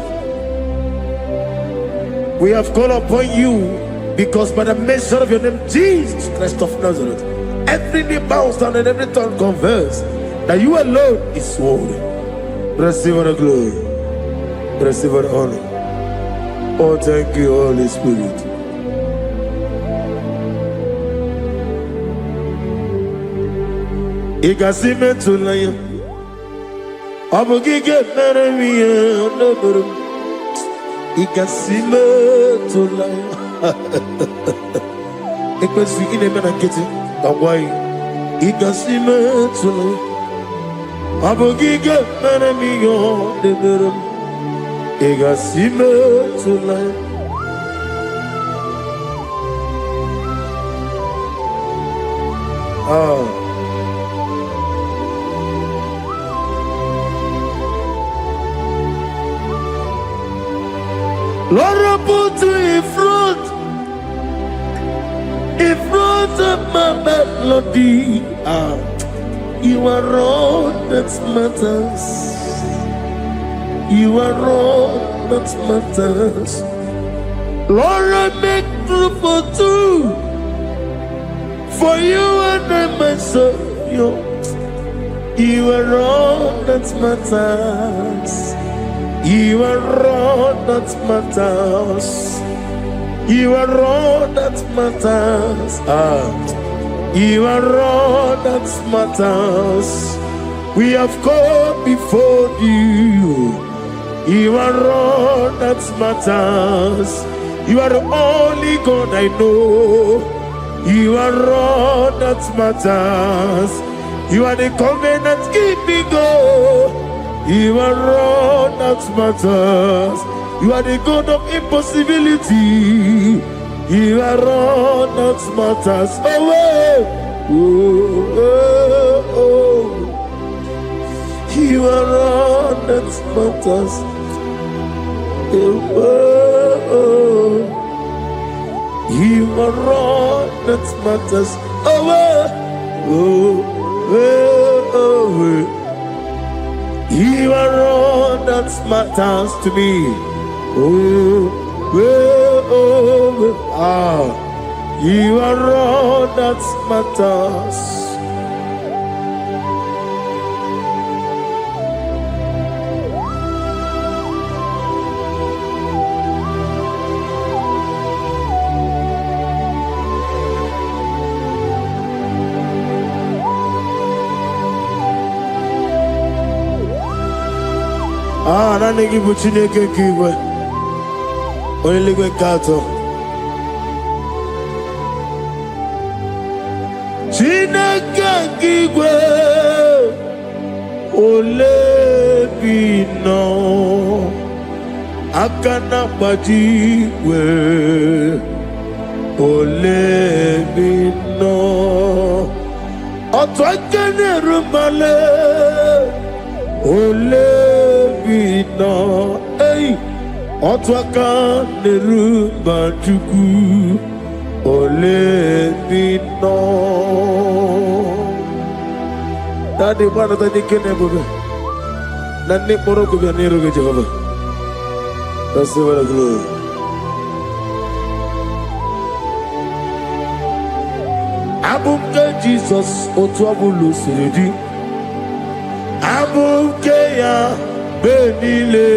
We have called upon you because by the mention of your name, Jesus Christ of Nazareth, every knee bows down and every tongue confess that you alone is worthy. Receive all the glory. Receive all the honor. Oh, thank you, Holy Spirit. Igasime tulaya, abogige meremiya naburu. Igasime tulaya. Ikwesi ine mena kiti kawai. Igasime tulaya, abogige meremiya naburu. Igasime tulaya. Lord, I put you in front of my melody. You are all that matters. You are all that matters. Lord, I make room for two, for you and I myself. You are all that matters. You are all that matters. You are all that matters. You are all that matters. We have come before you. You are all that matters. You are the only God I know. You are all that matters. You are the covenant keeping God. You are all that matters. You are the God of impossibility. You are all that matters. You are all that matters. You are all that matters. You are all that matters to me. You are all that matters. Nani gibu Chineke kigwe. Only we kato. Chineke kigwe. Ole bino. Akana bajiwe. Ole bino. Otwakene rumale. Ole bino, hey, otwaka nerumba chuku, ole bino. Tadi mana tadi kene bobe, nani poro ko biar niru ke Jehovah. Receive the glory. Abumke Jesus otwabulu siridi. Abumke ya benile.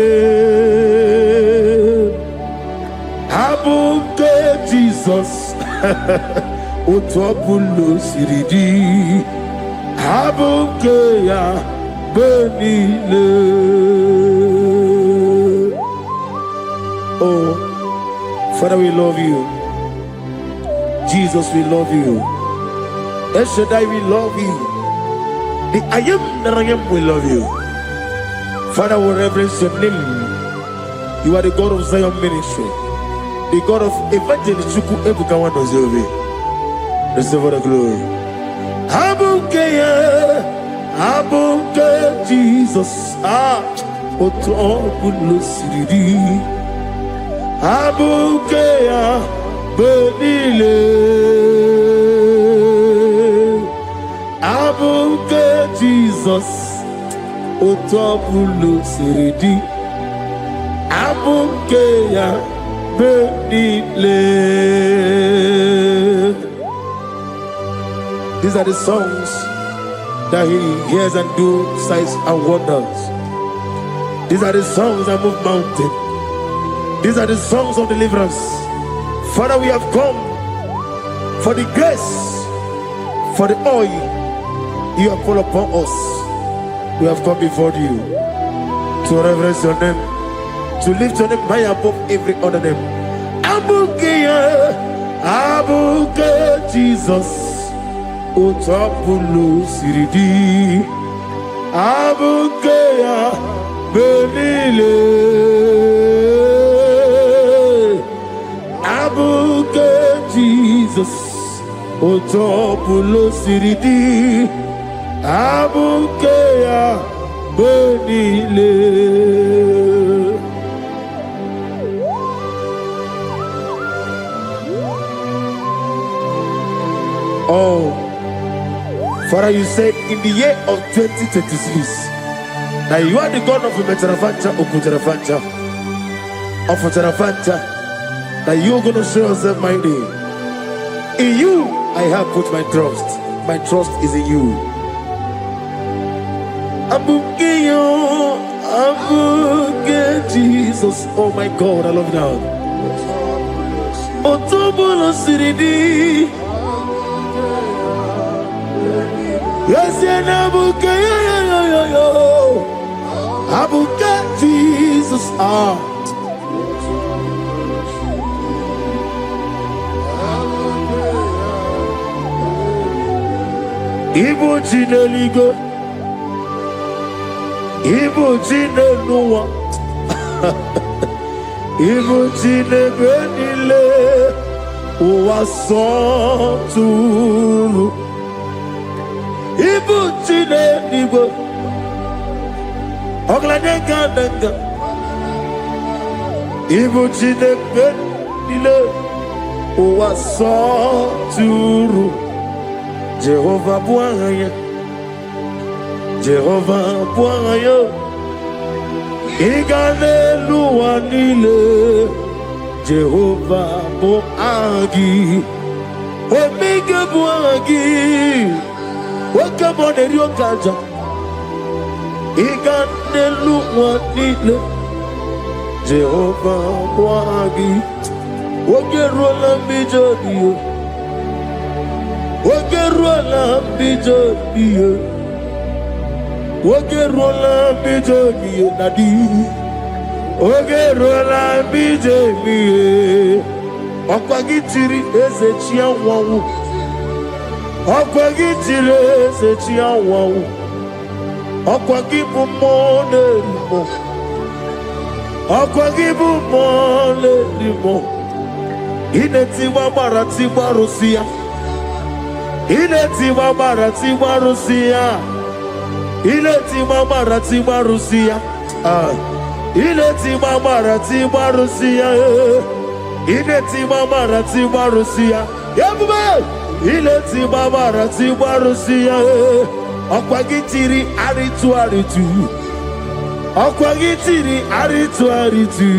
Abumke Jesus otwabulu siridi. Abumke ya benile. Oh, Father, we love you. Jesus, we love you. El Shaddai, we love you. The I am that I am, we love you. Father, we reverence your name. You are the God of Zion ministry, the God of Evangelist Chuku Ebukawan Ozobe. Receive the glory. Abuke Jesus, Otobulo Siridi. Abuke Benile. Abuke Jesus, Otobulo Siridi. Abuke Benile. These are the songs that he hears and do signs and wonders. These are the songs that move mountains. These are the songs of deliverance. Father, we have come for the grace, for the oil you have poured upon us. We have come before you to reverence your name, to lift your name high above every other name. Abuke Jesus, Otabulu Siridi. Abuke Benile. Abuke Jesus, Otopulo Siridi. Abuke Benile. Oh, Father, you said in the year of 2026 that you are the God of Metarafanta, Okutarafanta, of Tarafanta, that you are going to show yourself mighty. In you, I have put my trust. My trust is in you. Abukeyo, Abuke Jesus. Oh my God, I love you now. Otobulo Siridi. Yes, Abukeyo. Abuke Jesus. Ibu Jineligo, Ibu Jinenuwa, Ibu Jinebenile, Uwasoturu, Ibu Jineligo, Oglanega, Ibu Jinebenile, Uwasoturu. Jehovah Buangaya, Jehovah Buangaya, Igane Luanile, Jehovah Buagi, Omega Buagi, welcome on the Rio Kaja, Igane Luanile, Jehovah Buagi, Ogerola Bijodio. Ogerola bijodio, Ogerola bijodio nadi, Ogerola bijodio. Okwagitiri ezechia wawu, Okwagitiri ezechia wawu, Okwagibu monerimo, Okwagibu monerimo. Inetiwa maratiwa Rusia. Iletiwa maratiwa Rusia. Iletiwa maratiwa Rusia. Iletiwa maratiwa Rusia. Iletiwa maratiwa Rusia. Yabuba. Iletiwa maratiwa Rusia. Okwagitiri aritu aritu. Okwagitiri aritu aritu.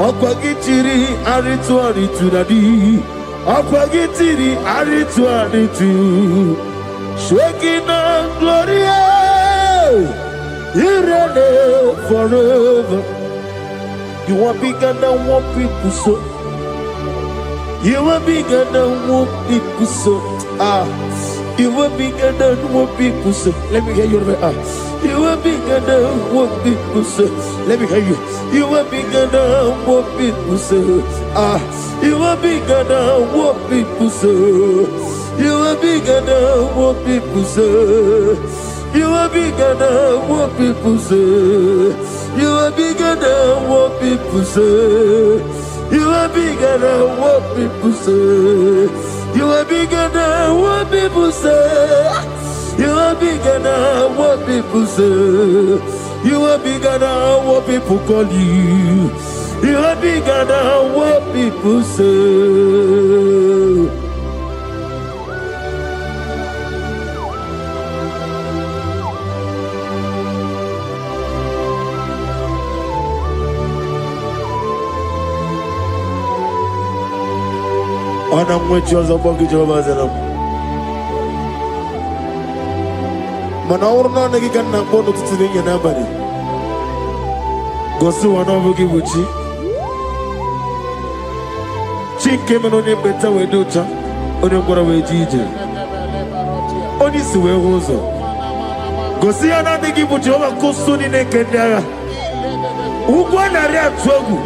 Okwagitiri aritu aritu nadi. Okwagitiri aritu aritu. Shaking and gloria, you reign forever. You are bigger than what people so. You are bigger than what people so. You are bigger than what people say. Let me hear you. You are bigger than what people say. Let me hear you. You are bigger than what people say. You are bigger than what people say. You are bigger than what people say. You are bigger than what people say. You are bigger than what people say. You are bigger than what people say. You are bigger than what people say. You are bigger than what people say. You are bigger than what people call you. You are bigger than what people say. Ana mwechoza bogi Jehovah Zelam. Mana urna negi kanna bono tutini yana bari. Gosu wana bogi buchi. Chinke meno ne beta wedocha. Oni ngora wejije. Oni siwe hozo. Gosi ana negi buchi oba kusuni ne kendaya. Ugwa na ria twogu.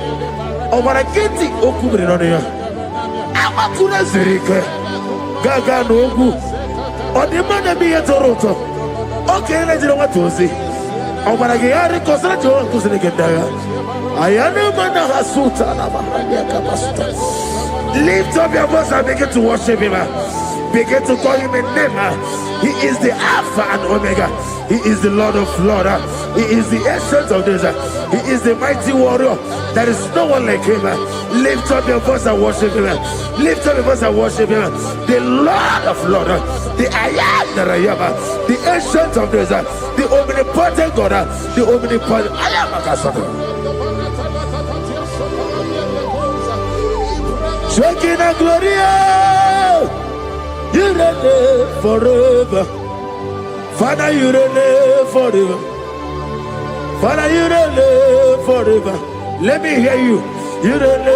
Obara kiti okubire no ya. Amakuna zirike gaga n'ogwu ọdịmma bi ihe tọrọ ụtọ oke na-ejiri nwata ozi ọ gwara gị ya rịkọsara Jehova nkụziri gị ndị agha aya na-eme na ha sụta na mahadum kapasụta. Lift up your voice and begin to worship him. Begin to call him a name. He is the Alpha and Omega. He is the Lord of Lords. He is the Ancient of Days. He is the mighty warrior. There is no one like him. Lift up your voice and worship him. Lift up your voice and worship him. The Lord of Lords, the I am that I am, the Ancient of Days, the omnipotent God, the omnipotent I am. Shaking and Gloria, you reign forever. Father, you reign forever. Father, you reign forever. Let me hear you. You reign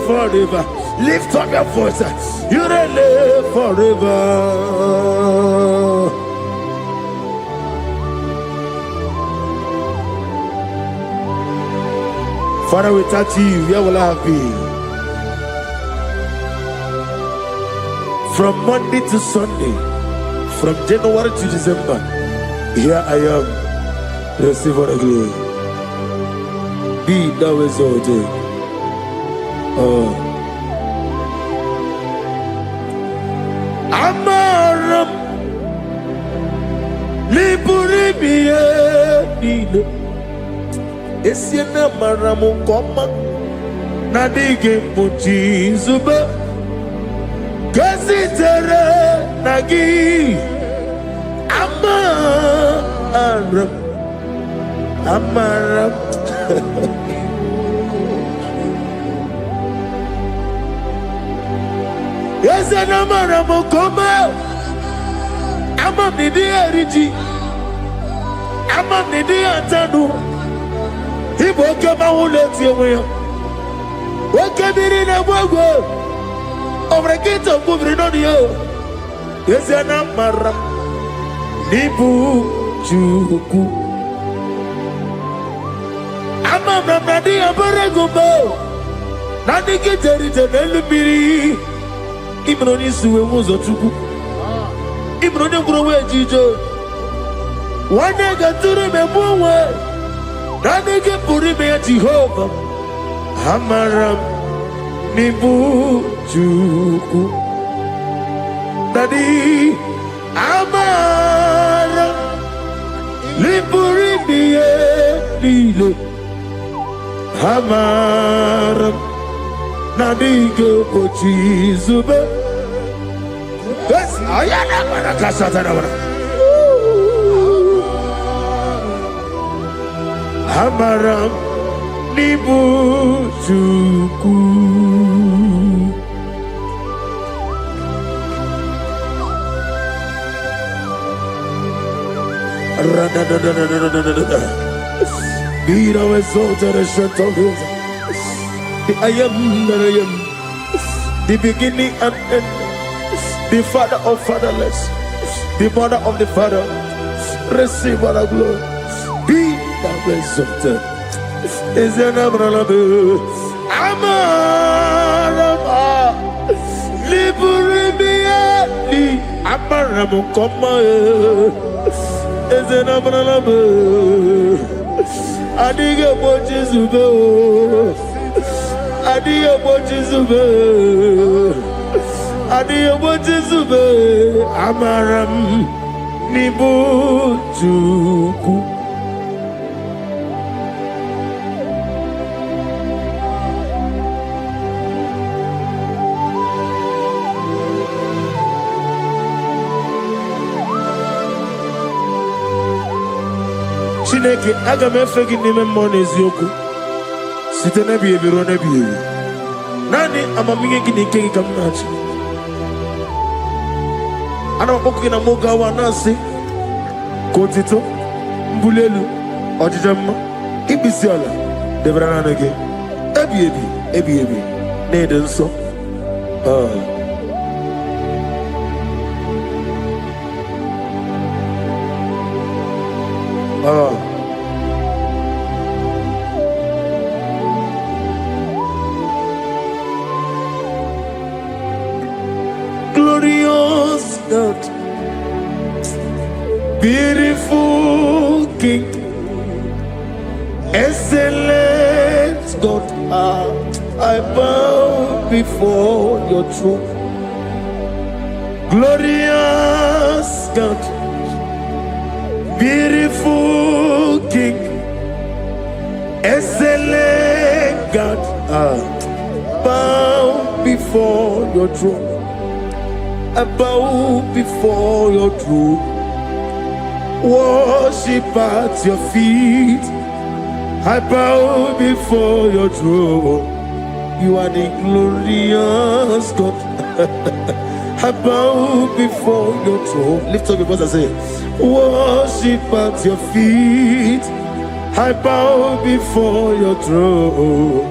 forever. Lift up your voice. You reign forever. Father, without you, where will I have been? From Monday to Sunday, from January to December, here I am. Receive all the glory. Be thou exalted. Amaram Liburibie Nile Esiena Maramu Koma Nadige Muchi Zuba Kasitere nagi amaram amaram. Yes, and amaram koma. Amam nidi eriji. Amam nidi atanu. Ibo kema uleti ewe. Wakabiri na bwago. Obrekito kubri nodiyo. Yes, and amaram. Nibu juku. Amam nadi abaregubo. Nadi kiteri tenelubiri. Imroni suwe muzo tuku. Imroni kurowe jijo. Wane gaturi me muwe. Nani ke puri me Jehovah. Hamaram nibu juku. Nadi amaram nipuri me lile. Hamaram nadi ke pochi zube. Yes, ayana mana kasata na mana. Hamaram nibu juku. Be thou exalted and strength of his. I am that I am, the beginning and end, the father of fatherless, the mother of the father. Receive all the glory. Be thou exalted. Is an abraham. Amarama. Liburibiali. Amaramu koma. Is an abraham. Adiga bojizubo. Adiga bojizubo. Adiga bojizubo. Amaram nibu juku. Chineke aga m efe gị n'ime mmụọ n'eziokwu site n'ebighị ebi ruo n'ebighị ebi. Naanị amamihe gị na ike gị ka m na-achị. Ana m akpọkụ gị na mụ gawa na-asị ka otito mbuli elu ọjịja mma ikpisi ala debere naanị gị ebighị ebi ebighị ebi na-ede nsọ. Glorious God, beautiful King, excellent God, I bow before your throne. Glorious God, beautiful King, excellent God, bow before your throne. I bow before your throne, worship at your feet. I bow before your throne. You are the glorious God. I bow before your throne. Lift up your voice and say, worship at your feet. I bow before your throne.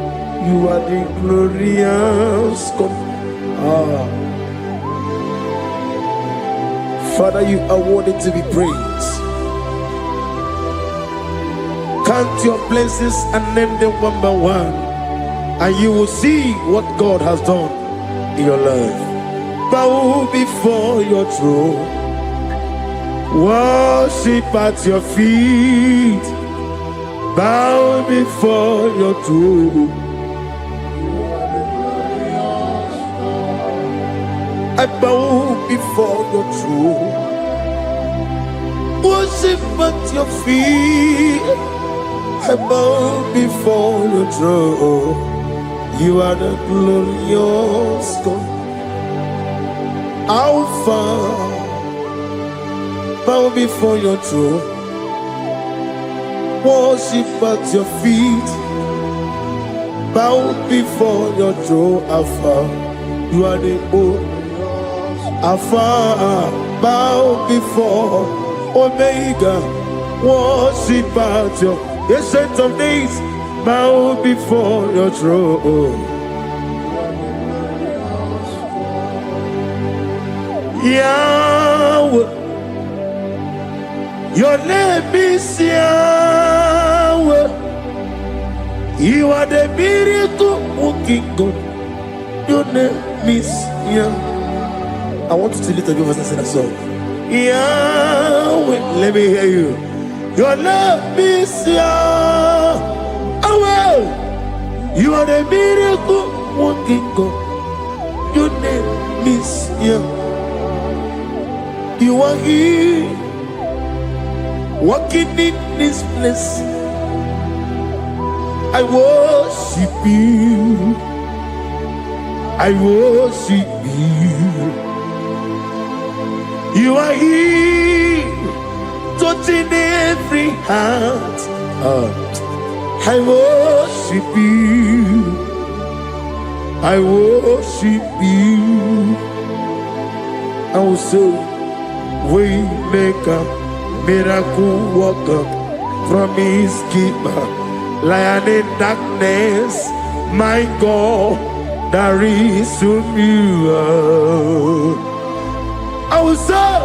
You are the glorious God. Father, you are worthy to be praised. Count your blessings and name them one by one, and you will see what God has done in your life. Bow before your throne, worship at your feet. Bow before your throne. I bow before your throne, worship at your feet. I bow before your throne. You are the glorious God. How far bow before your throne, worship at your feet, bow before your throne. Alpha, you are the old Alpha, bow before Omega, worship at your ancient of days, bow before your throne. Yahweh, your name is Yahweh. You are the miracle working God. Your name is Yahweh. I want you to lift up your voice and sing a song. Yahweh, let me hear you. Your name is Yahweh. You are the miracle working God. Your name is Yahweh. You are here, walking in this place. I worship you. I worship you. You are here, touching every heart. I worship you. I worship you. I will say, Waymaker, miracle worker, promise keeper, lion in darkness, my God, there is to you. I will say,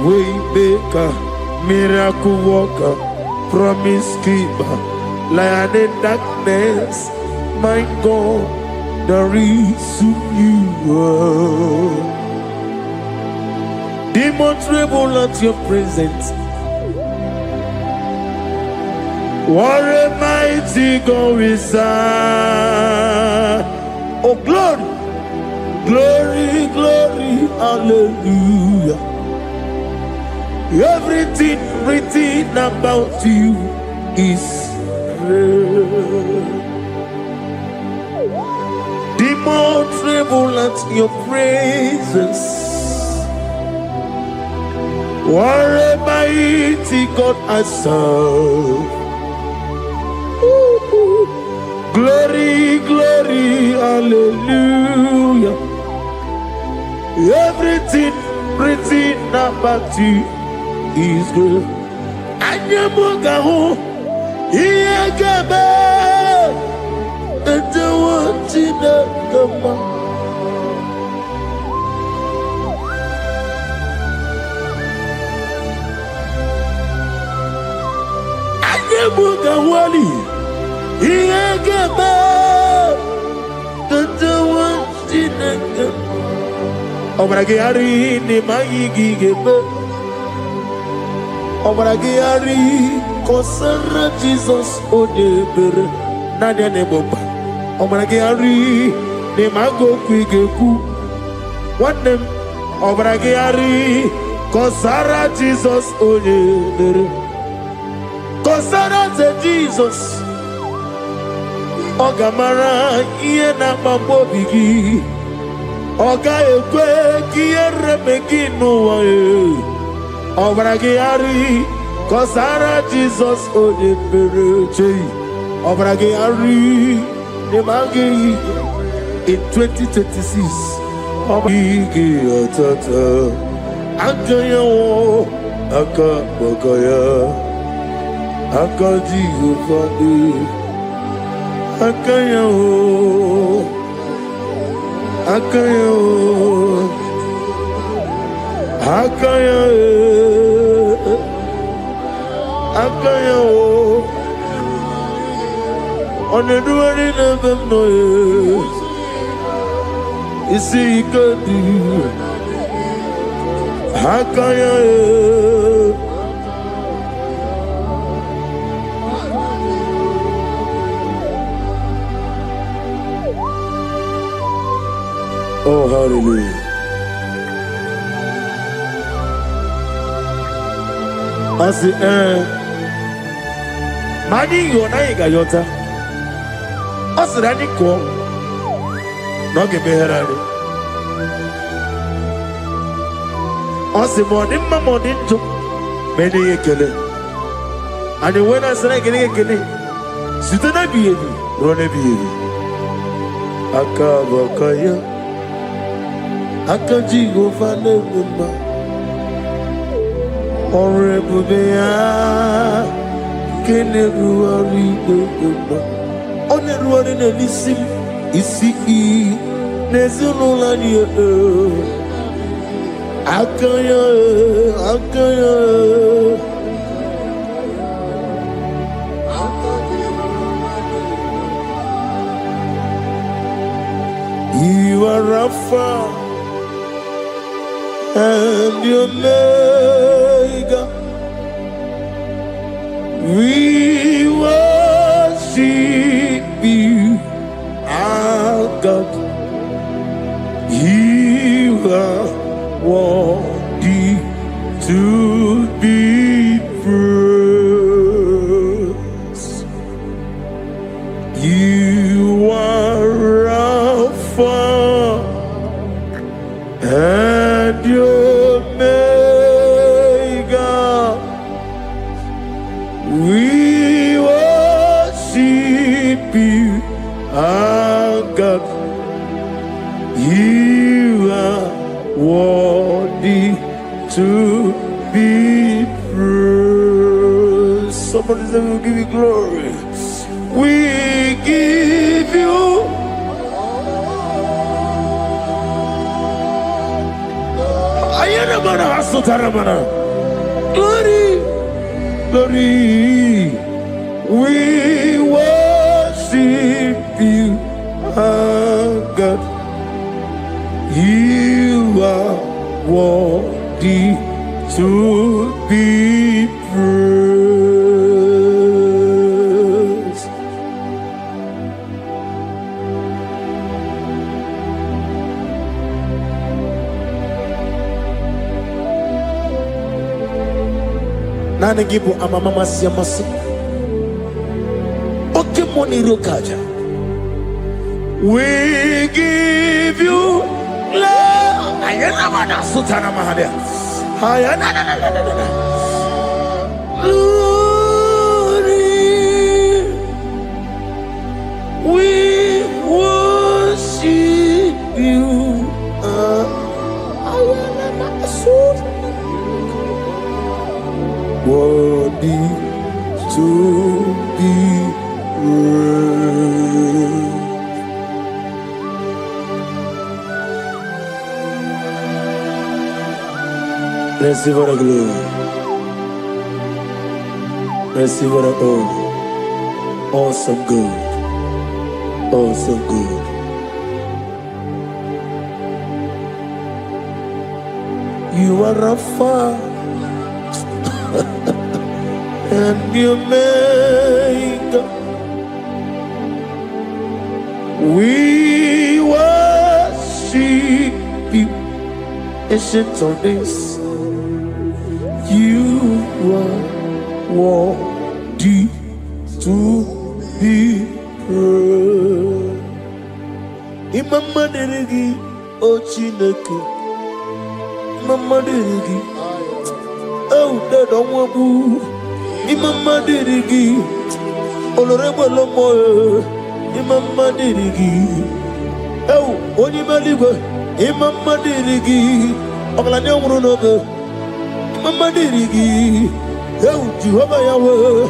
Waymaker, miracle worker, promise keeper, lion in darkness, my God, there is to you. Demons tremble at your presence. What a mighty God we serve. Oh, glory, glory, glory, hallelujah. Everything written about you is real. Demons tremble at your presence. What a mighty God I serve. Glory, glory, hallelujah. Everything written about you is good. Anyamugaho, Iyagaba, and the one Tina. Bugawali, Iyagaba, Tatawantinaka, Obragiari, Nimayigigebe, Obragiari, Kosara Jesus, Odebere, Nadia Neboba, Obragiari, Nimago Quigeku, one name, Obragiari, Kosara Jesus, Odebere. Kosara Jesus, Ogamara, Iena Mambobigi, Oga Ekwe, Kiere Megino, Obragiari, Kosara Jesus, Odepereche, Obragiari, Nemagi, in 2026, Obigi, Otata, Akayo, Akabokaya. Akaji Ufadi Akaya Akaya Akaya Akaya On the duty of them noise Isi Kadi Akaya Oh, hallelujah. I say, Mani Yonaiga Yota. I said, I need to no give me her. Ose morning ma morning to many ekele. And when I say ekele, sitana biyebi, rone biyebi. Akabakaya, akajigo fane mma. Honorable Bea, kene ruari mma. One ruari ne nisim, isi nezunulani akaya. You are Alpha and Omega. We worship you, our God. You are worthy to be praised. You are Alpha and Omega. We worship you, our God. You are worthy to be praised. Somebody say, we'll give you glory. We give you glory, glory. We worship you, our God. You are worthy to be praised. Nana gibu amamama siyamasi. Oke moni rokaja. We give you love. Ayana mana sutana mahade. Ayana na. Glory. We worship you. Ayana mana sutana. Worthy to be praised. Receive our glory. Receive our honor. Awesome God. Awesome God. You are Alpha and Omega. We worship you, ancient of days. You are worthy to be praised. Imama deregi o Chineke. Imama deregi o Dadonwabu. Imama deregi Olorebo Lomo. Imama deregi o Onimaligwe. Imama deregi Oglanya Wurunobe. Imama dirigi, eu Jehovah Yahweh.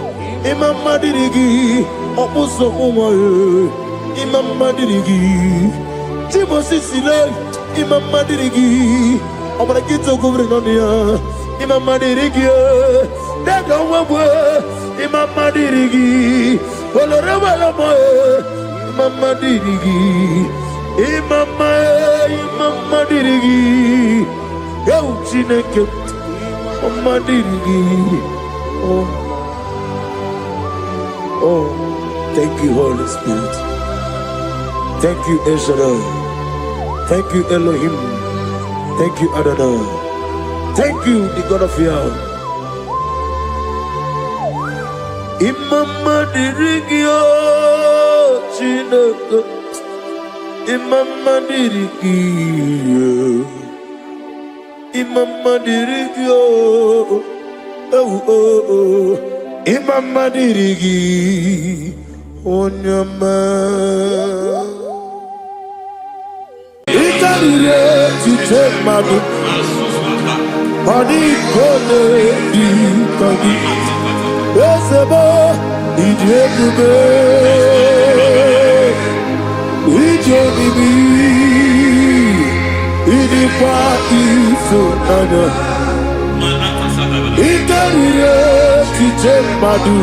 Imama dirigi, opuso umoye. Imama dirigi, Timosi Sile. Imama dirigi, obrakito kubrinonia. Imama dirigi, Dada Wabwe. Imama dirigi, Oloreba Lomoye. Imama dirigi, Imama dirigi, eu Chineke. Oh, thank you, Holy Spirit. Thank you, El Shaddai. Thank you, Elohim. Thank you, Adonai. Thank you, the God of Yahweh. Imama dirigi o Chineke. Imama dirigi. Imama dirigi oh oh oh Imama dirigi onyama Itarire chitemadu Pani kone di kagi Esebo idiekube Ijobibi Idikwa isonanya Itarire chitemadu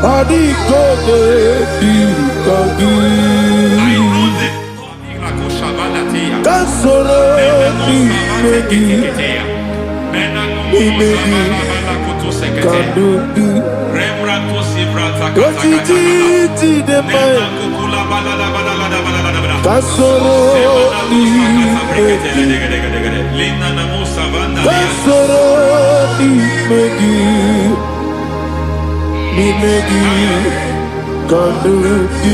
Pani kone di kagi Kasoro imegi Kandudu Ojiji dema Kasoro imegi Kasoro imegi Kandudu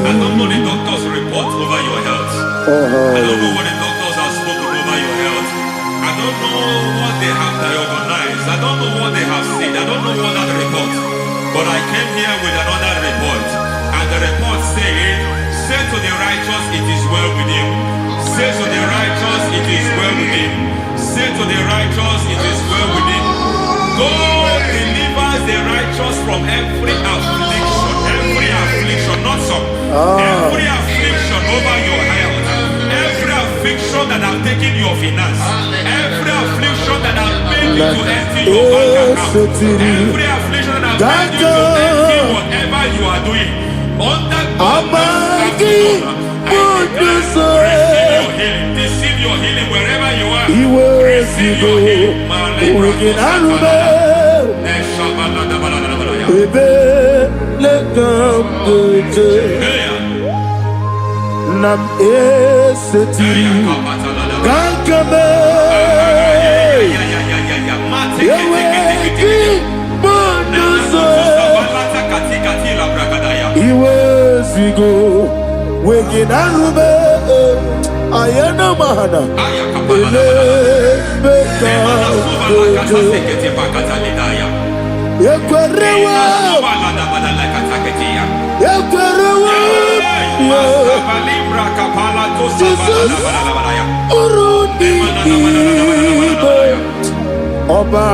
I don't know the doctor's report over your health. I don't know what the doctors have spoken over your health. I don't know what they have diagnosed. I don't know what they have said. I don't know what that report. But I came here with another report. And the report said, say to the righteous, it is well with him. Say to the righteous, it is well with him. Say to the righteous, it is well with him. God delivers the righteous from every affliction. Every affliction, not some. Every affliction over your health. Every affliction that have taken your finance. Every affliction that have made you to empty your bank account. Every affliction that have made you to empty whatever you are doing. Under God's receive your healing wherever you are. Receive your healing. Nam esetiri Gankame Yeweki Bonuzo Iwezigo Weginarube Ayana Mahana Ele Beka Dojo Yekwerewa Yekwerewa Jesus Urundi Ibe Oba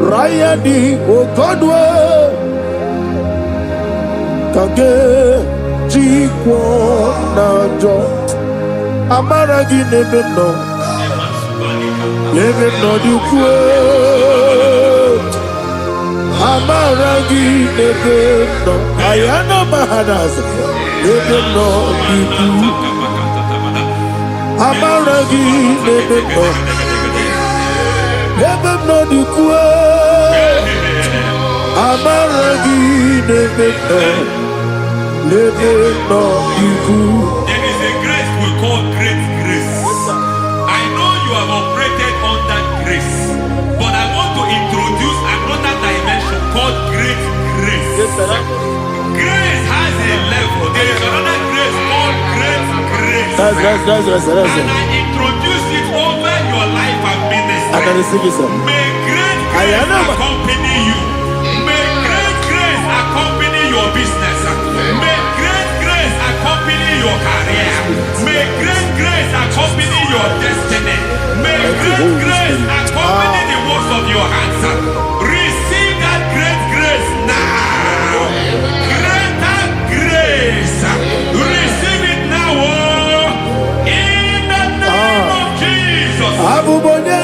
Rayadi Okodwe Kage Jikwo Najo Amaragi Nebeno Nebeno Dukwe Amaragi Nebeno Ayana Mahadas Nebeno Dukwe Amaragi Nebeno Nebeno Dukwe Amaragi Nebeno Nebeno Dukwe. There is a grace we call great grace. I know you have operated under grace, but I want to introduce another dimension called great grace. Yes, sir. Grace has a level. There is another grace called great grace. That's And I introduce it over your life and ministry. I can receive it, sir. May great grace accompany you. May great grace accompany your business. May great grace accompany your career. May great grace accompany your destiny. May great grace accompany the works of your hands. Receive that great grace now. Greater grace. Receive it now. In the name of Jesus. Abubone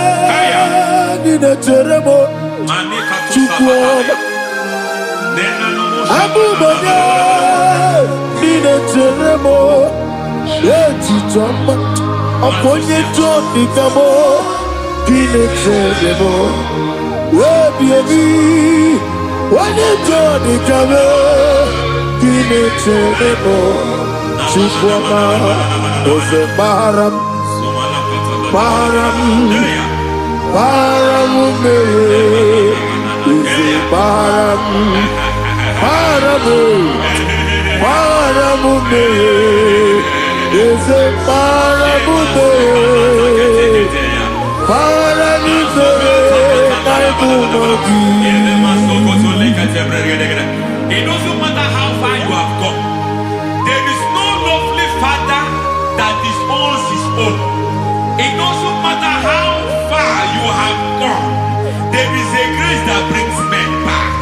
Nina Teremo Chukwoma Abubone Nina Teremo Eti Joma Okonye Joni Kamo Kine Teremo Webi Wanye Joni Kamo Kine Teremo Chukwoma Ose Baram Baram Paramume Ise Paramume Ise Paramume It doesn't matter how far you have gone. There is no lovely father that disowns his own. It doesn't matter how far you have gone. There is a grace that brings men back.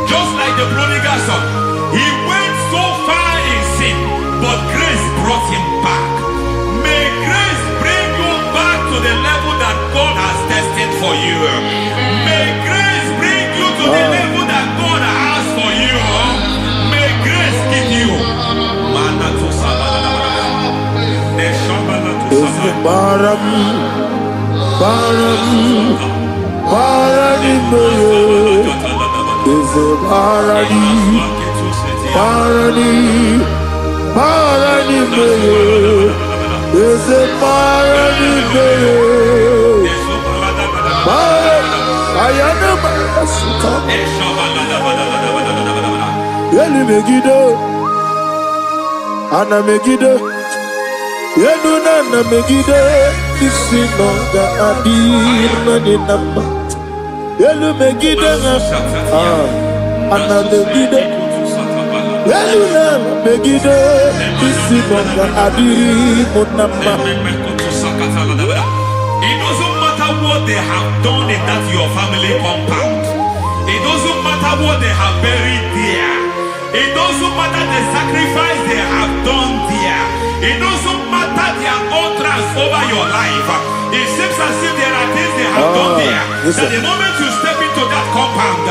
Just like the prodigal son. He went so far in sin, but grace brought him back. May grace bring you back to the level that God has destined for you. May grace bring you to the level that God has for you. May grace give you. Ana Megiddo, Yenuna Megiddo, Isinonga Adir Nadinamba, Yelu Megiddo, Ana Megiddo, Yenuna Megiddo, Isinonga Adir Munamba. It doesn't matter what they have done in that your family compound. It doesn't matter what they have buried there. It doesn't matter the sacrifice they have done there. It doesn't matter their utterance over your life. It seems as if there are things they have done there. That the moment you step into that compound,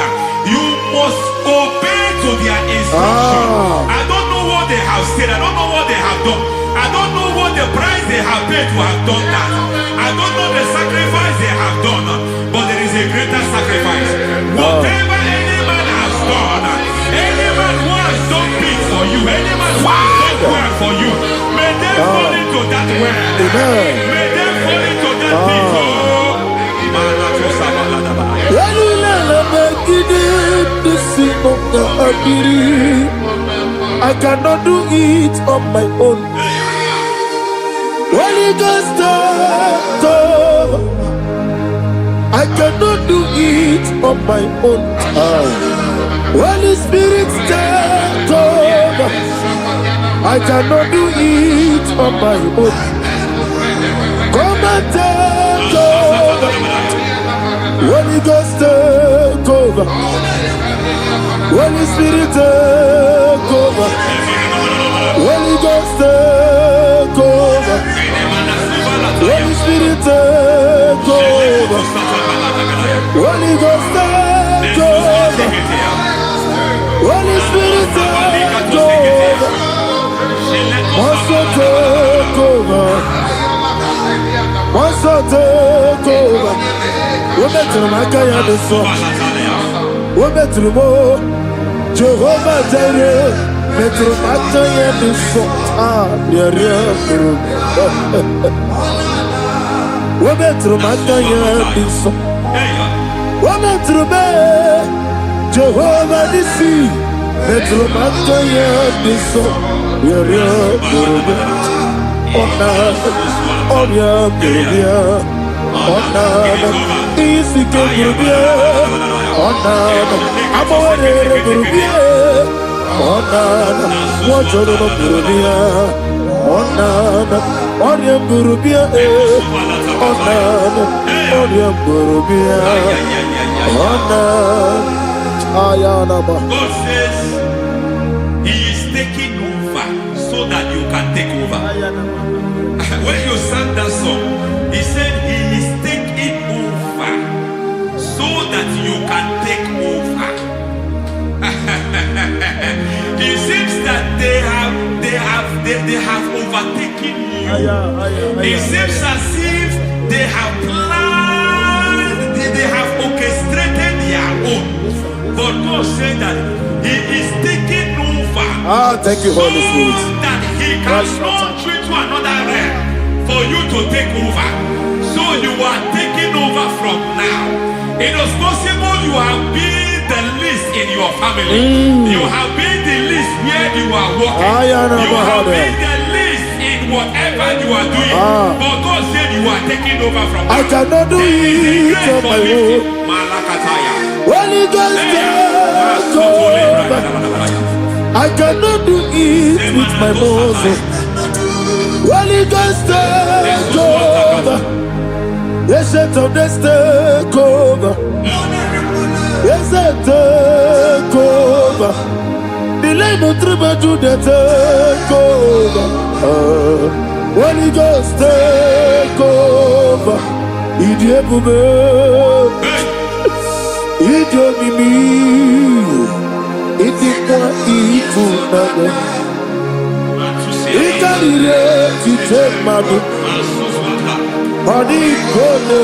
you must obey to their instruction. I don't know what they have said. I don't know what they have done. I don't know what the price they have paid to have done that. I don't know the sacrifice they have done. But there is a greater sacrifice. Whatever any man has done, any man who has done big for you, any man who has done well for you, may they fall into that well. May they fall into that pit. I cannot do it on my own. Holy Ghost, I cannot do it on my own. Holy Spirit, take over. I cannot do it on my own. Come and take over. Holy Ghost, take over. Holy Spirit, take over. Holy Ghost, take over. Holy Spirit, take over. Holy Ghost, take over. Holy Spirit, take over. Also take over. Also take over. We're better than I can do so. We're better than more. Jehovah Jireh. Better than I can do so. We're better than I can do so. We're better than Jehovah Nissi, Metro Mataya Niso, Yaria Burubia, Oya Burubia, Easy Burubia, Amore Burubia, Watcher Burubia, Oya Burubia, Oya Burubia, God says He is taking over so that you can take over. When you sang that song, He said He is taking over so that you can take over. It seems that they have overtaken you. It seems as if they have planned, they have orchestrated their own. But God said that He is taking over. Thank you, Holy Spirit. So that He can launch you to another realm for you to take over. So you are taking over from now. It is possible you have been the least in your family. You have been the least where you are working. You have been the least in whatever you are doing. But God said you are taking over from now. I cannot do it on my own. Malakataya. Holy Ghost take over. I cannot do it with my muscle. Holy Ghost take over. Yes, it's on this take over. Yes, it take over. The line of tribe to the take over. Holy Ghost take over. Idiebube, Idiomimi, Idikwa Ifunade, Ikarire Titemadu, Adikone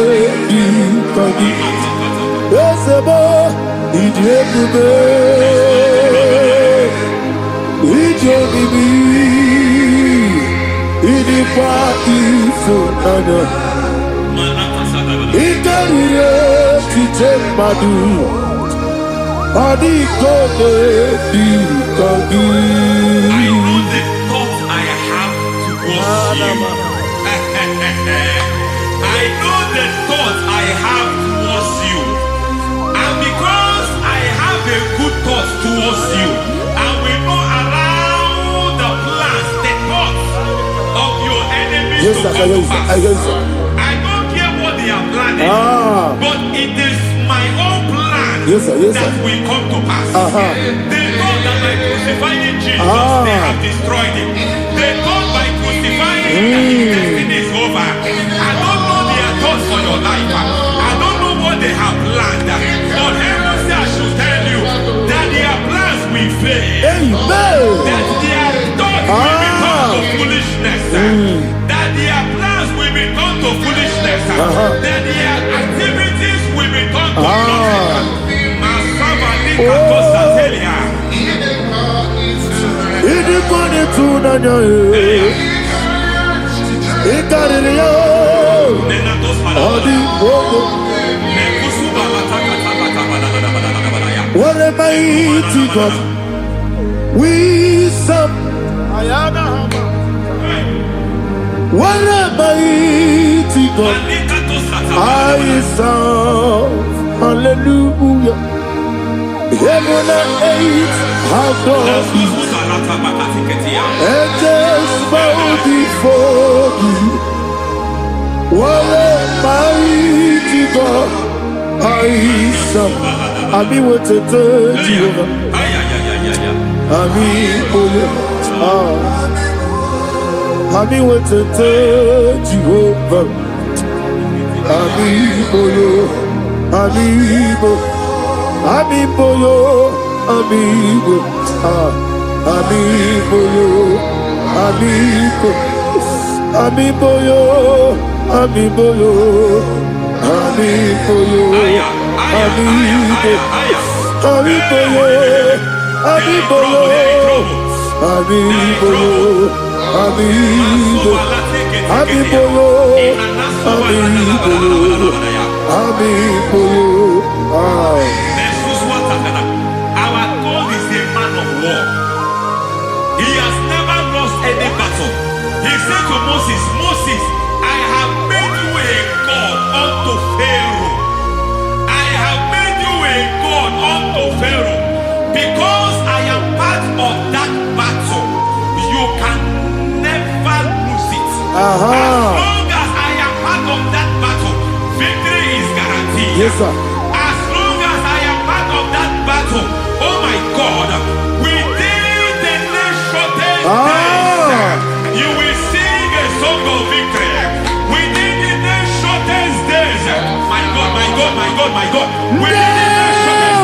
Dikadi, Esebo, Idiebube, Idiomimi, Idikwa Ifunade. Ikarire Titemadu, Adikone Dikadi. I know the thoughts I have towards you. I know the thoughts I have towards you. And because I have a good thought towards you, I will not allow the plans, the thoughts of your enemies to come to pass. I don't care what they are planning, but it is my own plan that will come to pass. They thought that by crucifying Jesus, they have destroyed him. They thought by crucifying that his destiny is over. I don't know their thoughts for your life. I don't know what they have planned. But heaven says I should tell you that their plans will fail. That their thoughts will be turned to foolishness. That their plans will be turned to foolishness. That their activities will be turned to nothing. What a mighty God we serve. What a mighty God I serve. Hallelujah. Heaven and earth have done it. Angels bow before you. What a mighty God I serve. Ami wetete Jehovah. Ami oye. Ami wetete Jehovah. Ami oye. Ami oye. Amibo yo, amibo, amibo yo, amibo, amibo yo, amibo yo, amibo yo, amibo, amibo yo, amibo yo, amibo yo, amibo, amibo yo, amibo yo, amibo yo. Our God is a man of war. He has never lost any battle. He said to Moses, Moses, I have made you a God unto Pharaoh. I have made you a God unto Pharaoh. Because I am part of that battle, you can never lose it. As long as I am part of that battle, victory is guaranteed. Yes, sir. Oh my God, within the next shortest days, you will sing a song of victory. Within the next shortest days, my God, my God, my God, my God, within the next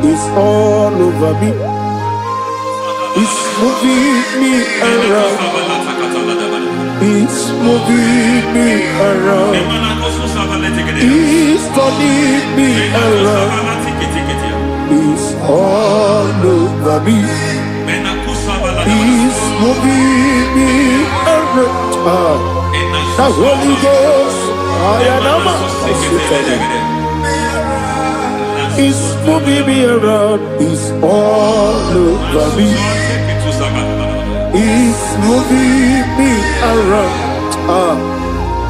It's all over me. It's moving me around. It's moving me around. It's turning me around. It's all over me. moving me around. The Holy Ghost, is moving me around. Is all over me. Is moving me around.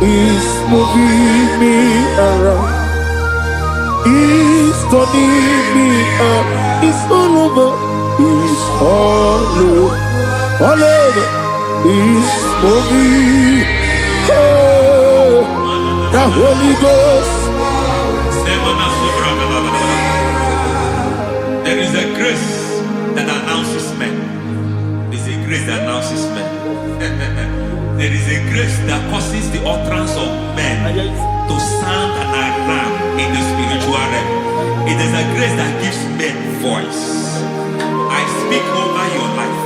Is moving me around. Is turning me up. Is all over. Is all over. All over. Is moving. Oh, the Holy Ghost. There is a grace that announces men. There is a grace that announces men. There is a grace that causes the utterance of men to sound an alarm in the spiritual realm. It is a grace that gives men voice. I speak over your life.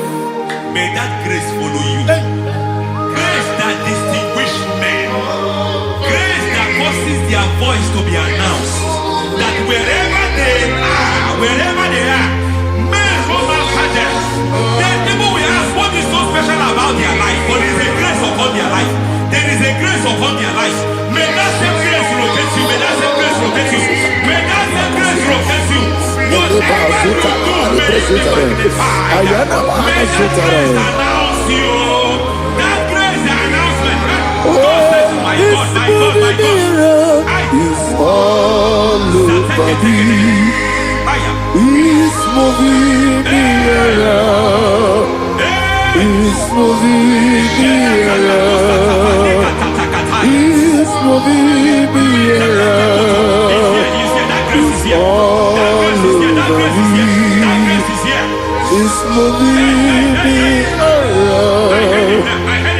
May that grace follow you. Grace that distinguishes men. Grace that causes their voice to be announced. That wherever they are, men come after them. Then people will ask what is so special about their life. But there is a grace upon their life. There is a grace upon their life. May that same grace locate you. May that same grace locate you. May that same grace locate you. Whatever you do, may it be magnified. May that grace announce you. That grace, the announcement. God says, my God, my God, my God. Is all over me. Is moving me around. Is moving me around. Is moving me around. Is all over me. Is moving me around.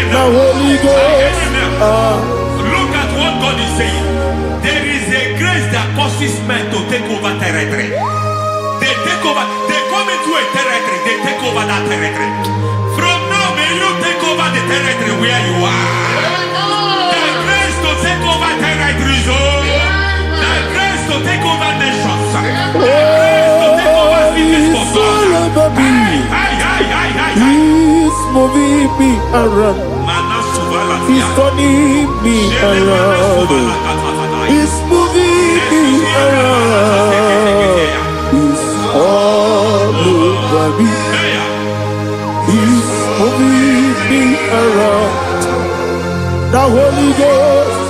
The Holy Ghost. Look at what God is saying. There is a grace that causes men to take over territory. They take over, they come into a territory, they take over that territory. From now, may you take over the territory where you are. The grace to take over territories, the grace to take over nations, the grace to take over cities for God. He's moving me around. He's turning me around. He's moving me around. He's all over me. He's moving me around. The Holy Ghost.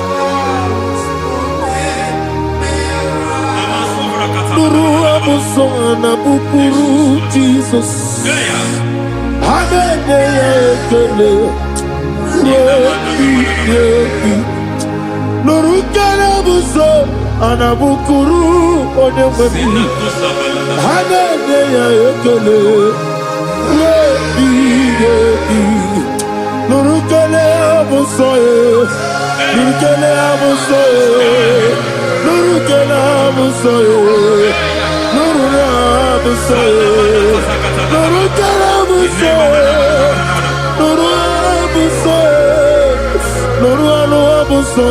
Nuru amusona bukuru Jesus. Amene ekele. Nuru kana buso anabukuru onememi. Amene ekele. Nuru kana buso Nuru kana buso Nuru kana buso Nuru kana buso Nuru kana buso Nuru abuso Nuru abuso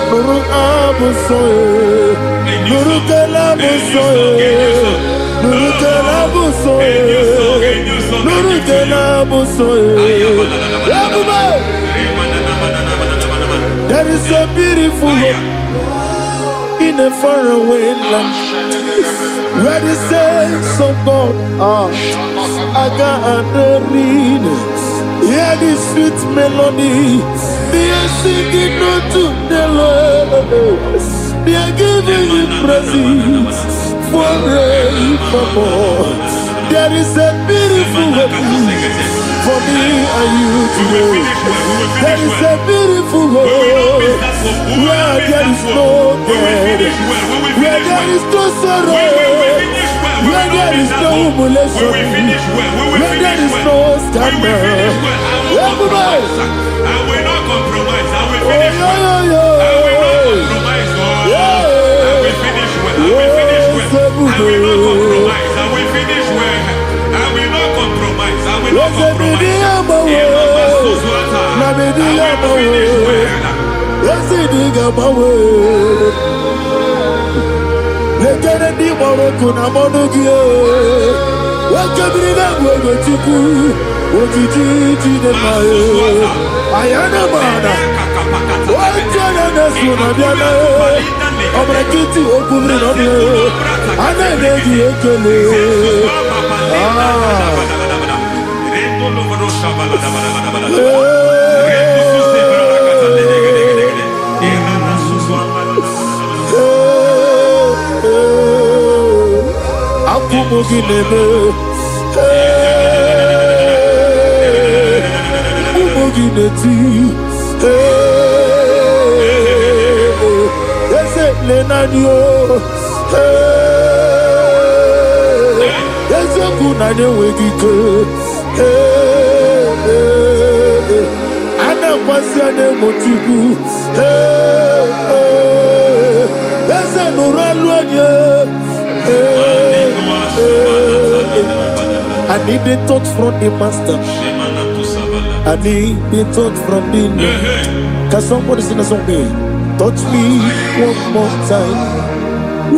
Nuru abuso Nuru kana buso Nuru kana buso Nuru kana buso There is a beautiful hope in a faraway land where the saints of God are gathering. Hear the sweet melody. They are singing unto the Lord. They are giving you praise forevermore. There is a beautiful hope for me and you today. There is a beautiful hope where there is no death, where there is no sorrow, where there is no humiliation, where there is no scandal. Everybody, I will not compromise. I will finish well. I will not compromise. I will finish well. I will finish well. I will not compromise. I will finish well. I will not compromise. I will not compromise. Wakabrina Bogotuku, Ojiji de Mayo, Ayana Mana, Wajana Sunadiana, Obrakiti Okubrina, Ananegi Ekele. Umuginebe, umugineti, ese lenanyo, ese kunanye wegike, ana kwasi ane motibu, ese nuraluanye. I need the touch from the master. I need the touch from the Lord. Can somebody sing a song me? Touch me one more time. Oh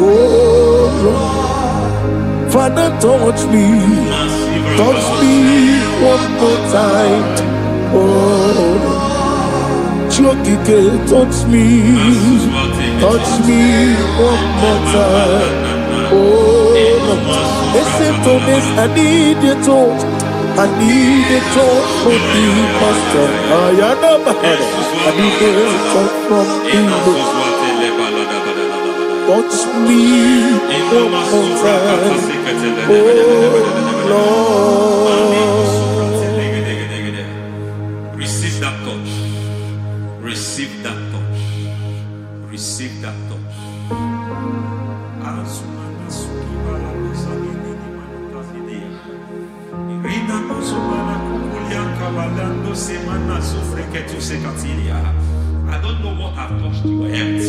Lord. Father, touch me. Touch me one more time. Oh Chokike, touch me. Touch me one more time. Oh listen to this, I need your touch. I need a touch from the master. I need a touch from the Lord. Touch me one more time. Oh Lord. Receive that touch. Receive that touch. Receive that touch. I don't know what I've touched your health,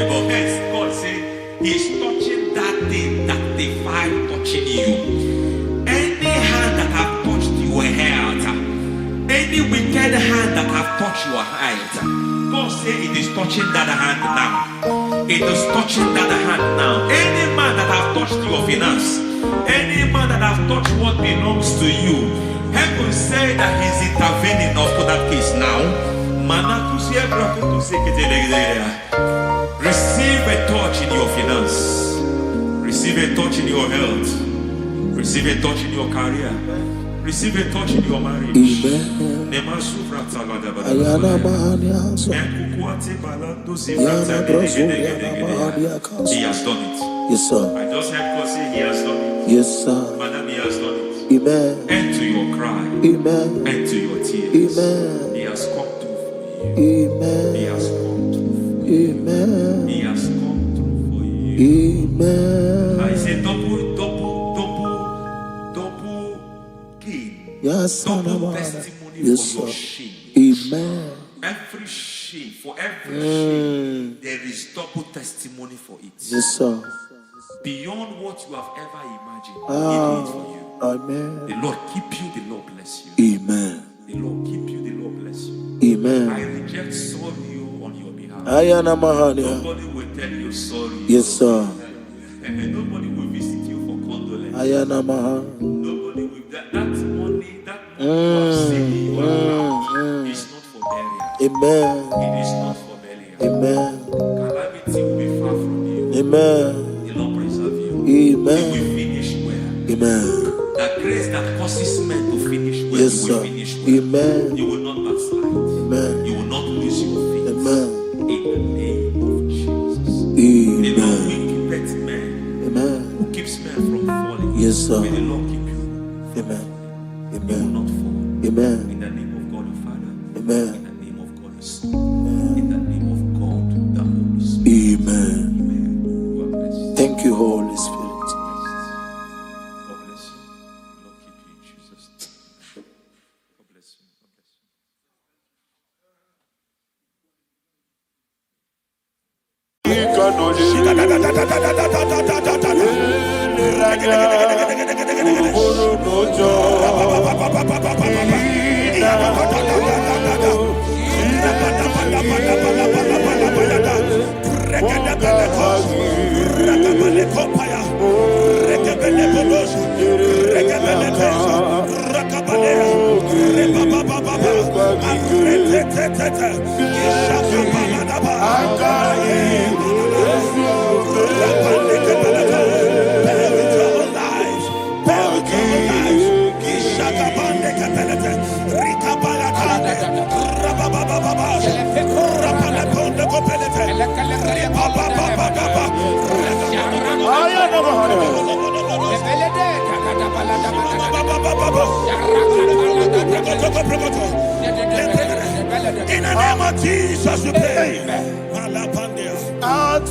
but hence God said He's touching that thing that defied touching you. Any hand that have touched your health, any wicked hand that have touched your health, God said it is touching that hand now. It is touching that hand now. Any man that have touched your finance, any man that have touched what belongs to you, heaven say that He's intervening of that case now. Receive a touch in your finance. Receive a touch in your health. Receive a touch in your career. Receive a touch in your marriage. Amen. He has done it. Yes, sir. I just heard God say He has done it. Yes, sir. Madam, He has done it. Amen. End to your cry. Amen. End to your tears. Amen. He has come through for you. Amen. He has come through for you. Amen. He has come through for you. Amen. I say double gain. Yes, Double testimony yes, for your sir. shame. Amen. Every shame, for every shame, there is double testimony for it. Yes, sir. Beyond what you have ever imagined, He did it for you. Amen. The Lord keep you, the Lord bless you. Amen. The Lord keep you, the Lord bless you. Amen. I reject sorry on your behalf. Ayana Mahania. Nobody will tell you sorry. Yes, sir. And nobody will visit you for condolence. Ayana Mahania. Nobody will. That money you have saved in your account is not for burial. Amen. It is not for burial. Amen. Calamity will be far from you. Amen. The Lord preserve you. Amen. You will finish well. Amen. The grace that causes men to finish well, Yes, you will sir. finish well. Amen. You will not backslide. Amen. You will not lose your faith. Amen. In the name of Jesus. The Lord Amen. will keep men. Amen. Who keeps men from falling? Yes, sir. May the Lord keep you. Amen. You will Amen. not fall. Amen. In the name of God the Father. Amen. In the name of God the Son. In the name of God the Holy Spirit. Amen. Amen. You are blessed. Thank you, Holy Spirit. God bless you. The Lord keep you in Jesus' name. God bless you. God bless you. Regabele In the name of Jesus, we pray.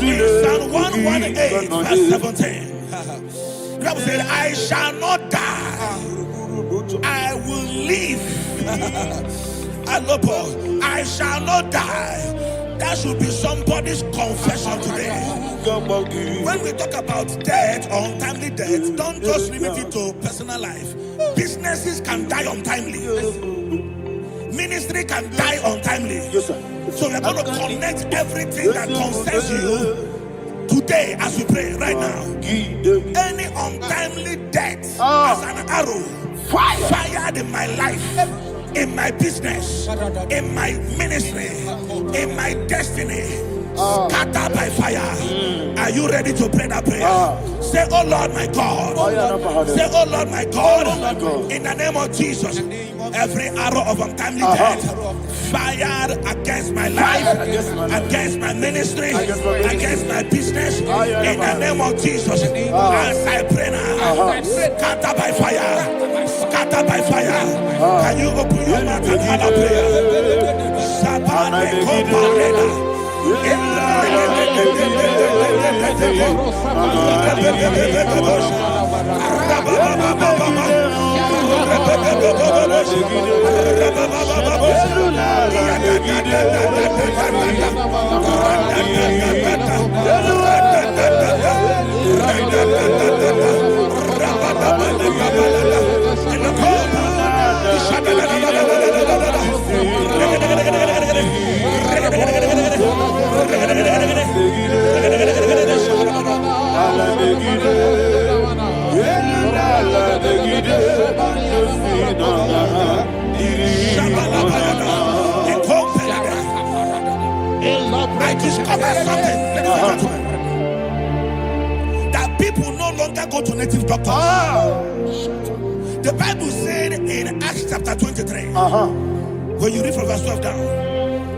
In Psalm 118, verse 17, the Bible said, I shall not die, I will live. I shall not die. That should be somebody's confession today. When we talk about death or untimely death, don't just limit it to personal life. Businesses can die untimely. Ministry can die untimely. Yes, sir. So we're going to connect everything that concerns you today as we pray right now. Any untimely death as an arrow fired in my life, in my business, in my ministry, in my destiny, scattered by fire. Are you ready to pray that prayer? Say, oh Lord my God. Say, oh Lord my God. In the name of Jesus, every arrow of untimely death fired against my life, against my ministry, against my business, in the name of Jesus, as I pray now, scattered by fire, scattered by fire. Can you open your mouth and have a prayer? I discovered something that people no longer go to native doctors. The Bible said in Acts chapter 23, when you read from verse 12 down,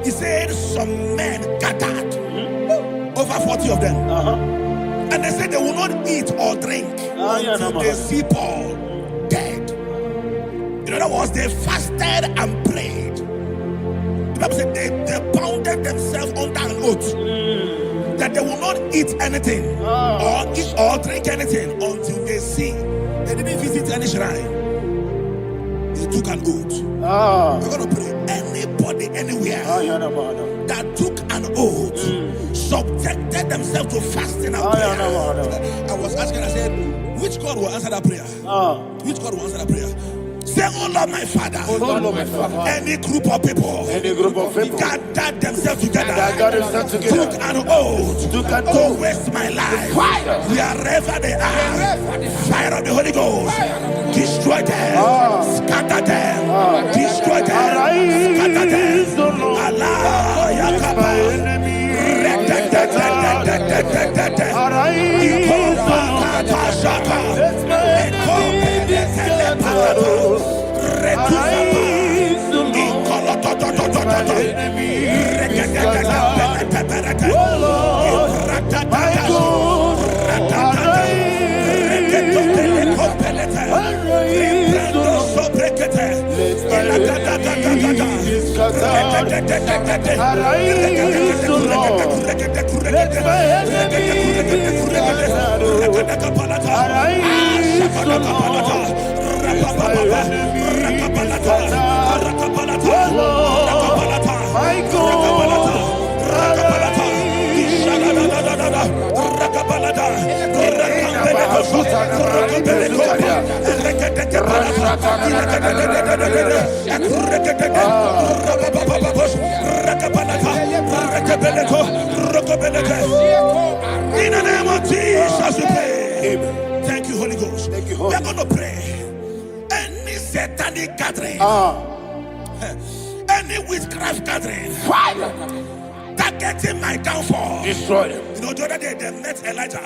it said some men gathered, over 40 of them, and they said they will not eat or drink until they see Paul dead. In other words, they fasted and prayed. The Bible said they bounded themselves under an oath that they will not eat anything or eat or drink anything until they see. They didn't visit any shrine. They took an oath. We're going to pray. Anybody, anywhere that took an oath, subjected themselves to fasting and prayer. I was asking, I said, which God will answer that prayer? Which God will answer that prayer? Say, oh Lord my Father, any group of people gathered themselves together, took an oath to waste my life. Wherever they are, fire of the Holy Ghost, destroy them, scatter them, destroy them, scatter them. Allah Yakaba. In the name of Jesus, we pray. Thank you, Holy Ghost. We are going to pray. Any satanic gathering, Any witchcraft gathering Fire. targeting my downfall. Destroy them. You know, the other day they met Elijah.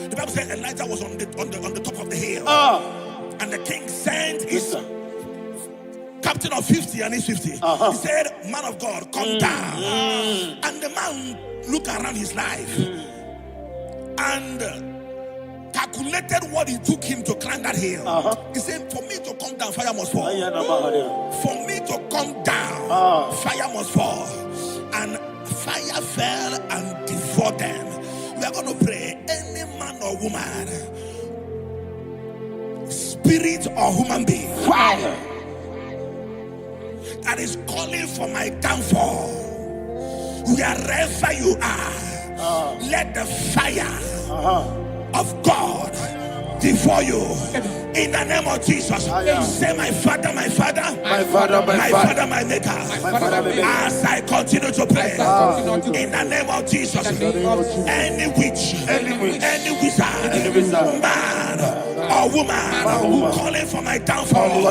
The Bible said Elijah was on the top of the hill. And the king sent his captain of 50 and his 50. He said, man of God, come down. And the man looked around his life and calculated what it took him to climb that hill. He said, for me to come down, fire must fall. For me to come down, fire must fall. And fire fell and devoured them. We are going to pray. Any man or woman, spirit or human being, Fire. that is calling for my downfall, wherever you are, let the fire of God devour you in the name of Jesus. Say, my Father, my Father, My Father, my Father, my Maker. Father, my Maker. As I continue to pray in the name of Jesus, any witch, any wizard, man or woman calling for my downfall,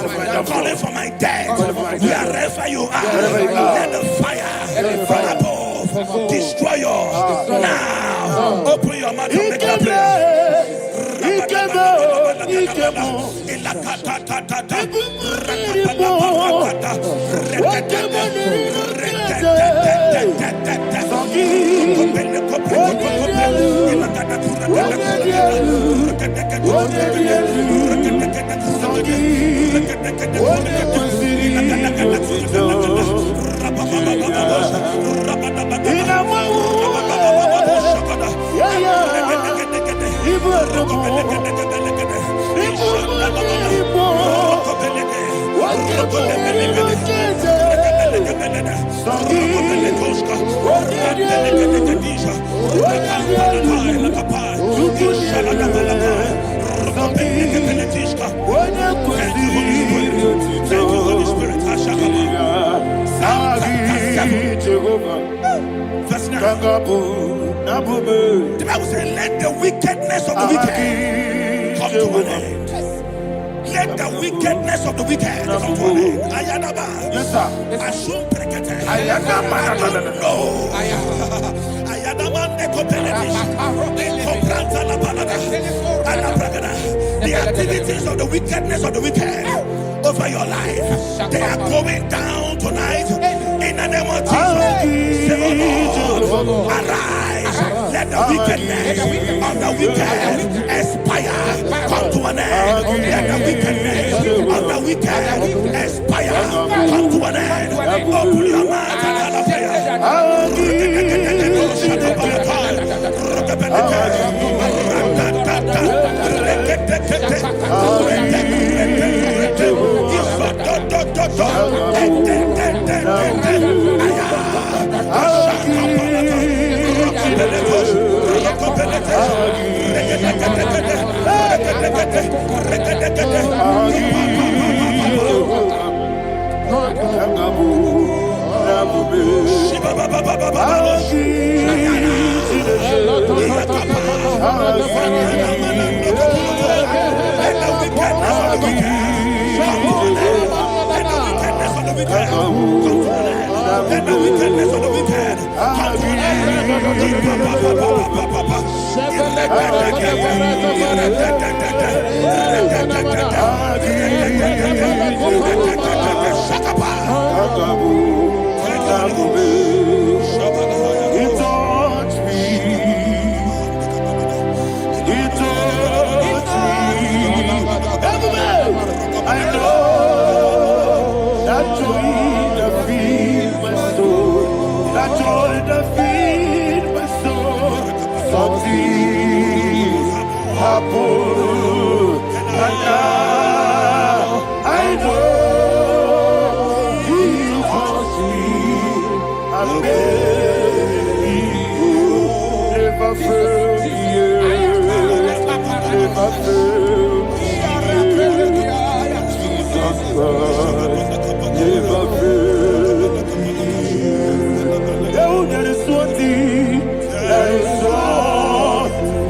calling for my death, wherever you are, let the fire from above destroy you now. Open your mouth and make a prayer. The Bible says, let the wickedness of the wicked come to an end. Let the wickedness of the wicked come to an end. Ayadaba. Yes, sir. Assume prekete. Ayadaba. No. Ayadaba ne kopeletis. Kompranta la balada. Ala bragada. The activities of the wickedness of the wicked over your life, they are going down tonight in the name of Jesus. Say, oh Lord, arise. Let the wickedness of the wicked expire. Come to an end. Let the wickedness of the wicked expire. Come to an end. Open your mouth and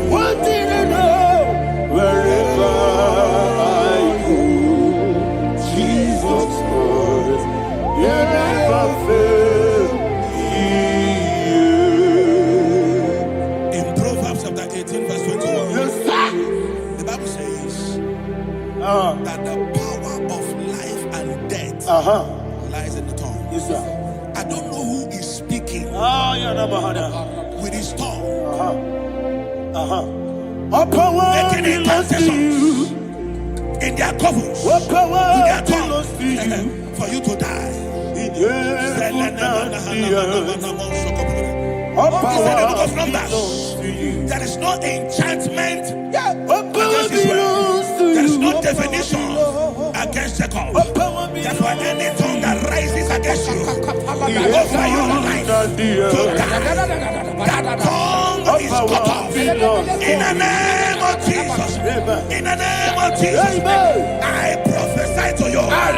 One thing I know, where lies in the tongue. Yes, sir. I don't know who is speaking with his tongue, making incantations in their covens with their tongue for you to die. He said in the book of Numbers, there is no enchantment against Israel. There is no definition against Jacob. Therefore, any tongue that rises against you over your life to die, that tongue is cut off. In the name of Jesus. In the name of Jesus. I prophesy to you by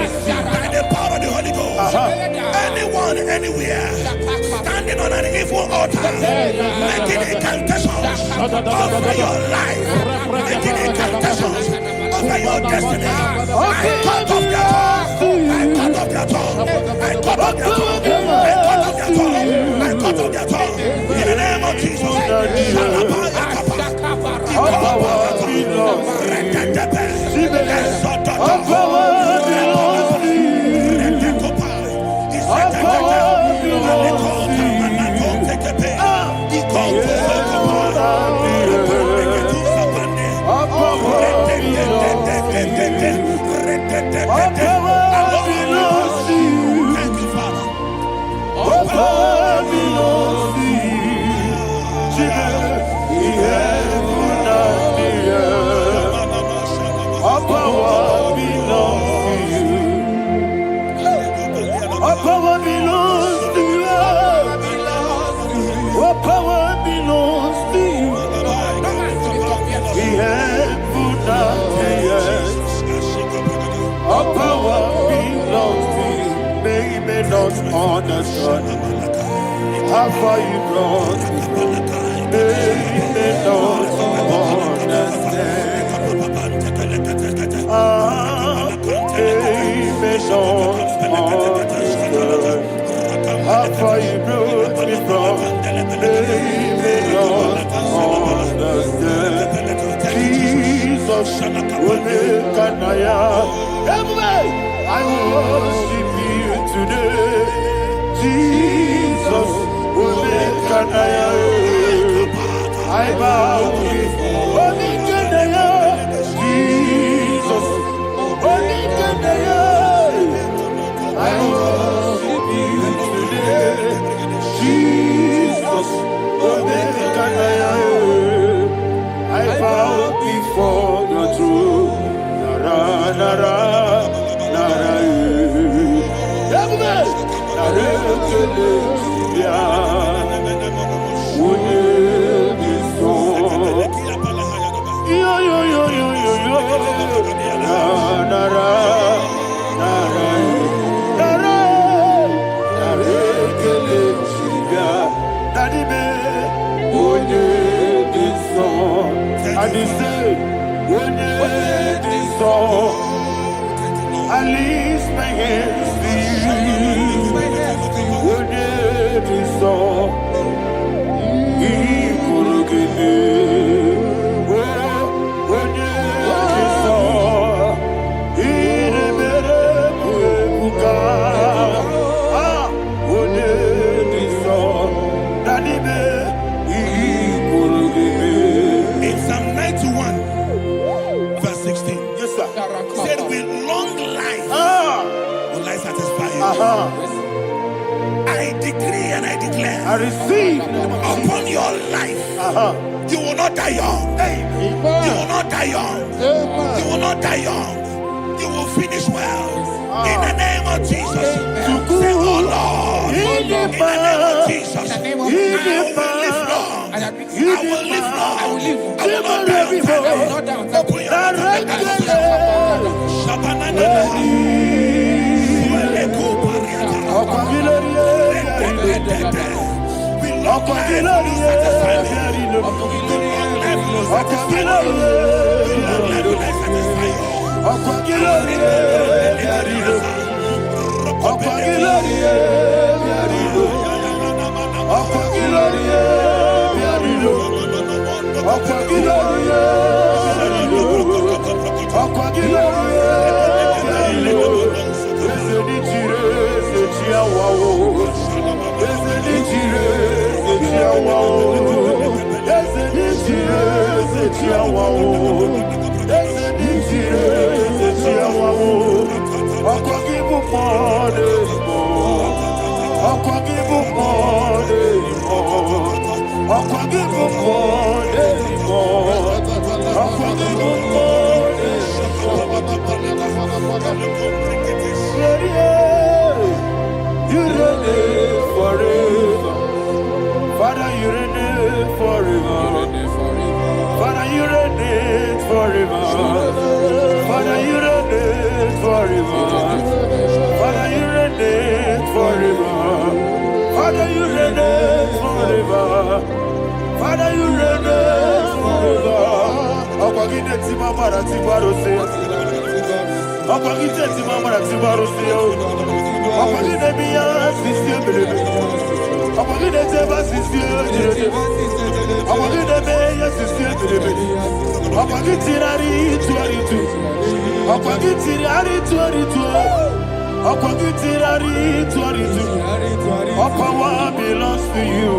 the power of the Holy Ghost. Anyone, anywhere, standing on an evil altar, making incantations over your life, making incantations over your destiny. I cut off their tongue. I cut off their tongue. I cut off their tongue. I cut off their tongue. I cut off their tongue. In the name of Jesus. Understand how far you brought me. They don't understand. They don't understand how far you brought me from. They don't understand. Jesus will make an I worship you today. Jesus will make an I bow before Jesus will make an I worship you today. Jesus will make an I bow before your throne. Nara, nara. I lift my hands to you. Would it be so? He could give me. Would it be so? He never would it be so? Daddy, he could give me. In Psalm 91, verse 16. Yes, sir. Said with long life will I satisfy you. I decree and I declare, I receive upon your life, you will not die young. You will not die young. You will not die young. You will finish well. In the name of Jesus. Say, oh Lord, in the name of Jesus, I will live long. I will live long. I will not die on time. Open your You reign forever. Father, you reign forever. Father, you reign forever. Father, you reign forever. Father, you reign forever. Father, you reign forever. Father, you reign forever. Akwagide timamara tibarose. Akwagide timamara tibarose. Akwagide biya sisi belebe. Akwagide teba sisi belebe. Akwagide beya sisi belebe. Akwagide tirari tuaritu. Akwagide tirari tuaritu. Akwagide tirari tuaritu. All power belongs to you.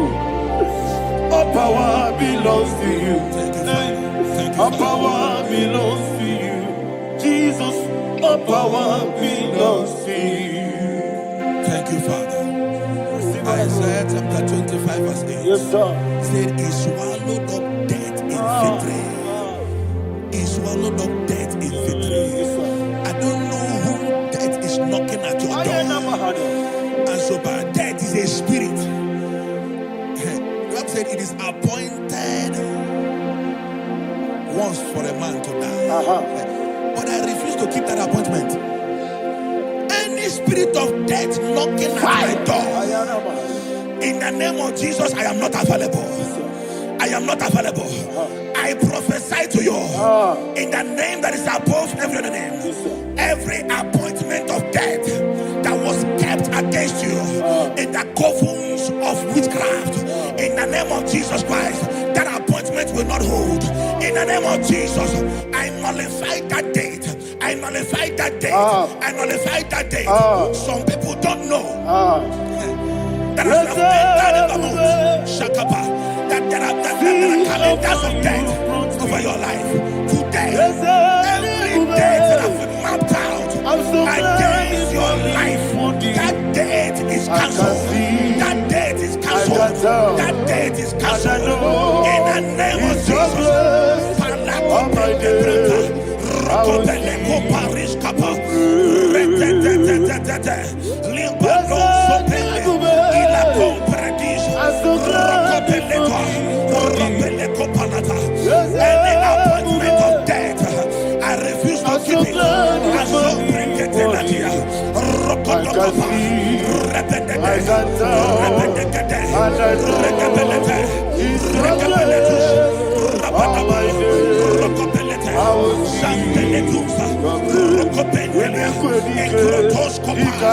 All power belongs to you. All power belongs to you. Jesus, all power belongs to you. Thank you, Father. Isaiah chapter 25 verse 8. Yes, sir. Said he swallowed up death in victory. He swallowed up death in victory. I don't know who death is knocking at your door. And so by death is a spirit. God said it is appointed once for a man to die. But I refuse to keep that appointment. Any spirit of death knocking at my door, in the name of Jesus, I am not available. I am not available. I prophesy to you in the name that is above every other name. Every appointment of death that was kept against you in the covens of witchcraft, in the name of Jesus Christ, that appointment will not hold. In the name of Jesus, I nullify that date. I nullify that date. I nullify that date. Some people don't know that as of Shakapa, that there are calendars of death over your life. Today, every date that I've mapped out against your life, that date is cancelled. That date is cancelled. That date is cancelled. In the name of Jesus. Rokopeleko Paris Kappa. Limbano Sopele. Ila Compradis. Rokopeleko Palata. Any appointment of death, I refuse to keep it. I so bring it in Nadia. Rokodokapa. Repetete. Repetete. Rekapelete. Rekapelete. Rapatapalete. Rokopelete. Santeletusa. Rokopelete. Ekrotoskopa.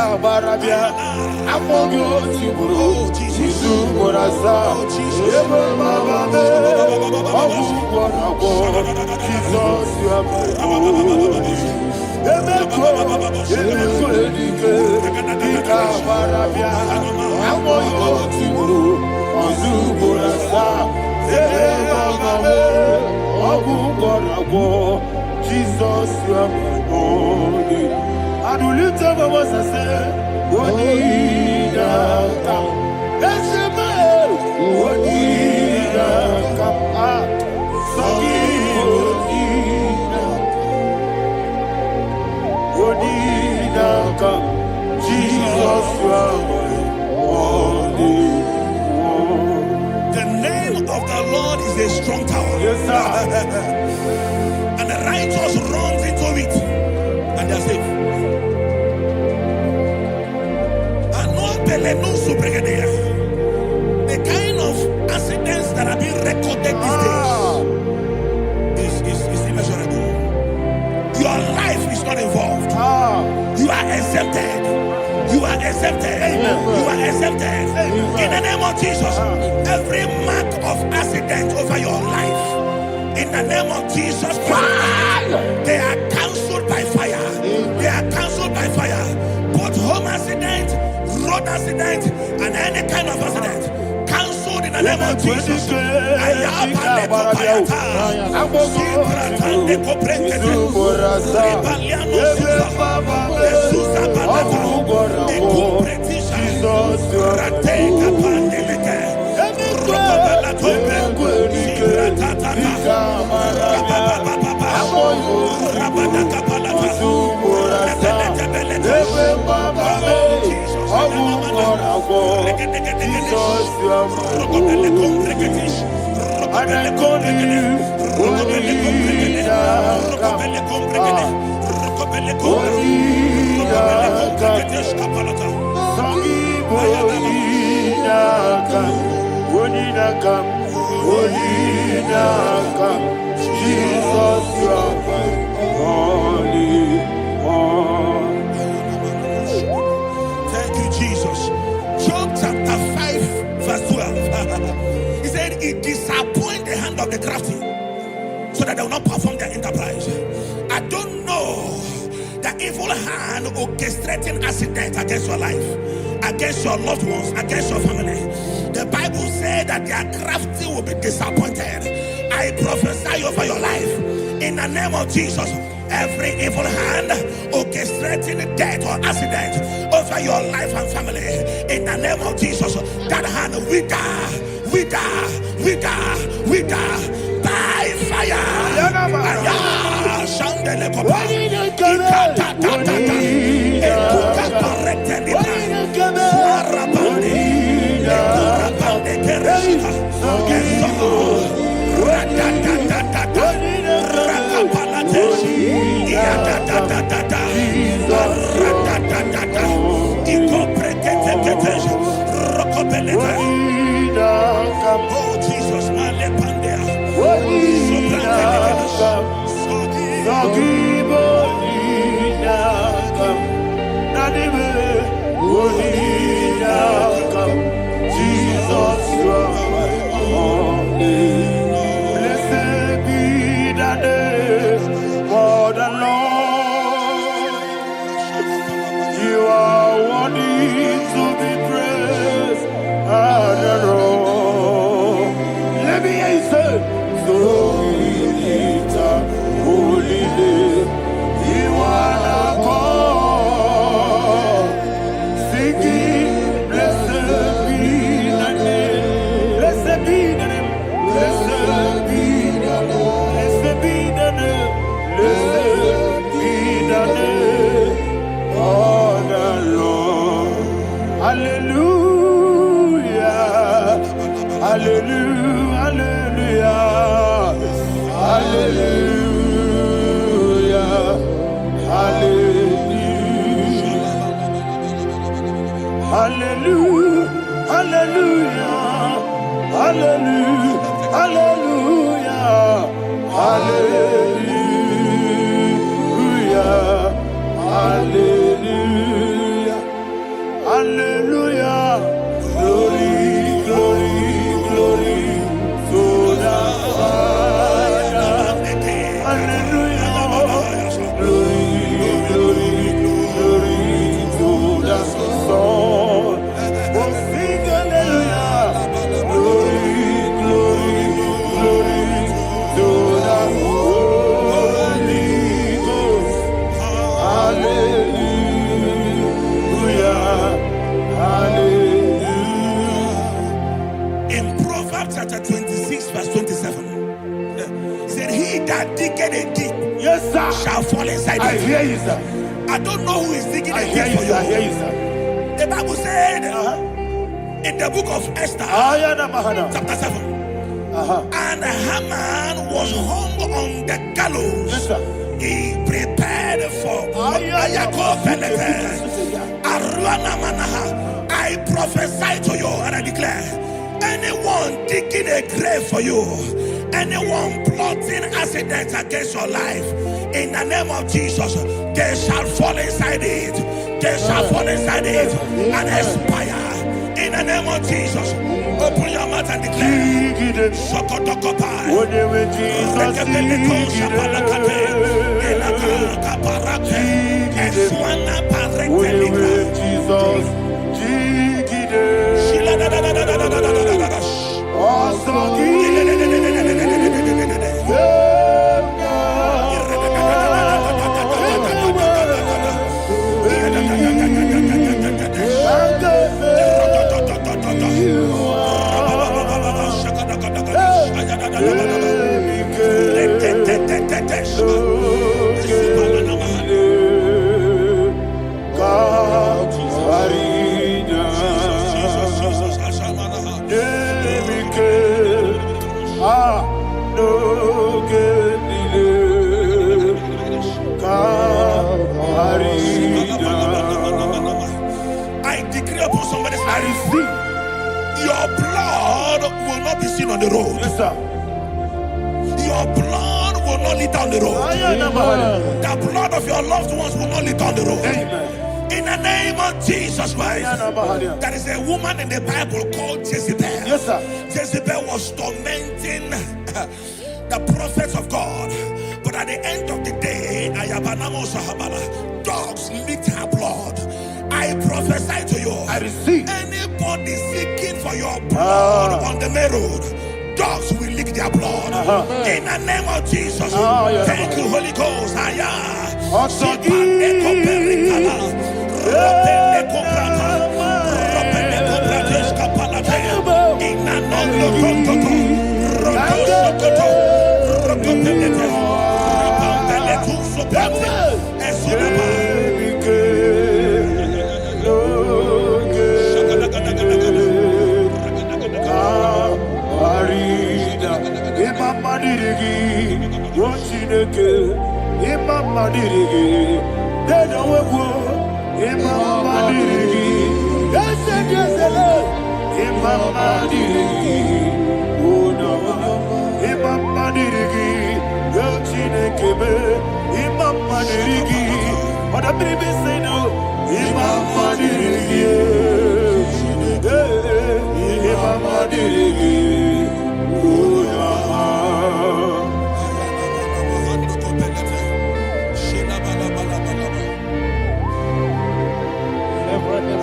Oh, Jesus. Jesus, you are my holy. And we lift up our voice and say, Odinaka. Let's say, Odinaka. Odinaka. Jesus, you are my holy. The name of the Lord is a strong tower. Yes, sir. And the righteous runs into it and they are safe. The kind of accidents that are being recorded these days is immeasurable. Your life is not involved. You are exempted. You are exempted. You are exempted. In the name of Jesus, every mark of accident over your life, in the name of Jesus Christ, they are cancelled by fire. They are cancelled by fire. Both home accident, road accident, and any kind of accident, cancelled in the the name of Jesus. Thank you, Jesus. Job chapter 5, verse 12. He said, it disappoints the hand of the crafty, so that they will not perform their enterprise. I don't know the evil hand orchestrating accidents against your life, against your loved ones, against your family. The Bible said that their crafty will be disappointed. I prophesy over your life in the name of Jesus. Every evil hand orchestrating death or accident over your life and family, in the name of Jesus, that hand wither by fire. Oh Jesus, blessed be the name of the Lord. You are worthy to be praised and adored. Let me hear you say, so we lift up holy name. You are the God. Singing, blessed be the name. Blessed be the name. Blessed be the name. Blessed be the name. Blessed be the name of the Lord. Hallelujah. Hallelujah. Hallelujah. Hallelujah. Hallelujah. Hallelujah. Hallelujah. Hallelujah. Hallelujah. Hallelujah. Hallelujah. Glory, glory, glory to the Father. Hallelujah. Glory, glory, glory to the Son. Oh, sing hallelujah. Glory, glory, glory to the Holy Ghost. Hallelujah. Hallelujah. In Proverbs chapter 26, verse 27, said, he that diggeth a deep, yes, sir, shall fall inside it. I hear you, sir. I don't know who is digging a deep for you. I hear you, sir. The Bible said in the book of Esther, chapter 7, and Haman was hung on the gallows. Yes, sir. He prepared for I prophesy to you and I declare, anyone digging a grave for you, anyone plotting accidents against your life, in the name of Jesus, they shall fall inside it. They shall fall inside it and expire. In the name of Jesus, open your mouth and declare. I decree upon somebody's I life. receive. Your blood will not be seen on the road. Yes, sir. Your blood will not lead down the road. The blood of your loved ones will not lead down the road. Amen. In the name of Jesus Christ. There is a woman in the Bible called Jezebel. Yes, sir. Jezebel was tormenting the prophets of God. But at the end of the day, dogs licked her blood. I prophesy to you. I receive. Anybody seeking for your blood on the main road, dogs will lick their blood. In the name of Jesus. Thank you, Holy Ghost.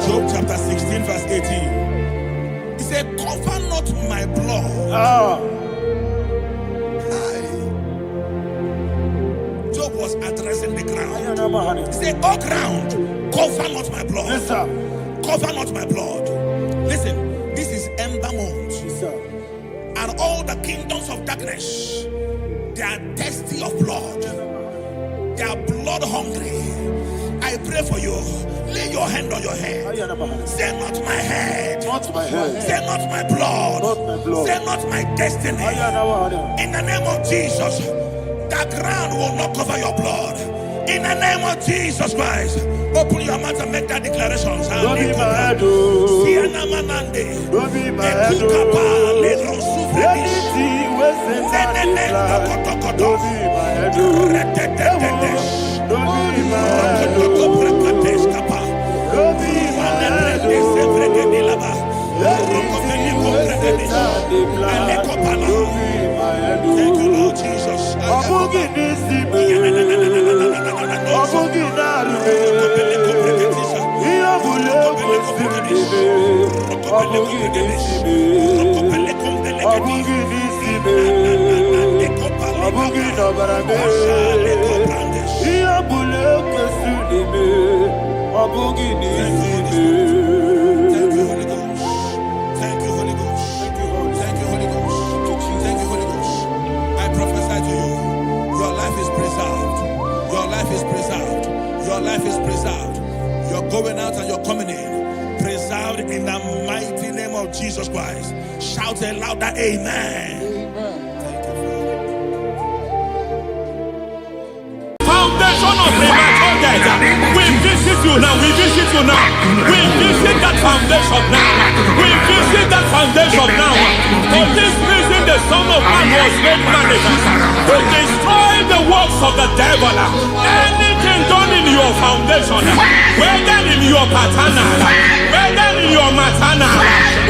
Job chapter 16 verse 18. He said, cover not my blood. Job was addressing the ground. He said, oh ground, cover not my blood. Yes, sir. Cover not my blood. Listen, this is ember month. Yes, sir. And all the kingdoms of darkness, they are thirsty of blood. They are blood hungry. I pray for you. Lay your hand on your head. Say not my head. Not my head. Say not my blood. Not my blood. Say not my destiny. In the name of Jesus, the ground will not cover your blood. In the name of Jesus Christ, open your mouth and make that declaration. Don't be mad, oh. Don't be mad, oh. Anything was in that blood. Don't be mad, oh. Don't be mad, oh. Don't be mad, oh. Anything was in that blood. Don't be mad, oh. Thank you, Lord Jesus. Your life is preserved. You're going out and you're coming in. Preserved in the mighty name of Jesus Christ. Shout a louder amen. Thank you, foundation of premature death. We visit you now. We visit you now. We visit that foundation now. We visit that foundation now. For this reason, the Son of Man was made manifest to destroy the works of the devil. Anything done in your foundation, whether in your paternal, whether in your maternal,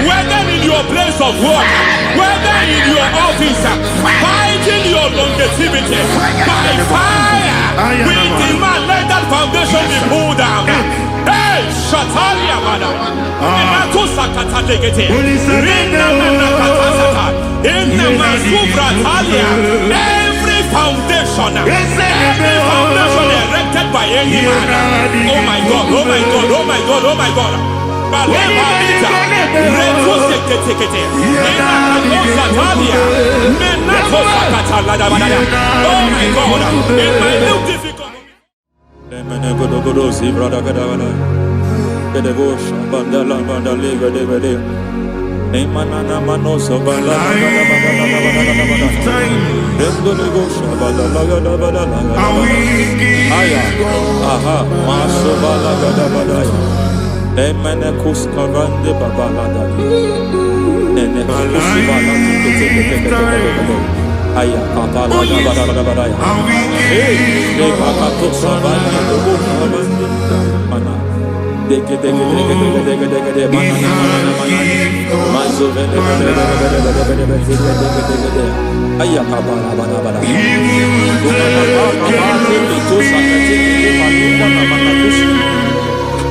whether in your place of work, whether in your office, fighting your longevity by fire, we demand let that foundation be pulled down. Hey, Shatalia Bada, Sakata Legate, in the Masubra Talia, every foundation erected by any man. Oh my God, oh my God, oh my God, oh my God. Oh my God, in my new difficult. Emene kuskarande babalada. Ene kusibala tukete. Aya kapala da. Hey, de bakato sabani dobo sabani. Mana. Deke mana. Mazo vende. Aya kapala bada.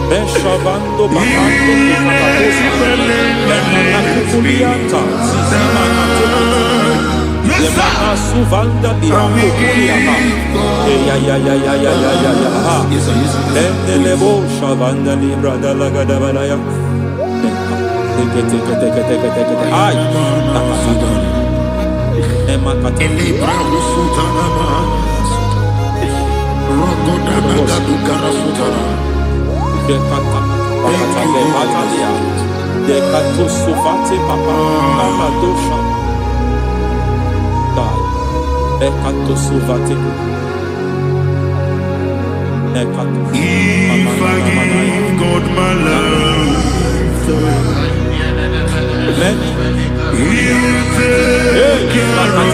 Beshavando bakando kakakosa Enana kukulianta Zizimana tekutu Yemana suvanda liako kuliaka Ya Endelebo shavanda libra dalagada balaya Teke Ay Nakasata Emakata Libra usutana Rogoda nagadukara sutana. Dekata Batalia Dekato Suvate Papa Amadosha Dai Dekato Suvate Dekato If I give God my love, Many He'll take care of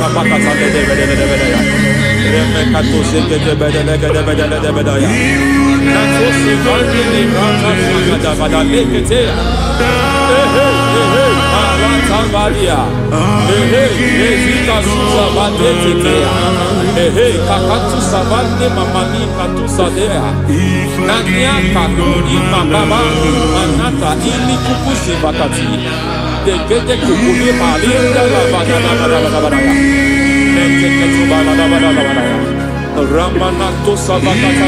Ramanato Savakata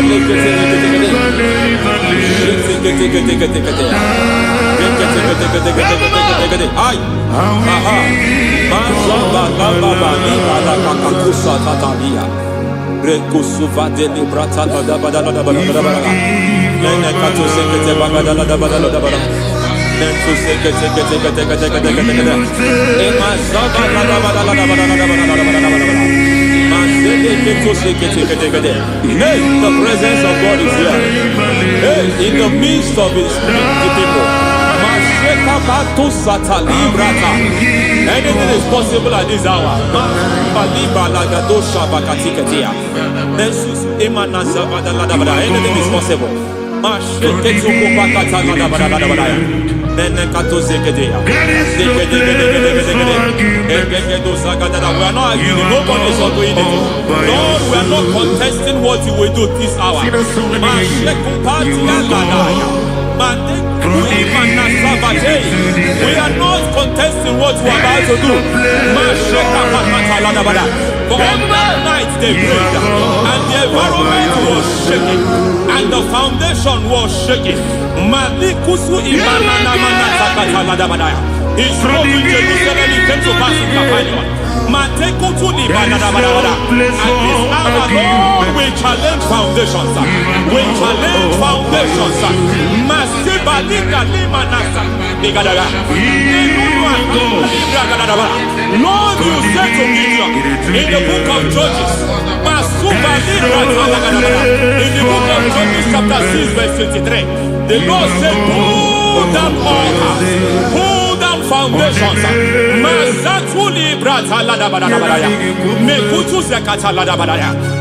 Ay, aha, Mazaba Baba Nibala Kakakusa Tatalia, Rekusuva de Librata da Badala, Nenekato Sekete Bagadala da Badala, Nentu Sekete, Emazaba da Badala. Hey, the presence of God is here. Hey, in the midst of His people. Anything is possible at this hour. Anything is possible. We are not arguing, nobody is doing it. Lord, we are not contesting what you will do this hour. We are not contesting what you are about to do. For all night they prayed, and the environment was shaking, and the foundation was shaking. He drove in Jerusalem, he came to pass in Capernaum. And this hour, Lord, we challenge foundations. We challenge foundations. Lord, you said to Gideon in the book of Judges, in the book of Judges chapter 6 verse 23, the Lord said, pull down altars, pull down foundations.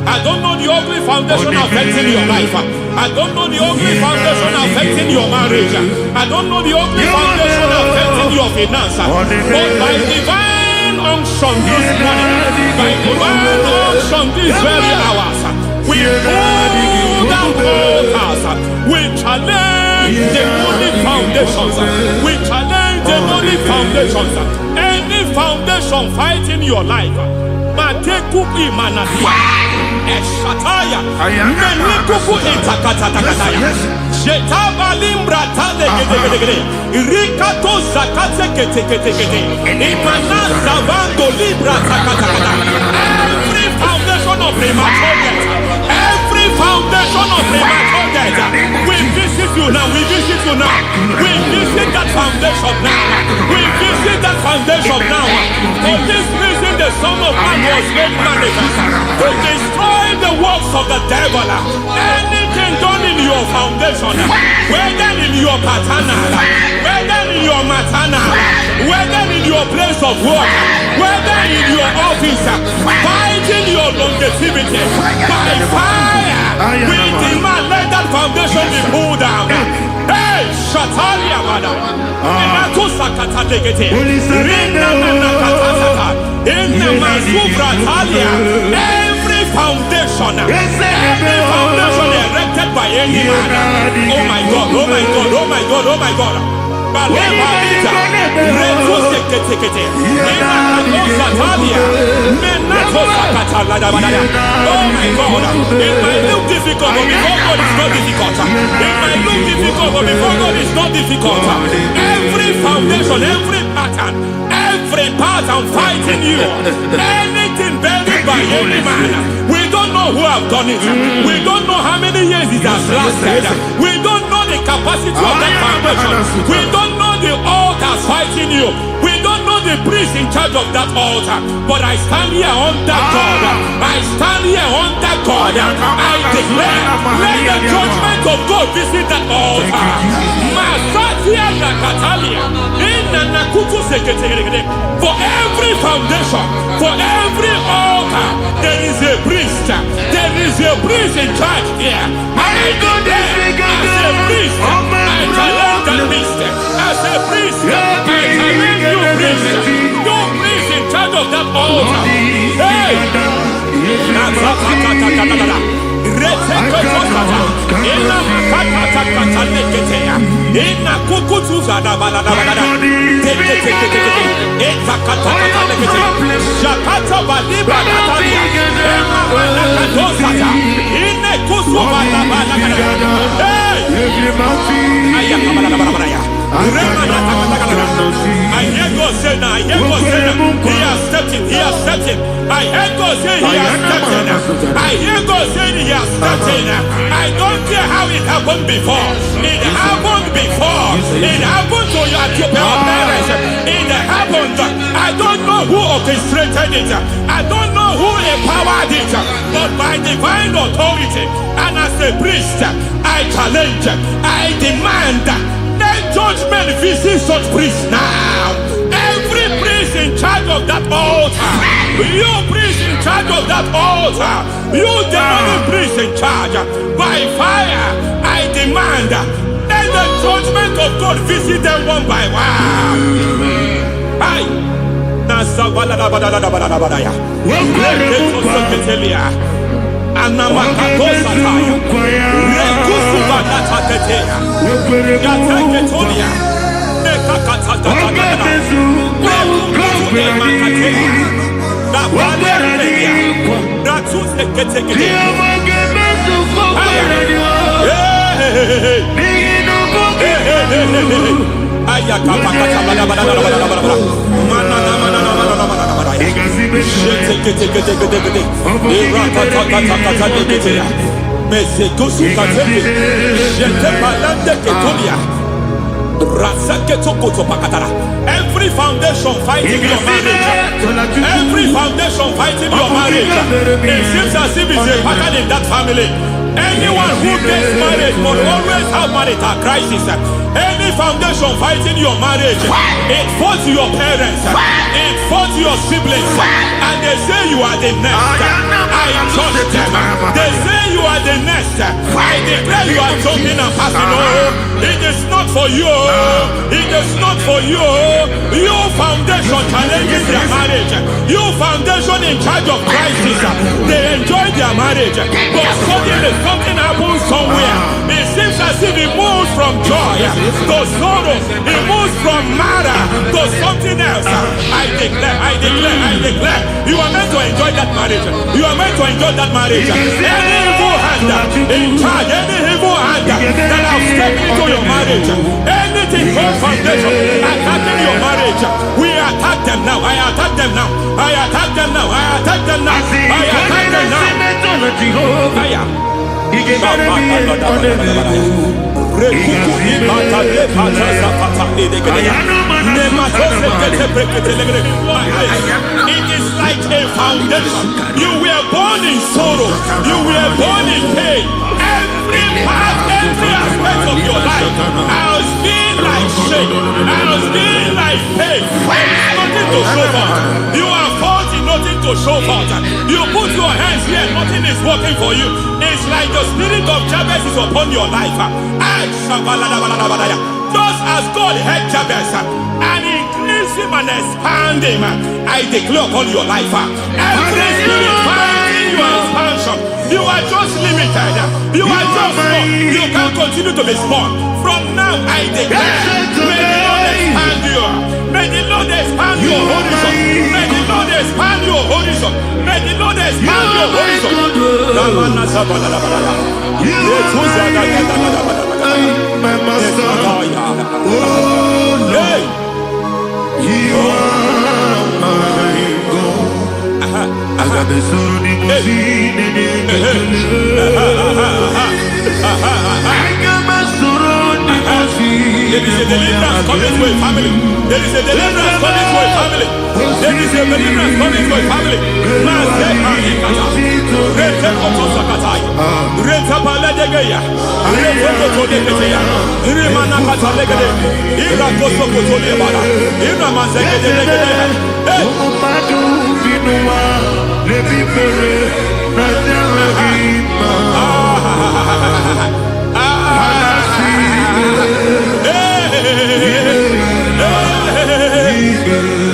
I don't know the ugly foundation affecting your life. I don't know the ugly foundation affecting your marriage. I don't know the ugly foundation affecting your finance. But by divine unction this morning, by divine unction these very hours, we pull down altars. We challenge demonic foundations. We challenge demonic foundations. Any foundation fighting your life, Matekupi Manatia, Eshataya, Menikupu Intakatakataya, Jetavalimbra Tade, Rikato Zakate, Imanaza Vando Libra Takataka. Every foundation of premature death, every foundation of premature death, we visit you now, we visit you now, we visit that foundation now, we visit that foundation now. For this reason, the Son of Man was made manifest to destroy the works of the devil. Anything done in your foundation, whether in your paternal, whether in your maternal, whether in your place of work, whether in your office, fighting your longevity by fire, we demand let that foundation be pulled down. Hey, Shatalia, madam. Every foundation erected by any man. Oh my God, oh my God, oh my God, oh my God. Oh my God, it might look difficult, but before God it's not difficult. It might look difficult, but before God it's not difficult. Every foundation, every pattern fighting you, anything buried by any man. We don't know who have done it. We don't know how many years it has lasted. We don't know the capacity of that foundation. We don't know the altars fighting you. We don't know the priest in charge of that altar. But I stand here under God. I stand here under God. I declare, let the judgment of God visit that altar. For every foundation, for every altar, there is a priest. There is a priest in charge here. I declare, as a priest, I challenge that priest. As a priest, I challenge you priest. You priest in charge of that altar. Hey! I hear God say now, I hear God say now, he has stepped in, he has stepped in. I hear God say he has stepped in. I hear God say he has stepped in. I don't care how it happened before. It happened before. It happened to your parents. It happened. I don't know who orchestrated it. I don't know who empowered it. But by divine authority and as a priest, I challenge, I demand, let judgment visit such priests now. Every priest in charge of that altar, you priest in charge of that altar, you demonic priest in charge, by fire, I demand, let the judgment of God visit them one by one. Aye. Every foundation fighting your marriage, every foundation fighting your marriage, it seems as if it's a pattern in that family. Anyone who gets married must always have marital crisis. Any foundation fighting your marriage, it fought your parents, it fought your siblings, and they say you are the next. I judge them. They say you are the next. I declare you are jumping and passing. Oh, it is not for you. It is not for you. You foundation challenges their marriage. You foundation in charge of crisis. They enjoy their marriage, but suddenly something happens somewhere. It seems as if it moves from joy to sorrow. It moves from matter to something else. I declare, you are meant to enjoy that marriage. You are meant to enjoy that marriage. Any evil hand in charge, any evil hand that have stepped into your marriage, anything called foundation attacking your marriage, we attack them now. I attack them now. I attack them now. I attack them now. I attack them now. It is like a foundation. You were born in sorrow. You were born in pain. Every part, every aspect of your life has been like shame. Has been like pain. Nothing to show for. You are faulty, nothing to show for. You put your hands here, nothing is working for you. It's like the spirit of Jabez is upon your life. Just as God had Jabez and increased him and expand him, I declare upon your life. Every spirit fighting your expansion, you are just limited. You are just small. You can't continue to be small. From now, I declare, may the Lord expand you. May the Lord expand your horizon. May the Lord expand your horizon. May the Lord expand your horizon. My master, oh Lord, you are my God. Agabe suruni musini There is a deliverance coming to a family. There is a deliverance coming to a family. There is a deliverance coming to a family.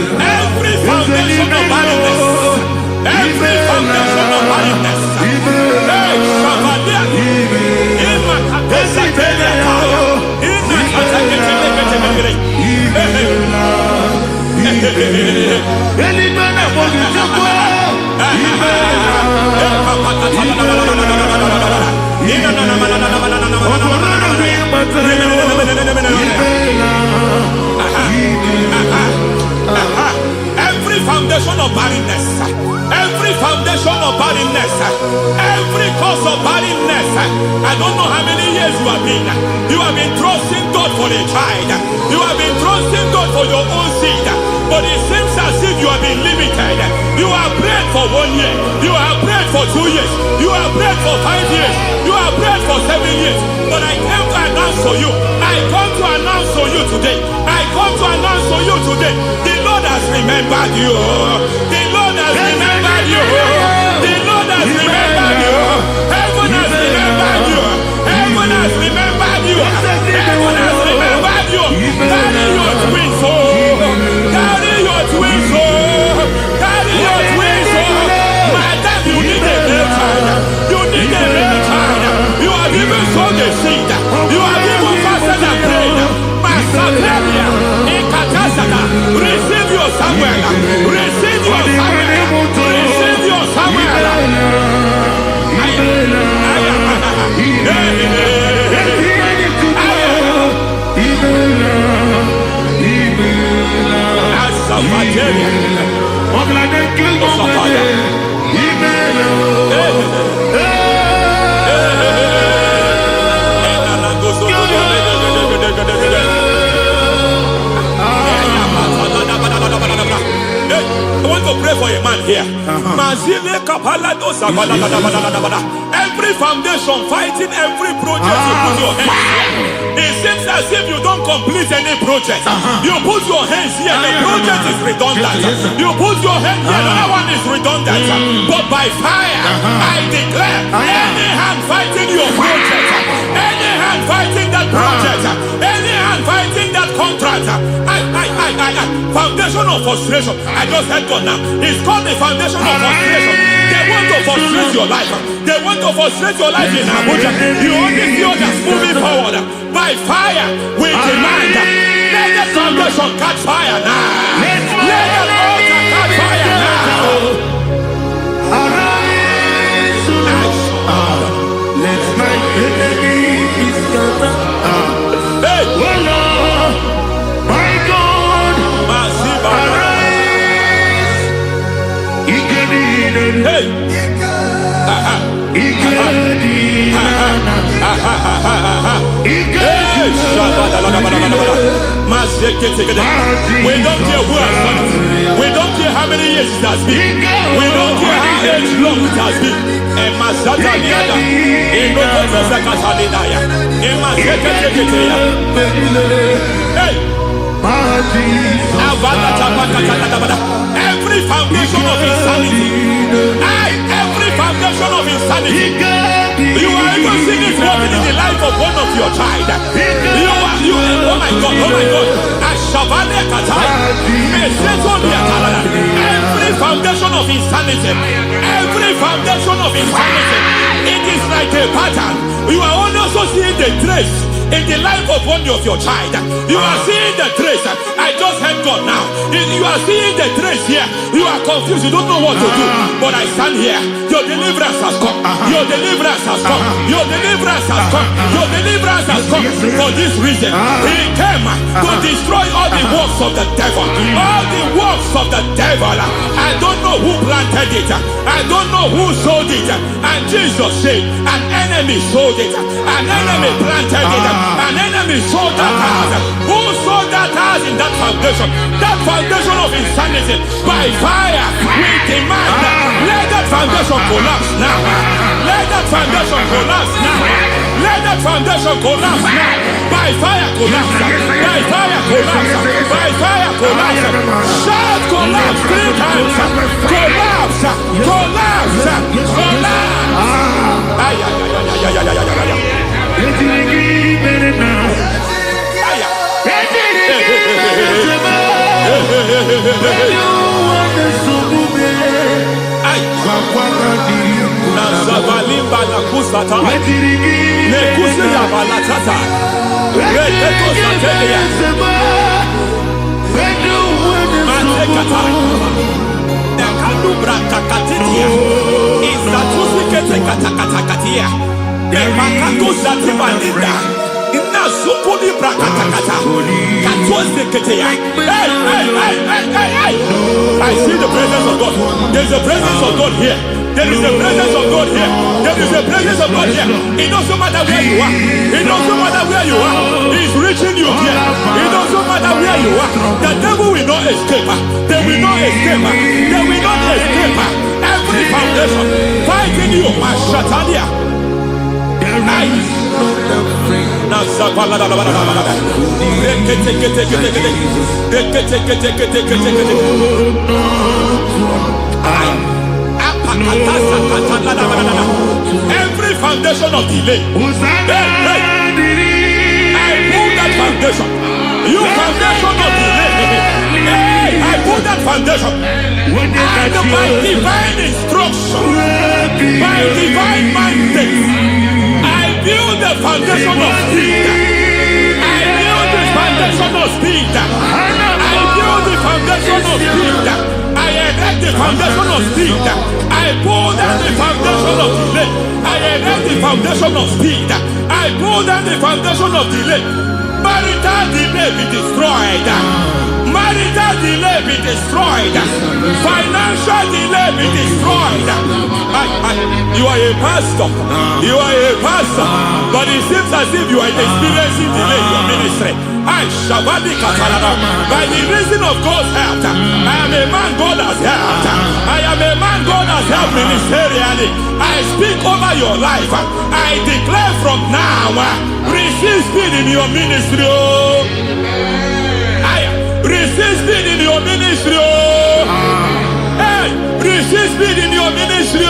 Every foundation of barrenness, every foundation of barrenness, every foundation of barrenness, every foundation of barrenness, every cause of barrenness. I don't know how many years you have been trusting God for a child. You have been trusting God for your own seed, but it seems as if you have been limited. You have prayed for 1 year, you have prayed for 2 years, you have prayed for 5 years, you have prayed for 7 years. But I came to announce to you, I come to announce to you today, I come to announce to you today, the Lord has remembered you. The Lord has remembered you. The Lord has remembered you. Heaven has remembered you. Heaven has remembered you. Heaven has remembered you. Carry your twins, oh. Carry your twins, oh. Carry your twins, oh. Madam, you need a real child. You need a real child. You have even sown the seed. You have even fasted and prayed. Masaperia, Ekatasaka, receive your Samuel. Receive your Samuel. Receive your Samuel. I want to pray for a man here. Every foundation fighting every project you put your hands here. It seems as if you don't complete any project. You put your hands here, the project is redundant. You put your hand here, another one is redundant. But by fire, I declare, any hand fighting your project, any hand fighting that project, any hand fighting that contract, foundation of frustration. I just heard God now. It's called the foundation of frustration. They want to frustrate your life. They want to frustrate your life in Abuja. You only see others moving forward. By fire, we demand. Let the foundation catch fire now. Let the altar catch fire now. Arise, let my enemies scatter. Hey, Oh Lord, my God, arise. hey. We don't care who has done it. We don't care how many years it has been. We don't care how age long it has been. Hey! Every foundation of insanity. Every foundation of insanity. You are even seeing it working in the life of one of your child. Oh my God. Every foundation of insanity. Every foundation of insanity. It is like a pattern. You are also seeing the trace in the life of one of your child. You are seeing the trace. I just heard God now. You are seeing the trace here. You are confused. You don't know what to do. But I stand here. Your deliverance has come. Your deliverance has come. Your deliverance has come. Your deliverance has come. For this reason, He came to destroy all the works of the devil. All the works of the devil. I don't know who planted it. I don't know who sold it. And Jesus said, an enemy sold it. An enemy planted it. An enemy sold that house. Who sold that house in that foundation? That foundation of insanity. By fire, we demand, let that foundation collapse now. Let that foundation collapse now. Let that foundation collapse now. By fire, collapse. By fire, collapse. By fire, collapse. Shout collapse 3 times. Collapse. Collapse. Nazabalimba na kusata nekusi ya balatata reteto satelia mantekata nekadu brakakatitia izatusi kete katakatakatia nepakatu zatibalinda inazukuni brakatakata katuose ketea. Hey! I see the presence of God. There's a presence of God here. There is a presence of God here. There is a presence of God here. It doesn't matter where you are. It doesn't matter where you are. He's reaching you here. It doesn't matter where you are. The devil will not escape. They will not escape. They will not escape. Every foundation fighting you, Mashatalia. Every foundation of delay. I pull that foundation. You foundation of delay. I pull that foundation. And by divine instruction, by divine mandate, I build the foundation of speed. I build the foundation of speed. I build the foundation of speed. I erect the foundation of speed. I pull down the foundation of delay. I erect the foundation of speed. I pull down the foundation of delay. Marital delay be destroyed. Marital delay be destroyed. Financial delay be destroyed. You are a pastor. You are a pastor. But it seems as if you are experiencing delay in your ministry. By the reason of God's help, I am a man God has helped. I am a man God has helped ministerially. I speak over your life. I declare from now, receive speed in your ministry. Receive speed in your ministry. Hey, receive speed in your ministry.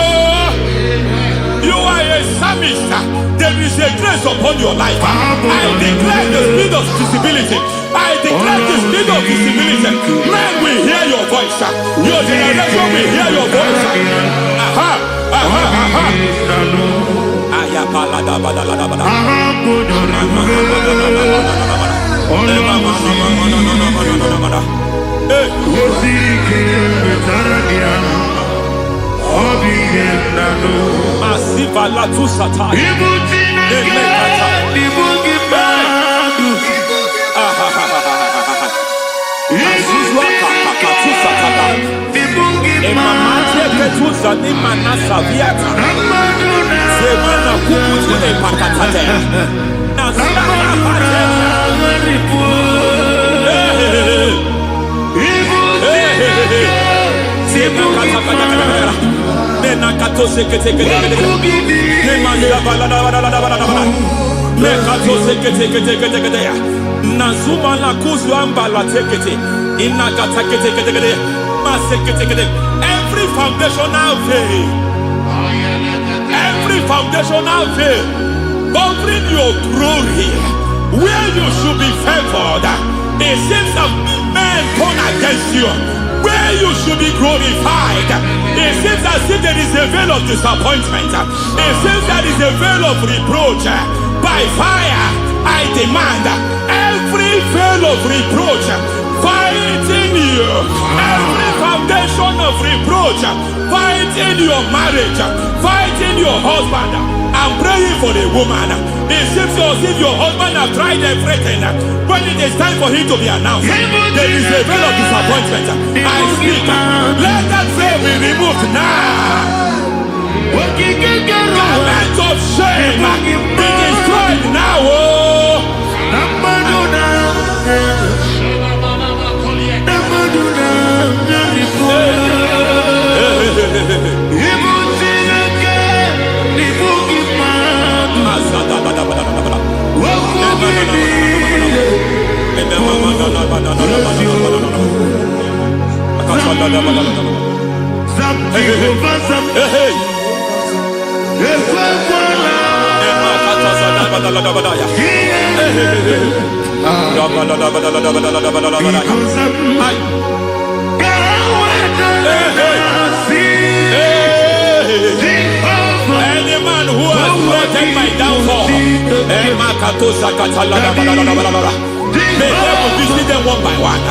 You are a psalmist. There is a grace upon your life. I declare the speed of visibility. I declare the speed of visibility. Men will hear your voice. Your generation will hear your voice. Masiva la tu sata. Every foundational veil, every foundational veil covering your glory, where you should be favored, it seems that men turn against you. Where you should be glorified, it seems as if there is a veil of disappointment. It seems there is a veil of reproach. By fire, I demand every veil of reproach fighting you, every foundation of reproach fighting your marriage, fighting your husband. I'm praying for the woman. It seems as if your husband has tried everything. When it is time for him to be announced, there is a veil of disappointment. I speak. Let that veil be removed now. Garment of shame be destroyed now. Any man who has threatened my downfall, may devil visit them one by one.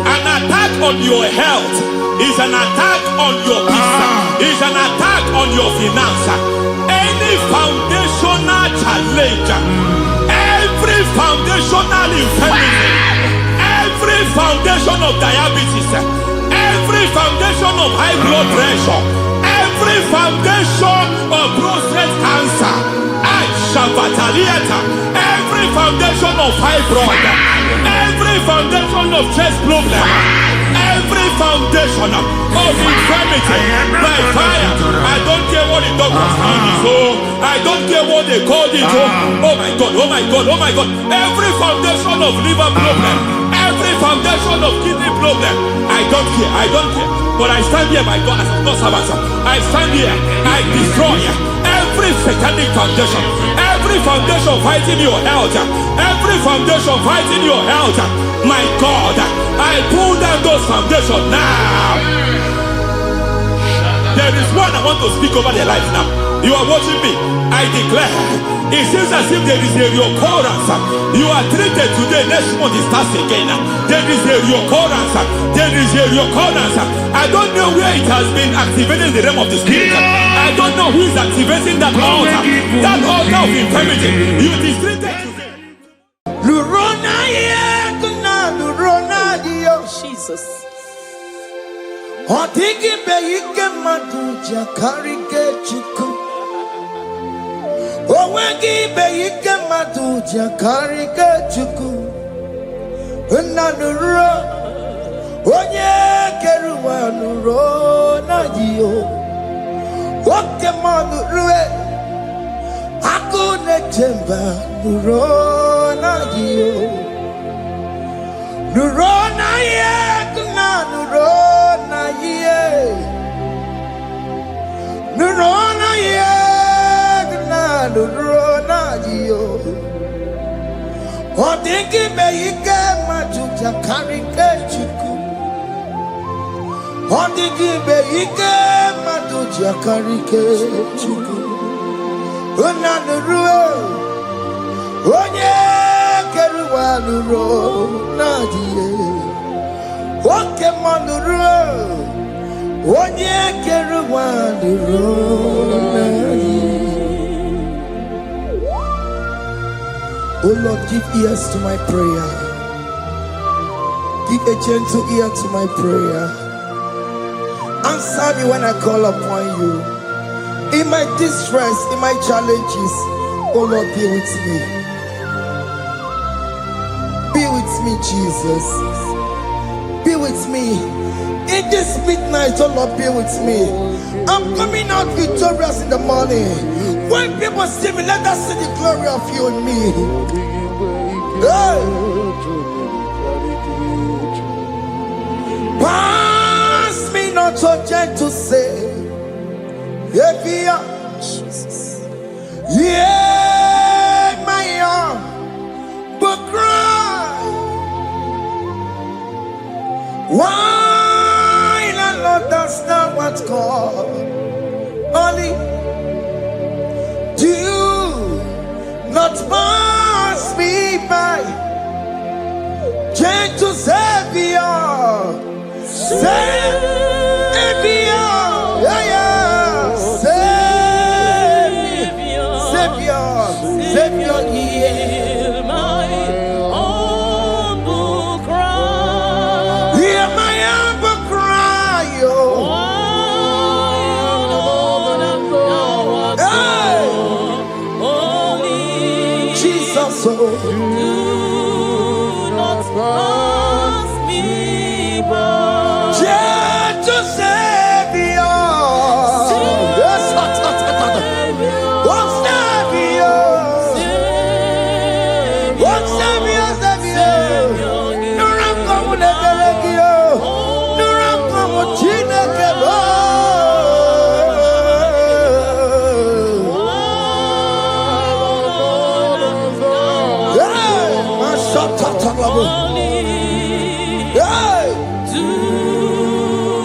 An attack on your health is an attack on your peace, is an attack on your finance. Any foundational challenge, every foundational infirmity, every foundation of diabetes, every foundation of high blood pressure, every foundation of prostate cancer, every foundation of fibroid, every foundation of chest problem, every foundation of infirmity, by fire. I don't care what the doctors call it, so I don't care what they call it. Oh my God, oh my God, oh my God. Every foundation of liver problem, every foundation of kidney problem, I don't care, I don't care. But I stand here, my God, as a servant. I stand here, I destroy every satanic foundation, every foundation fighting your health, every foundation fighting your health. My God, I pull down those foundations now. There is one I want to speak over their life now. You are watching me. I declare, it seems as if there is a reoccurrence. You are treated today, next month it starts again. There is a reoccurrence. There is a reoccurrence. I don't know where it has been activated in the realm of the spirit. I don't know who is activating that altar of infirmity. You is treated today. Jesus. Otigi beyike maduja karike chuku. Owegi beyike maduja karike chuku. Unanuro onye keruwa nuro na jiyo. Oke manurue akune chemba nuro na jiyo. Nuro na ye kuna nuro na ye. Nuro na ye kuna nuro na jiyo. Odingi beyike majuja karike chuku. Odingi beyike majuja karike chuku. Una nuro onye keruwa nuro na jiye. Oke manuro onye keruwa nuro na jiye. Oh Lord, give ears to my prayer. Give a gentle ear to my prayer. Answer me when I call upon you. In my distress, in my challenges, oh Lord, be with me. Be with me, Jesus. Be with me. In this midnight, oh Lord, be with me. I'm coming out victorious in the morning. When people see me, let us see the glory of you in me. Hey. Pass me not so gentle, say, if you are Jesus. Yeah, my arm, but cry. Why the Lord does not what's called? Only do not pass me by. Gentle Savior, Savior, yeah, yeah, Savior, hear my humble cry. Hear my humble cry, oh. Hey. Jesus, oh. Do not pass me by. Gentle Savior, yes, one Savior, one Savior, no one come with the Delegio, no one come with Chinekebo. Hey, my shot, hey. Do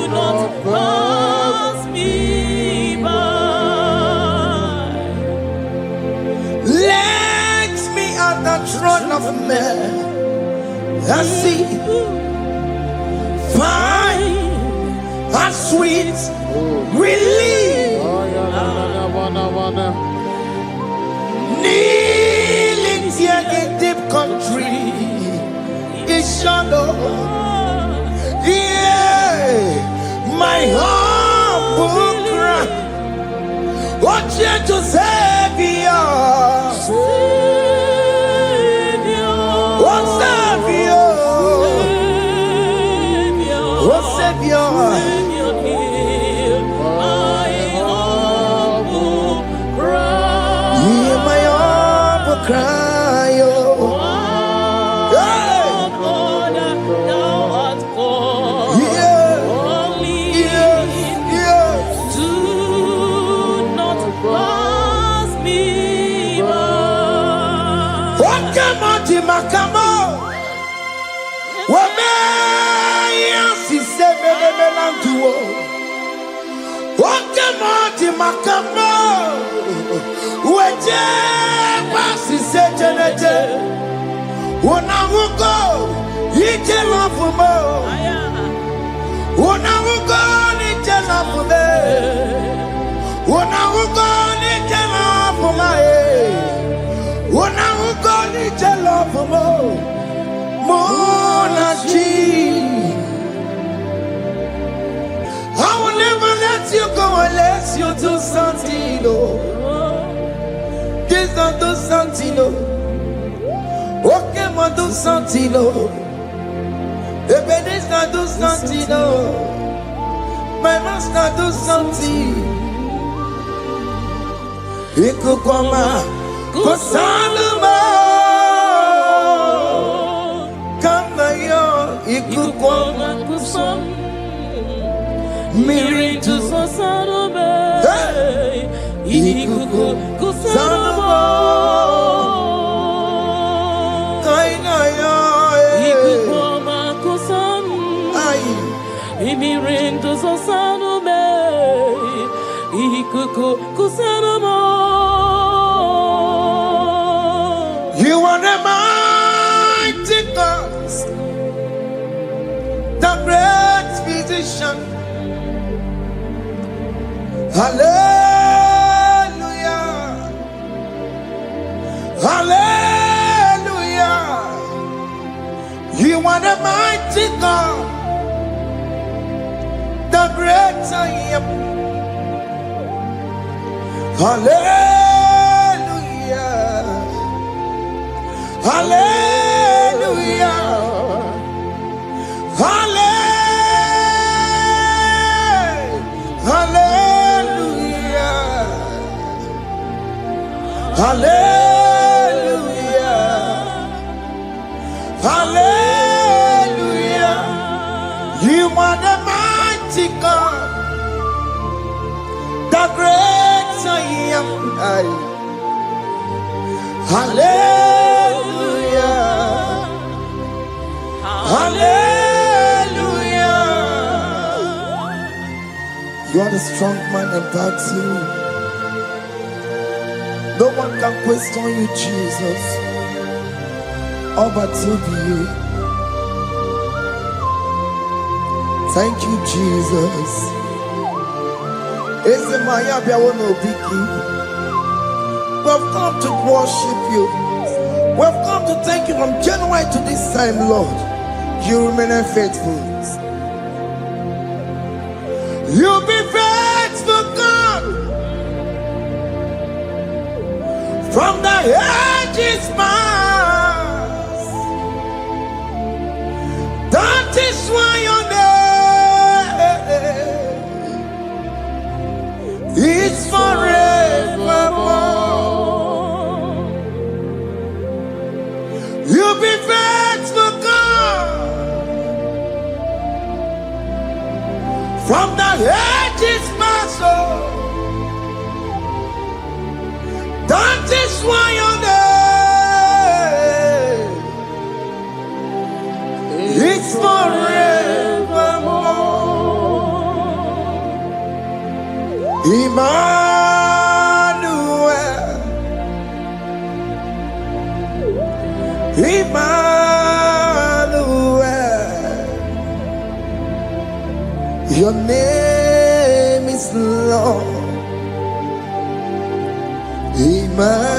not pass me by. Let me at the throne of men and see, find a sweet relief. Kneeling here in deep country is shadow. Yeah, my humble cry. What you to Savior? What Savior? What Savior? Hear my humble cry, oh. Hey. Yeah. Yeah. Do not pass me by. What come on to my come on? What may you say, what come on to my come on? What you say, when I will go, you tell off for more. When I will go, you tell off for me. When I will go, you tell off for my head. When I will go, you tell off for more. Monarchy. I will never let you go unless you do something. This not do something. Okay, ma do something. If it is not do something. My master do something. Ikukoma kusaluma. Kama yo ikukoma kusam. Miritu Sasarobe, Ikuku Kusanobo, Kaina yo Ikukoma Kusam, Imirinto Sasarobe, Ikuku Kusanobo. You are the mighty God, the great physician. Hallelujah. Hallelujah. You are the mighty God, the great I am. Hallelujah. Hallelujah. Hallelujah. Hallelujah. Hallelujah. You are the mighty God, the great I am. Hallelujah. Hallelujah. You are the strong man in battle. No one can question you, Jesus. All but to be you. Thank you, Jesus. We've come to worship you. We've come to thank you from January to this time, Lord. You remain faithful. You've been faithful, God. From the ages past. That is why your name is forevermore. You've been faithful, God. From the ages past, that is why your name is forevermore. Emmanuel, Emmanuel, your name is Lord. Emmanuel,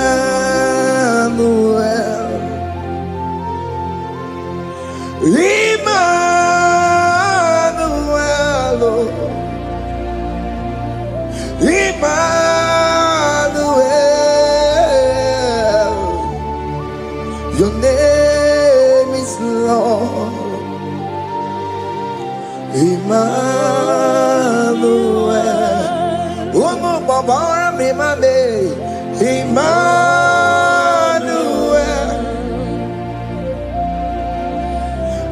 Emmanuel, Emmanuel, your name is Lord. Emmanuel, oh no, Baba, me mame. Emmanuel,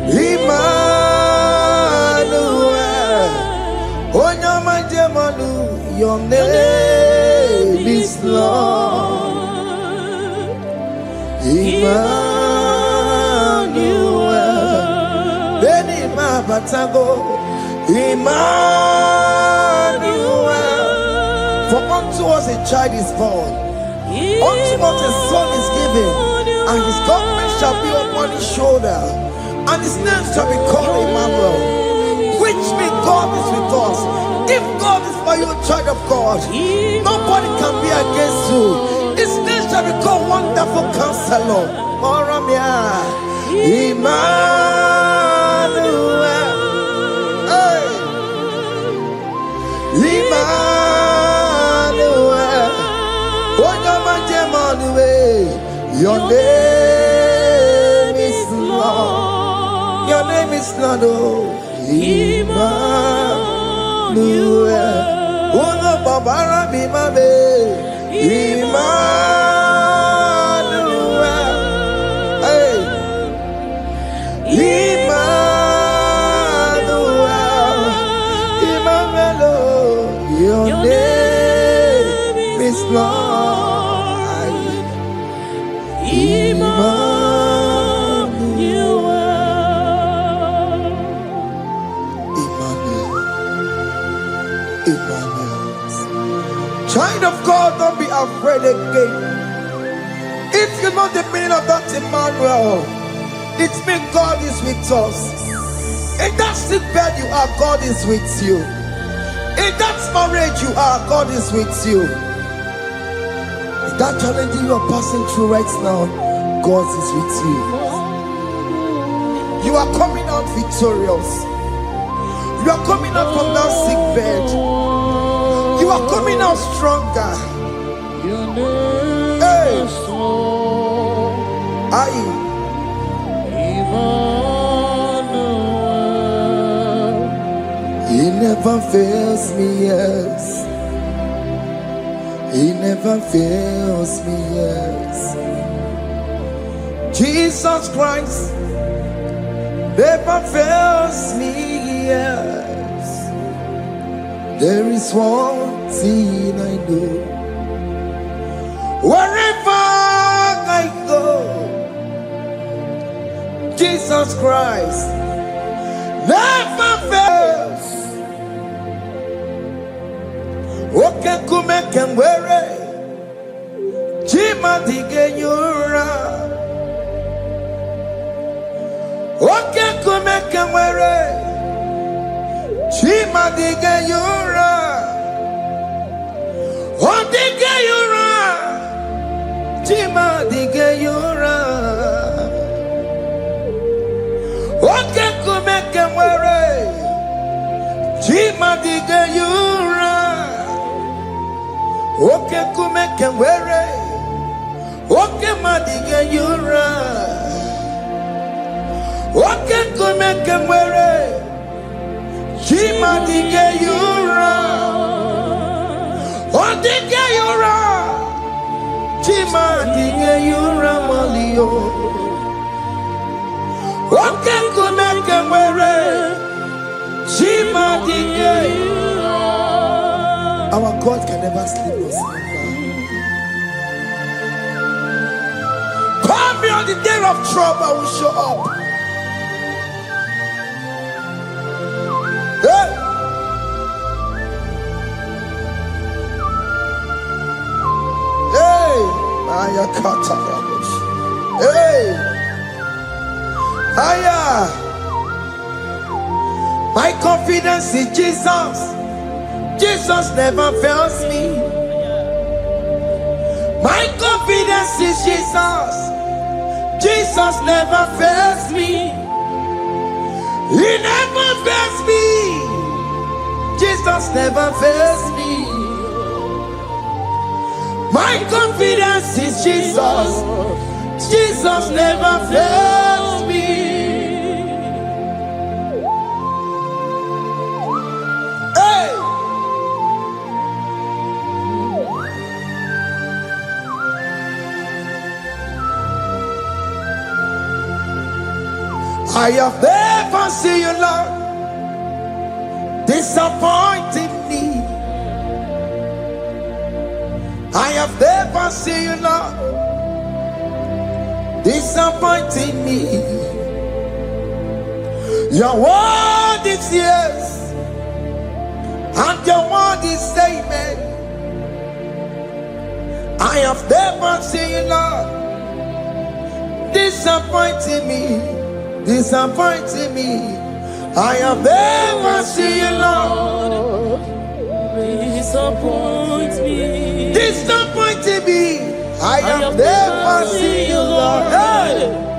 Emmanuel, oh no, my dear Manu, your name is Lord. Emmanuel, Beni Mabatago, Emmanuel, for unto us a child is born. Unto us a son is given, and his government shall be upon his shoulder, and his name shall be called Emmanuel, which means God is with us. If God is for you, child of God, nobody can be against you. His name shall be called Wonderful Counselor. Emmanuel, hey. Emmanuel, your name is Lord. Your name is Lord. Emmanuel. Uno babara bimabe. Emmanuel. Hey. Emmanuel. Emmanuel. Your name is Lord. Child of God, don't be afraid again. If you know the meaning of that Emmanuel, it means God is with us. In that sick bed you are, God is with you. In that marriage you are, God is with you. In that challenge you are passing through right now, God is with you. You are coming out victorious. You are coming out from that sick bed. You are coming out stronger. Hey. He never fails me, yes. He never fails me, yes. Jesus Christ never fails me, yes. There is one thing I know. Wherever I go, Jesus Christ never fails. Okay, come and wear it. Jima dige yura. Okay, come and wear it. Jima dige yura. Oh, dige yura. Jima dige yura. Okay, come and wear it. Jima dige yura. Okay, come and wear it. Okay, madiga yura. Okay, come and wear it. Jima diga yura. Oh, diga yura. Jima diga yura malio. Okay, come and wear it. Jima diga yura. Our God can never sleep or slumber. Call me on the day of trouble, I will show up. Hey! Hey! Aya kata rabush. Hey! Aya! My confidence in Jesus. Jesus never fails me. My confidence is Jesus. Jesus never fails me. He never fails me. Jesus never fails me. My confidence is Jesus. Jesus never fails me. I have never seen you, Lord, disappointing me. I have never seen you, Lord, disappointing me. Your word is yes, and your word is amen. I have never seen you, Lord, disappointing me. Disappointing me. I have never seen you, Lord. Disappoint me. Disappointing me. I have never seen you, Lord. Hey.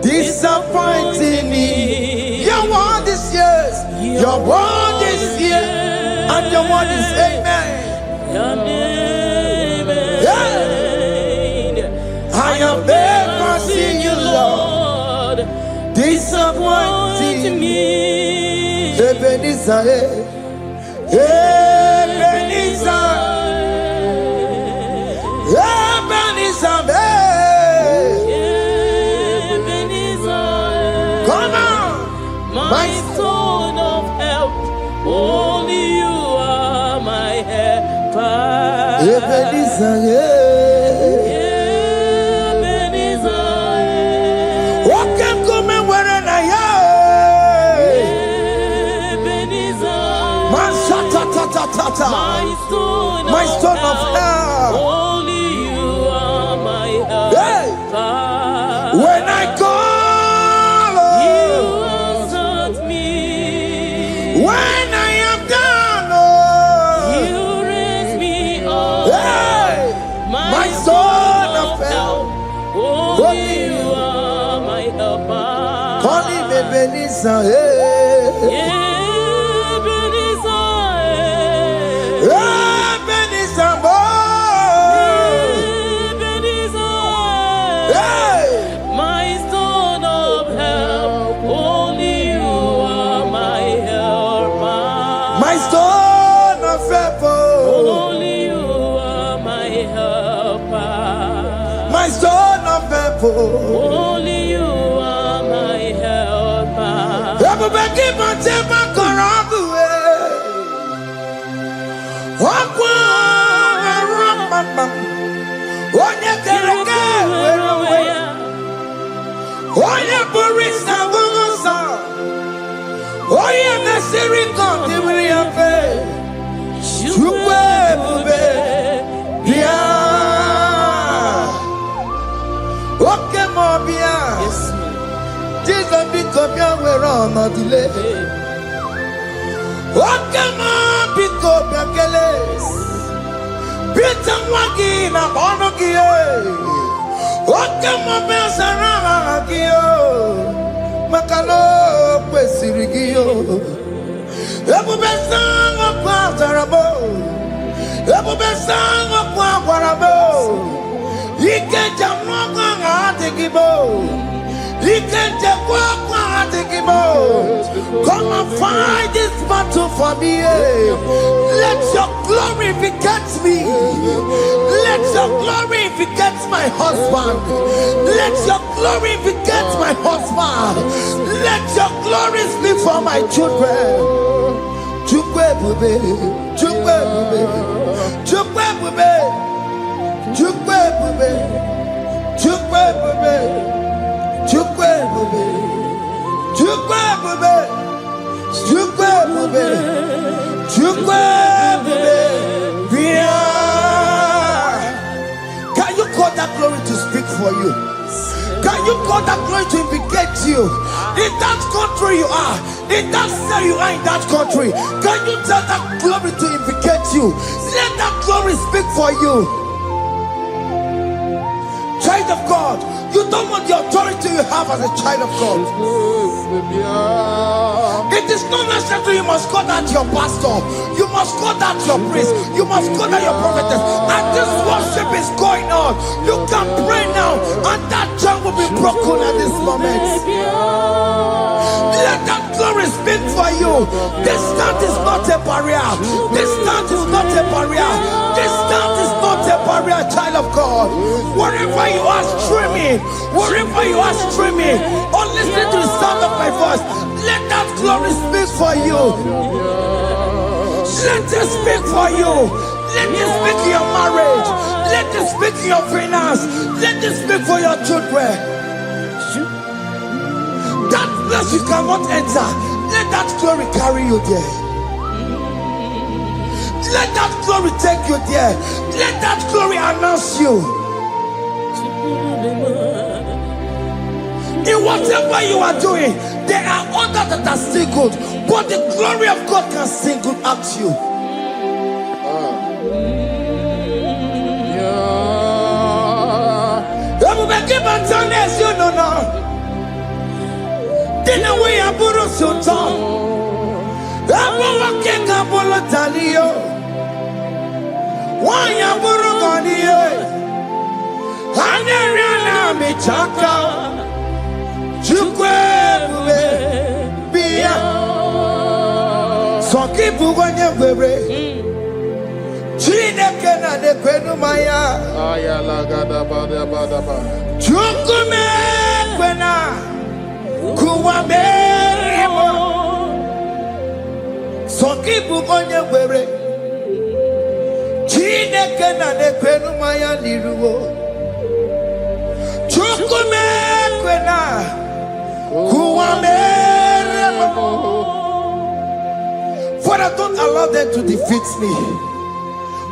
Disappointing me. Your word is yes. Your word is yes. And your word is amen. Yeah. I have never seen you, Lord. Disappointing me. Ebenezer, Ebenezer, Ebenezer, Ebenezer. come on, My stone of help. Only you are my helper. Ebenezer, my stone of help. Only you are my help. Hey. When I call, you answered me. When I am down, you raise me up. Hey. My stone of help. Only you are my helper. Call him Ebenezer. Yeah. Jesus become your way on a delay. Wakama become your keles. Peter Wagina Bonogie. Wakama Besarama Gio. Makalo Pesirigio. Ebu Besang of Quatarabo. Ebu Besang of Quatarabo. Ike Jamaka IGBO. Come and fight this battle for me. Let your glory beget me. Let your glory beget my husband. Let your glory beget my husband. Let your glory speak for my children. Chukwe bube, chukwe bube, chukwe bube, chukwe bube, chukwe bube. Chukwe bube, chukwe bube, chukwe bube, chukwe bube. Can you call that glory to speak for you? Can you call that glory to indicate you? In that country you are, in that city you are, in that country, can you tell that glory to indicate you? Let that glory speak for you. Child of God, you don't want the authority you have as a child of God. It is not necessary you must call that your pastor, you must call that your priest, you must call that your prophetess. And this worship is going on. You can pray now, and that chain will be broken at this moment. Let that glory speak for you. Distance is not a barrier. Distance is not a barrier. Distance is not a barrier, child of God. Wherever you are streaming, wherever you are streaming, or listening to the sound of my voice, let that glory speak for you. Let it speak for you. Let it speak in your marriage. Let it speak in your finance. Let it speak for your children. That place you cannot enter, let that glory carry you there. Let that glory take you there. Let that glory announce you. In whatever you are doing, there are others that are still good, but the glory of God can still good at you. You know now. Dina we aburo sultan. Abo wake kabolo talio. Wanya buru ganiye. Hanyariana mi chaka. Chukwe bube biya. Soki buganye bebe. Chine kena de kwenu maya. Ayala gada bada bada ba. Chukume kwena. Kuwa meremo Soki bugonye were Chineke na nekwenu maya niruwo Chukume kwena Kuwa meremo. Father, don't allow them to defeat me.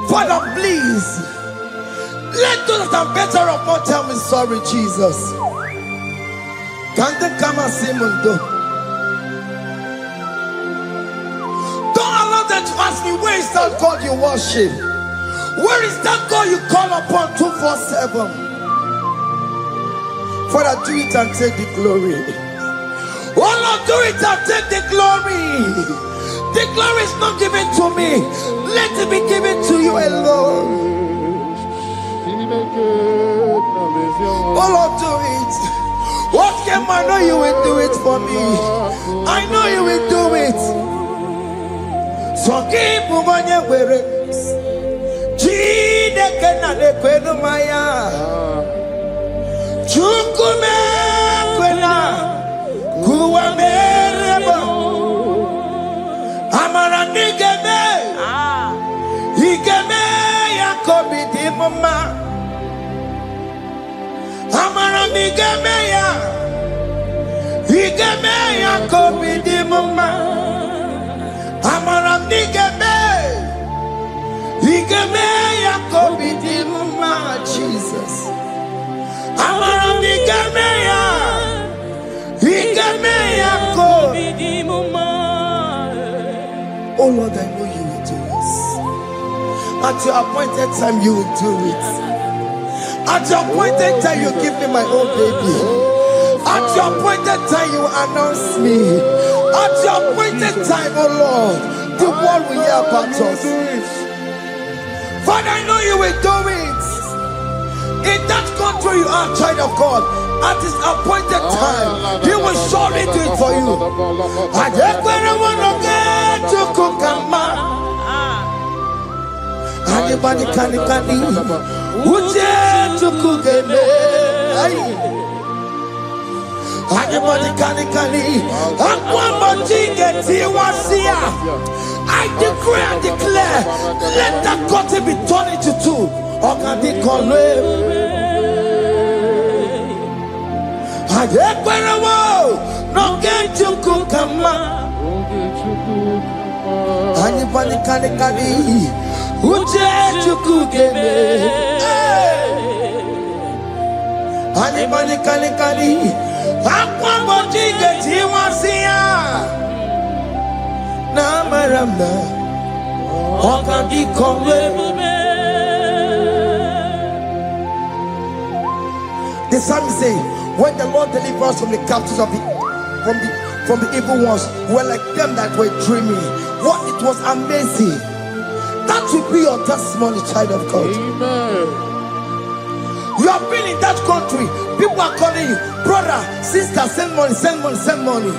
Father, please let those that are better off not tell me sorry, Jesus. Can't they come and see Mundo? Don't allow them to ask me, where is that God you worship? Where is that God you call upon 247? Father, do it and take the glory. Oh Lord, do it and take the glory. The glory is not given to me. Let it be given to you alone. Oh Lord, do it. What can I know you will do it for me? I know you will do it. So keep moving where it is. Chide kena de kwenu maya. Chukume kwena kuwa merebo. Igemeya kobidi mama. Amaram nigeme. Igemeya kobidi mama. Jesus. Amaram nigemeya. Igemeya kobidi mama. Oh Lord, I know you will do it. At your appointed time, you will do it. At your appointed time, you give me my own baby. At your appointed time, you announce me. At your appointed time, oh Lord, the world will hear about us. Father, I know you will do it. In that country, you are a child of God. At his appointed time, he will surely do it for you. Anybody can I decree and declare, let that curtain be turned into two. The psalmist say, when the Lord delivers us from the captives of from the evil ones, we're like them that were dreaming. What it was amazing. That will be your testimony, child of God. Amen. You have been in that country. People are calling you, brother, sister, send money, send money, send money.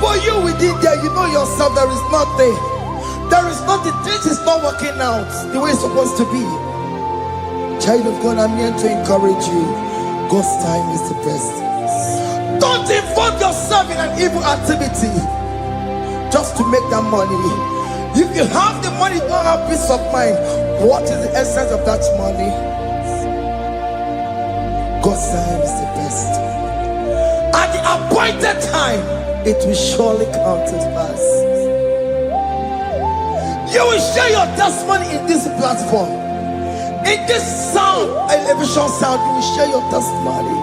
But you within there, you know yourself, there is nothing. There is nothing. This is not working out the way it's supposed to be. Child of God, I'm here to encourage you. God's time is the best. Don't involve yourself in an evil activity just to make that money. If you have the money, you don't have peace of mind. What is the essence of that money? God's time is the best. At the appointed time, it will surely come to pass. You will share your testimony in this platform. In this sound, elevation sound, you will share your testimony.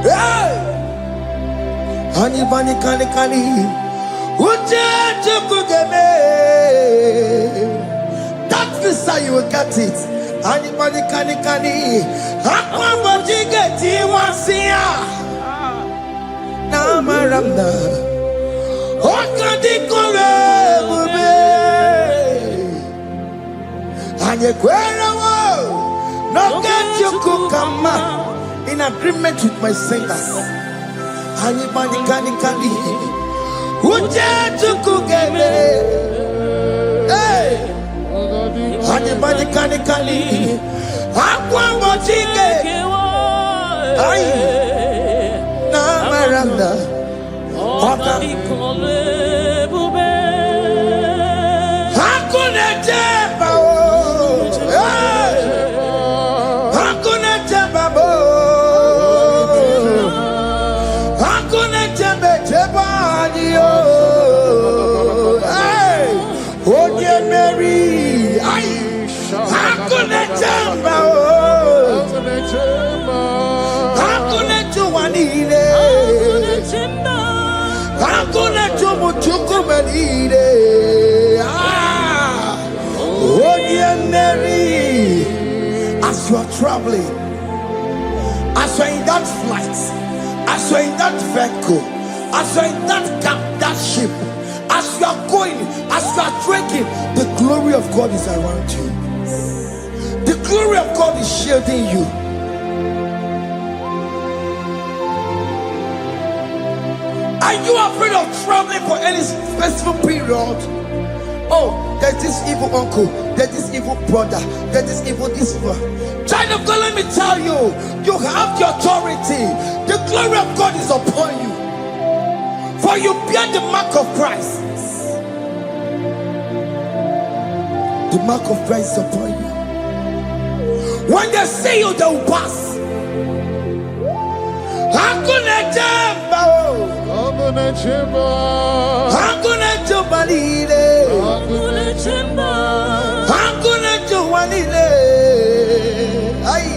Hey! Anybody can that visa, you will get it. Anybody can in agreement with my singers. Anybody can anybody can as you are traveling, as you are in that flight, as you are in that vehicle, as you are in that ship, as you are going, as you are drinking, the glory of God is around you. The glory of God is shielding you. Are you afraid of traveling for any specific period? Oh, there's this evil uncle, there's this evil brother, there's this evil this one. Child of God, let me tell you, you have the authority. The glory of God is upon you. For you bear the mark of Christ. The mark of Christ is upon you. When they see you, they will pass. Hakuna jambo, hakuna jambo, hakuna jambalile, hakuna jambo, hakuna jambalile. Ay,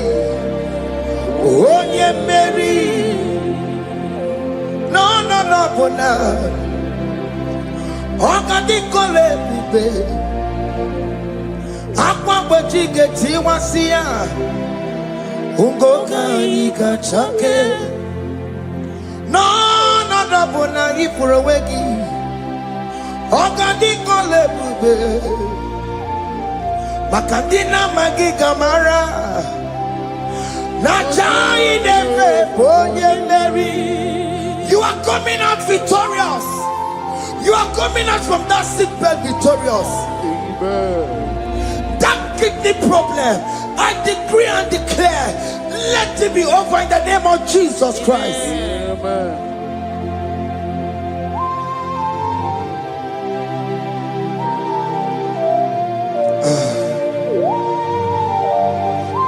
onye Mary, no, bona. Okadi kole bube, akwa bojige tiwasia, ungoka ika chake. No, bona ipurewegi, okadi kole bube, makandina magiga mara, na chai neve bonye Mary. You are coming out victorious. You are coming out from that sick bed victorious. Amen. That kidney problem, I decree and declare, let it be over in the name of Jesus Christ. Amen.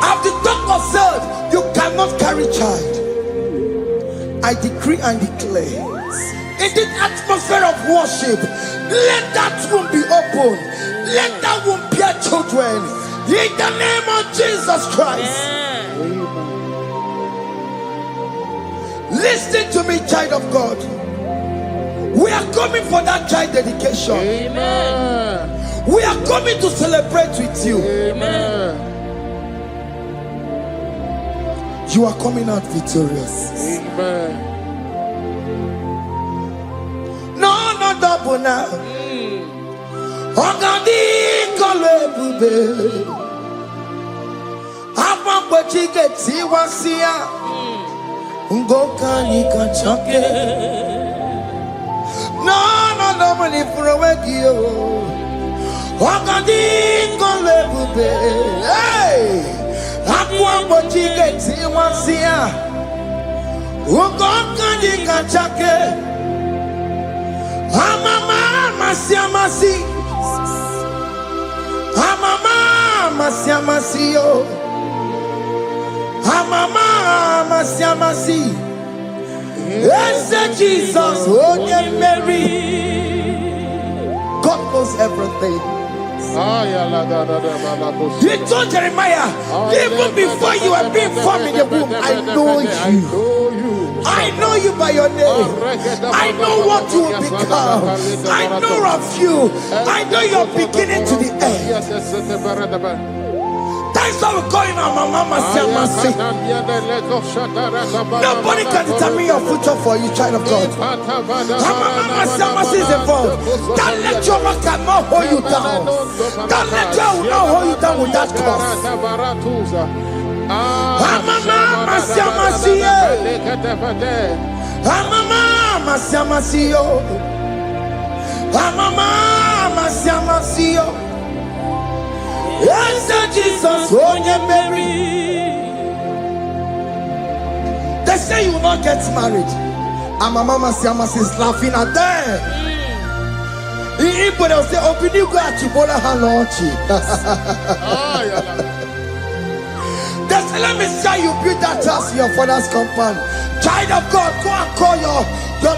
As the doctor said, you cannot carry child. I decree and declare, in the atmosphere of worship, let that womb be open. Let that womb bear children. In the name of Jesus Christ. Listen to me, child of God. We are coming for that child dedication. Amen. We are coming to celebrate with you. Amen. You are coming out victorious. Amen. No, double now. Ogadi kole bube. Apa bojige tiwasia. Ungoka nika chake. No, money for a wegio. Ogadi kole bube. Hey. Akwa bojige tiwasia, ugoka nika chake. Amama masiamasi, amama masiamasiyo, amama masiamasi. Yes, Jesus, onye Mary. God knows everything. He told Jeremiah, even before you were being formed in the womb, I know you. I know you by your name. I know what you will become. I know of you. I know your beginning to the end. That's why we call you our Mama Siamasi. Nobody can determine your future for you, child of God. Mama Siamasi is involved. Don't let your man cannot hold you down. Don't let your will not hold you down with that cross. Mama Siamasi. Mama Siamasi. Mama Siamasi. Yes, Jesus, onye Mary. They say you will not get married. And my mama Siamasi is laughing at them. People will say, open you go at Chibola Halochi. They say, let me say you build that house in your father's compound. Child of God, go and call your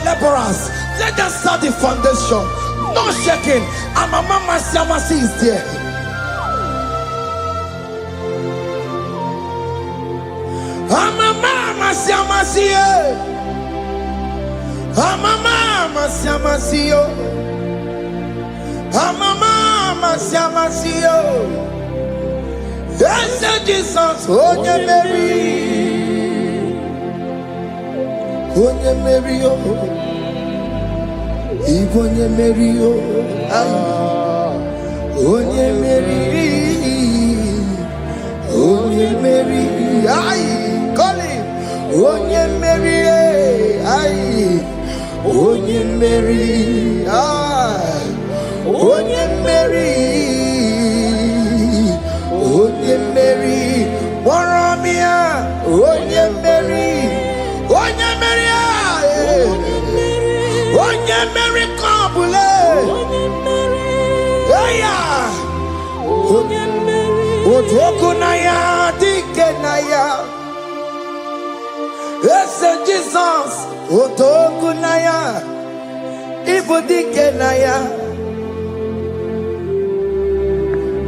laborers. Let them start the foundation. No shaking. And my mama Siamasi is there. Mama Siamasi, Mama Siamasi, Mama Siamasi. Yes, Jesus, onye Mary, onye Mary, onye Mary, onye Mary, onye Mary, ay, call him. Onye Mary, ay, Onye Mary, ay, Onye Mary, Onye Mary, Waramia, Onye Mary, Onye Mary, ay, Onye Mary, Kabule, Aya, Onye Mary, Otokunaya, Jesus, Otokunaya, Ibodikenaya,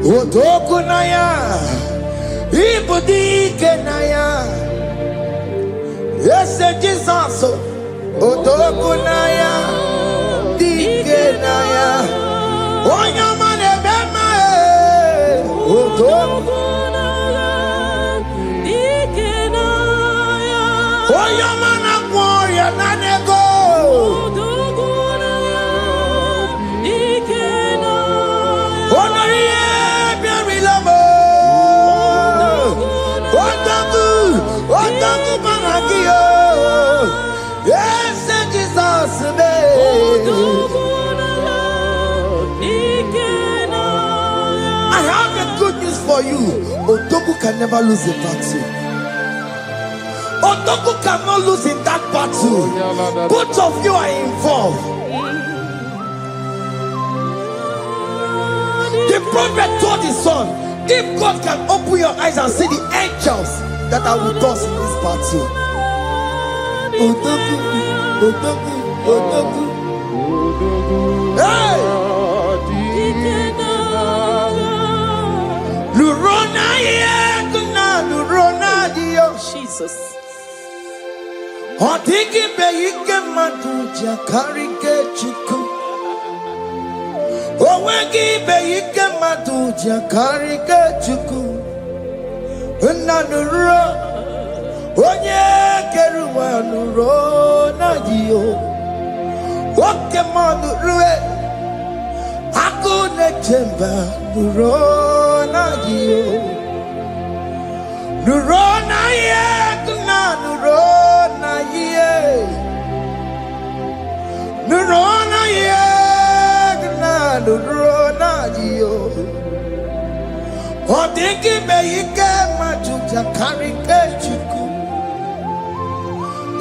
Otokunaya, Ibodikenaya. Yes, Jesus, Otokunaya, Dikenaya. Oyamane Bema, Otokunaya, Dikenaya. Oyamana Warrior Nanego. Otokunaya, Dikenaya. Onoye Biari Lamo. Otaku Managio. Yes, Jesus, I have a good news for you. Otoku can never lose a battle. Otoku cannot lose in that battle. Both of you are involved. The prophet told his son, if God can open your eyes and see the angels that are with us in this battle. Otoku, Otoku, Otoku. Hey! Lurona yekuna, Lurona dio. Jesus. Otiki beyike maduja karike chuku. Owegi beyike maduja karike chuku. Unanuro, onye keruwa Lurona dio. Woke manurue, akune chemba Lurona dio. Lurona yekuna, Lurona ye. Lurona yekuna, Lurona dio. Odingi beyike majuja karike chuku.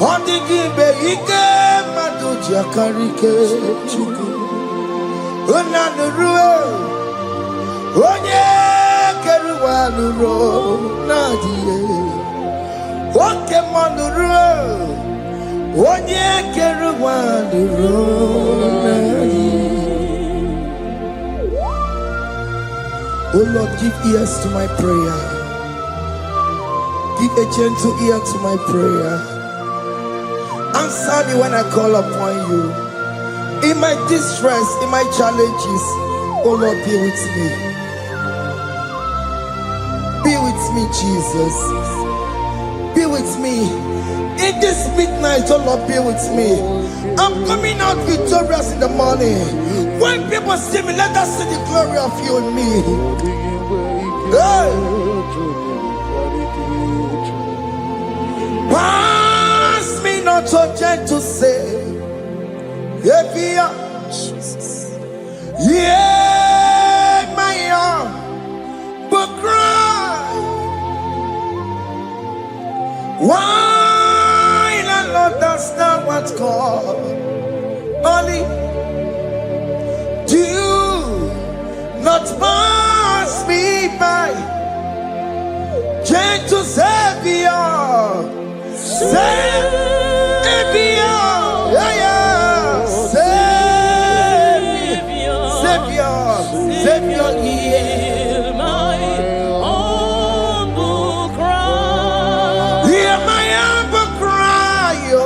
Odingi beyike majuja karike chuku. Unanurue, onye keruwa Lurona dio. Woke manurue, onye keruwa Lurona dio. Oh Lord, give ears to my prayer. Give a gentle ear to my prayer. Answer me when I call upon you. In my distress, in my challenges, oh Lord, be with me. Be with me, Jesus. Be with me. In this midnight, oh Lord, be with me. I'm coming out victorious in the morning. When people see me, let us see the glory of you in me. Hey. Pass me not so gentle to say, Jesus. Yeah, my arm, but cry. Why not understand what's called? Only do not pass me by, gentle Savior, Savior, yeah, yeah, Savior, hear my humble cry. Hear my humble cry, oh.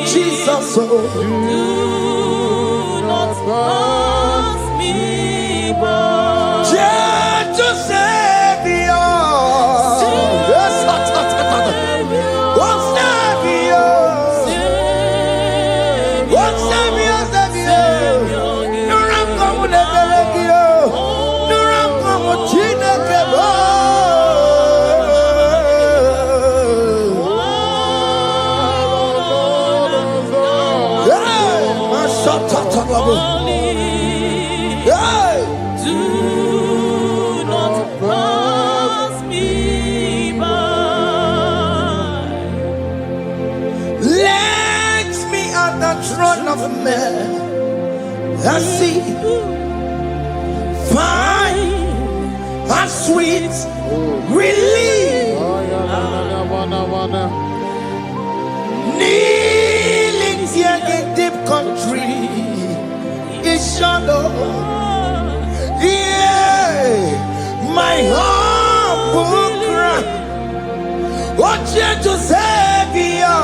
Jesus, oh. Do not pass me by. Gentle Savior. Yes, Do not pass me by. Let me at the throne of man and see, find what sweet relief. Kneeling here in deep country is shadow. Yeah, my humble cry. What you to Savior?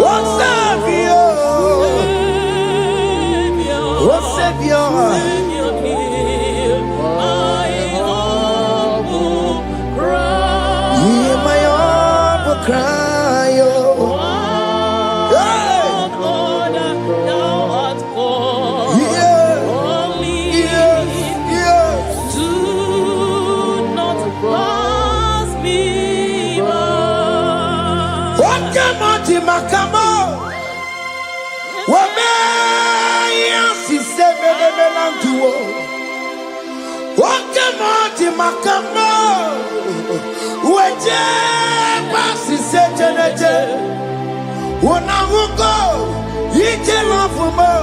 What Savior? What Savior? Hear my humble cry. Makamo, Wamea, si seven melantuo. Wakamati Makamo, Waje, Basi Setenaje, Wanahugo, Yitelafumo,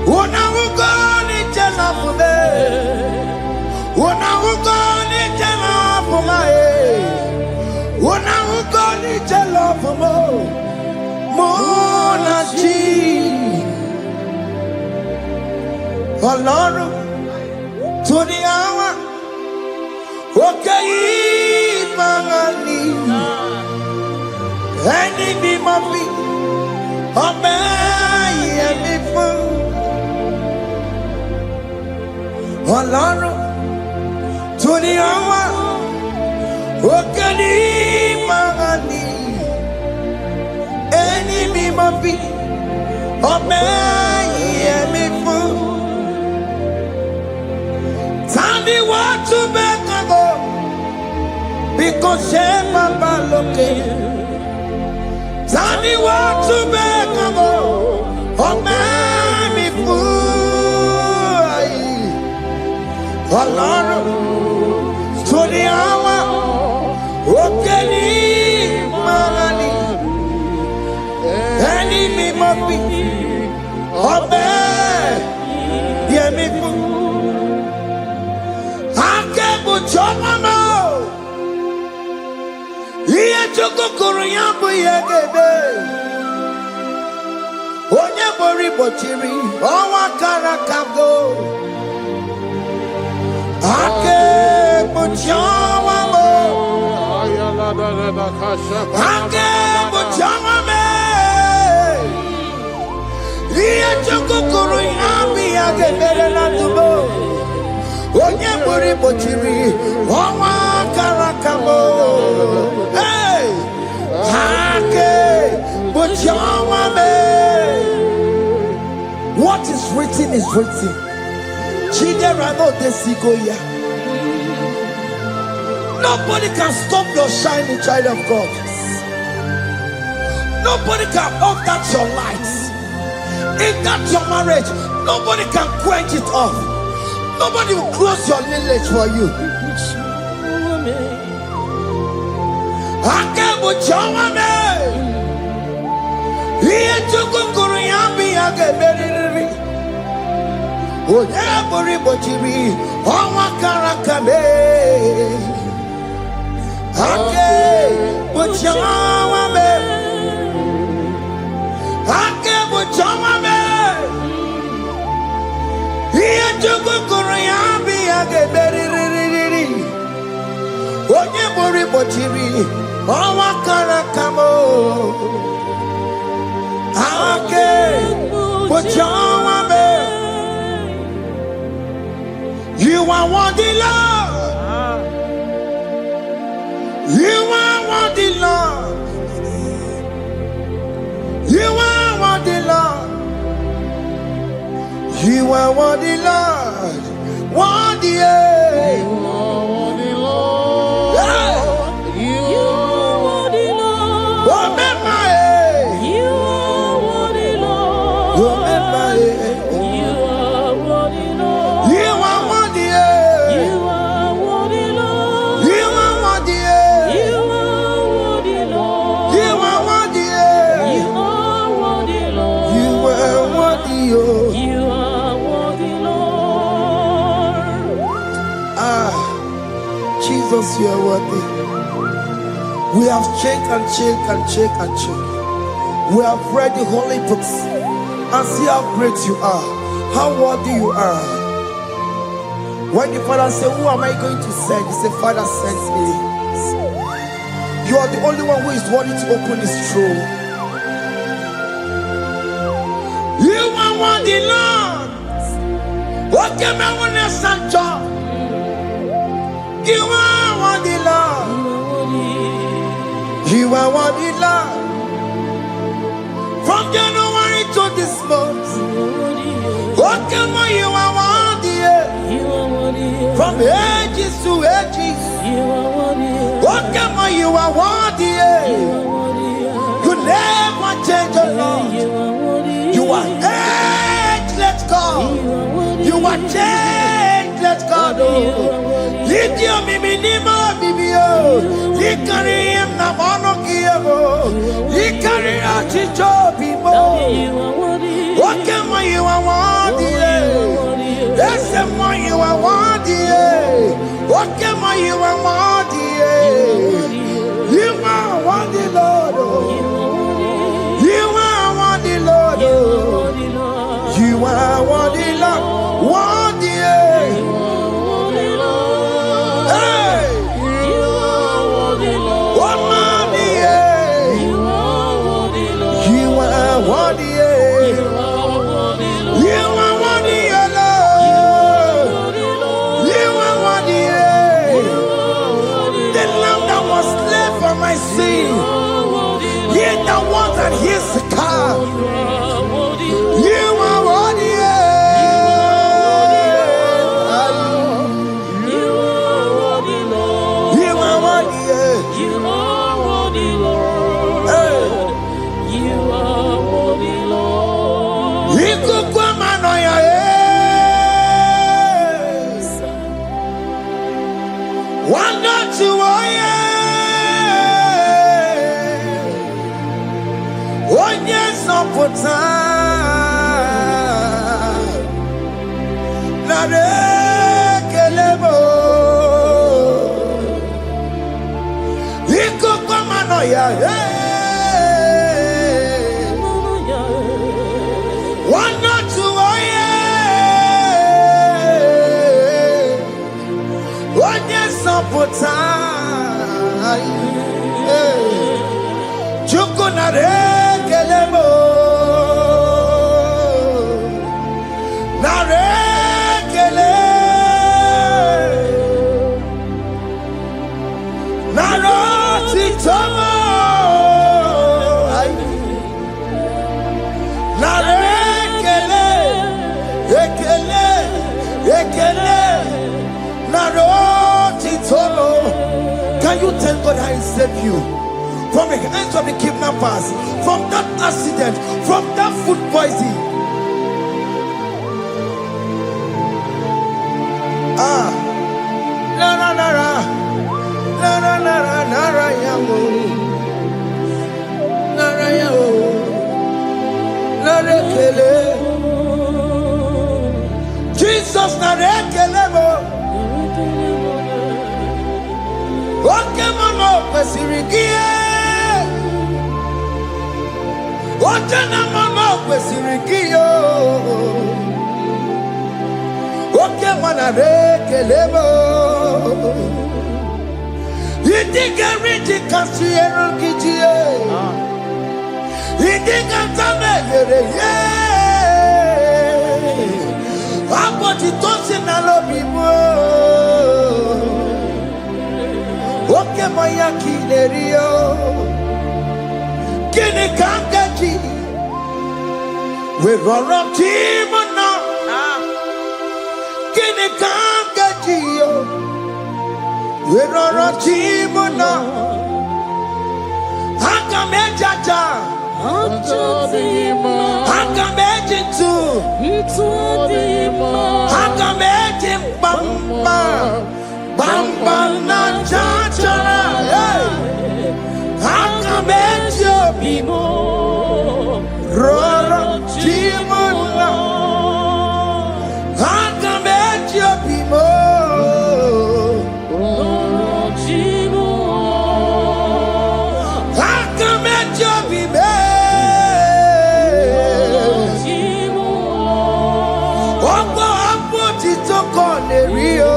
Wanahugo, Yitelafume, Wanahugo, Yitelafume. When I will go to love for more than she, Lord, to the hour, okay, Mangani, and it be my feet, obey and be full, Lord, to the hour. Okani mangani, enemy mabi, me fu. Tani watu bekago, because shema baloke. Tani watu bekago, me fu. Allah, to the hour. Okeni mangani, enemy mabi, me fu. Akebo chomamo, iye choko kuruyambu yegebe. Onye bori bochiri, owa karakabo. Akebo chomamo. Akebo chomame, iye choko kuruyambu yegebe na tubo. Onye bori bochiri, owa karakabo. Hey, akebo chomame. What is written is written. Chidera no desigoya. Nobody can stop your shining, child of God. Nobody can off that your light. In that your marriage, nobody can quench it off. Nobody will close your lineage for you. Akebo chawame, iye chukukuru yambi ageberiri. Oye bori bochiri, owa karakame. Akebo chawame, akebo chawame. Iye chukukuru yambi ageberiri. Oye bori bochiri, owa karakamo. Akebo chawame. You are worthy, Lord. You are worthy, Lord. You are worthy, Lord. You are worthy, Lord. Worthy, yeah. You are worthy, Lord. Yeah. You are worthy, Lord. Remember, you are worthy, Lord. Remember, you are worthy, Lord. You are worthy, you are worthy, Lord. You are worthy, you are worthy, Lord. You are worthy, you are worthy, Lord. You are worthy, you are worthy, Lord. because you are worthy. We have checked and checked and checked and checked. We have read the holy books and see how great you are, how worthy you are. When the Father said, who am I going to send? He said, Father, send me. You are the only one who is worthy to open this throne. You are worthy, Lord. What can I want to send you? You are worthy, Lord. You are worthy, Lord. From January to this month, what can you are worthy? From ages to ages, what can you are worthy? You never change, Lord. You are ageless God. You are changeless God. Lift your minima, Bibio. He carry him na monokio. He carry out his job, people. What can you are worthy? That's the one you are worthy. What can you are worthy? You are worthy, Lord. You are worthy, Lord. You are worthy, Lord. Worthy. Here's the car. You are worthy. You are worthy, Lord. You are worthy. You are worthy, Lord. You are worthy, Lord. One not to Can you tell God how He saved you from the hands of the kidnappers, from that accident, from that food poisoning? Jesus we run up Timona. Kini kanga jio. We run up Timona. Hanga mejaja. Hanga mejintu. Hanga mejim bamba. Bamba na jachara. Hanga mejo bimo. Rora Timona. Hanga mejo bimo. Tito Cornerio.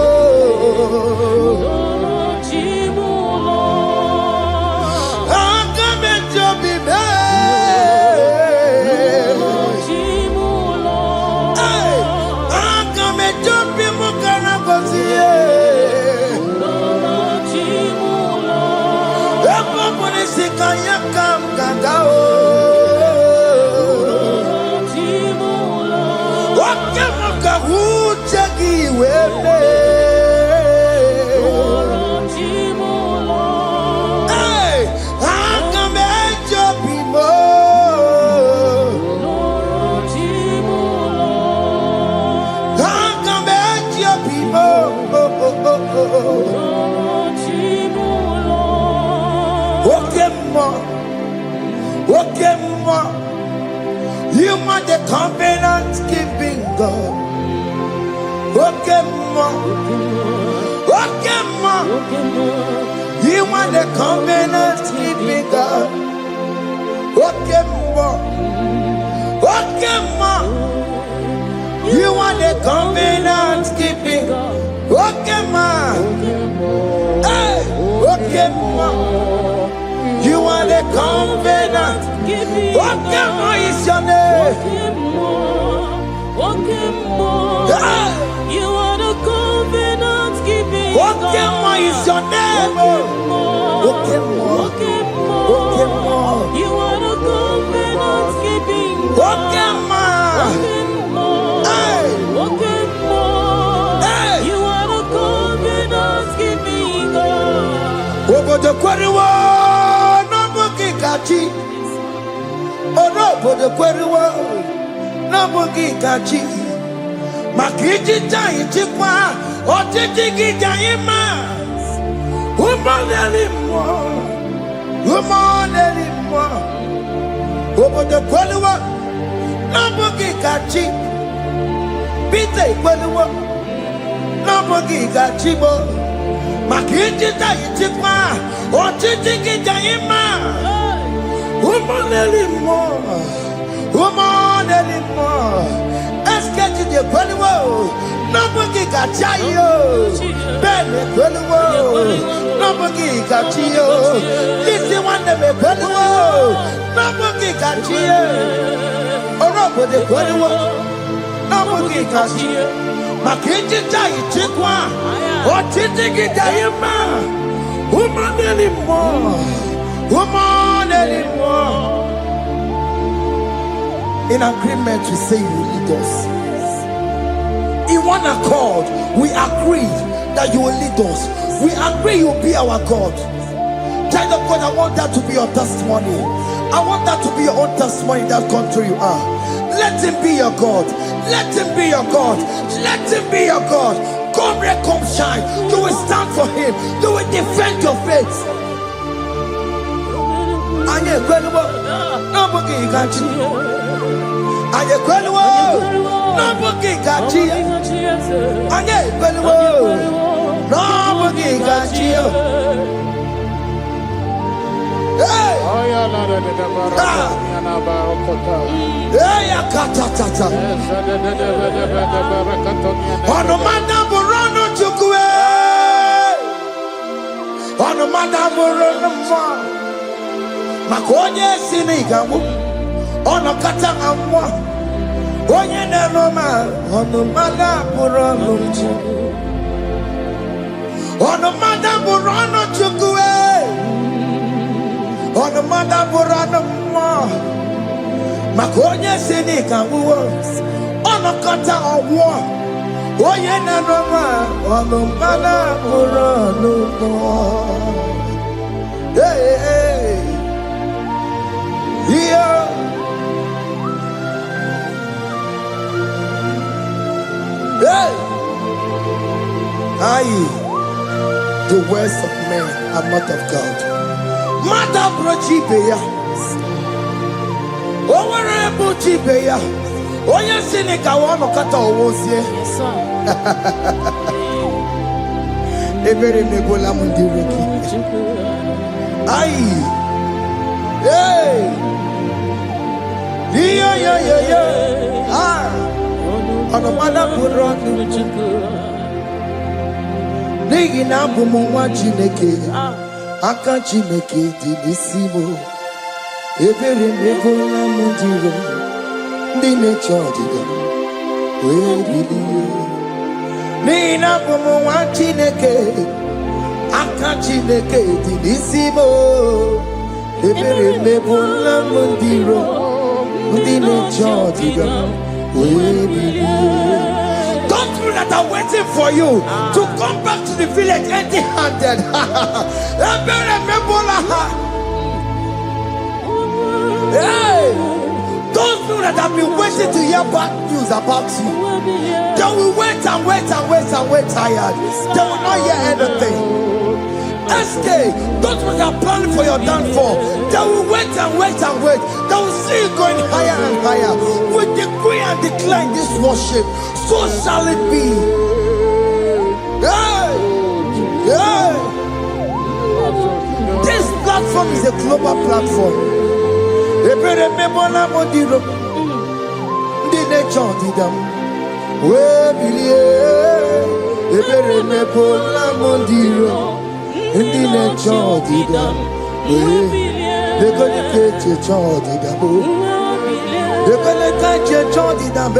You are the covenant keeping God. Okay, you are the covenant keeping God. Okay, you are the covenant keeping God. Okay, hey, okay, you are the covenant. Okay, is your name? You are the covenant keeping God. Is your name? You are the covenant keeping God. You are the covenant keeping God. Over the quarry, no bookie catchy. Oh no, for the quarry, no bookie catchy. Makiji Jai Chikwa, or Tiki Jaima. Woman anymore. Over the quarry, no bookie catchy. Pite quarry, no bookie catchy. Makiji Jai Chikwa, or Tiki Jaima. Woman anymore. Get to the Quello, nobody got you. Benny Quello, nobody got you. This is one of the Quello, nobody got you. Or nobody Quello, nobody got you. Makinji Jai Chikwa, or Titiki Diama, woman anymore. In agreement, we say you lead us. In one accord, we agree that you will lead us. We agree you will be our God. Child of God, I want that to be your testimony. I want that to be your own testimony in that country you are. Let him be your God. Let him be your God. Let him be your God. Come red, come shine. You will stand for him. You will defend your faith. And you're incredible. Nobody can cheat. Aye kwelwo no bogi gachi aye kwelwo no bogi gachi hey aya la de baraka yana barokota hey akata ono manda borono chukwe ono manda borono ma makonye sinigamu ono kata amwa onye na-enoma ono mada bụrụ ọnụ ono mada bụrụ ọnụ chukwu ono mada bụrụ ọnụ mmụọ maka onye si n'ịka nwụọ ono kata ọgwụọ onye na-enoma ono mada bụrụ ọnụ mmụọ yeah. Hey! Aye, the words of men are not of God. Mata brochi beya. Owere brochi beya. Oye sini kawono kata owosie. Yes, sir. Ebere mebola mundiriki. Aye. Hey! Yeah. Ah! Ọnụmana pụrụ ọnụ n'ihi na abụ m nwa Chineke, aka Chineke dị n'isi m. Ebere m ebola m ndị iro m, ndị na-eche ọdịda m wee bilie. N'ihi na abụ m nwa Chineke, aka Chineke dị n'isi m. Ebere m ebola m ndị iro m, ndị na-eche ọdịda m wee bilie. Those people that are waiting for you to come back to the village empty-handed. Hey! Those people that have been waiting to hear bad news about you, they will wait and wait and wait and wait tired. They will not hear anything. SK, those people that are planning for your downfall, they will wait and wait and wait. They will see you going higher and higher. We decree and declare in this worship, so shall it be. Hey! Hey! This platform is a global platform. Ebere mebola modiro, ndi nature didam, we bilie. Ebere mebola modiro, ndi nature didam, we. They gonna catch your child didam, they gonna catch your child didam,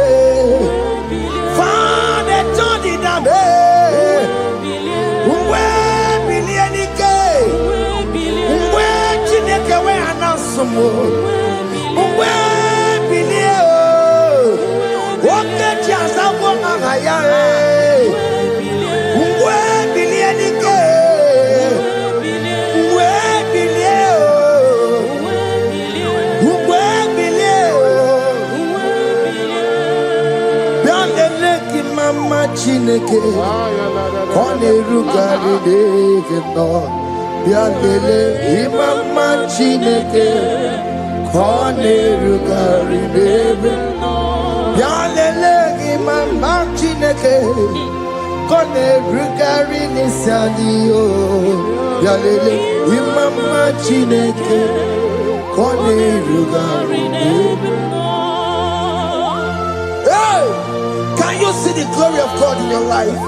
find a child didam, we bilie nike, we chineke we anasumo. Chineke kone rugari deve no bialele imama Chineke kone rugari deve bialele imama Chineke kone rugari nisaniyo bialele imama Chineke kone rugari deve. Can you see the glory of God in your life?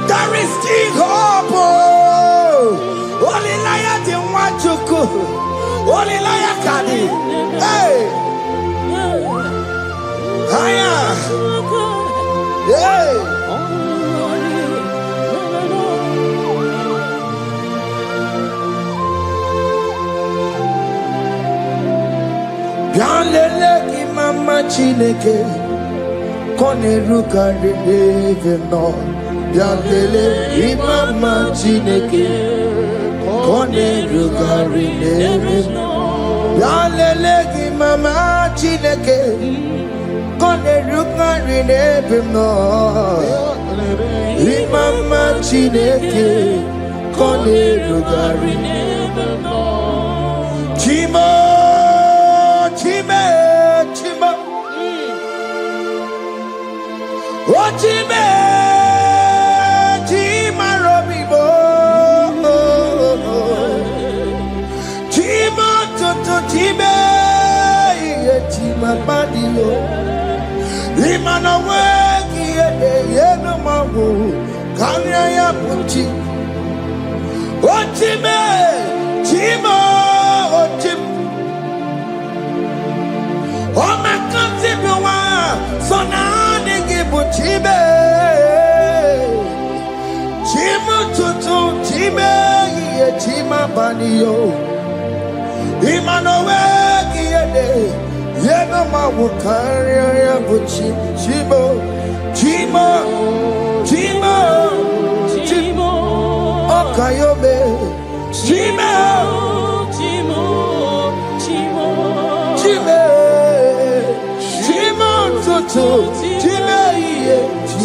There is King Hope. Only liar didn't want to go. Only liar can. Hey. Higher. Hey. Bialele ki mama Chineke. Kone rugari deve no bialele imama Chineke kone rugari deve no bialele imama Chineke kone rugari deve no imama Chineke kone rugari deve no. Chimo chime chimo Ochime, Chima Robibo, Chima Toto Chime, Chima Badio, Imana Weki, Yeno Mabu, Kanya Puchi, Ochime, Chima, Ochim, Omakazibiwa, Sona. Chibe, Chima Tutu, Chime, Chima Banio, Imanowe, Yenoma Wukaria, Buchi, Chibo, Chima, Chima, Chimo, Okayobe, Chima, Chimo, Chimo, Chime, Chima Tutu.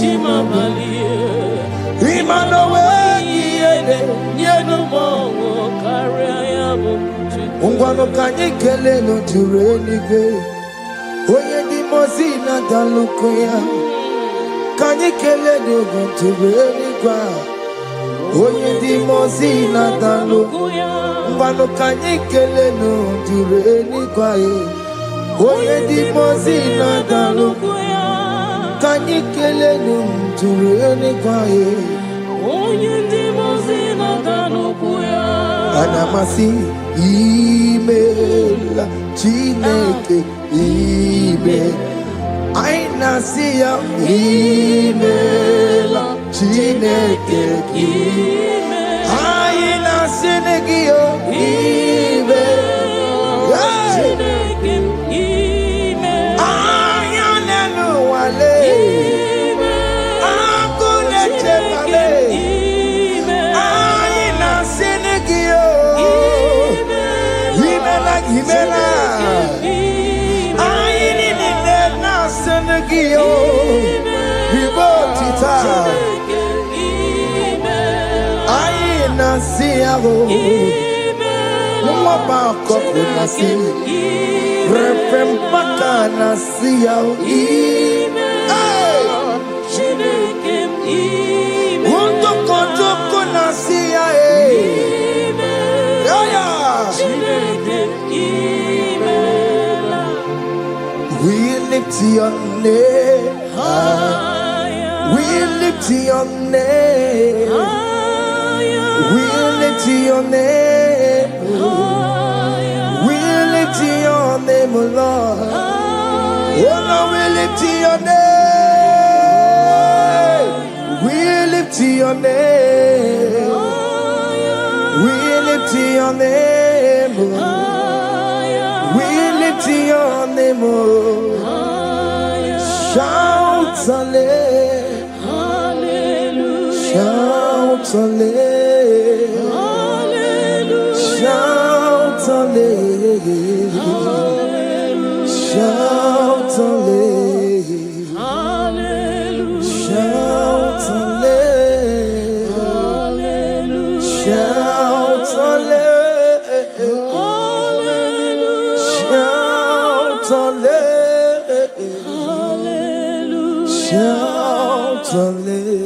Chima Malie, Imanowe, Yeno Carrier, Ungwano Kanyekele no Turenige, Oye di Mozina Dalukoya, Kanyekele no Turenigua, Oye di Mozina Dalukoya, Ungwano Kanyekele no Turenigua, Oye di Mozina Dalukoya. Anyị kelenu tụrụ eluigwe anyị. Onye ndị mozi nọta n'ukwu ya. Ana m asị imeela Chineke imeela. Anyị na-asị ya imeela Chineke imeela. Anyị na-asị gị imeela Chineke imeela. Anyị na-elu wale agụ na-echebale. Anyị na-asị gị imeela imeela. Anyị niile na-asị gị ibo tita. Anyị na-asị ya mwaba kọkụ na-asị repembaka na-asị ya Wondoko na-asị ya We lift your name high. We lift your name. We lift your name. We lift your name, Lord. Oh Lord, we lift your name. We lift your name. We lift your name. We lift your name. Shout hallelujah. Shout hallelujah. Shout hallelujah. Shout hallelujah. Shout hallelujah. Shout hallelujah. Shout hallelujah. Shout hallelujah.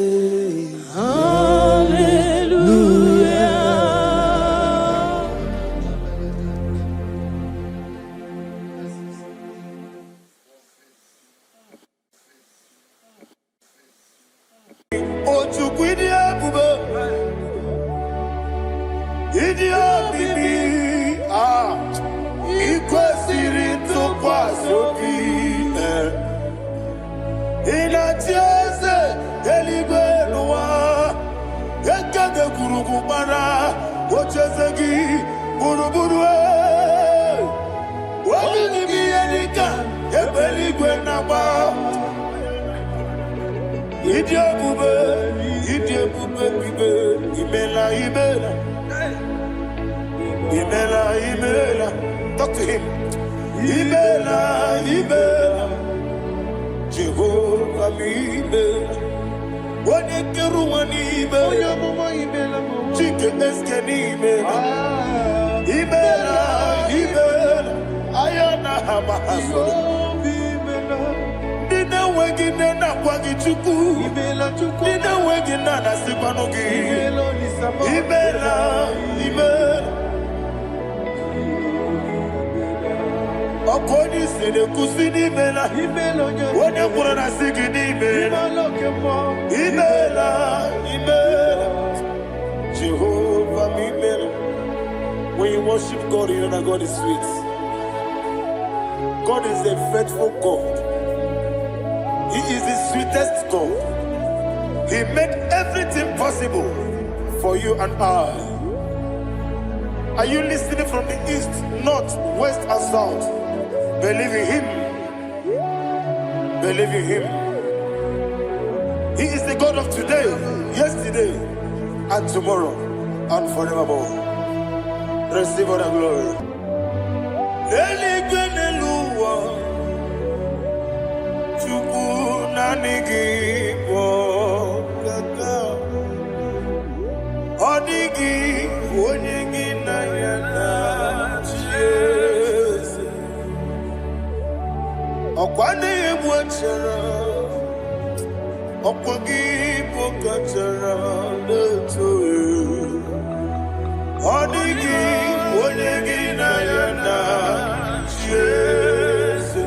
Talk to him. Imela, Imela, Jehovah Imela. Wanikerumani Imela, Chicken Eskeni Imela, Imela, Imela, Ayana Hamahaso. Dina wegina na kwagichuku, Dina wegina na sipanogi, Imela, Imela. Okoni sene kusini mela, wone kurana sigini mela, Imela, Imela, Jehovah Imela. When you worship God, you know that God is sweet. God is a faithful God. He is the sweetest God. He made everything possible for you and I. Are you listening from the east, north, west, and south? Believe in him. Believe in him. He is the God of today, yesterday, and tomorrow, and forevermore. Receive all the glory. Okwane yebwachara Okwagi pokachara Leto Odigi Onyegi na yana Jesus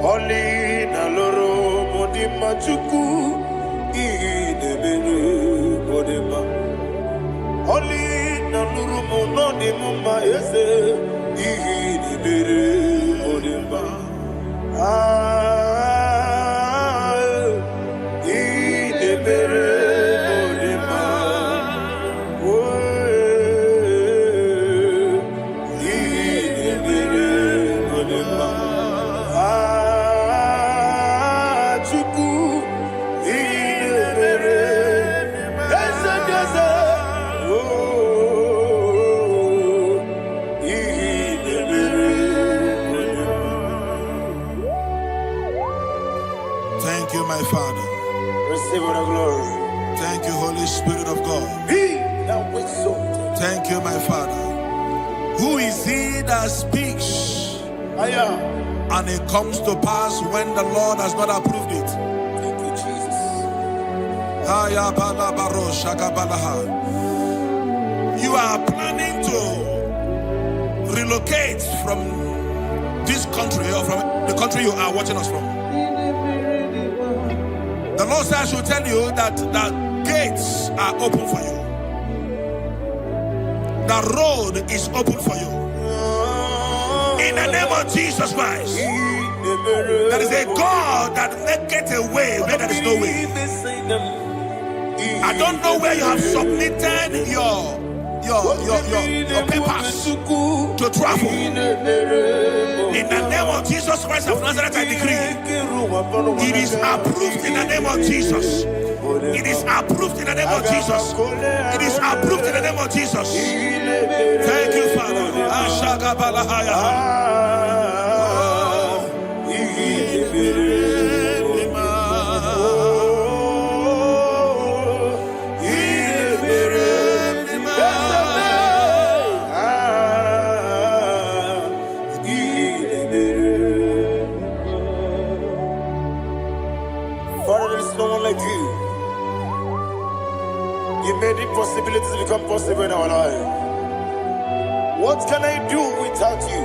Oli na loro modima chuku idebere modima. Oli na loro monodima ese idebere modima. Idebere modima. Idebere modima. Thank you, my Father. Receive all the glory. Thank you, Holy Spirit of God. Thank you, my Father. Who is he that speaks and it comes to pass when the Lord has not approved it? Thank you, Jesus. You are planning to relocate from this country or from the country you are watching us from. The Lord says I should tell you that the gates are open for you. The road is open for you. In the name of Jesus Christ, there is a God that maketh a way where there is no way. I don't know where you have submitted your papers to travel. In the name of Jesus Christ of Nazareth, I decree it is approved in the name of Jesus. It is approved in the name of Jesus. It is approved in the name of Jesus. Thank you, Father. Father, there is no one like you. You made impossibilities become possible in our life. What can I do without you?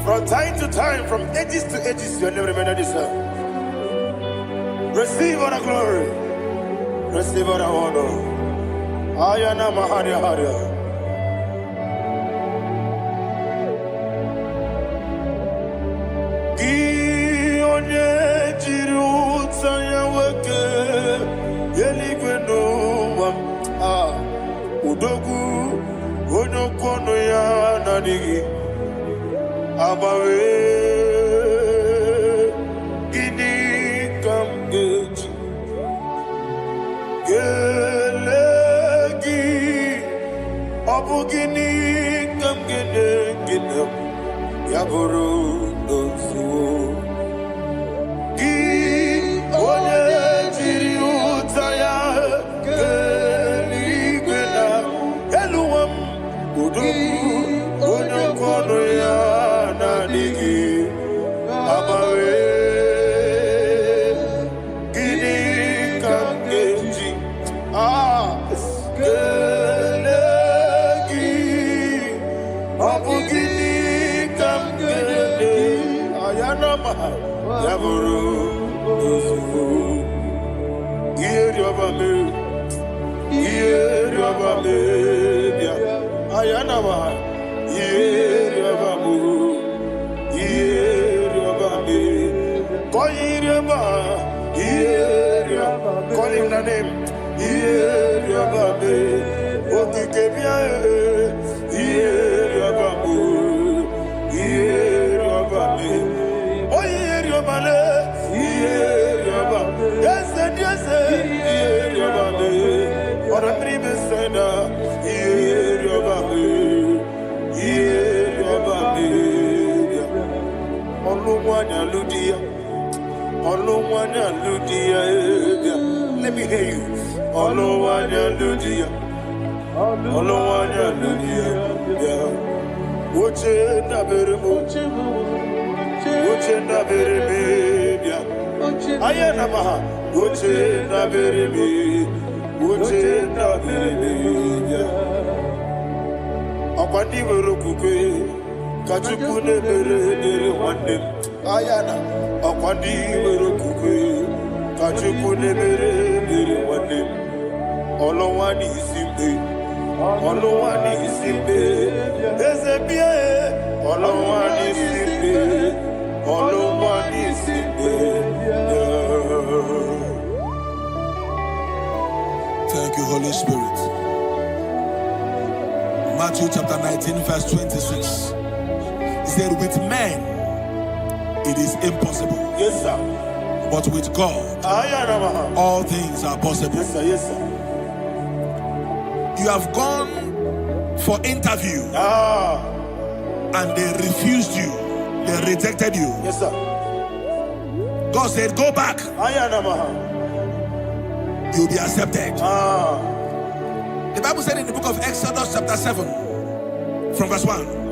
From time to time, from ages to ages, you have never remained the same. Receive all the glory. Receive all the honor. Ayana Maharia Haria. Udogu onokono ya nadigi abawe gini kamgeji gelegi abu gini kamgene gina yaburu dosuo gi onye jiri utaya onokono ya nadigi abawe gini kamgeji gelegi abu gini kamgene ayanama yaburu dosufu iyeriobame ayanama yeriabamu yeriabame koyireba nanim. Yabame. Okikemia. Yabame. Yabame. Oh, Yabame. Yabame. Yes, yes, Yabame. Or a dream is said, Yabame. Yabame. Oluwanya Ludia. Oluwanya Ludia. Let me hear you. Oluwanya Ludia. Oluwanya Ludia. Uche na beremo. Uche na bereme. Ayana maha. Uche na bereme. Uche na bereme. Akwandi berokukwe. Kachukune bere wande. Ayana. Akwandi berokukwe. Kachukune bere wande. Olowani isimbe. Olowani isimbe. Ezebie. Olowani isimbe. Olowani isimbe. Thank you, Holy Spirit. Matthew chapter 19, verse 26. He said, with men it is impossible. Yes, sir. But with God, all things are possible. Yes, sir. Yes, sir. You have gone for interview and they refused you. They rejected you. Yes, sir. God said, go back. You'll be accepted. The Bible said in the book of Exodus chapter 7 from verse 1.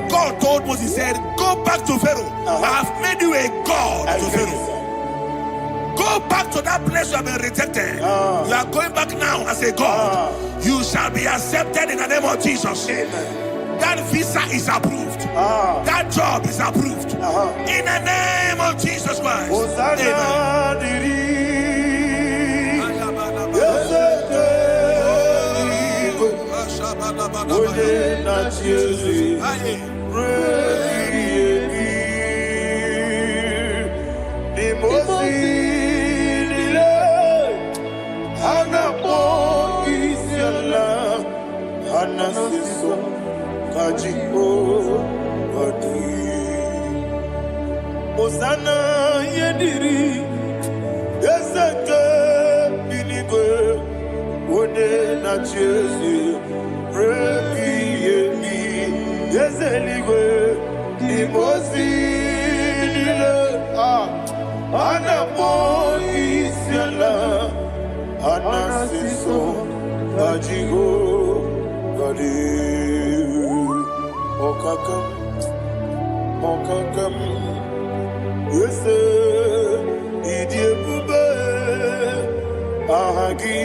God told Moses, he said, go back to Pharaoh. I have made you a God to Pharaoh. Go back to that place you have been rejected. You are going back now as a God. You shall be accepted in the name of Jesus. Amen. That visa is approved. That job is approved. In the name of Jesus Christ. Osana yediri ezeke binigwe one na chezi rebi yemi yezeligwe imozi nile anapo isiala anasiso ajigo gadi okakam yes, idiebube ahagi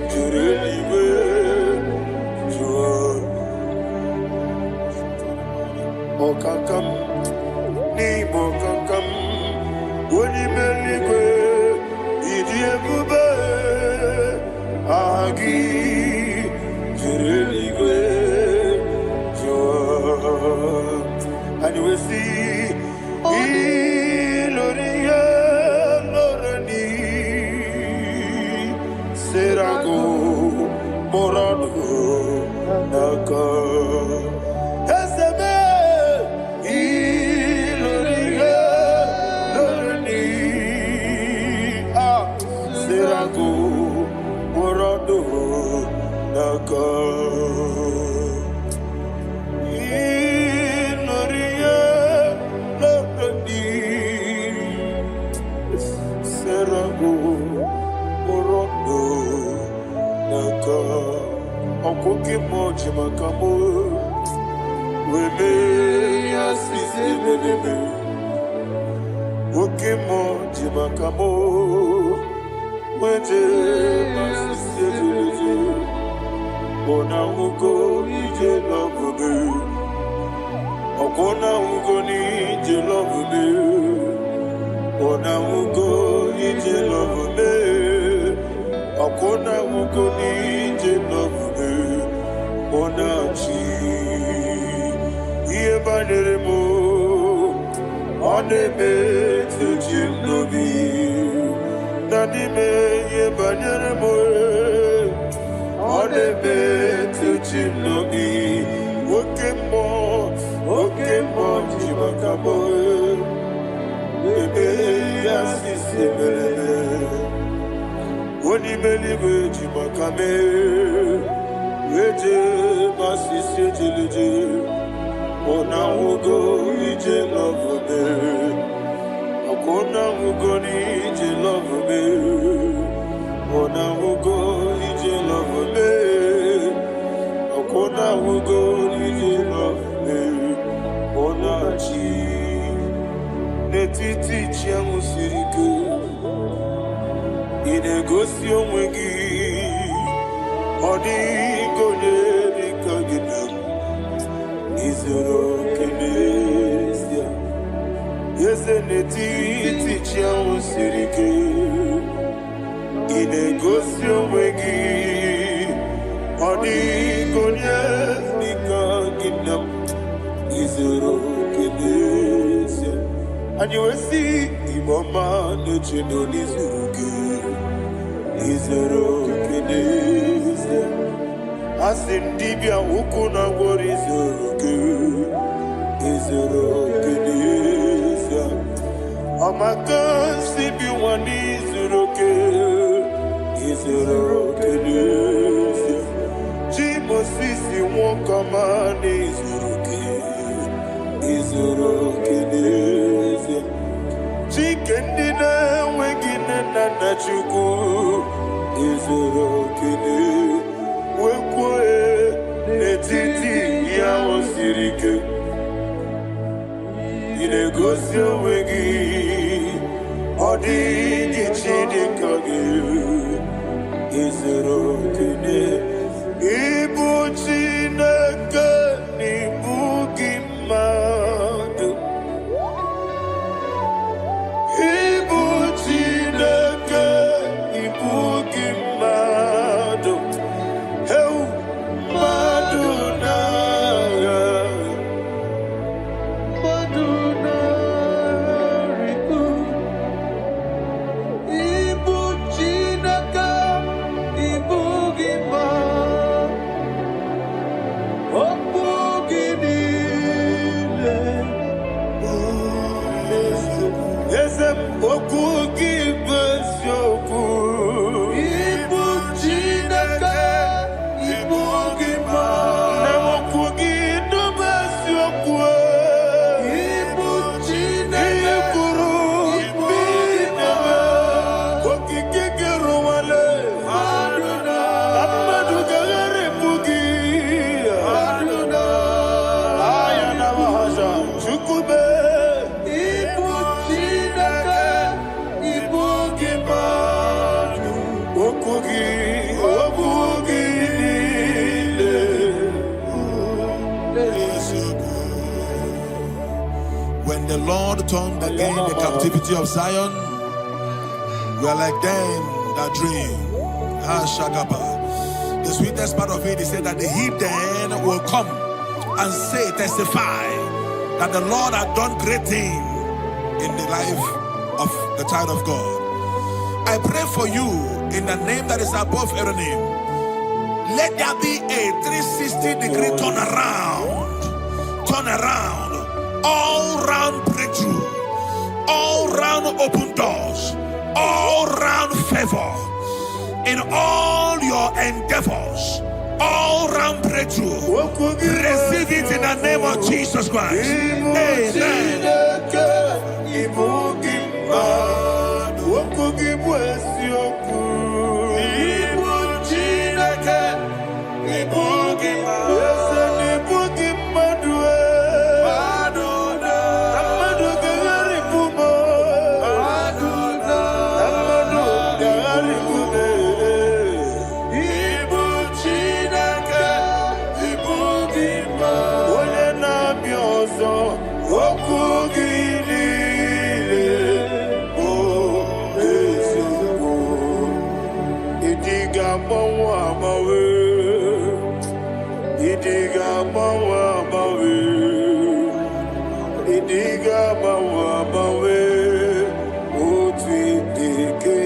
jureliwe jua okakam ni bokakam wonimeligwe idiebube ahagi jureliwe jua. And we see Iloria Lorani Serago Morado Naka Esebe Iloria Lorani Serago Morado Naka Okoke moji makamo weme asisi bebe oke moji makamo weje asisi bebe ona ugo ije love okona ugo ni ije love ona ugo ije love okona ugo ni ije love Onachi Yebaneremo Onebe Tejinobi Nani me ye banyere mo. Ode me tuchi no bi. Oke mo chibakabo. Bebe asisi belele. Oni believe chibakame. Weje basisi chilije. Ona ugo ije love me. Akona ugo ni ije love me. Ona ugo ije love me. Akona ugo ije love me. Ona chi netiti chiamu siriku. Inegosi onwegi. Odi gonye dikagina. Izoro kenesia. Yese netiti chiamu siriku. Inegosi onwegi. Odi gonye dikagina. Izoro kenesia. And you will see Imama Nechino Nizuruke. Izoro kenesia. Asindibia ukuna wori Izuruke. Izoro kenesia. Amaka sibi wani Izuruke. Izoro kenesia. Jimo sisi wakamani Izuruke. Izoro kenesia. Chicken dinner wegine nana chuku. Izoro kenesia. Wekwe netiti ya osirike. Inegosi wegi. Odi gichidi kage. Izoro kenesia. Ibu chineke ibu gimadu. Ibu chineke ibu gimadu. Heu maduna. Maduna riku. Ibu chineke ibu gimadu. When the Lord turned again the captivity of Zion, we are like them that dream. The sweetest part of it is said that the heathen will come and say, testify that the Lord had done great things in the life of the child of God. I pray for you in the name that is above every name. Let there be a 360-degree turn around, all round breakthrough, all round open doors, all round favor in all your endeavors, all round breakthrough. Receive it in the name of Jesus Christ. Amen. Idiga mawa mawe, utwi dike.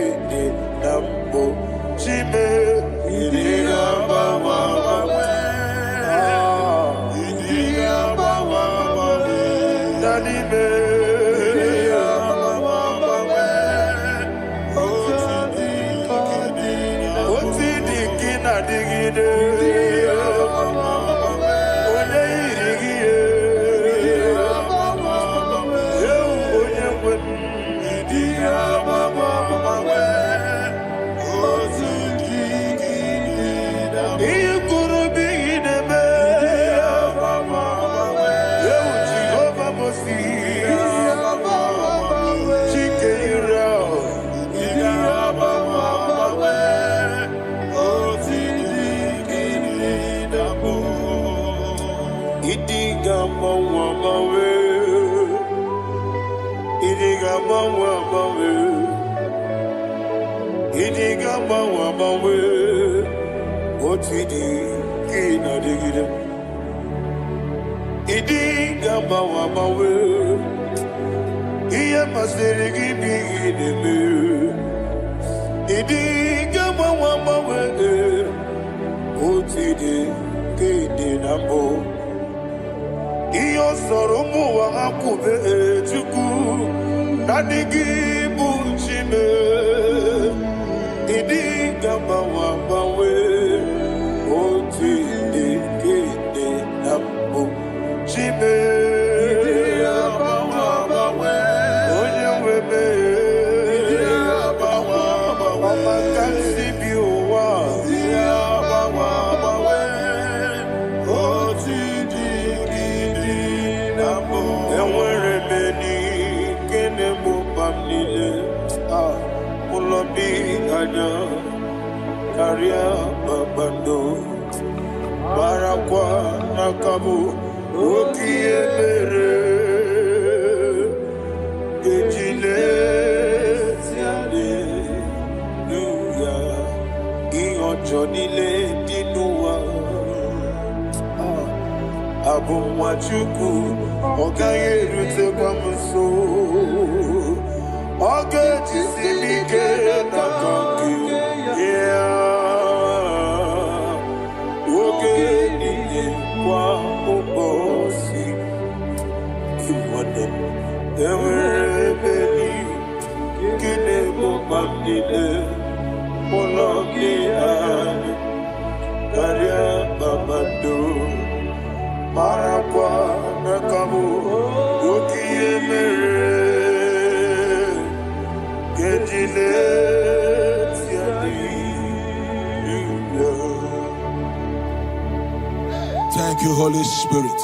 Thank you, Holy Spirit.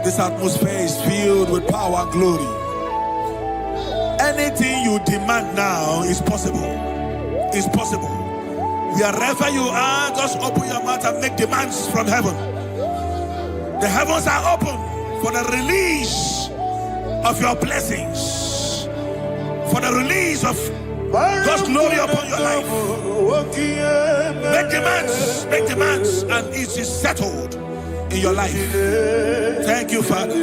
This atmosphere is filled with power and glory. Anything you demand now is possible. It's possible. Wherever you are, just open your mouth and make demands from heaven. The heavens are open for the release of your blessings, for the release of God's glory upon your life. Make demands, and it is settled in your life. Thank you, Father.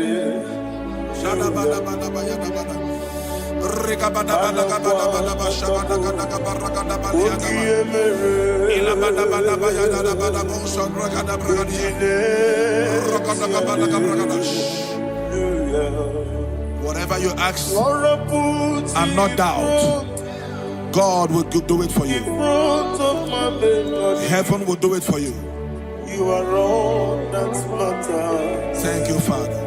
Whatever you ask and not doubt, God will do it for you. Heaven will do it for you. You are all that matters. Thank you, Father.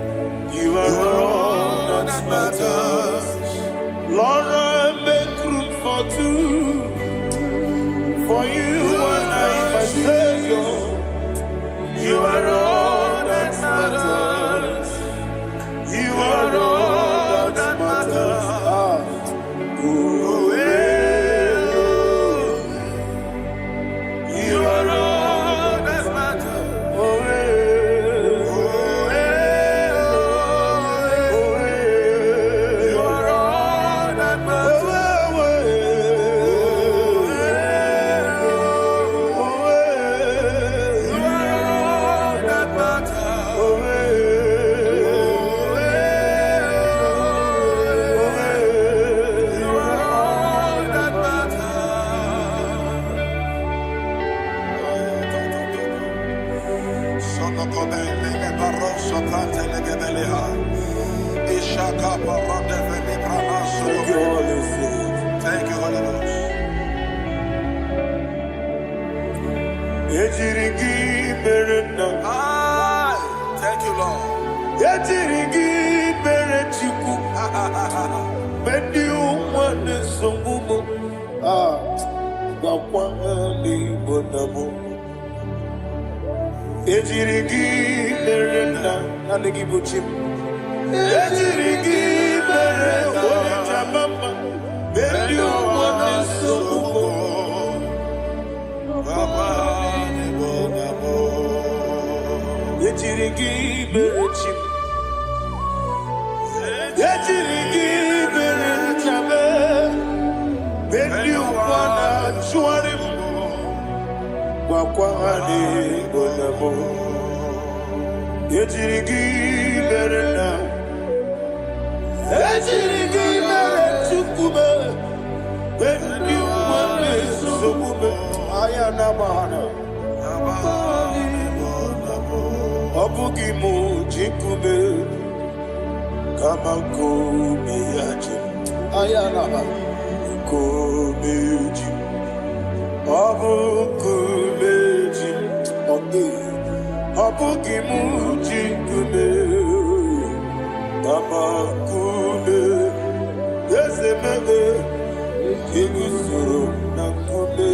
You are all that matters. Lord, I make room for two. For you and I, my Savior. You are all that matters. You are all that matters. You are all that matters. You are all that matters. Thank you, Lord. Yatirigi berechiku. Bendiu mwane songumo. Bakwani bonamo. Yatirigi berenda nanegi buchim. Yatirigi berenda chamama. Bendiu mwane songumo. Bakwani bonamo. Yatirigi berechim. Yatirigi berechame. Bendiu mwana chuarim. Wakwani bonamo. Yatirigi berena. Yatirigi berechukube. Bendiu mwana sokube. Ayana mahana. Abugi mujikume kama kumiyaji ayana kumeji abu kumeji abugi mujikume kama kume yesemebe kilusuru na kume.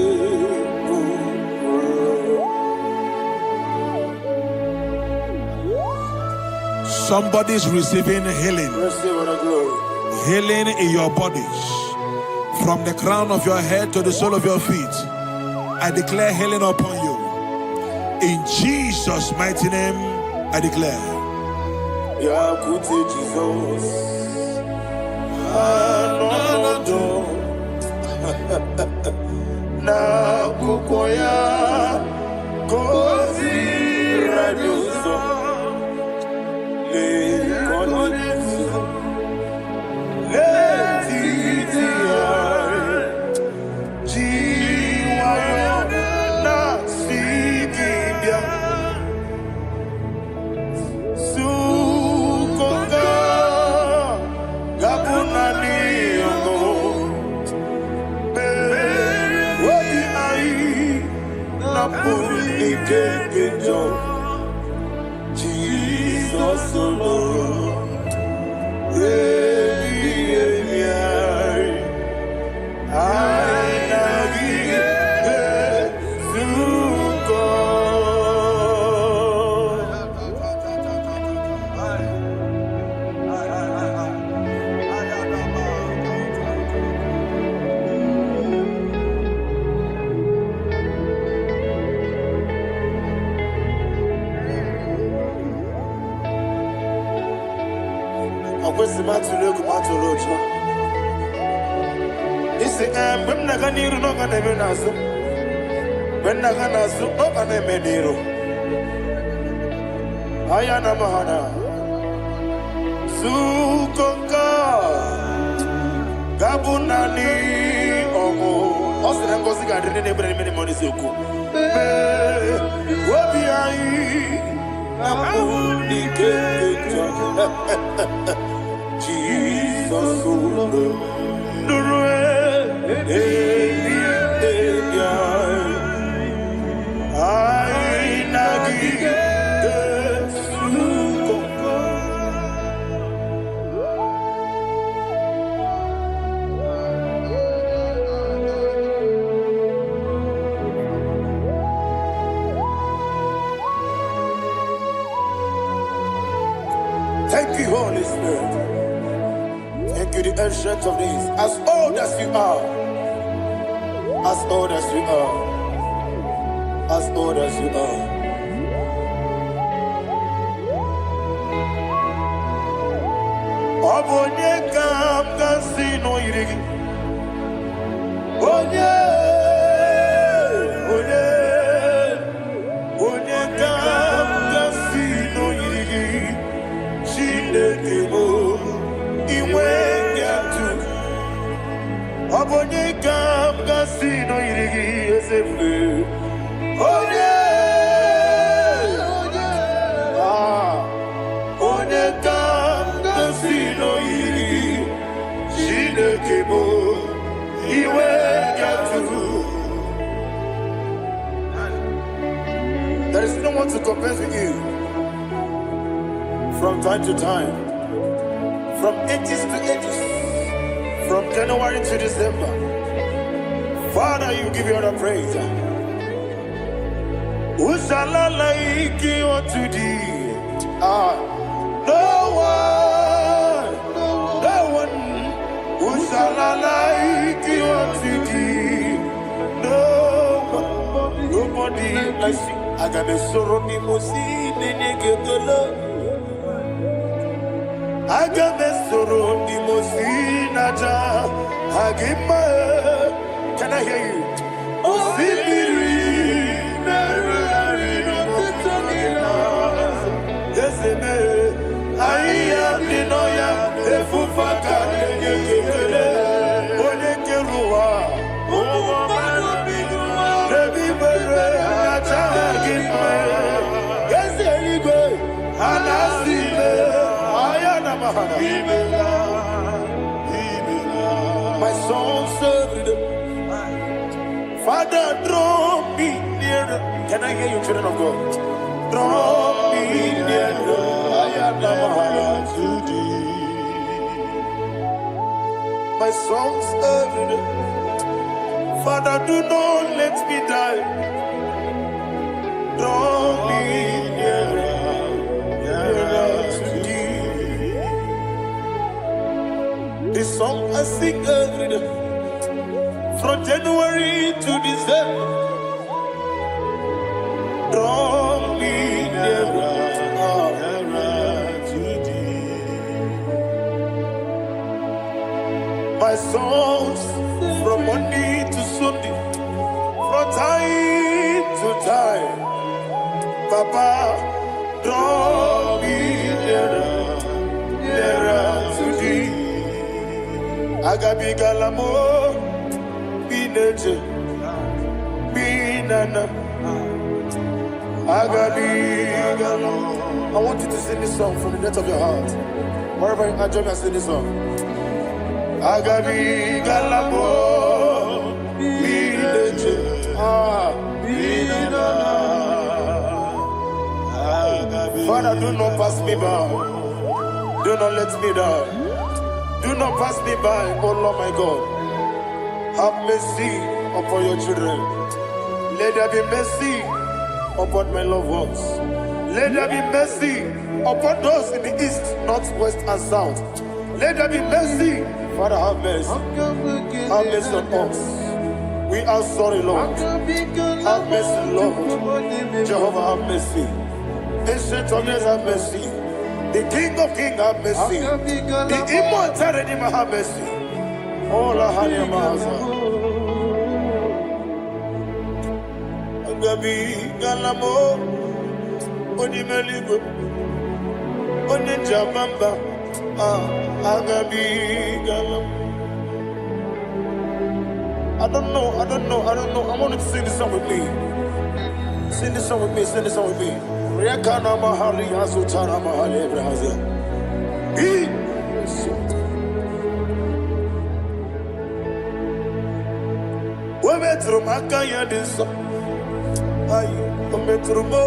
Somebody's receiving healing. Healing in your bodies. From the crown of your head to the sole of your feet. I declare healing upon you. In Jesus' mighty name, I declare. Yakute Jesus. Na kukoya kozi radioso. Jesus alone. Ayana mahana sukonka gabunani omo osere ngozi ga dine ne brene meni money soku obi ai amuni kejo Jesus nurwe ai nagi. Thank you, Holy Spirit. Thank you, the ancient of days. As old as you are. As old as you are. As old as you are. Obonye kam kasino irigi. Onye kam kasino irigi. Shindekimo iwe yatu. Obonye kam kasino irigi esefu. Onye kam kasino irigi. Shindekimo iwe yatu. There is no one to converse with you from time to time, from ages to ages, from January to December. Father, you give you all the praise. Who shall I like you unto thee? No one. Who shall I like you unto thee? Nobody like you. I got a sorrow ni mosi nene ketolo. I got a sorrow ni mosi naja. Agima, can I hear you? Osibiri, yes, I am the noya. Efufaka nekekele, onekerua. Baby, baby, achagima. Yes, anyway, anasile, ayana mahana. My soul served. Father, draw me nearer. Can I hear you, children of God? Draw me nearer. Ayana mahana to thee. My soul served. Father, do not let me die. Draw me nearer, nearer to thee. This song I sing every day, from January to December. Draw me nearer, nearer to thee. My songs from Monday to Sunday, from time to time. Papa, draw me nearer, nearer to thee. Agabi galamo, bineje, binana. Agabi galamo. I want you to sing this song from the depth of your heart. Wherever you are, join me and sing this song. Agabi galamo, bineje, binana. Father, do not pass me by. Do not let me die. Do not pass me by, oh Lord my God. Have mercy upon your children. Let there be mercy upon my loved ones. Let there be mercy upon those in the east, north, west, and south. Let there be mercy. Father, have mercy. Have mercy on us. We are sorry, Lord. Have mercy, Lord. Jehovah, have mercy. Ancient of days, have mercy. The King of Kings, have mercy. The immortal Redeemer, have mercy. Oh, la hania maza. Agabi galamo, oni meligo, oni jabamba. Agabi galamo. I don't know. I want you to sing this song with me. Sing this song with me. Sing this song with me. Rekana mahali azutana mahali brazil. We metro makaya diso. Ayo, we metro mo.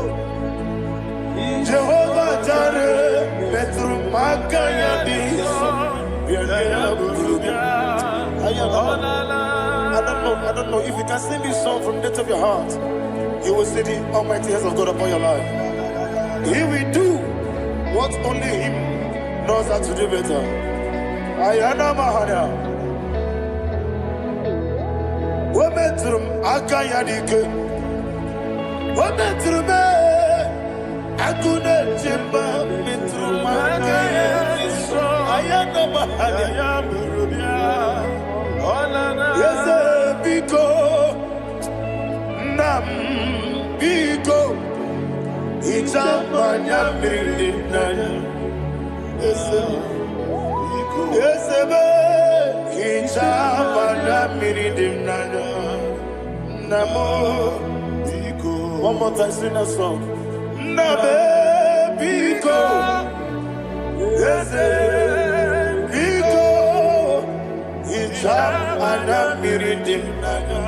Jehovah Jireh, metro makaya diso. I don't know if you can sing this song from the depth of your heart. You will see the almighty hands of God upon your life. He will do what only Him knows how to do better. Ayana Mahana. Wometrum Akayadike. Wometrum Akune Jimba Metrum Akayadike. Ayana Mahana. Yes, Biko Nam Biko. Ichamanya mirinaya, esebe. Ichamanya mirinaya, namo. One more time, sing that song. Nabe biko, ese biko. Ichamanya mirinaya.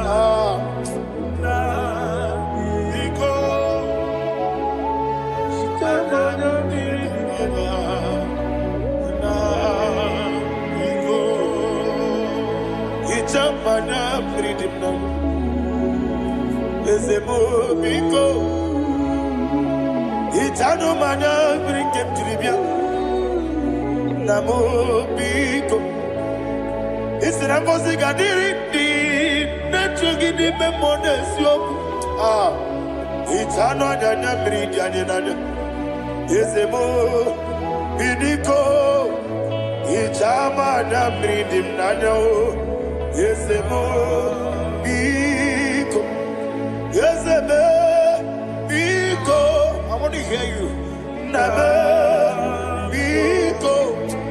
mana bridimna. Ezemo biko. Itano mana brikem tribia. Namo biko. Isina kosi kadiri di. Nechugi di memonesyo. Itano nyanya bridia nyanya. Ezemo bidiko. Ichama na bridim nanyo. Ezemo biko. Ezemo biko. I want to hear you. Nabe biko.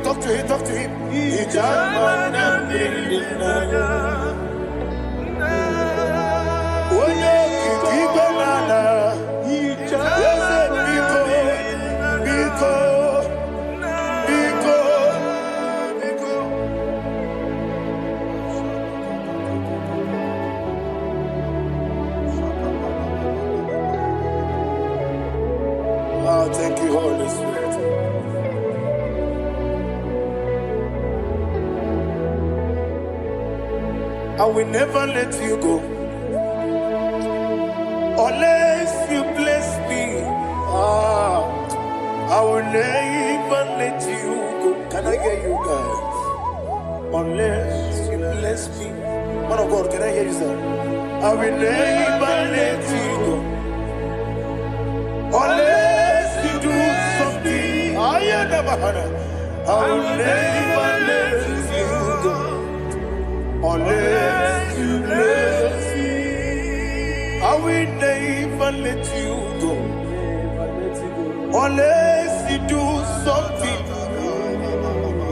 Talk to him, talk to him. Ichama na bridim nanyo. Oye kiki banana. Ezemo biko. Biko. Oh, thank you, Holy Spirit. I will never let you go unless you bless me. I will never let you go. Can I hear you guys? Unless you bless me. Man of God, can I hear you, sir? I will never let you go unless you do something. I will never let you go unless you bless me. I will never let you go unless you do something.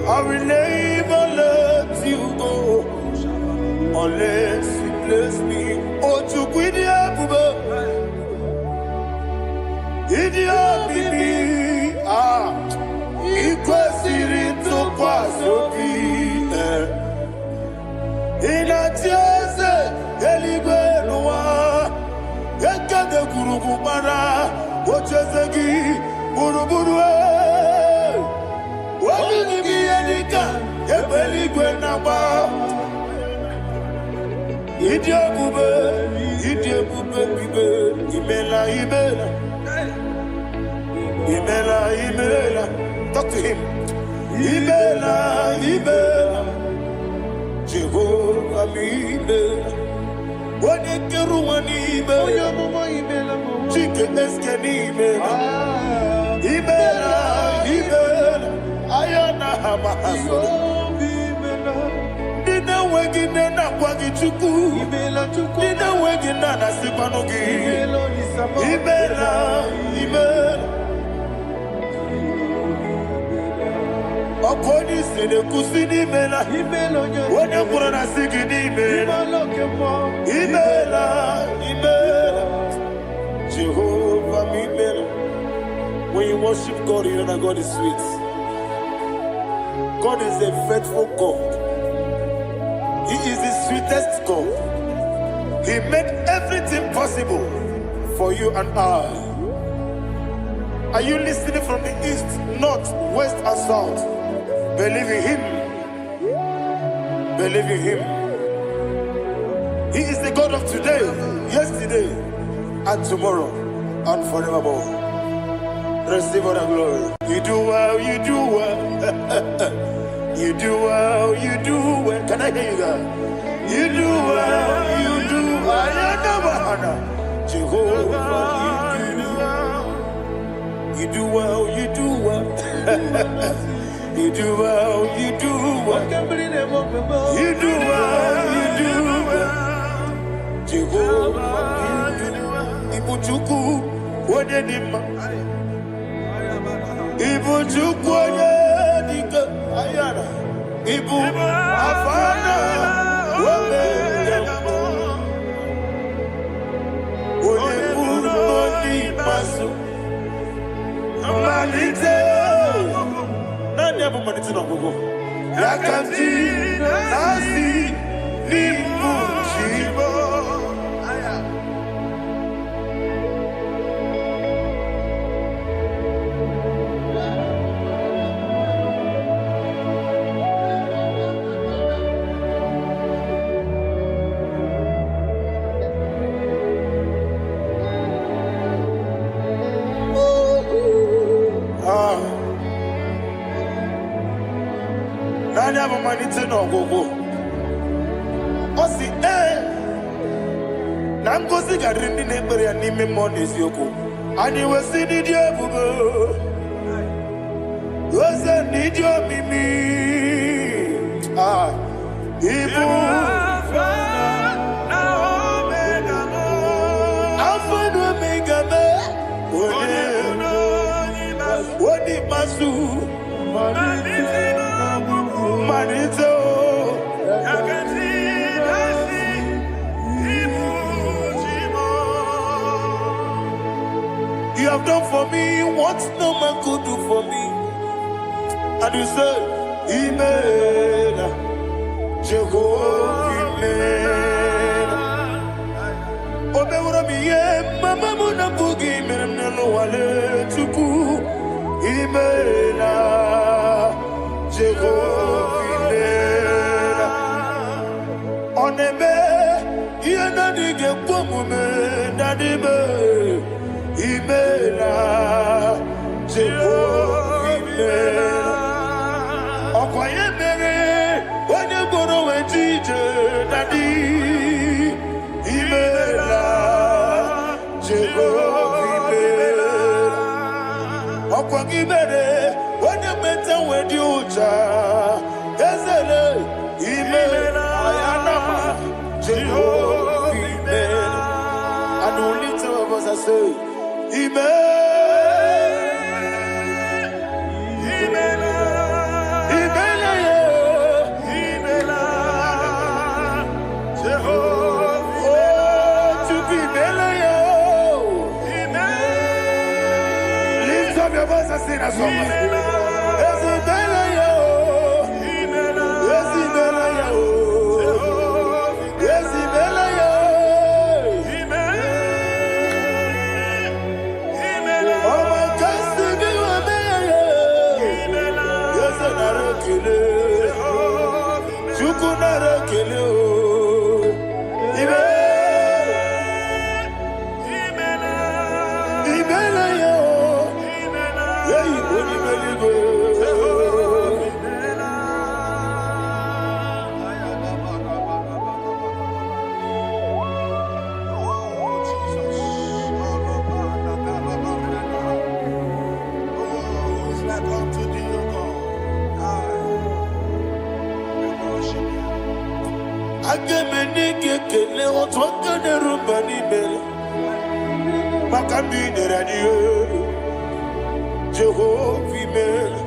I will never let you go unless you bless me. Oh, to quit Idia bibi ikwesiri ntụkwasị obi ịna-etieze eluigwe n'ụwa ekede gburugburu gbara ocheeze gị gburugburu obibi gị ihe dịka ebe eluigwe na-agba ịdị ebube bibe imela imela. Imela, Imela, talk to him. Imela, Imela, Jehovah, Imela. When you get one Imela, chicken escan Imela. Imela, Imela, Ayana Hamahaso. Dina wegina na kwagi chuku. Dina wegina na sipanogi. Imela, Imela. Okoni sine kusini mela. Wone kurana sikini mela. Imela, Imela. Jehovah Imela. When you worship God, you know that God is sweet. God is a faithful God. He is the sweetest God. He made everything possible for you and I. Are you listening from the east, north, west, and south? Believe in him. Believe in him. He is the God of today, yesterday, and tomorrow, and forevermore. Receive all the glory. You do well, you do well. You do well, you do well. Can I hear you guys? You do well, you do well. Jehovah, you do well, you do well. You do well, you do well. You do well, you do well. Jehovah, Ibuchuku, Wadenima. Ibuchuku, Wadenima. Ayana. Ibu, Afana, Wabedamo. Oyebu, Noni, Masu. Amalite. Nani hapo maniti na gogo? Yakati nasi ni mujibo. malite n'ọgwụgwụ ọ sị na ngozi garịrị ndị na-ekpere ya n'ime mmụọ na eziokwu anyị wesị n'ịdị ebube eze n'ịdị omimi ibu Alpha and Omega Odi masu Manito You have done for me what no man could do for me. And you say, Imela, Jehovah, Imela. Obewura miye, mama muna bugi, mena no wale tuku. Imela, Jehovah, Imela. Onebe, yena dige pomume, nadibe. Imela, Jehovah, Imela. Okoye mere, wanye goro wejije, nadi. Imela, Jehovah, Imela. Okoye mere, wanye meta wedi uja, ezele. Imela, ayanama, Jehovah, Imela. And only two of us are saved. Lift up your voice and sing a song. Jehovah, Imela.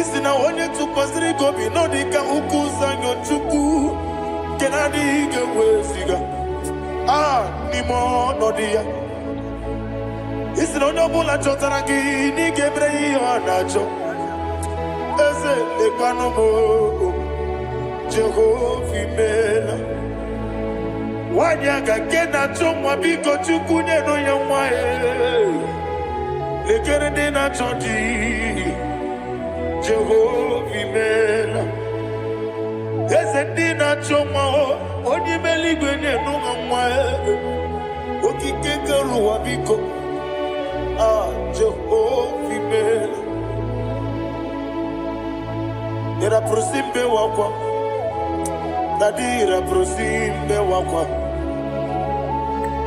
Isina onye tụkwasịrị gobi n'ọdịka ukuza nyochukwu kenadịghị weziga n'ime ọnọdụ ya. Isina onye ọbụla chọtara gị n'ịga emere ihe ọ na-achọ. Eze lekwanụ m Jehovah, Imela. Nwanyị aga nke na-achọ nwa biko Chukwu nyenụ ya nwa ya. Lekere ndị na-achọ di Jehovah, Imela. Eze ndị na-achọ nwa onye ime eluigwe nyenụ ha nwa ya. Okike kere ụwa biko Jehovah, Imela. Ira prosimbe wakwa Dadira prosimbe wakwa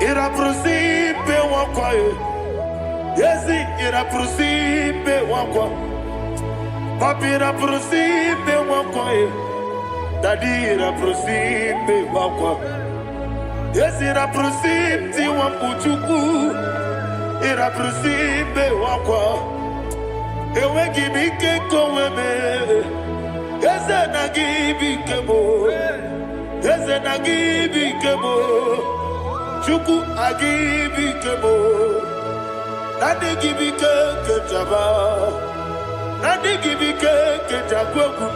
Ira prosimbe wakwa Yesi ira prosimbe wakwa Papi ira prosimbe wakwa Dadira prosimbe wakwa Yesi ira prosimbe wakuchuku Ira prosimbe wakwa Ewe gibike koweme Eze na gibike mo Eze na gibike mo Chuku agibike mo Nadi gibike kejaba Nadi gibike kejakwegu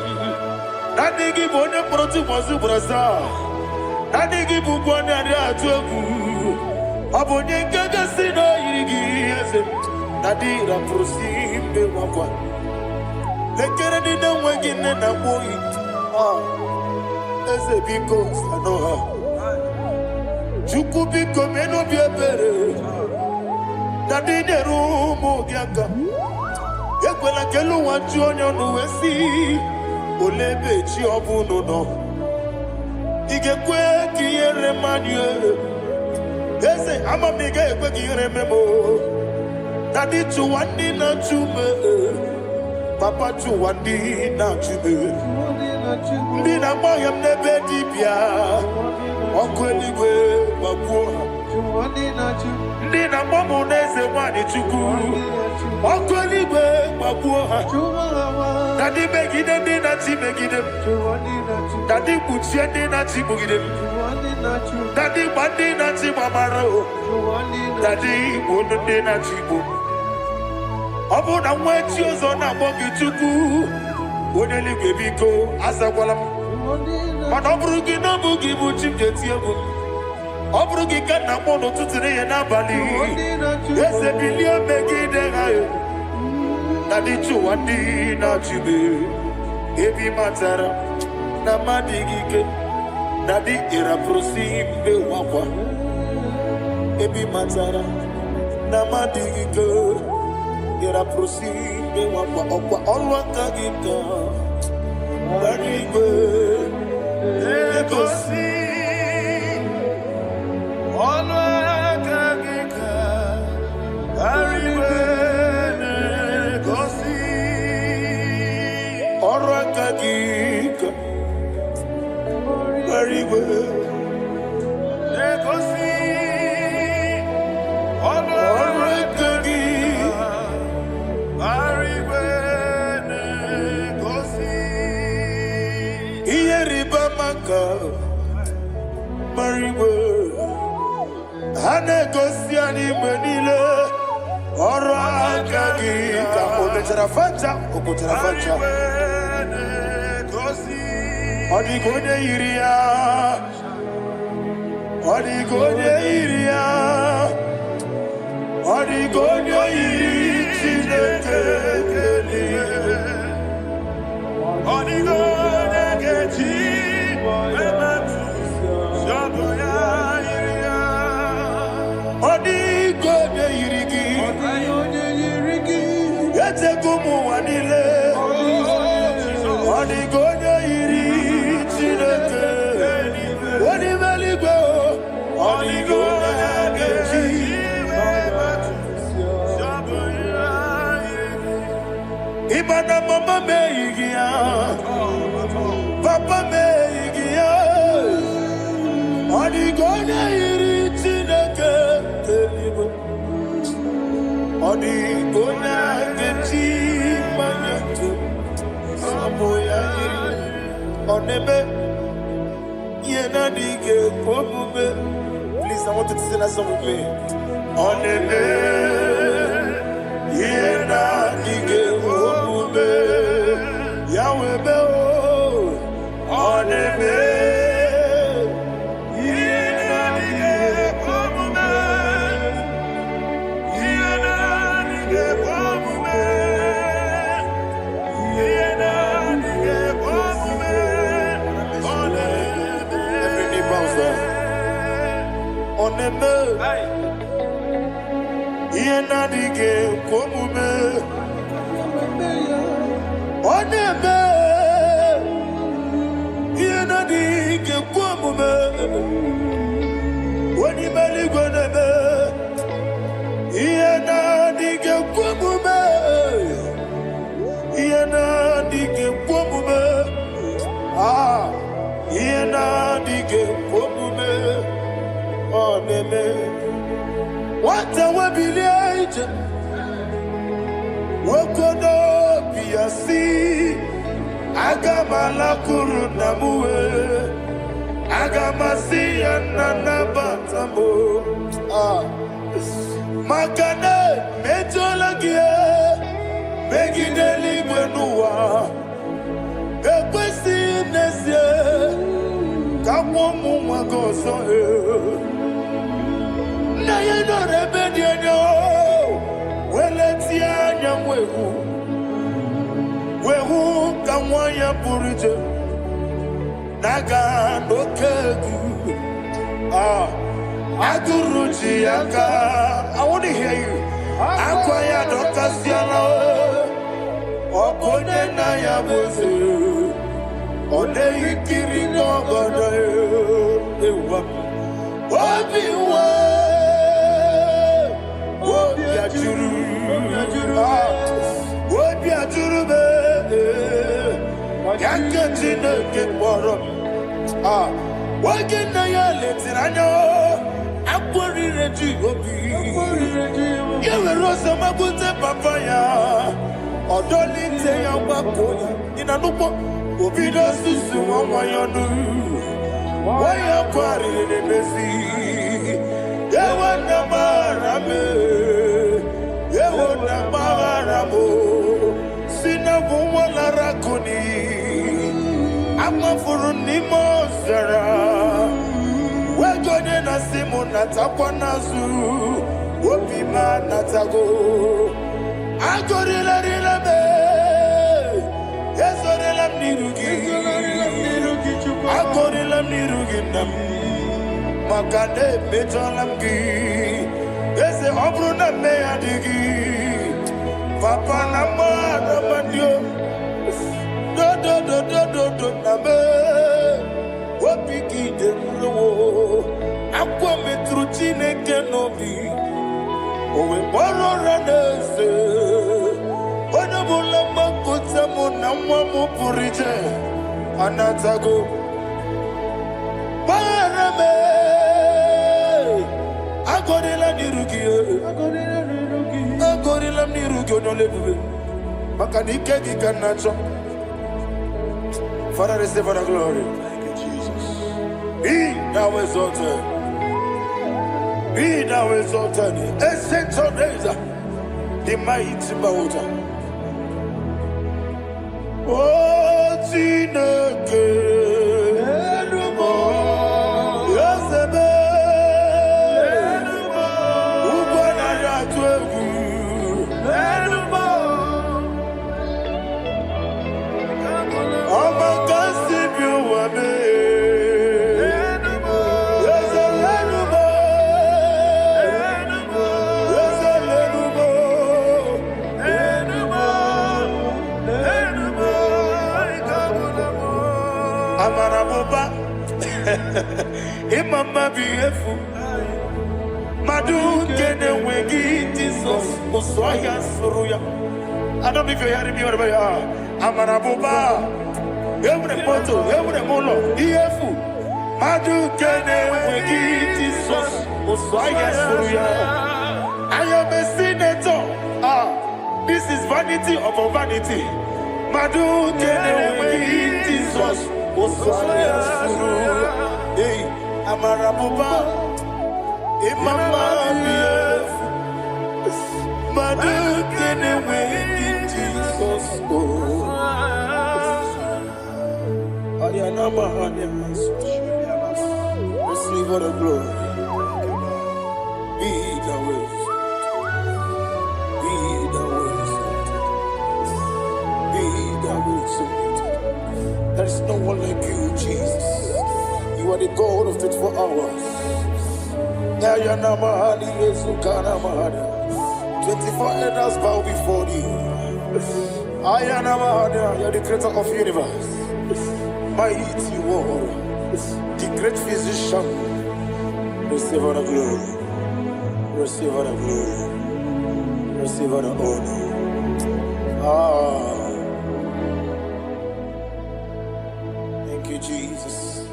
Nadi gibone proti wazu braza Nadi gibugwane adi atuegu Abonye ngege sino yirigi eze Nadi ra prosimbe wakwa Lekere di na wegine na boyi Eze biko sanoha Chuku biko meno biebere Nadi neru mo biaka Ekwela kelu wanchu onyo nuwesi olebe chi obuno no igekwe kiyere manye eze amamiga ekwe kiyere memo dadi chuwandi na chume papa chuwandi na chume ndi na moyam nebe dibia okweligwe babuo ndi na momu neze mwani chuku okweligwe babuo dadi megide ndi na chi megide dadi kuchie ndi na chi mugide dadi bandi na chi mamaro dadi bunu ndi na chi bu obu na mwechi ozo na bogi chuku oneligwe biko azakwala mana oburu gi na bugi bu chimjeti egu oburu gi ka na mo no tutire ye na bali ese bilie megide hayo dadi chuwandi na chibe ebi matara na madigike dadi era prosimbe wakwa ebi matara na madigike era prosimbe wakwa okwa olwaka gika barigwe ekosi olwaka gika barigwe Orakagika Mariwe Nekosi Orakagika Mariwe Nekosi Iyeriba maka Mariwe Hanekosi animenile Orakagika Ometarafata Okotarafata Odigode iria Odigode iria Odigode iri Chineke Odigode kechi Ematu Shoboya iria Odigode irigi Yete kumu wanile Odigode iri Chineke Onimeligwe Odigode kechi Ibana mama meigia Papa meigia Odigode iri Chineke Odigode kechi Manyato Samoya Onebe Yena dige Pomube. Please, I want you to sing that song with me. Onebe Yena dige Pomube Yahweh be Onebe Yena dige Pomube Yena dige Pomube Yena dige Pomube Every knee bows down. Onebe Yena dige Pomube Onebe Yena dige Pomube Onimeligwe nebe Yena dige Pomube Yena dige Pomube Yena dige Pomube Onebe Wata wabiliaje Wokodo biasi Agamala kuru namuwe Agamasi anana batamo Makane metolagie Begideli mwenuwa Ekwesi nesye Kamwomu mwagoso Na yeno rebedi enyo Weleti anya mwehu Wehu kamwanya purije Naga nokegu Aguruji yaka I want to hear you Akwaya dokasiana Opone na ya bozu Ode ikiri n'obodo ewa. Obi wa, obi ajuru, obi ajuru be. Yanketi ne kekporo. Wage na ya letiranya. Akwori reji obi. Yewe rosa magunte papaya. Odoli te ya wakoya. Ina nupo. Obi do susu wanyonu. Waya kwari ne besi. Yewe na marame. Yewe na maramo. Sina wala rakuni. Amafuru ni mozara. Wegode na simu natakwa nazu. Wopima natago. Agorila rila me. Yezorila mnirugi. Agorila mnirugi nam. Makane metolamgi. Yeze obru na me adigi. Papa na mwana mandio. Do na me. Wapiki de mlo. Akwa metruchine kenobi. Owe boro ranese. Wana bula makuta muna mwamu purije. Anatago. Barame. Agorila nirugi. Agorila nirugi onolebube. Makanike gikanacho. Father, receive the glory. Thank you, Jesus. Be thou exalted. Be thou exalted. Ancient of days, the mighty mountain. Oh, Tineke. Yosebe. Ubanaya twegu. Amaraboba, Imama beautiful. Madu kene wengi Jesus, Osoya Suruya. I don't know if you're hearing me wherever you are. Amaraboba, every photo, every molo, beautiful. Madu kene wengi Jesus, Osoya Suruya. I am a senator. This is vanity of a vanity. Madu kene wengi Jesus. Hey, Amaraboba, Imama beautiful. Madu kene wengi Jesus. Receive all the glory. Be the worst. Be the worst. Be the worst. There is no one like you, Jesus. You are the God of 24 hours. 24 elders bow before you. You are the creator of the universe. Mighty warrior, the great physician. Receive all the glory. Receive all the glory. Receive all the honor. Thank you, Jesus.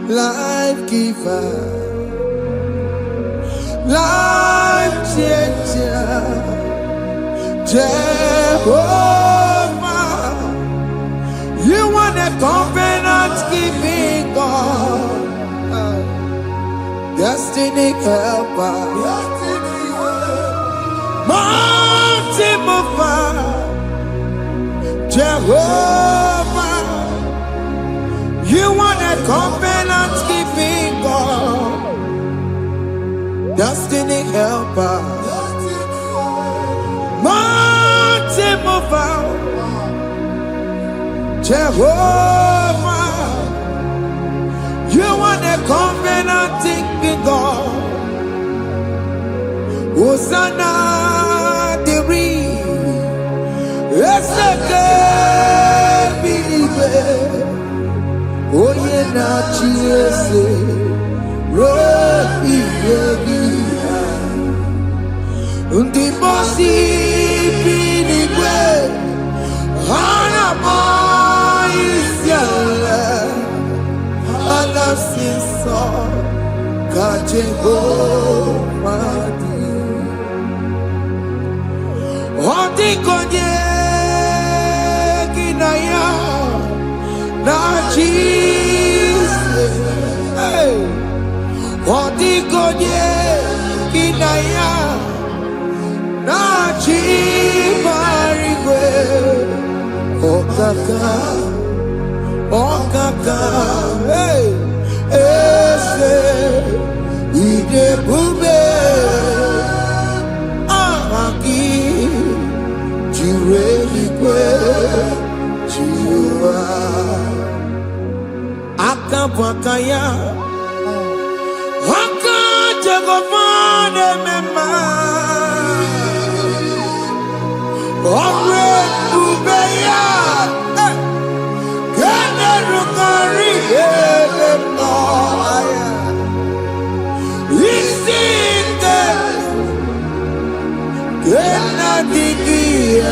Life giver, life changer, Jehovah, you want a covenant keeping God, destiny helper, mountain mover, Jehovah, you want a covenant keeping God, destiny helper, mountain mover, Jehovah, you want a covenant keeping God. Hosanna, the it's a good believer. Oh, yeah, not Jesus. Undi bosi pinigwe hana moisiala alasinso kajehomadi Odi konye kinaya na Jesus. Odi konye kinaya na chibarigwe okaka hey ese ide bube ahaki jireligwe jiwa akabakaya akajagofane mema Omre ubeya, kene rukari no aya. Isinde, kena digi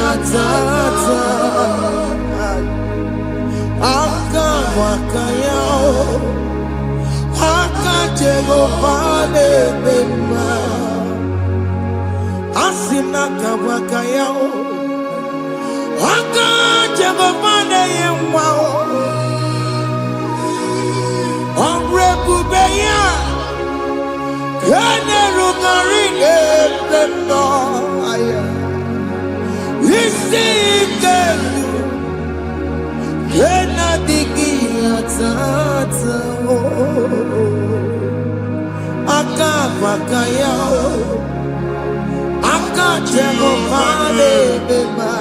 atata. Aka wakayao, aka jego vale bema. Asina kabakayao. Aka jagomane yemwao Omre bubeya Kene rugarine pleno aya Isike Kena digi atata Aka bakayao Aka jagomane bema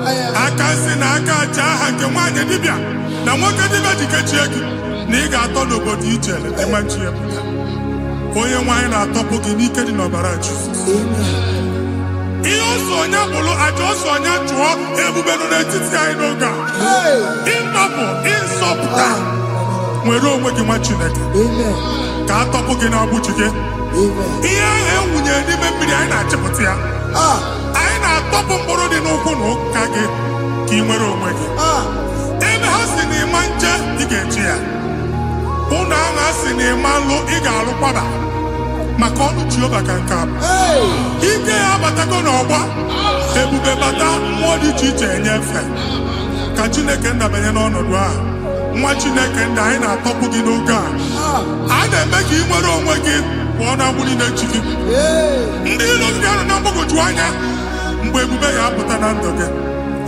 aka si na aka aja aha nke nwaanyị dibịa na nwoke dibịa ji kechie gị na ị ga-atọ n'obodo ijele ịmachi ya pụta. Onye nwaanyị na-atọpụ gị n'ike dị n'ọbara Jizọs. Ihe ọsọ onye bụrụ aja ọsọ onye chụọ ebube nọ n'etiti anyị n'oge a. Ịtọpụ ịzọpụta nwere onwe gị nwa Chineke ka atọpụ gị na-agbụchi gị. Ihe ahụ ewunye n'ime mmiri anyị na-achịpụta ya. Anyị na-atọpụ mkpụrụ dị n'ụkwụ na ụka gị ka ị nwere onwe gị. Ebe ha si na ịma nje ị ga-eji ya. Ụlọ ahụ ha si na ịma nlụ ị ga-alụkwaba maka ọnụ Jehova ka nke a bụ. Ike ya abatago n'ọgba ebube bata mmụọ dị iche iche enyefe ka Chineke ndabanye n'ọnọdụ a. Nwa Chineke ndị anyị na-atọpụ gị n'oge a. A na-eme ka ị nwere onwe gị pụọ na agbụrụ na-echi gị. Ndị ilo gị anọ na mgbagwoju anya mgbe ebube ya apụta na ndụ gị.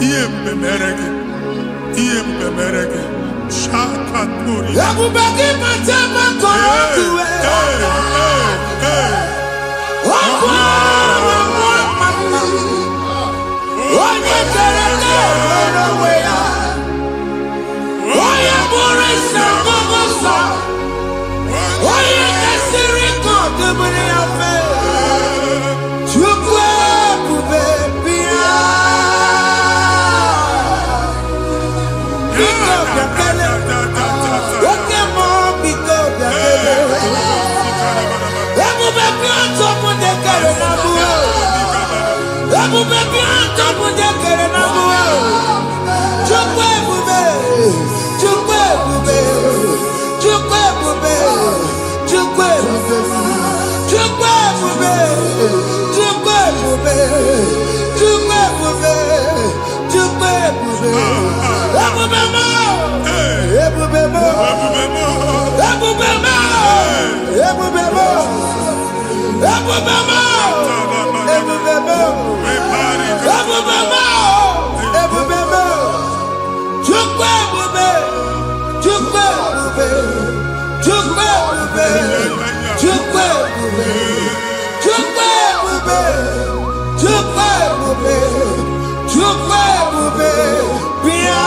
Ihe ebube mere gị. Ihe ebube mere gị. Shakatori. Ebube gị mata maka ọdụ onye kere n'ebe onwe ya, onye bụrụ isi ọgụgụ nsọ, onye kesịrị ka ọdụbụrụ ya mfe. Chukwu ebube bịa, biko bịakele, oke mmụọ biko bịakele. Ebube bịa tọpụ ndị kere na mbuo, ebube bịa tọpụ ndị kere na mbuo. Chukwu ebube, Chukwu ebube, Chukwu ebube, Chukwu ebube, Chukwu ebube, Chukwu ebube, Chukwu ebube, Chukwu ebube. Ebube mo, ebube mo, ebube mo, ebube mo, ebube mo, ebube mo, ebube mo, ebube mo. Chukwu ebube, Chukwu ebube, Chukwu ebube, Chukwu ebube, Chukwu ebube, Chukwu ebube, Chukwu ebube. Bịa.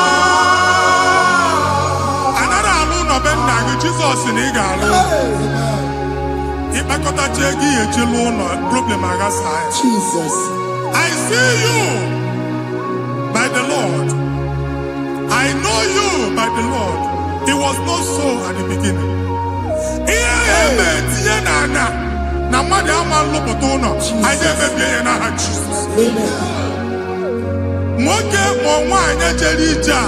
Anara alụ nọ be nna gị Jizọs na ị ga-alụ. Ịkpakọtacha ego ihe eji lụọ ụlọ problem aghasa ya. Jesus. I see you by the Lord. I know you by the Lord. It was not so at the beginning. Ihe eme tinye n'anya na mmadụ ama nlụpụta ụlọ. Anyị emebie ya n'aha Jizọs. Nwoke ma nwaanyị jere ije a,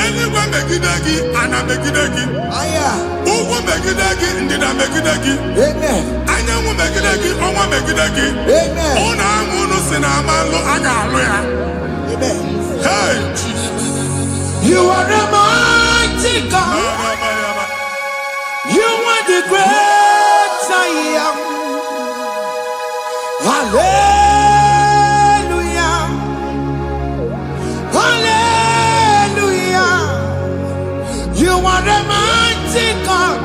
eluigwe megide gị, ana megide gị, ugwu megide gị, ndịda megide gị, anyanwụ megide gị, ọnwa megide gị. Ụlọ ahụ unu si na ama nlụ a ga-alụ ya. Hey, Jesus. You are the mighty God. You are the great I am. Hallelujah. Hallelujah. You are the mighty God.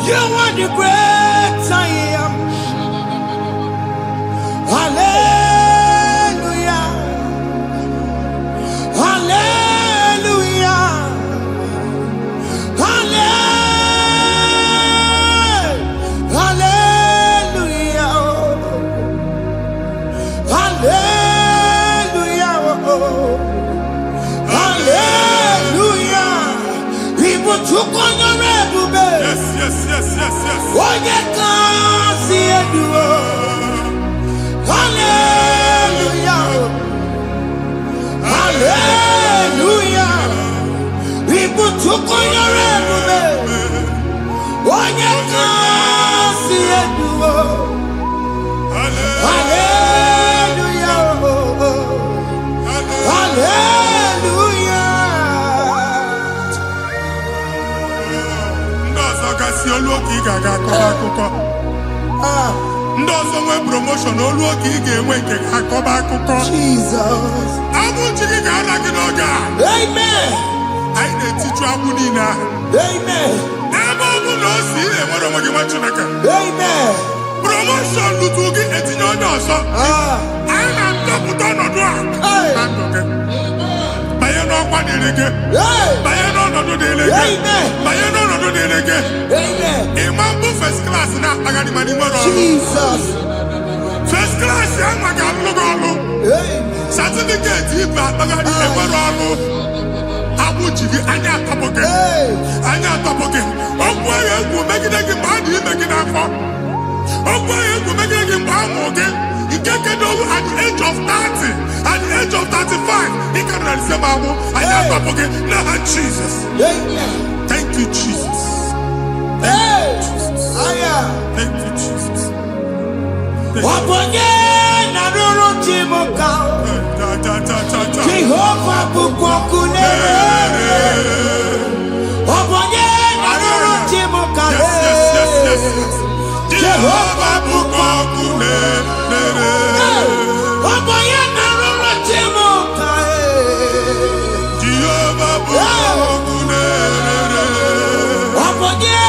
You are the great I am. Hallelujah. Hallelujah. Hallelujah. Hallelujah. Hallelujah. People took on your ebube. Yes, yes, yes, yes, yes. Onye kasi eduo. Hallelujah. Hallelujah. People took on your ebube. Onye kasi eduo. Hallelujah. Hallelujah. Ndị ọzọ gasị olu oge ị ga-aga akọba akụkọ. Ndị ọzọ nwee promotion olu oge ị ga-enwe nke akọba akụkọ. Jesus. Abụ chi gị ga-ala gị n'oge a. Amen. Anyị na-etiju agbụ niile ahụ. Amen. Ebe ọ bụ na o si ị na-enwere onwe gị nwa Chineke. Amen. Promotion lutugi etinyo nyoso. Aina ndoputo nodwa. Andoke. Bayeno kwa delege. Bayeno nodo delege. Bayeno nodo delege. Imambu first class na agadi manimoro. Jesus. First class yang magalu. Certificate iba agadi emoro. Abu jivi anya topoke. Anya topoke. Ogwa yegu megidegi madi megidafo. Ogwa yegu megidegi mbamoge. Ikekedo at the age of 30, at the age of 35, he can receive Abu. Anya topoke. Now Jesus. Thank you, Jesus. Thank you, Jesus. Thank you, Jesus. Waponye na roro chimoka. Jehovah bukokune. Waponye na roro chimoka. Jehovah bukokune. Waponye na roro chimoka. Jehovah bukokune. Waponye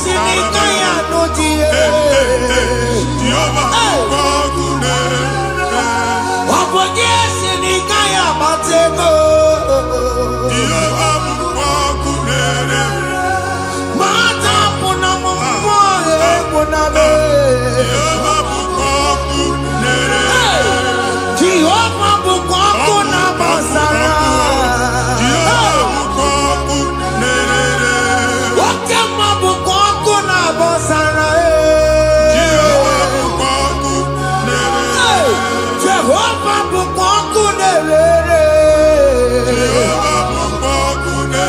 sinika ya notie. Jehovah bukokune. Waponye sinika ya matego. Jehovah bukokune. Mata puna mumwa puname. Jehovah bukokune. Jehovah bukokuna basara. Jehovah bukokune. Wakema bukokuna basara. Jehovah bukokune. Jehovah bukokune. Jehovah bukokune.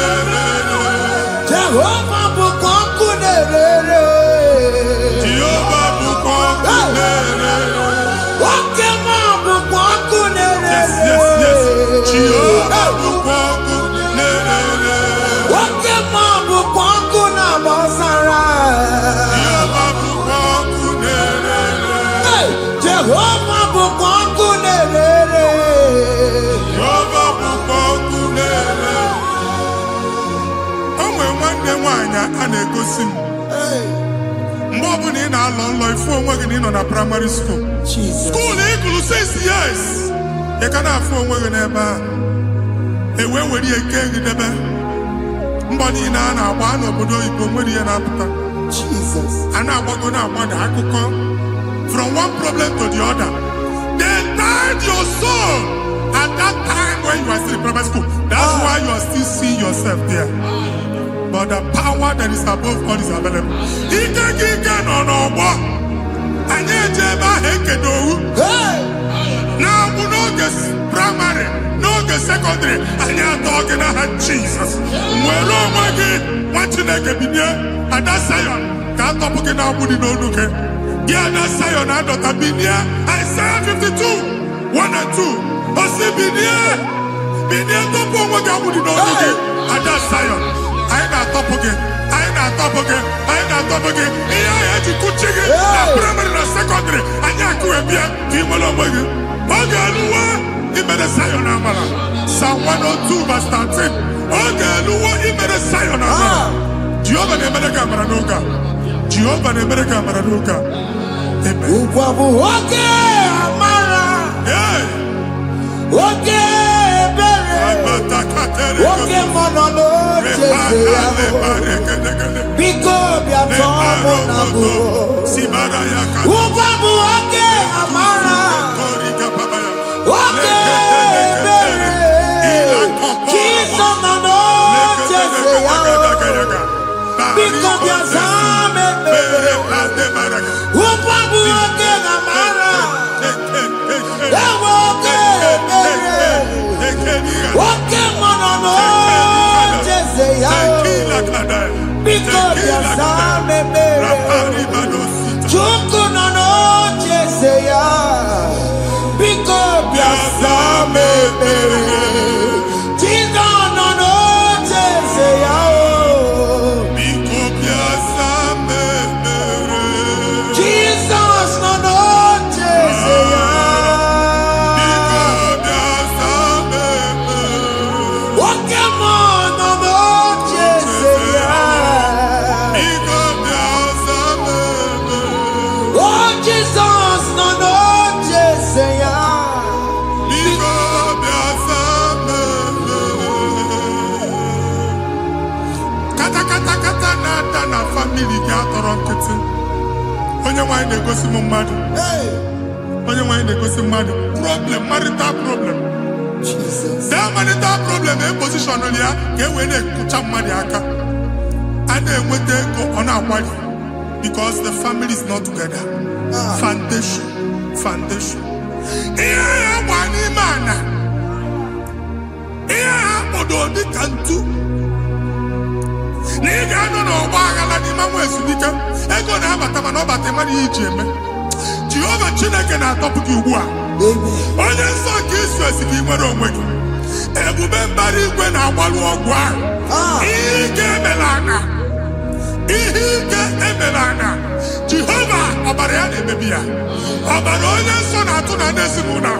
Jehovah bukokune. Jehovah bukokune. Wakema bukokune. Yes. Jehovah bukokune. Wakema bukokuna basara. Jehovah bukokune. Jehovah bukokune. Jehovah bukokune. Onwe nwanne nwanyị a na-egosi m mgbe ọbụla ị na-alọ nlọ ifu onwe gị na ị nọ na praịmarị skuul Jesus. skuul ịgụrụ 6 years ị ka na-afụ onwe gị n'ebe a ewee were ihe kee gị debe mbọ niile a na-agba n'obodo oyibo nwere ihe na-apụta Jesus. a na-agbago na-agbada akụkọ from one problem to the other. They tied your soul at that time when you are still in primary school. That's why you are still seeing yourself there. But the power that is above all is available. Ike no bo. Anye jeba hekedowu. Na bu n'oge primary, n'oge secondary, anye atọ na ha Jesus. Nwere onwe gị nwa Chineke binye ada Zion ka atọpụ gị na-agbụ dị n'onu gị. Gị ada Zion adọta binye Isaiah 52, 1 and 2. Osi binye tọpụ onwe gị agbụ dị n'onu gị ada Zion. Anyị na-atọpụ gị. Ihe anyị eji kuchi gị na primary na secondary anyị akụwe bịa ka ị nwere onwe gị. Oge eluwa imere Zion amara. Psalm 102 verse 13. Oge eluwa imere Zion amara. Jehova na-emere gị amara n'oge a. Jehova na-emere gị amara n'oge a. Amen. Ugwa bụ oge amara. Oge ebere. Oge mọnọ n'oche eze ya. Biko bịa tọọ mụ na bụ. Ugwa bụ oge amara. Oge ebere. Jizọs nọ n'oche eze ya. Biko bịa zaa m ekpere. Ugwa bụ oge amara. Ewe oge ebere. Oge mọnọ n'oche eze ya. Biko bịa zaa m ekpere. Chukwu nọ n'oche eze ya. Biko bịa zaa m ekpere. Jizọs nọ n'oche eze ya. Jizọs nọ n'oche eze ya. Oke mmụọ nọ n'oche eze ya. family gị atọrọ nkịtị. Onye nwanyị na-egosi m mmadụ. Onye nwanyị na-egosi mmadụ. Problem, marital problem. That marital problem in position on ya ka e wee na-ekụcha mmadụ aka. A na-enweta ego ọ na-akwali because the family is not together. Foundation. Ihe ya gba n'ime ana. Ihe ha kpọdo dị ka ntu. Na ị ga-anọ n'ọgba aghara n'ime nwa ezumike. Ego na-abata mana ọ bata mmadụ ihe iji eme. Jehova Chineke na-atọpụ gị ugbu a. Onye nsọ nke Izrel gị nwere onwe gị. Ebube mbara igwe na-agbalụ ọgwụ ahụ. Ihe ike emela ana. Jehova ọbara ya na-emebi ya. Ọbara onye nsọ na-atụ na ndị ezinụlọ.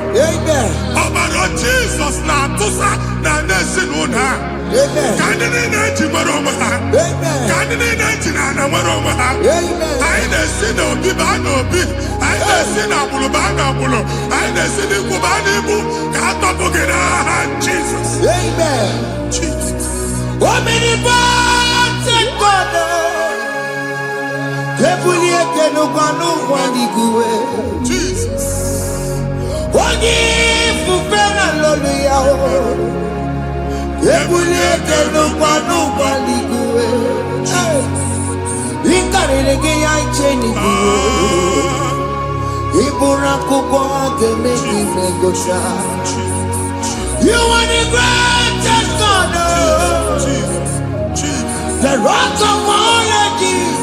Ọbara Jizọs na-atụsa na ndị ezinụlọ. Ka ndị niile eji nwere onwe ha. Ka ndị niile eji na ana nwere onwe ha. Anyị na-esi n'obi baa n'obi. Anyị na-esi n'agbụrụ baa n'agbụrụ. Anyị na-esi n'ikwu baa n'ikwu. Ka a tọpụ gị n'aha Jizọs. Jesus. Omnipotent God. Jesus. Onye ifufe na hallelujah. Ebuliete n'ụkwa n'igwe. Ịkarịrị gị ya iche n'igwe. Ịbụrụ akwụkwọ ga-eme gị megocha. You are the greatest God. The rock of all ages.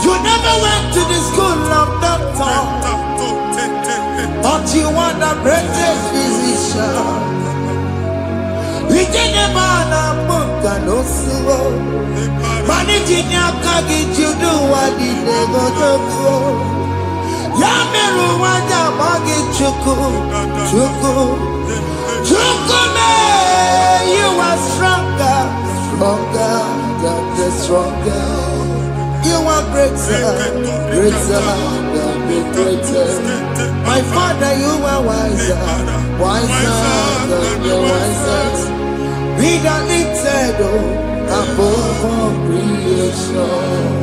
You never went to the school of doctor, but you are the greatest physician. We didn't man a book and no slow. Managing your carriage, you do what you never do. Yameru wanda magi chuku. You are stronger, stronger. You are greater, greater. My Father, you are wiser than the wisest. Be the lifted above all creation.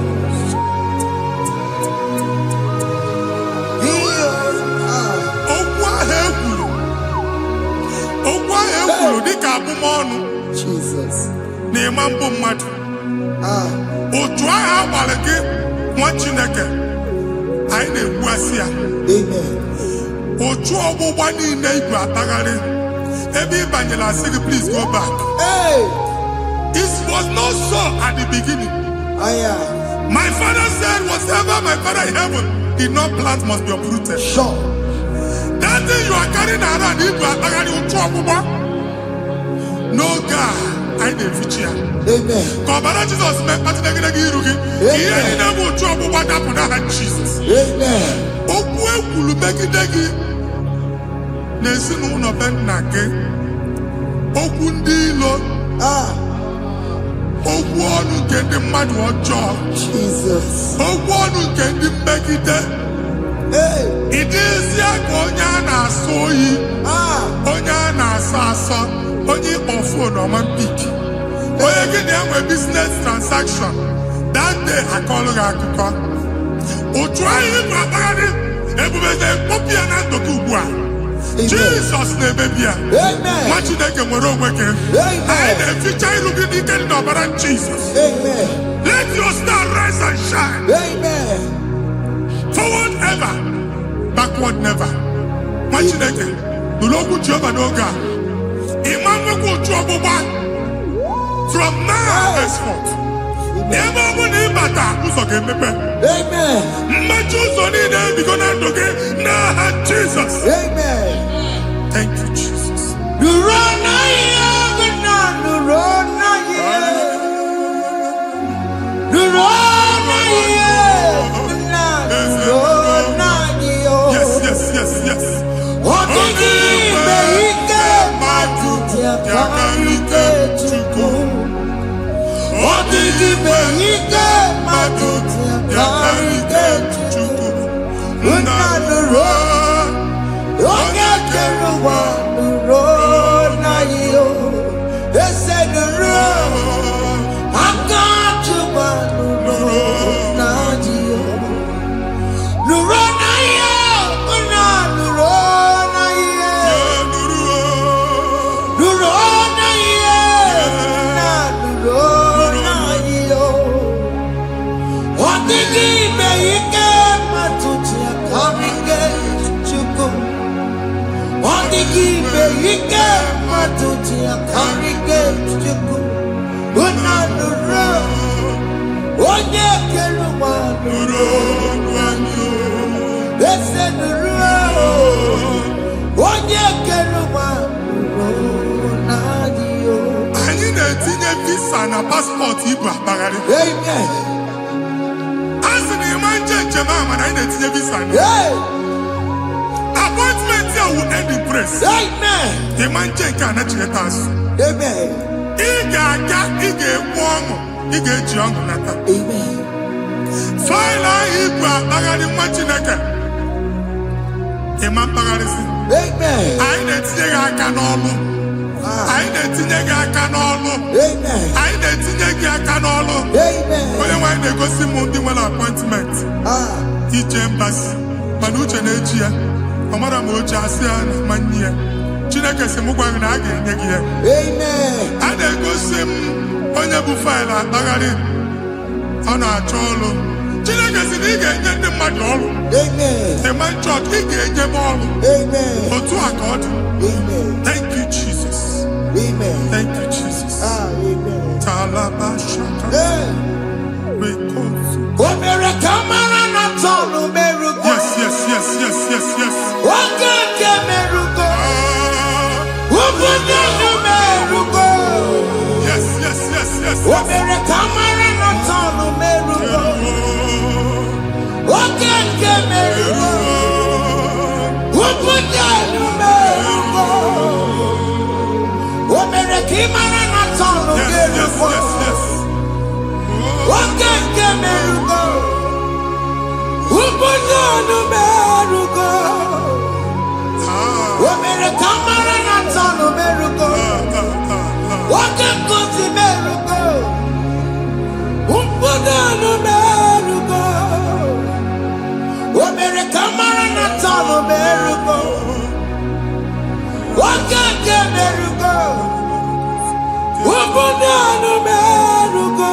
Jesus. Otu agha agbara gị nwa Chineke anyị na-egbu asị ya. Otu ọgbụgba niile igwe atagharị ebe ị banyere asị gị please go back. It was not so at the beginning. My father said whatever my father in heaven did not plant must be uprooted. Sure. That thing you are carrying around igwe atagharị otu ọgbụgba. No God. I didn't ya. Amen. Kọbara Jesus mee kpatị negidegi iru gị. Ihe niile bụ otu ọgbụgba dapụ n'aha Jesus. Amen. Okwu ekwuru megide gị n'ezinụlọ be nna gị. Okwu ndị ilo. Okwu ọnụ nke ndị mmadụ ọjọọ. Jesus. Okwu ọnụ nke ndị mmegide. Ị dịzie ka onye a na-asọ oyi. Onye a na-asọ asọ. Onye ịkpọ phone ọma mpiki. Onye gị na-enwe business transaction. That day akọlụ gị akụkọ. Otu anyị bụ akpagharị ebube na-ekpọpụ ya na ndụ gị ugbu a. Jesus na-emebi ya. Nwa Chineke nwere onwe gị. Anyị na-eficha iru gị n'ike dị n'ọbara Jesus. Let your star rise and shine. Forward ever, backward never. Nwa Chineke nụrụ okwu Jehova n'oge a. From now henceforth, ebe ọ bụ na ịbata ụzọ ga-emepe. Mmechi ụzọ niile ebigo na ndụ gị n'aha Jizọs. Thank you, Jesus. Yes. Onye keluwa ese nuru onye keluwa nadio. Anyị na-etinye visa na passport ibu akpagharị. Amen. Asị na ịma njem ama na anyị na-etinye visa na. Appointment here will end in praise. Amen. Ịma njem nke a na-echeta azụ. Amen. Ị ga-aga, ị ga-ekwu ọṅụ, ị ga-eji ọṅụ nata. Amen. Faịlụ ahụ ibu akpagharị nwa Chineke. Ịma mkpagharịsị. Amen. Anyị na-etinye gị aka n'ọlụ. Anyị na-etinye gị aka n'ọlụ. Amen. Anyị na-etinye gị aka n'ọlụ. Amen. Onye nwaanyị na-egosi m ndị nwere appointment. Ije mbasi mana uche na-eji ya. Ọ mara ma oche asị ya na ma nne ya. Chineke sị m gwa gị na a ga-enye gị ya. Amen. A na-egosi m onye bụ faịlụ akpagharị. Ọ na-achọ ọlụ. Chineke sị na ị ga-enye ndị mmadụ ọrụ. Amen. Ema chọt ị ga-enye m ọrụ. Amen. Otu a ka ọ dị. Amen. Thank you, Jesus. Amen. Thank you, Jesus. Amen. Talaba shaka. Rekozu. Omere kamara na tonu merugo. Yes, yes, yes, yes, yes, yes. Okeke merugo. Ubunye merugo. Yes, yes, yes, yes. Omere kamara na tonu merugo. Okeke merugo. Ubunye merugo. Omere kamara na tonu Yes, yes, merugo. yes, yes. Okeke merugo. Ubunye merugo. Omere kamara na tonu merugo. Okeke merugo. Ubunye merugo. Omere kamara na tonu merugo. Okeke merugo. Ubunye merugo.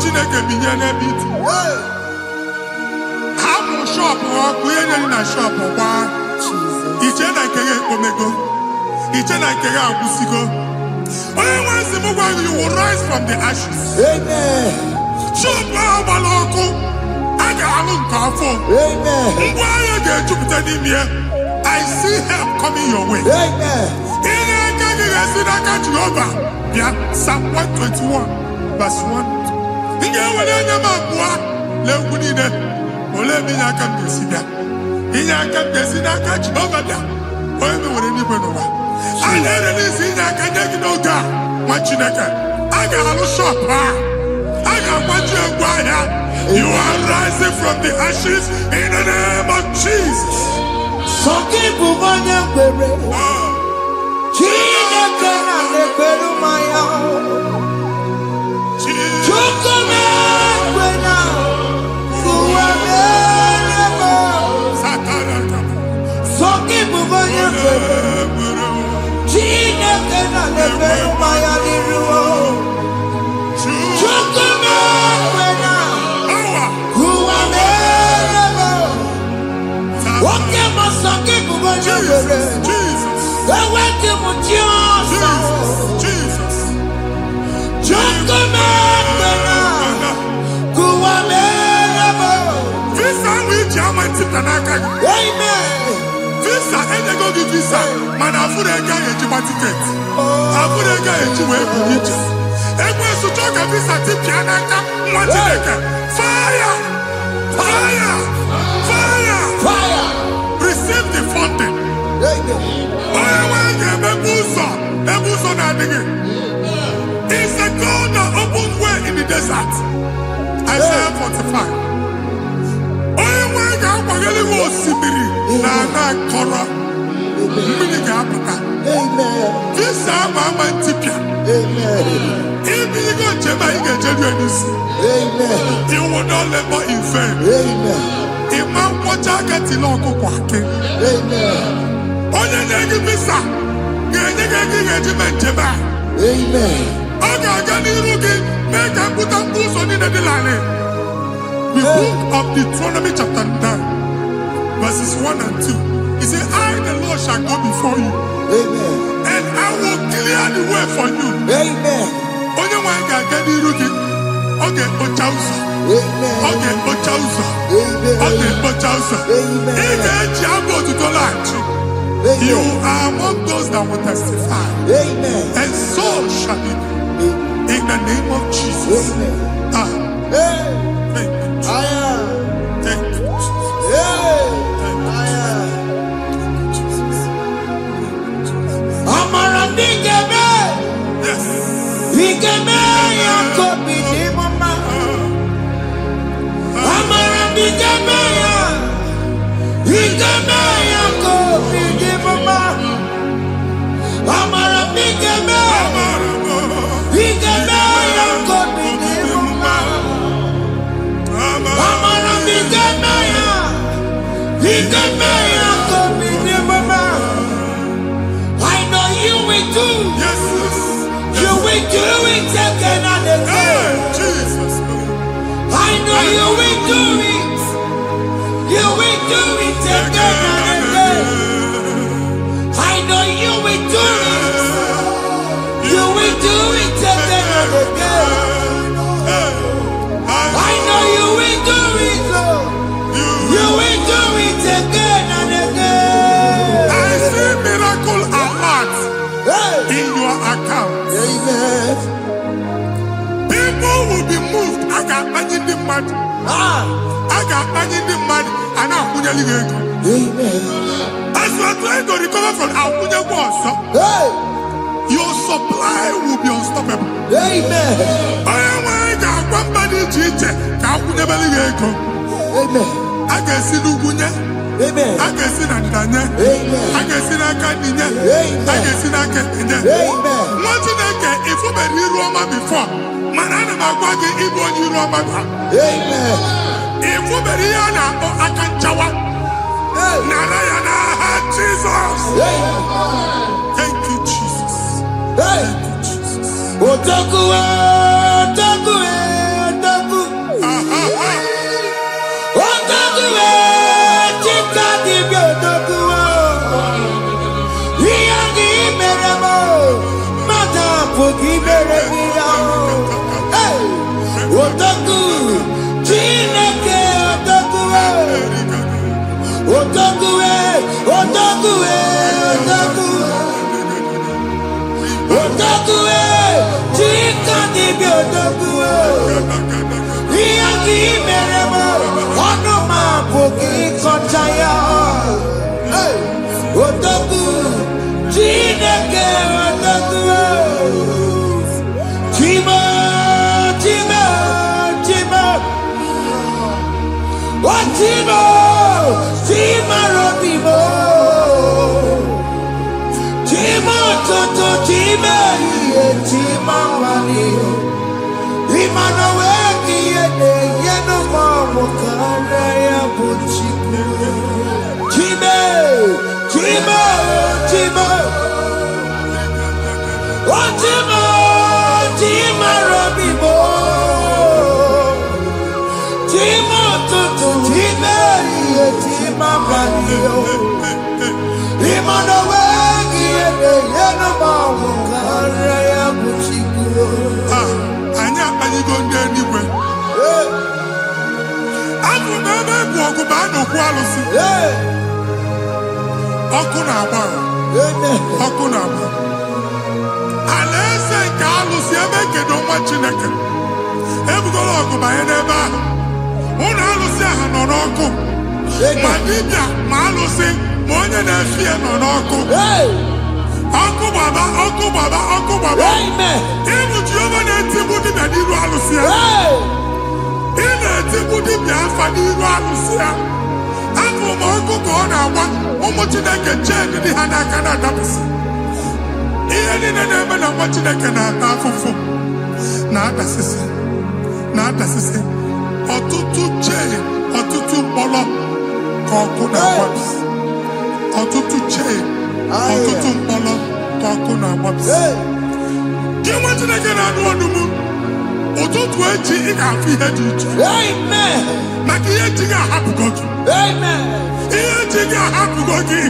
Chineke binye n'ebe itu. Hapụ shọpụ ọkụ ihe nyere na shọpụ gbaa. Iche na nke ya ekpomego. Iche na nke ya agwụsigo. Onye nwe nsị m gwa gị, you will rise from the ashes. Amen. Shọpụ ahụ gbara ọkụ. A ga-alụ nke afọ. Amen. Ngwa ahịa ga-ejupụta n'ime ya. I see help coming your way. Amen. Ihe aka gị ga-esi n'aka Jehova bịa. Psalm 121 verse 1. Ị ga-ewere anya m abụọ n'egwu niile. Olee ebe inye aka m ga-esi bịa? Inye aka m ga-esi n'aka Jehova bịa. Onye mewere n'igwe n'ụwa. A na-erere isi inye aka nye gị n'oge a, nwa Chineke. A ga-alụ shọpụ a. A ga-agbaji egwu ahịa. You are rising from the ashes in the name of Jesus. Sọkị bụ onye kwere. Chineke na-ekwere mmanya. Chukwu na-ekwe na ụwa mere m. Sọkị bụ onye kwere. Chineke na-ekwere visa, man, I put a guy a ticket. I put a guy a ticket. And when you talk a visa, Tipianaka, fire! Fire! Fire! Fire. Receive the funding. It's a God that opens way in the desert. Isaiah 45. This is my tipia. If you go to Jamaica, you will not labor in vain. Imam Pochaka Tiloko Kwake. Onye negi visa, amen. The book of Deuteronomy chapter 9, verses 1 and 2. He said, I, the Lord, shall go before you. Amen. And I will clear the way for you. Amen. Onye wanga gani rugi. Okay, Ochausa. Amen. Okay, Ochausa. Amen. Okay, Ochausa. Amen. You are among those that will testify. Amen. And so shall it be. In the name of Jesus. Amen. Thank you, Jesus. Thank you, Jesus. Thank you, Jesus. Amara Bigame. Yes. Bigame Yakobi de Mama. Amara Bigame. Bigame Yakobi de Mama. Amara Bigame. Bigame Yakobi de Mama. Amara Bigame. Bigame Yakobi de Mama. I know you will do. Yes. You will do it again and again. Jesus. I know you will do it. You will do it again and again. I know you will do it. You will do it again and again. I know you will do it, Lord. You will do it again and again. I see miracle alert in your account. Amen. People will be moved. I got imagine the mad. I got imagine the mad. And I'm going to Amen. as you are trying to recover from Abuja Boss, your supply will be unstoppable. Amen. Amen. I can see Lugunya. Amen. I can see Nadanya. Amen. I can see Nakaninya. Amen. I can see Nakaninya. Amen. What you think if you been in Roma before? Manana Magwagi, Ibo, you Roma. Amen. If you been here, I can Jawa. Narayana, Jesus. Thank you, Jesus. Thank you, Jesus. Otaku, Otaku, Otaku. Otaku, Chika di Otaku. Yagi meremo, mata pogi meremia. Otaku, Chineke Otaku. Otaku, Otaku, Otaku. Otaku, Chika di Otaku. Yagi meremo, onoma pogi kochaya. Otaku, Chineke Otaku. Chima, Chima, Chima. What Chima? Chima Robimo. Chima Toto Chima. Chima Wani. Imanowe Kiene Yeno Mamo Karaya Buchiku. Chima, Chima, Chima. What Chima? Chima Robimo. Chima Toto Chima. Chima Wani. Imanowe Kiene Yeno Mamo Karaya Buchiku. Anya anyị go ndị eluigwe. Abụ m ebe bụ ọgụ ma a na-okwu alụsị. ọkụ na-agba ọkụ na-agba alaeze nke alụsị ebe kedu nwa Chineke ebugoro ọgụ banye n'ebe ahụ ụlọ alụsị ahụ nọ n'ọkụ ma dibịa ma alụsị ma onye na-efi ya nọ n'ọkụ ọkụ gbaba ọkụ gbaba ọkụ gbaba ịbụ Jehova na-etigbu dibịa n'iru alụsị ya ị na-etigbu dibịa afa n'iru alụsị ya afọ ma ọkụ ka ọ na-agba ụmụ Chineke chen dị ha n'aka na-adapụsị ihe niile na-eme na nwa Chineke na-ata afụfụ na-adasịsị ọtụtụ chen ọtụtụ mkpọrọ ka ọkụ na-agbapụsị ọtụtụ chen ọtụtụ mkpọrọ ka ọkụ na-agbapụsị gị nwa Chineke na-anụ ọdụmụ ụtụtụ echi ị ga-afụ ihe dị iche maka ihe eji ga-ahapụgo gị ihe eji ga-ahapụgo gị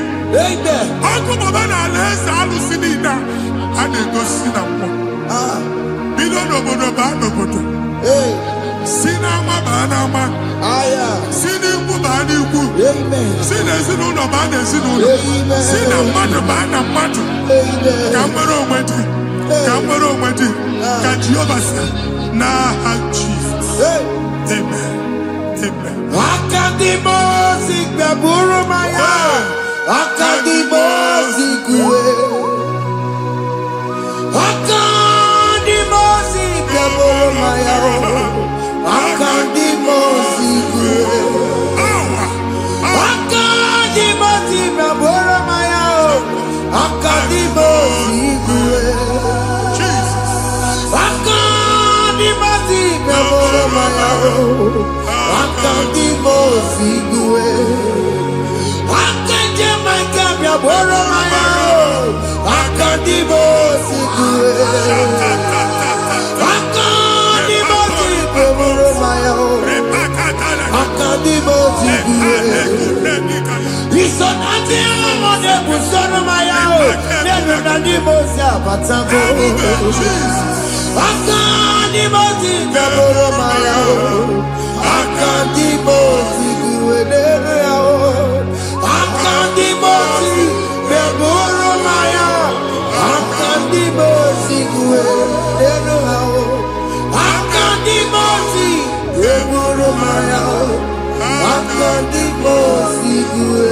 ọkụ baba na ala eze alụsị niile a na-egosi na mmụọ bido n'obodo baa n'obodo si n'ama baa n'ama si n'ikwu baa n'ikwu si n'ezinụlọ baa n'ezinụlọ si na mmadụ baa na mmadụ ka nwere onwe dị ka nwere onwe dị ka Jehova si n'aha Jizọs. Amen. Amen. Akadimosi gbẹ̀bùrú maya, akadimosi kúwe. Akadimosi gbẹ̀bùrú maya, akadimosi kúwe. Akadimosi gbẹ̀bùrú maya, akadimosi kúwe. Akadimosi gbẹ̀bùrú maya, akadimosi kúwe. Akadimosi kúwe. Akadimosi kúwe. Isonati amone busono maya o. Nenu nadimosi abatago. Akadimosi gbẹ̀bùrú maya o. Akadimosi kúwe nenu ya o. Akadimosi gbẹ̀bùrú maya. Akadimosi kúwe nenu ya o. Akadimosi gbẹ̀bùrú maya o. Akadimosi kúwe.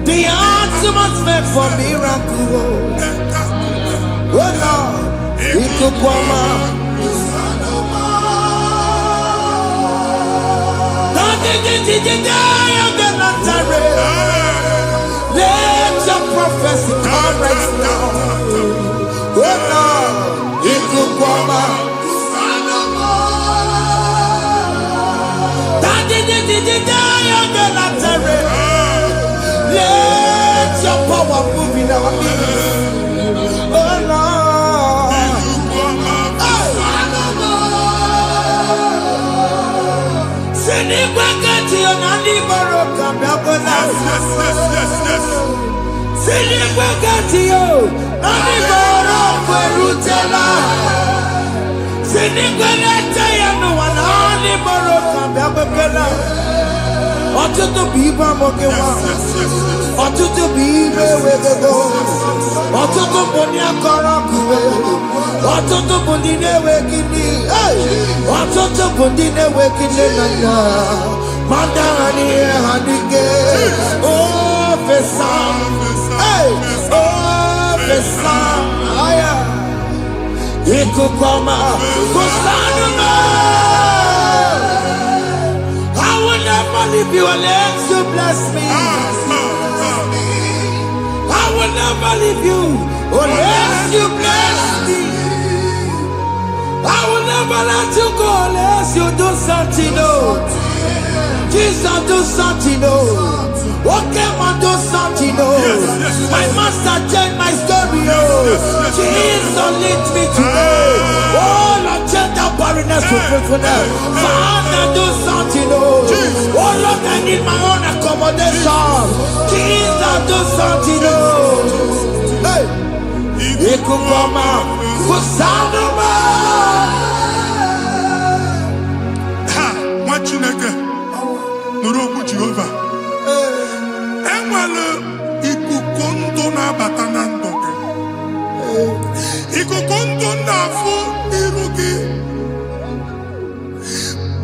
The atmosphere for miracle. Oh Lord, it could come out. Let your prophecy come right now. Oh Lord, it could come out. Let your power move in our midst. Oh Lord. Send it back at you, Nandi Baroka, send it back at you, Nandi Baroka, Rutella. Send it back at you, Nandi Baroka, Babakala. Ọtụtụ bụ ibe amụghị nwa, ọtụtụ bụ ibe ewegego, ọtụtụ bụ ndị akọrọ akụwe, ọtụtụ bụ ndị na-enweghị nne, ọtụtụ bụ ndị na-enweghị nne na nna, ma ndị agha n'ihe ha n'ike. Ofesa, ofesa, aya, ikuku ọma, kwụsanụ m. I will never leave you unless you bless me. I will never leave you unless you bless me. I will never let you go unless you do something. Oh, Jesus, do something. Oh, okay, man, do something. Oh, my master changed my story. Oh, Jesus, lead me today. Oh, Lord, change that holiness with faithfulness. Father, do something, oh. Oh Lord, I need my own accommodation. Jesus, do something, oh. Hey. Ikukoma, kusanuma. Ha, mwachineke. Nuru Jehovah. Enwale ikukondo na batana ndoke. Ikukondo na fu irugi.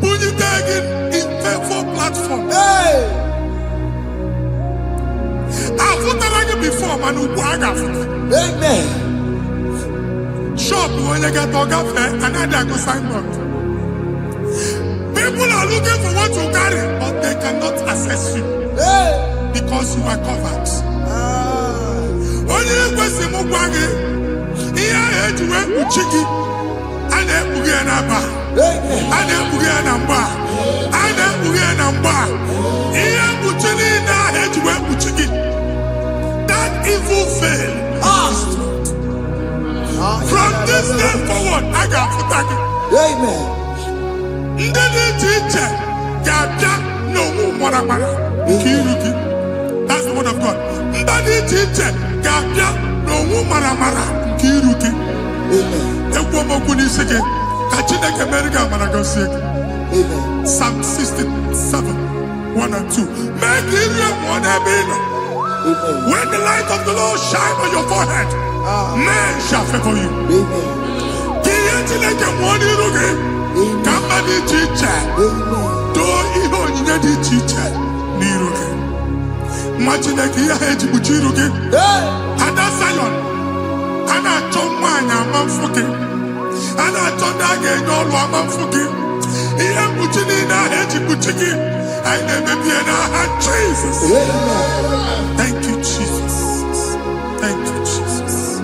Bunitagin in platform. Hey. Afutarage before manu waga. Amen. Shop when you get to cafe another go sign up. People are looking for what you carry, but they cannot access you. Hey. Because you are covered. Only question Mugwagi, here I had to work with Chiki, and then Bugianaba, and then Bugianamba, and then Bugianamba. Here Buchina had to work with Chiki. That evil failed. From this day forward, I got for tagging. Amen. Ndeli teacher, Gabja, no more Kiruki. That's the word of God. Ndeli teacher, Gabja, no more Kiruki. Ekwomo kuni sege, kachine kemerika managosi. Psalm 67, 1 and 2. Make it one abino. When the light of the Lord shine on your forehead, men shall favor you. Kiyeti mwani ruge, kamba di chicha, do iho nye di chicha ni ruge. Mwachine kiya heji buchi ruge. Ada Zion, ana chomanya amamfuke, ana chondage nyolu amamfuke. Iya buchi ni na heji buchiki. I never be in our Jesus. Thank you, Jesus. Thank you, Jesus.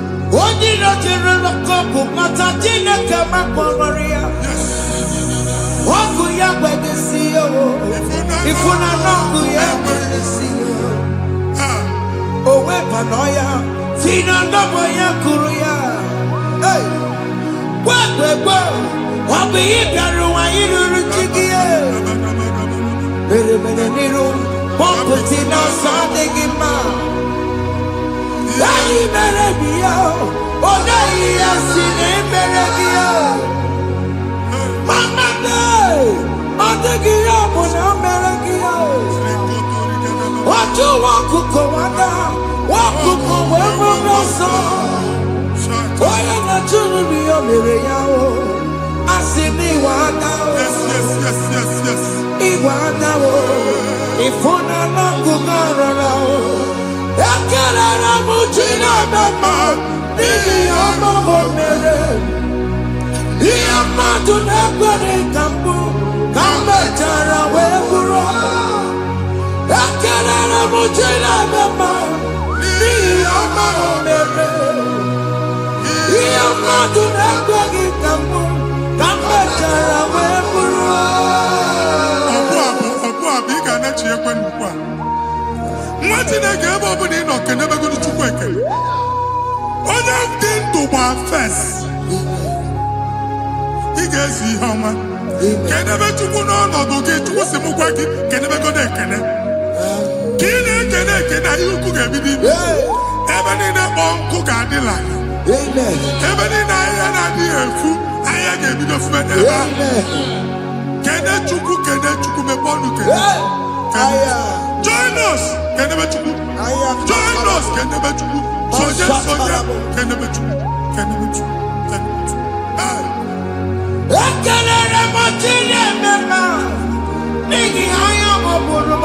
If una no gugara, ekara mujina bema, ni amamo mere. Iyamadu negbere kambu, kambe tara weburo. Ekara mujina bema, ni amamo mere. Iyamadu negbere kambu, kambe tara weburo. What in a game of an enoch can never go to work. What I've done to my face. He gets the hammer. Can never to go on or get to what's the Mugwaki, can never go there. Can you cook everything? Even in a bomb cook at the line. Even in a dear food, I gave you the friend. Can I chuku me bonuke? Join us. Can never chuku. Join us. Can never chuku. Soja. Can never chuku. Can never chuku. Can never chuku.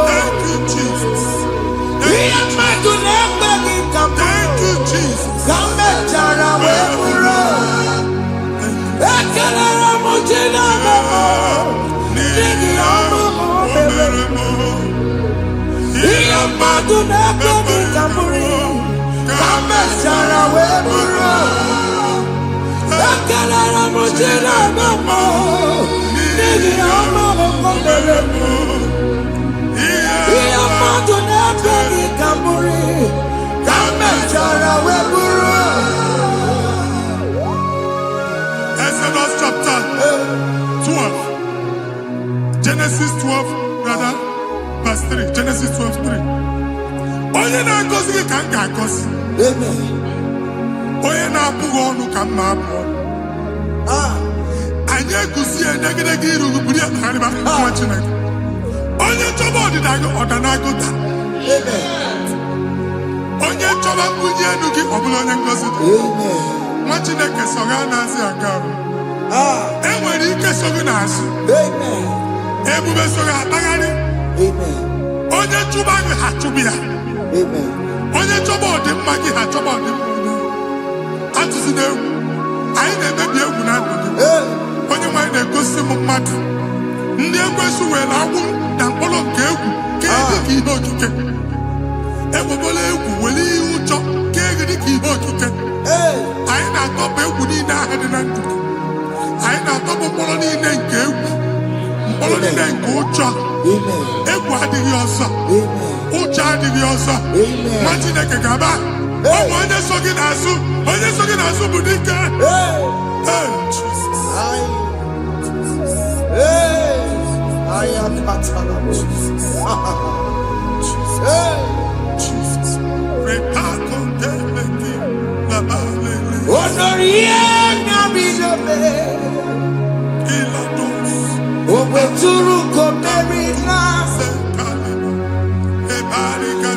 Thank you, Jesus. Thank you, Jesus. Exodus chapter 12. Genesis 12, rather, verse 3. Genesis 12, 3. Onye na-agọzi gị ka m ga-agọzi. Onye na-abụghị ọnụ ka m na-abụ ọnụ. Anyị eguzie negedege iru buru ya kparịba nwa Chineke. Onye chọba ọdịda gị ọdanagụta. Onye chọba mbunye elu gị ọ bụla onye ngọzi dị. Nwa Chineke so gị anaghịzi aga arụ. Enwere ike so gị n'azụ. Ebube so gị akpagharị. Onye chụba gị ha chụba ya. Onye chọba ọdịmma gị ha chọba ọdịmma onye. Atụzina egwu. Anyị na-emebi egwu na ndụ gị. Onye nwanyị na-egosi m mmadụ. Ndị ekwensu were agwụ na mkpụrụ nke egwu ka dị ka ihe okike. Egbebola egwu were ihe ụjọ ka dị ka ihe okike. Anyị na-atọpụ egwu niile ahụ dị na ndụ gị. Anyị na-atọpụ mkpụrụ niile nke egwu. Mkpụrụ niile nke ụjọ. Egwu adịghị ọzọ. Ụjọ adịghị ọzọ. Nwa Chineke gaba. Ụmụ onye so gị n'azụ. Onye so gị n'azụ bụ dike. I am Patana. Jesus. Honoria Nabilobe. Obeturu Komerina.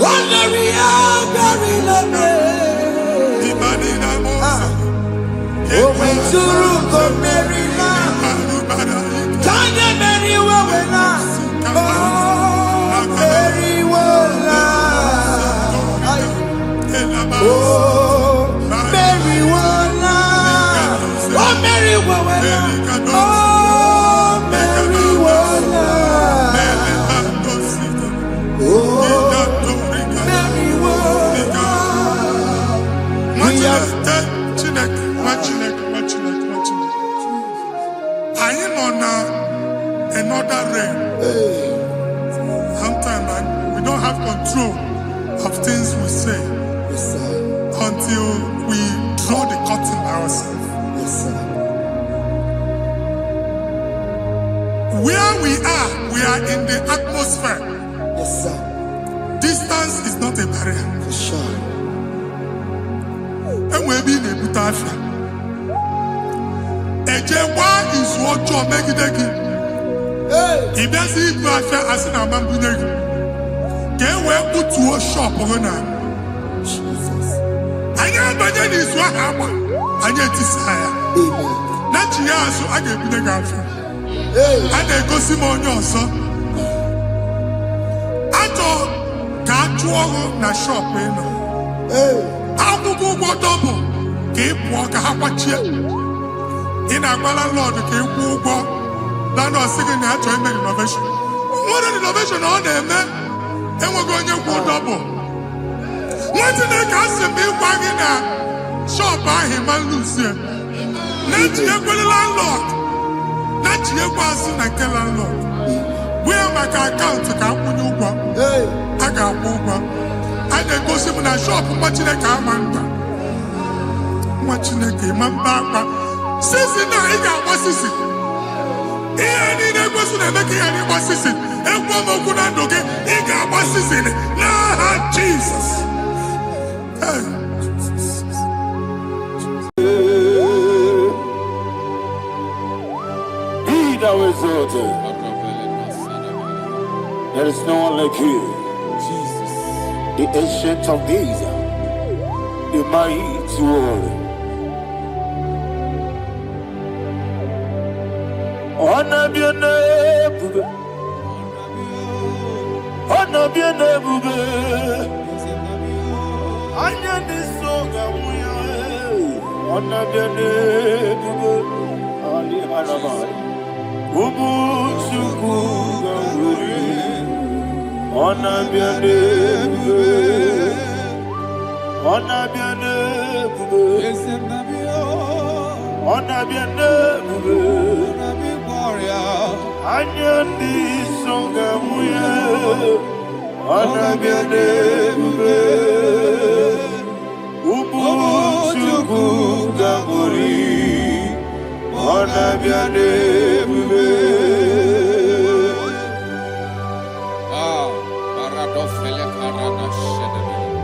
Honoria Nabilobe. Obeturu Komerina. Tanya Mary Wawena. Oh, Mary Wawena. Oh, Mary Wawena. Oh, Mary Wawena. Oh, Mary Wawena. Oh, Mary Wawena. I am on another realm. Sometimes we don't have control of things we say until we draw the curtain by ourselves. Where we are in the atmosphere. Distance is not a barrier. For sure. And we'll be in a butafia. Ejewa is what you make it again. If there's a butafia as in a man, get where put to a shop or not. I am budget is what happened. I get desire. Not you, so I get the girlfriend. And they go Simon also. I thought, can't you na shop, you know? I will go double. Keep walk a half in a landlord, keep walk. Landlord second year to make innovation. What an innovation on them, man. And we're going to go double. What did they cast me wagging a shop by him and Lucia? Not yet with the landlord. Not yet was in a landlord. Where my account to come when you go? I got over. And then go see when I shop, watching a car man. Watching a game and back. Since now, I got what's this? Here, I need a person to make any what's this? And one more good and okay, he got what's this in it. Nah, Jesus. He that was exalted. There is no one like you. The ancient of days, the mighty warrior. Honor be your name, honor be your name, honor be so good, honor be your name, Ali Halabai, Ubu Sukuga, honor be your name. Honor bien de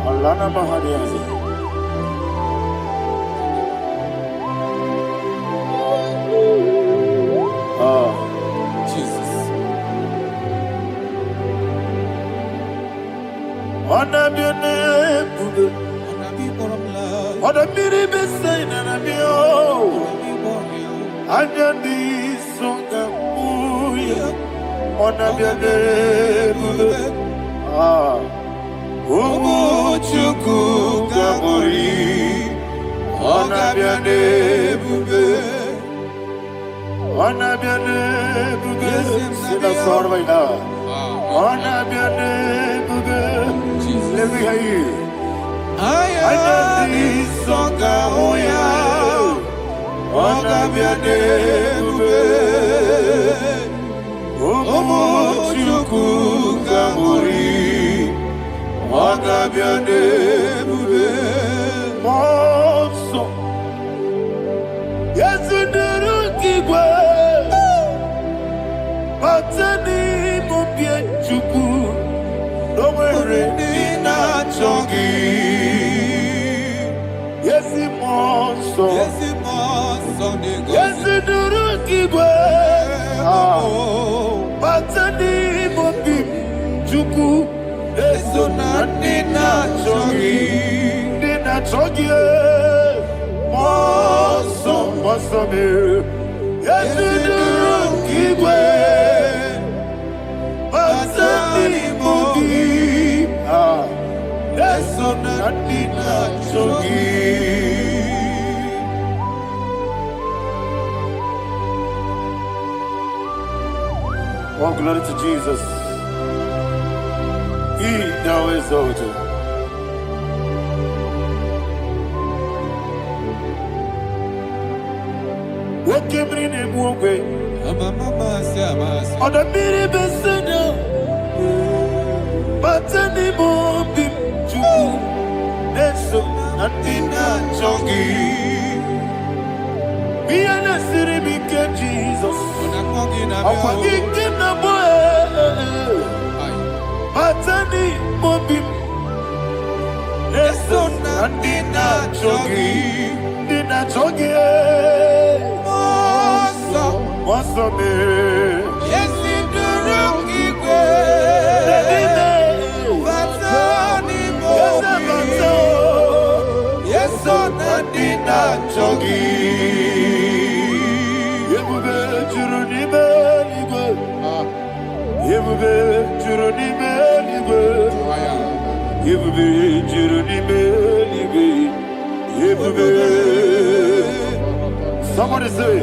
Alana Mahadiazi. Jesus. Ona biane buge. Ona biri besena na bio. Anya di songa uya. Ona biane buge. Umu chuku gamori. Ona biane buge. Ona biane buge. Sina sorvaina. Ona biane buge. Let me hear you. Ayani songa oya. Ona biane buge. Umu chuku gamori. Ona biane buge. Monso. Yesu nuru kigwe. Patani mubie chuku. Nowhere nina chongi. Yesi monso. Yesi nuru kigwe. Patani mubie chuku. Yesu nina chongi. Nina chongi. Monso me. Yesu nuru kigwe. Patani mubie. Yesu nina chongi. Oh, glory to Jesus. He now exalted. What came in him one way? On the mini besena. But anymore be true. Yesu nina chongi. Be an city became Jesus. I'm forgetting the boy. But anymore be. Yesu nina chongi. Nina chongi. Monso me. Yesi nuru kigwe. Batani mobi. Yesu nina chongi. Yebube juru ni meligwe. Yebube juru ni meligwe. Yebube juru ni meligwe. Yebube. Somebody say.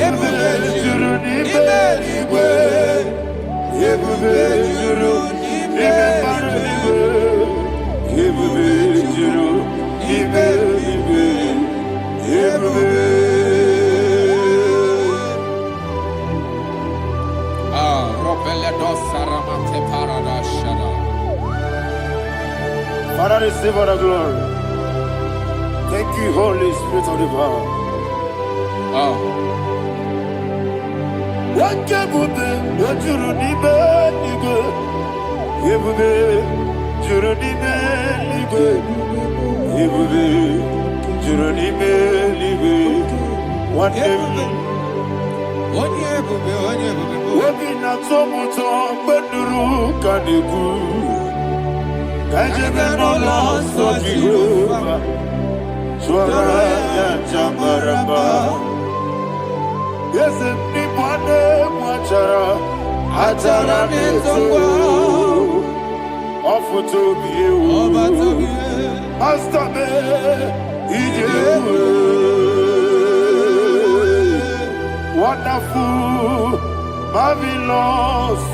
Yebube juru ni meligwe. Yebube juru ni meligwe. Yebube juru ni meligwe. Yebube. Father, receive all the glory. Thank you, Holy Spirit of the power. What can you do? What you need, nigga? You be, you need me, nigga. You be, you need me, nigga. What you Wabina tomuto beduru kaniku. Kajebe no loso Jehovah. Chora ya chamaramba. Yese ni bwane mwachara. Achara nezogo. Ofuto biye o. Master me. Ijewe. Wonderful, marvelous,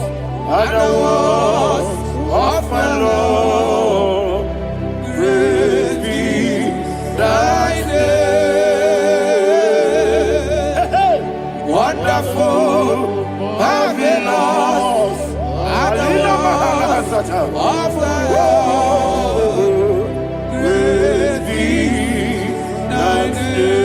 and the words of my Lord. Praise be thy name. Wonderful, marvelous, and the words of my Lord. Praise be thy name.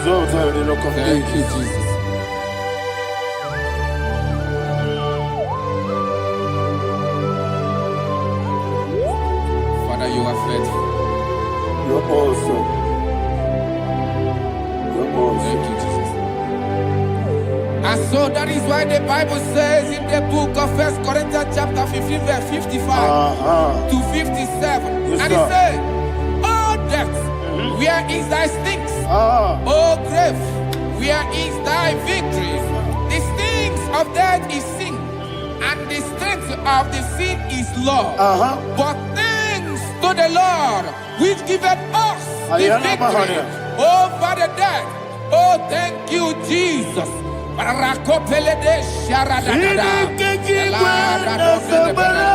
exalted in the rock of Thank you, ages. Jesus. Father, you are faithful. You're awesome. You're awesome. Thank you, Jesus. And so that is why the Bible says in the book of 1 Corinthians chapter 15, verse 55 to 57. Yes, And it sir. says, "Oh death, where is thy stings? Ah. Oh grave, where is thy victory? The stings of death is sin, and the strength of the sin is law. But thanks to the Lord, which giveth us the victory over the death." Oh, thank you, Jesus. Rakopele de sharadada. Chineke kibe na zekere.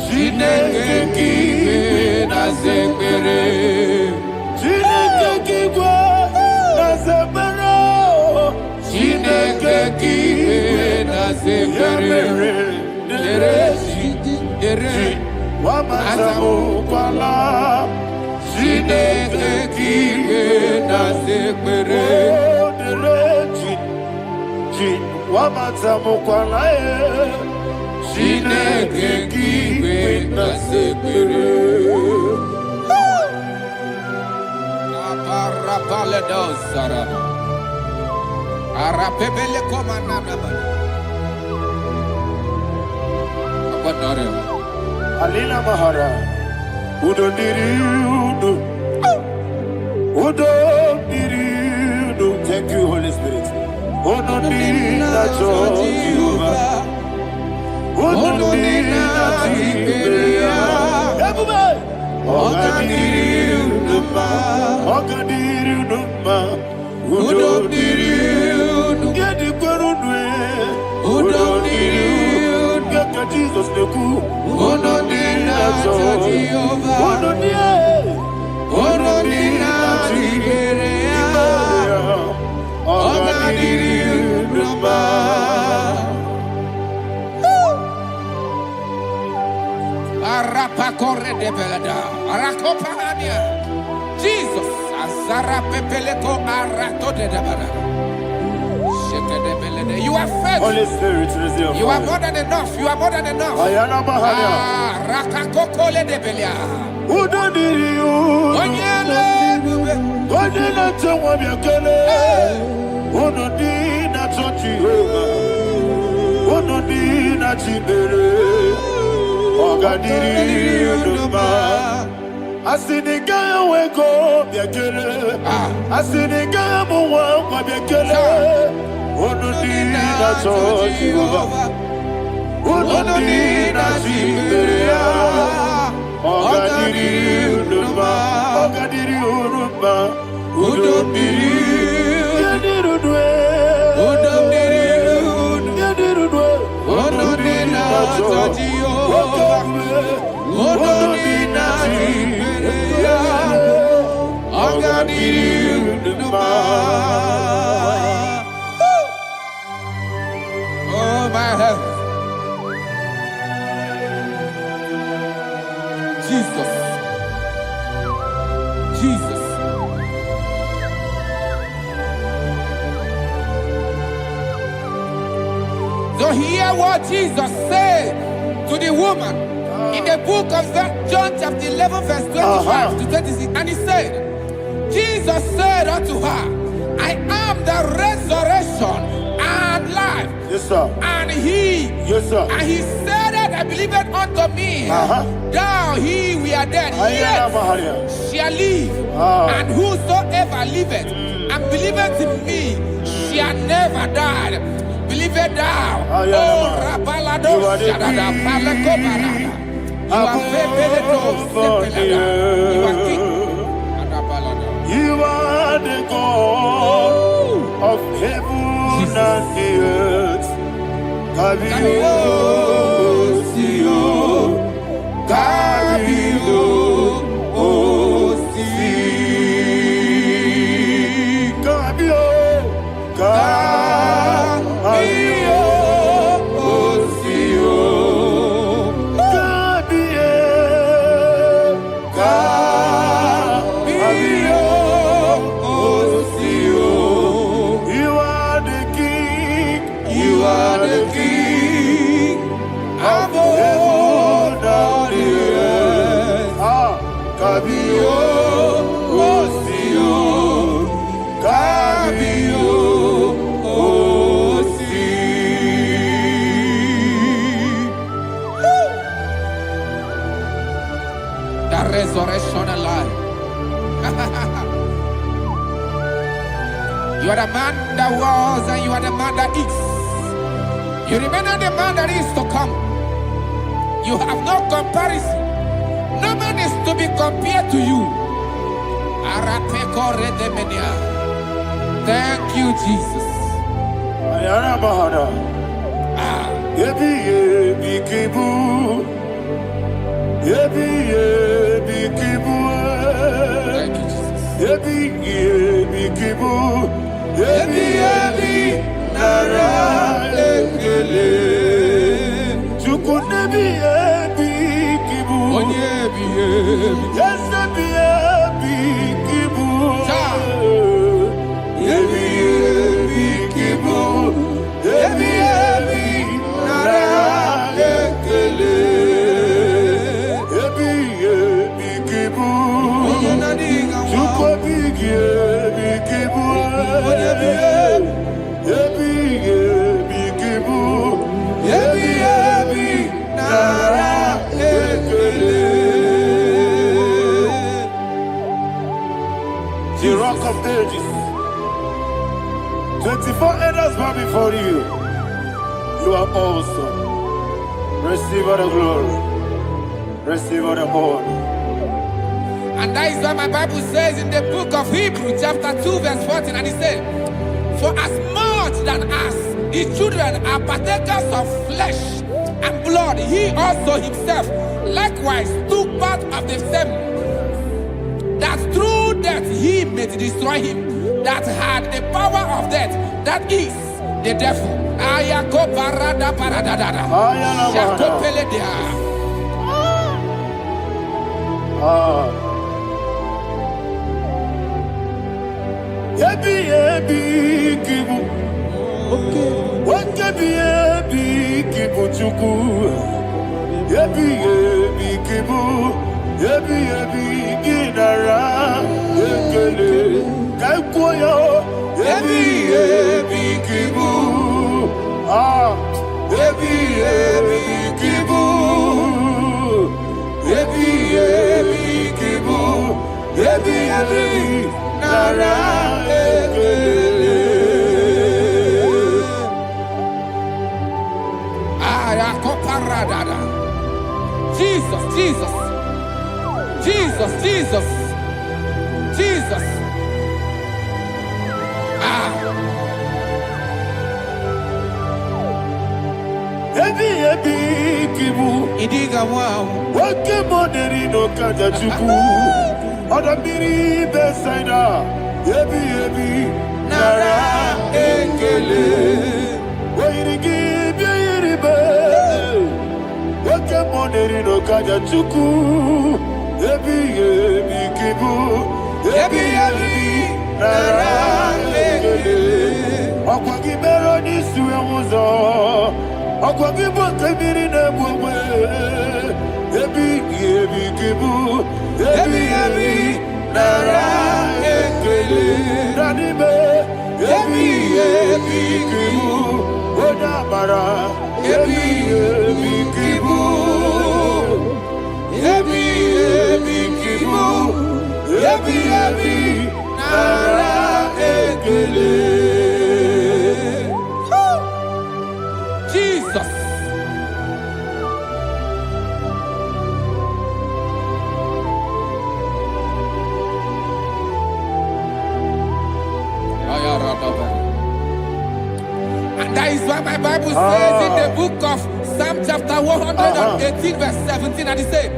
Chineke kibe na zekere. Dere Wamazamu kwala. Chineke kibe na zekere. Wamazamu kwala. Chineke kibe na zekere. Aparapale do saraba. Arapebele komanana bana. Abadare. Alina Mahara. Udo diriudo. Udo diriudo. Thank you, Holy Spirit. Udo diriudo. Udo diriudo. Ogadiriudo. Udo diriudo. Gedi kwerudwe. Udo diriudo. Geka Jesus neku. Udo diriudo. Udo diriudo. Udo diriudo. Ogadiriudo. Arapa corre de belada. Arakopa ania. Jesus. Azara pepeleko arato de belada. You are faithful. Holy Spirit, resume. You are more than enough. You are more than enough. Ayana Mahaya. Rakakokole de belia. Udo diriudo. Onyele. Onyele tewa miakele. Udo dina tochioma. Udo dina chibere. Ogadiriudo. Asinigaya weko miakele. Asinigaya muwa miakele. Udo dina tochioma. Udo dina chibere. Ogadiriudo. Ogadiriudo. Udo diriudo. Udo diriudo. Udo Oh my heaven. Jesus. Jesus. So hear what Jesus said to the woman in the book of John chapter 11 verse 25 to 26. And he said, Jesus said unto her, I am the resurrection and life. Yes, sir. And he, Yes, sir. and he said that I believe it unto me. Thou he we are dead, Ayana yet Mahaya. shall live. And whosoever liveth and believeth in me shall never die. Believe it thou. Ayana Oh, Mahaya. Rabalado, You are the Shadada, king. Paleko Barada. You are Febeledo, Sepelada. You are king. Adabalada. You are the God of heaven and the earth. Kabio, Sio, Kabio, Osi, Kabio, Kabio, Osio, Kabio, Kabio, Osi. resurrection and life. You are the man that was and you are the man that is. You remain the man that is to come. You have no comparison. No man is to be compared to you. Thank you, Jesus. Thank you, The rock of ages. 24 elders bow before you. You are awesome. Receive all the glory. Receive all the honor. And that is what my Bible says in the book of Hebrews chapter 2 verse 14. And it said, for as much than as the children are partakers of flesh and blood, he also himself likewise took part of the same, that through death he may destroy him that had the power of death, that is the devil. Jesus, Jesus, Jesus, Jesus, Jesus. Idiga wow. Wake money no kaja chuku. Oda biri besaida. Ebi nara ekele. Wairigi biiribe. Wake money no kaja chuku. Ebi kibu. Ebi nara ekele. Akwagi bero ni suwe muzo. Akwagi bote biri ne bwe. Ebi kibu. Ebi nara ekele. Nanibe. Ebi kibu. Oda bara. Ebi kibu. Ebi kibu. Ebi nara ekele. Jesus. And that is why my Bible says in the book of Psalm chapter 118 verse 17, and it says,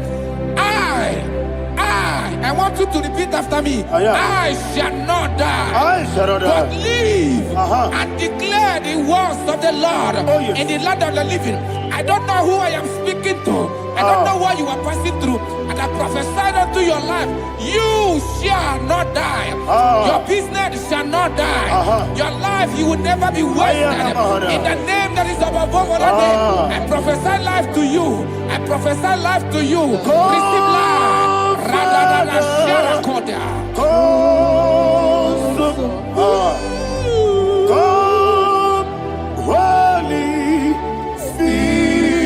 I want you to repeat after me. I shall not die, but live and declare the words of the Lord in the land of the living. I don't know who I am speaking to. I don't know what you are passing through. And I prophesy unto your life, you shall not die. Your business shall not die. Your life, you will never be wasted. In the name that is above all other name, I prophesy life to you. I prophesy life to you. Receive life. Radadada Sharakoda. Come, Holy Spirit.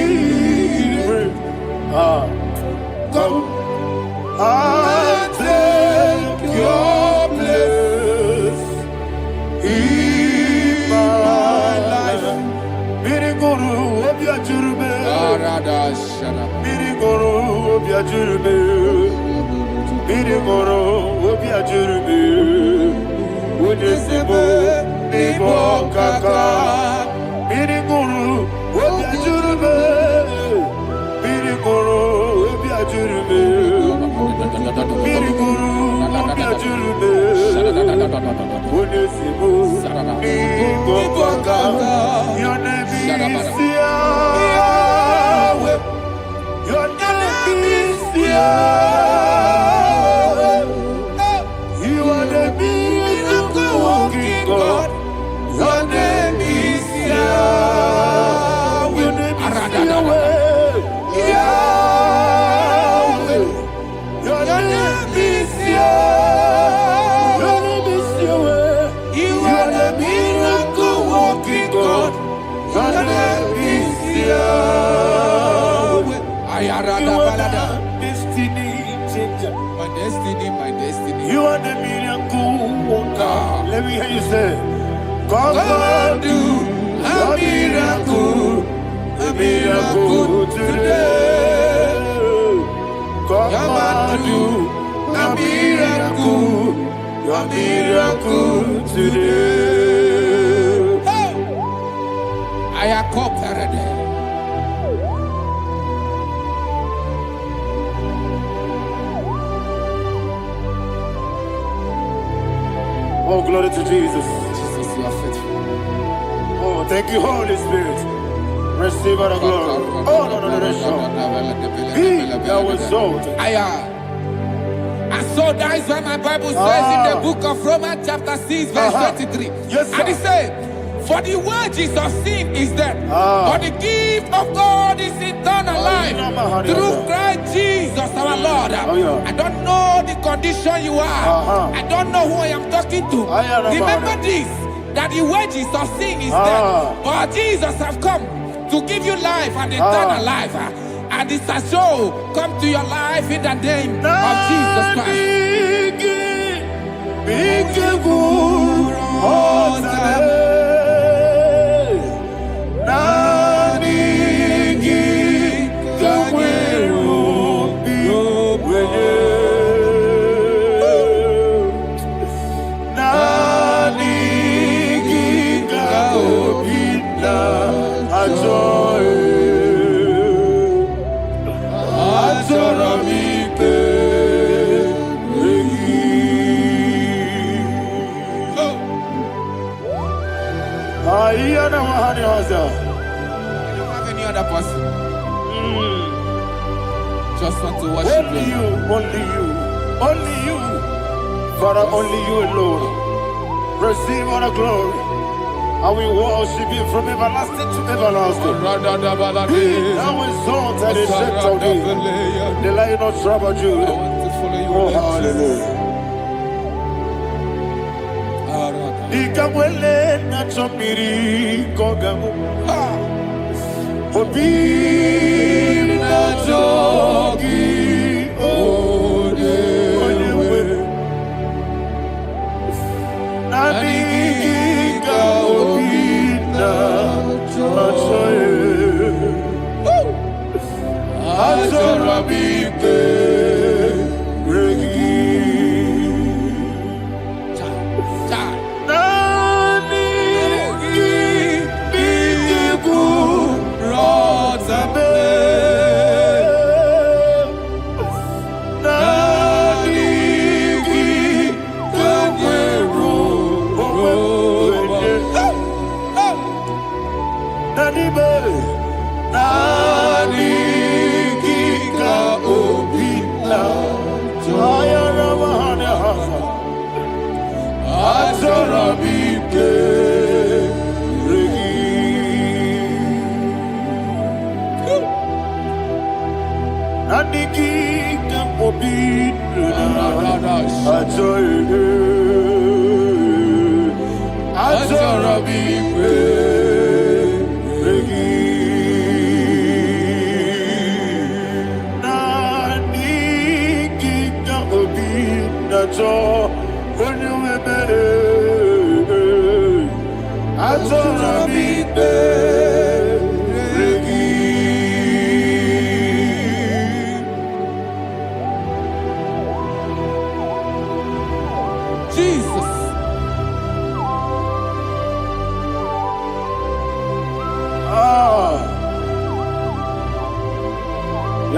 Come. Birigoro obiajurube. Birigoro obiajurube. Unesimo nibo kaka. Birigoro obiajurube. Birigoro obiajurube. Birigoro obiajurube. Unesimo nibo kaka. Your name is Yahweh. Your name is Yahweh. You are the miracle working God. Your name is Yahweh. Your name is Yahweh. Yahweh. Your name is Yahweh. Your name is Yahweh. You are the miracle working God. Your name is Yahweh. You are the destiny changer. My destiny, my destiny. You are the miracle worker. Let me hear you say, come and do a miracle today. Come and do a miracle today. I am cooperative. Oh, glory to Jesus. Jesus, you are faithful. Oh, thank you, Holy Spirit. Receive our glory. Oh, no, Be thou exalted. And so that is why my Bible says in the book of Romans chapter 6 verse 23. Yes, sir. And it says, for the wages of sin is death, but the gift of God is eternal life through Christ Jesus our Lord. I don't know the condition you are. I don't know who I am talking to. Remember this, that the wages of sin is death, but Jesus have come to give you life and eternal life. And this has so come to your life in the name of Jesus Christ. I don't have any other person. Just want to worship only you, only you, only you. Father, only you alone. Receive all the glory. And we worship you from everlasting to everlasting. Be thou exalted and set of thee. The Lion of Tribe of Judah. Oh, hallelujah. Ikamwele na chomiri kogamu. Obi na jogi onewe. Naniga obi na choye. Azorabike regi.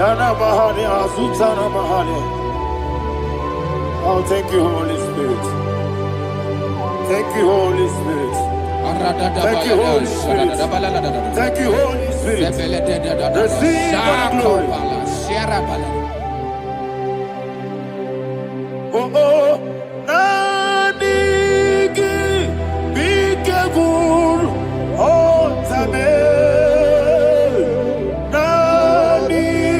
Yana Mahani, Azutana Mahani. Oh, thank you, Holy Spirit. Thank you, Holy Spirit. Thank you, Holy Spirit. Thank you, Holy Spirit. Receive the glory. Oh, oh, Nanigi, Bigagul, oh, Tame, Nanigi,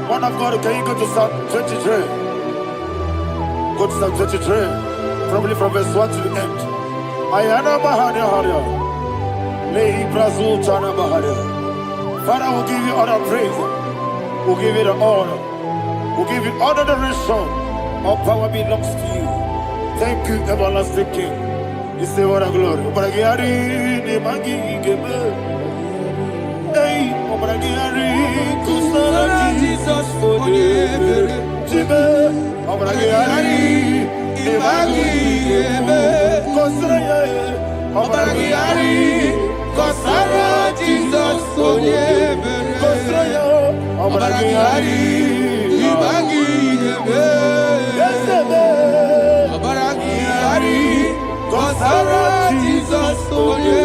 One of God, can you go to Psalm 23? Go to Psalm 23, probably from verse 1 to the end. Ayana Mahania Haria. Lay Brazil Chana Mahania. Father, we'll give you all the praise. We'll give you the honor. We'll give you all the adoration. All power belongs to you. Thank you, everlasting King. You say what a glory. Obragiari, Nemagi, Gebe. Hey, Obragiari, Kusara, Jesus, for you. Jibe, Obragiari, Nemagi, Gebe. Kusara, Obragiari, Kusara, Jesus, for you. Kusara, Obragiari, Nemagi, Gebe. Obragiari, Kusara, Jesus, for you.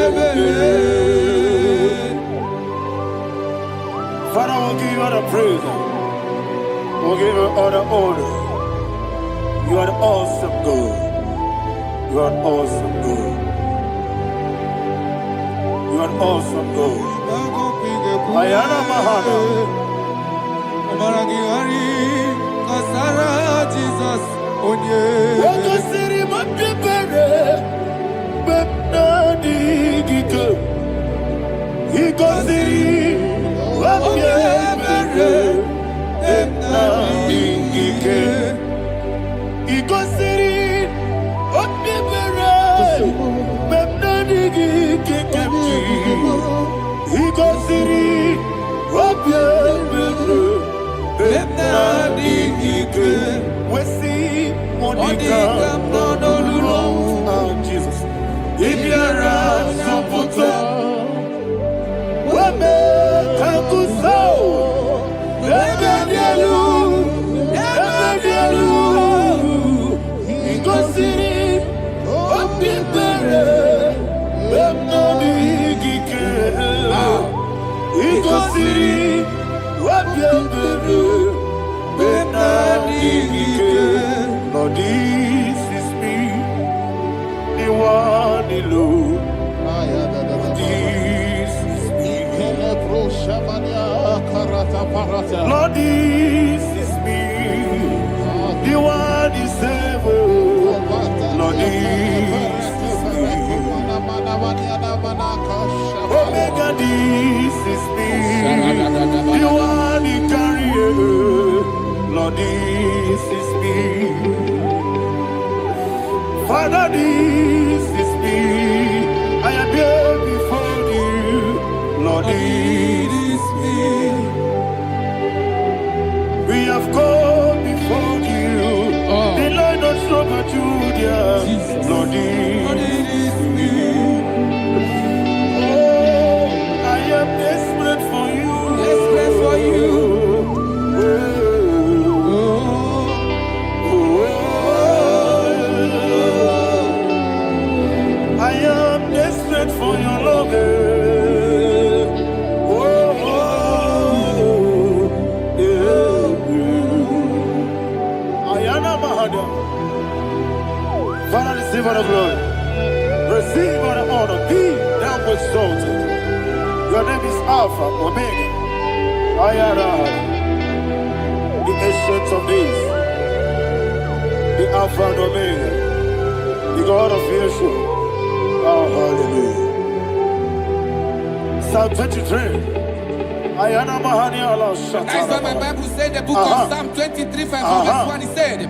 Father, we'll give you all the praise. We'll give you all the honor. You are an awesome God. You are an awesome God. You are an awesome God. Ayana Mahana. Obragiari, Kusara, Jesus, for you. Jesus. If you're Lord, this is me, the one alone. This is me. Lord, this is me, the one is able. Lord, this this is me. You are the carrier. Lord, this is me. Father, this is me. I am here before you. Lord, this is me. We have come before you. The Lord not show but you, dear. Lord, this is me. Oh, I am desperate for you. Desperate for you. I am desperate for your love. Father, receive all the glory. Receive all the honor. Be thou exalted. Your name is Alpha, Omega. I am the ancient of days. The Alpha and Omega. The God of Yeshua. Oh, hallelujah. Psalm 23. That's why my Bible said, the book of Psalm 23, 5, verse 1, it said,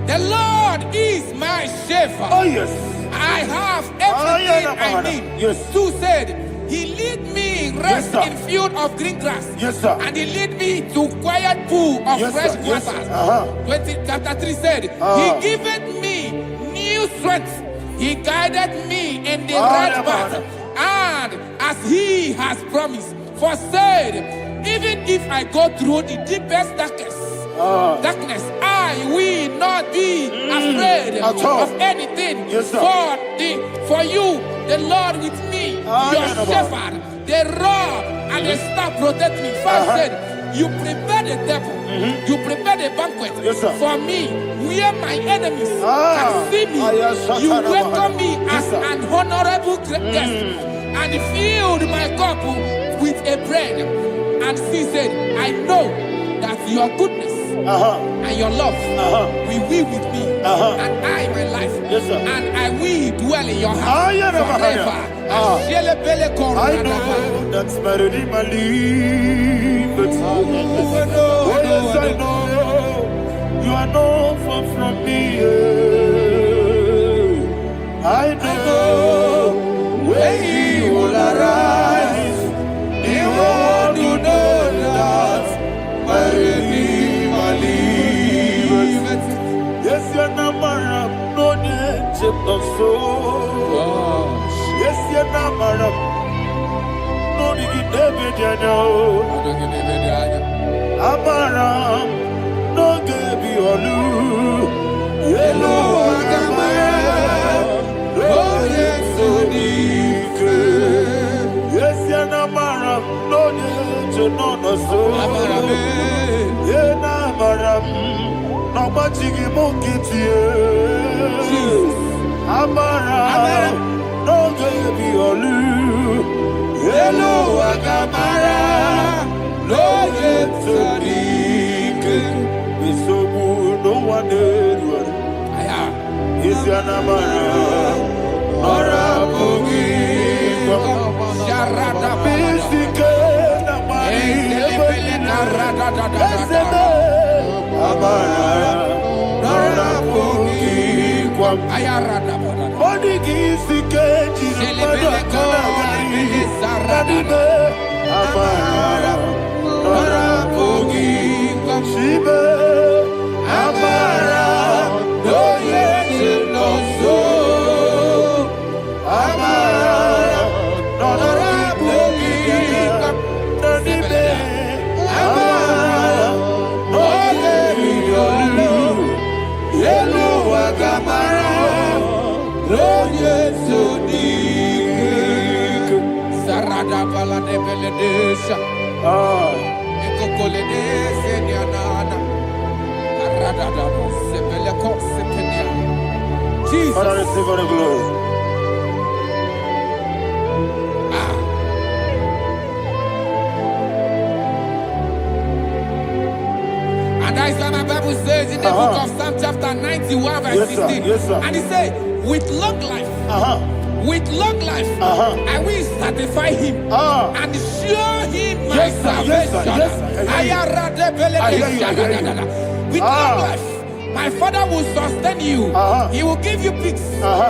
the Lord is my shepherd. Oh, yes. I have everything I need. Yes. 2 said, he lead me rest Yes, in field of green grass. Yes, sir. And he lead me to quiet pool of Yes, fresh sir. Yes, waters. sir. Chapter 3 said, he giveth me new strength. He guided me in the right path. And as he has promised, for said, even if I go through the deepest darkness, I will not be afraid of anything. Yes, sir. For you, the Lord with me, your shepherd, the rod and the staff protect me. First said, you prepare the table, you prepare the banquet for me, where my enemies can see me. You welcome me as an honorable guest, and filled my cup with a bread. And she said, I know that your goodness and your love will be with me, and I, my life, and I will dwell in your house forever. I know that's better than my life. Oh, yes, I know you are not far from me. I know when he will arise, he will do that. My Redeemer liveth. Yes, your number of no need of soul. Yes, your number of no need David, you know. Amaram, no Gaby Olu. Yellow, Agamara, no yes, so deep. Yes, your number of no need to know the soul. Amaram, no matching monkey. Amaram, no Gaby Olu. Yellow, Agamara. Lord, it's so deep. It's so good, no one did. It's your number. Or a boogie. Sharada Jesus. Father, receive all the glory. And that is what my Bible says in the book of Psalm chapter 91 verse 16. Yes, sir. And it says, with long life with long life, I will satisfy him and show him my salvation. With long life, my Father will sustain you. He will give you peace.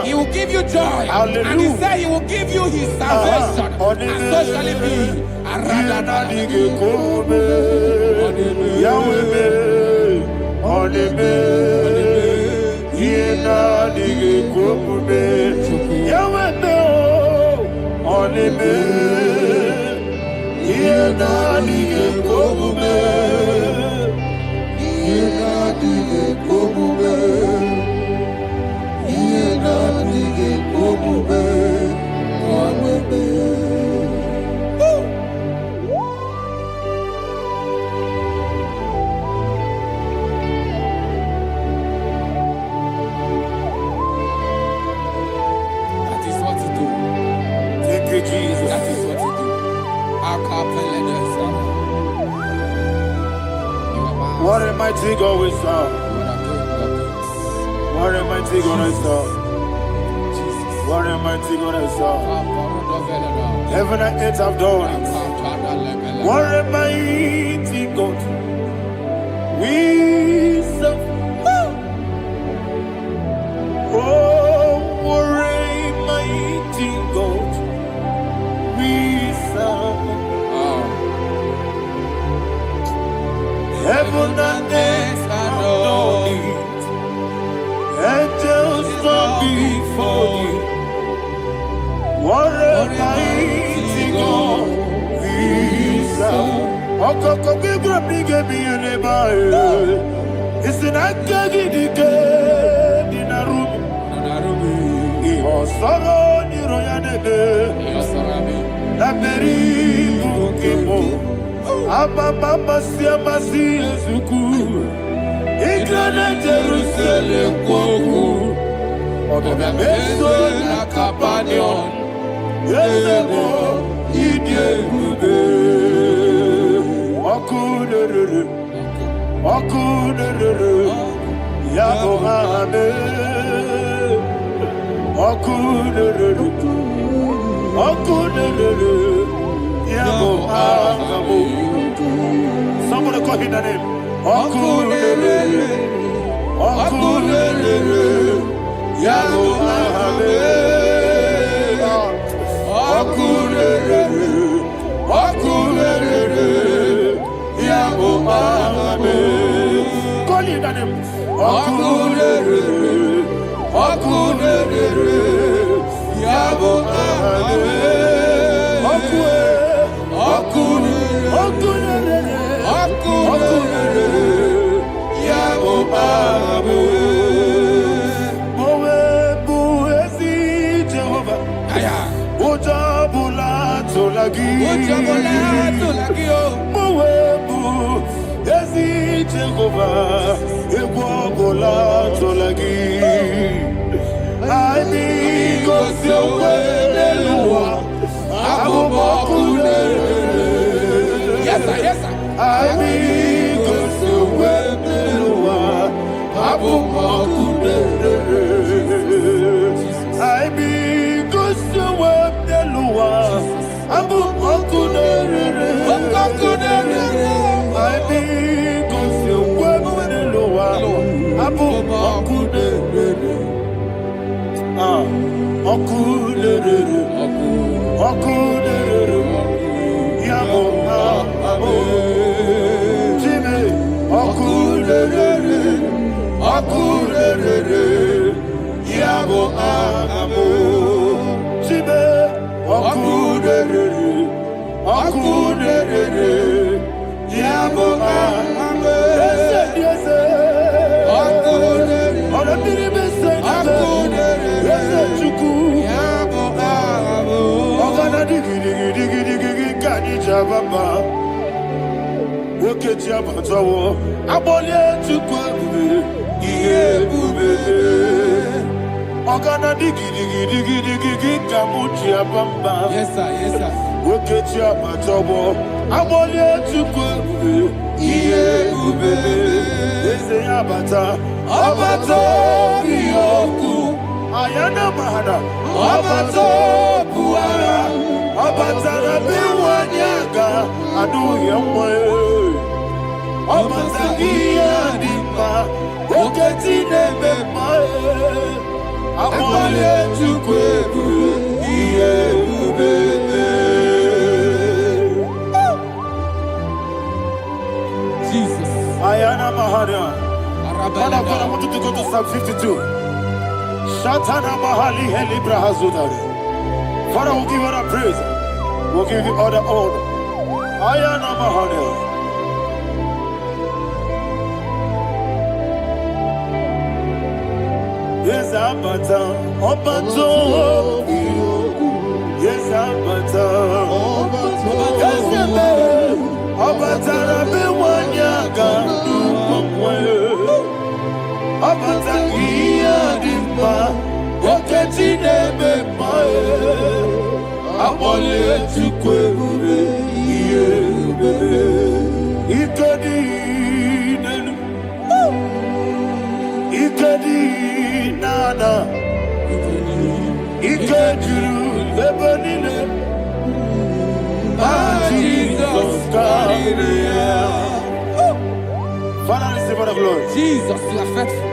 He will give you joy. Hallelujah. And he said he will give you his salvation. And so shall it be. What a mighty God we serve. What a mighty God I serve. What a mighty God I serve. Heaven and earth have done it. What a mighty God we serve. Oh, what a mighty God we serve. Heaven and earth adore it. Angels bow before you. What a mighty God we serve. Okoko bibra bige biene bae. Isinaka gidike dinarubi. Iho soro ni royanebe. Laberi bukipo. Ababa siama si ezuku. Igrana Jerusalem kwoku. Oga meso na Capernaum. Yesebo idie gube. Okunere. Yabo hame. Okunere. Yabo hame. Somebody call him the name. Okunere. Yabo hame. Okunere. Yabo hame. Call him the name. Okunere. Yabo hame. Yes, sir. Yes, sir. Ayana mahana Obato Buara, Obatara Biwanyaga, Adu Yamwe, Obatagia Dimba, Oketi Nebemae, Amale Chukwebu, Jesus. Ayana Mahara. Man of God, I want you to go to Psalm 52. Shatana Mahali Heli Brahazudari. Father, we'll give you all the praise. We'll give you all the honor. Ayana Mahara. Yes, Abata. Obato. Yes, Abata. Yes, Abata. Biwanyaga. Abata iya dimba, oketi nebe mae, abole chukwe ube iye ube, ikadi nenu, ikadi nana, ikadiru lebanine, Jesus God. Father, receive all the glory. Jesus, you are faithful.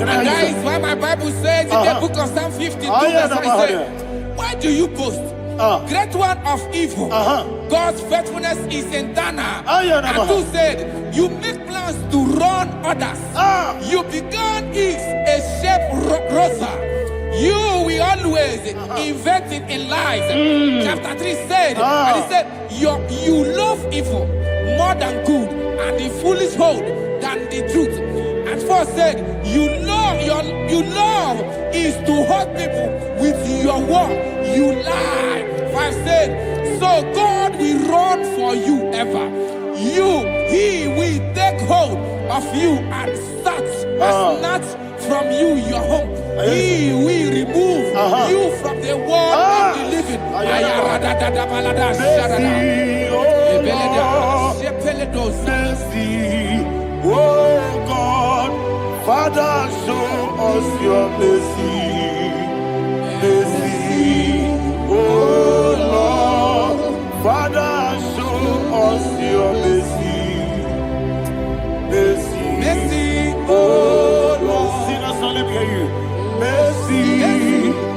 And that is why my Bible says in the book of Psalm 52, verse 9, why do you boast? Great one of evil. God's faithfulness is eternal. And who said, you make plans to run others. You began is a shape rosa. You will always invent it in lies. Chapter 3 said, and he said, you love evil more than good, and the foolish hold than the truth. And 4 said, you love is to hurt people with your word. You lie. 5 said, so God will run for you ever. He will take hold of you and snatch from you your home. He will remove you from the world of the living. Oh God, Father, show us your mercy. Mercy, oh Lord, Father, show us your mercy. Mercy, mercy, oh Lord. Sinners only hear you. Mercy,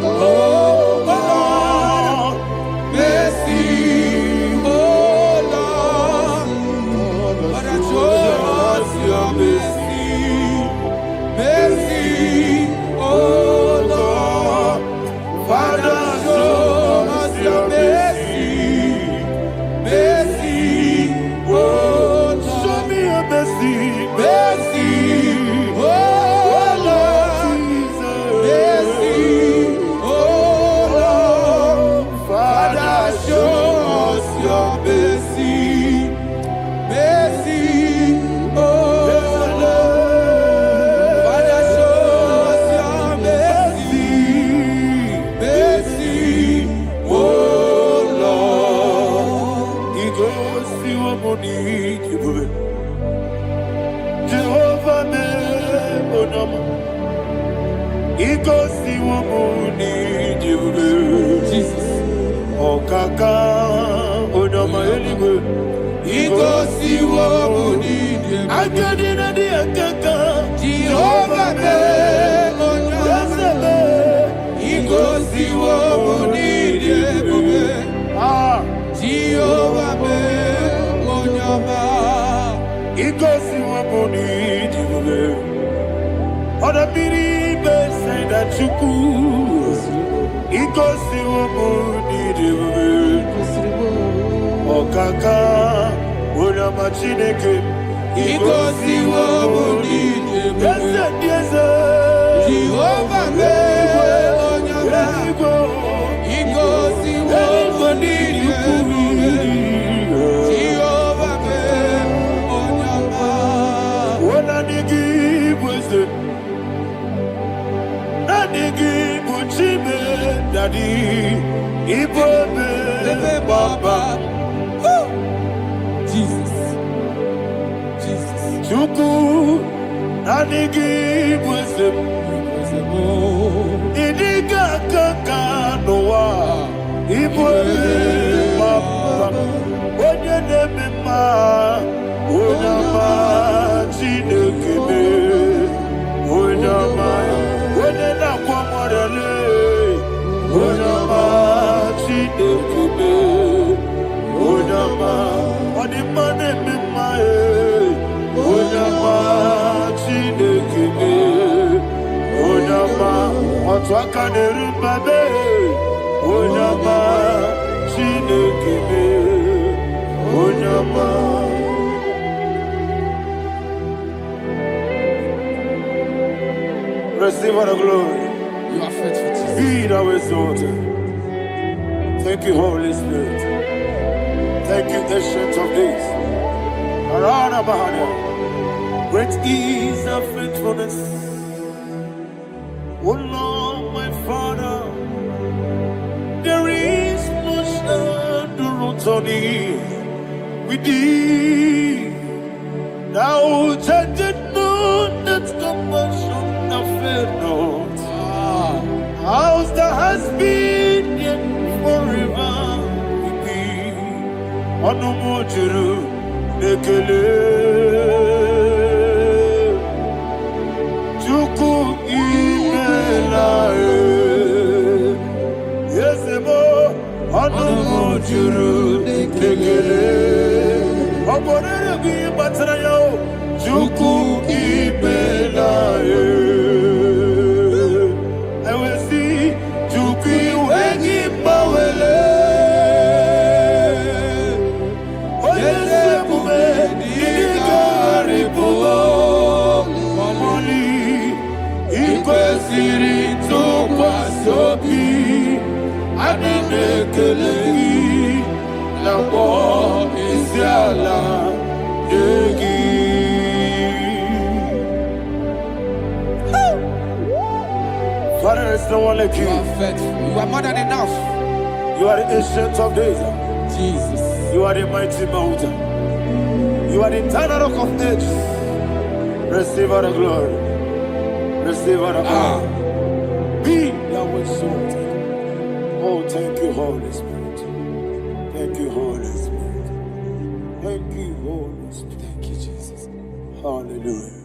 oh Lord. Mercy, oh Lord. Father, show us your mercy. Mercy, oh Lord. Father, show us your mercy. Mercy, oh Lord. Show me your mercy. Mercy, oh Lord. Mercy, oh Lord. Father, show us your mercy. Mercy, oh Lord. Father, show us your mercy. Mercy, oh Lord. He goes to your money, Jehovah me onama. He goes to your money, Jesus. Oh kaka onama anyway. He goes to your money, I got in the kaka. Jehovah me onama. He goes to your money, Jehovah me onama. He goes to your money, other people say that you could. He goes to your money, oh kaka, onama chineke. He goes to your money, yes, Jehovah me onama. He goes to your money, Jehovah me onama. When I give wisdom, I give Daddy, Ibo me Baba. Chuku Nanigi Wisdom Idiga Kaka Noa Ibwe Mama Onye Nebima Onyama Chinekebe Onyama Onye Nakwamorele Onyama Chinekebe Onyama Onimane Mimae Onyama Chinekebe Onyama Otwaka Nerubabe Onyama Chinekebe Onyama. Receive all the glory. You are faithful, Jesus. Be thou exalted. Thank you, Holy Spirit. Thank you, Ancient of Days. Arana Bahania. Great is thy faithfulness. Oh Lord, my Father, there is much endurance on thee. With thee, thou judgest not that compassion of faith not. How's the has been yet forever with thee? Anumujuru nekele Chuku imelae Yesemo Anumujuru nekele Oborere bi batara yo Chuku imelae Ewesi Chuku wegi bawele Oyesebume Igari bubo Mamoli Ikwesiri tukwa sobi Aninekeleyi Nambo Isiala Yegi. Father, there is no one like You you. are faithful. You are more than enough. You are the ancient of days. Jesus. You are the mighty mountain. You are the eternal rock of ages. Receive all the glory. Receive all the honor. Be thou exalted. Oh, thank you, Holy Spirit. Thank you, Holy Spirit. Thank you, Holy Spirit. Thank you, Jesus. Hallelujah.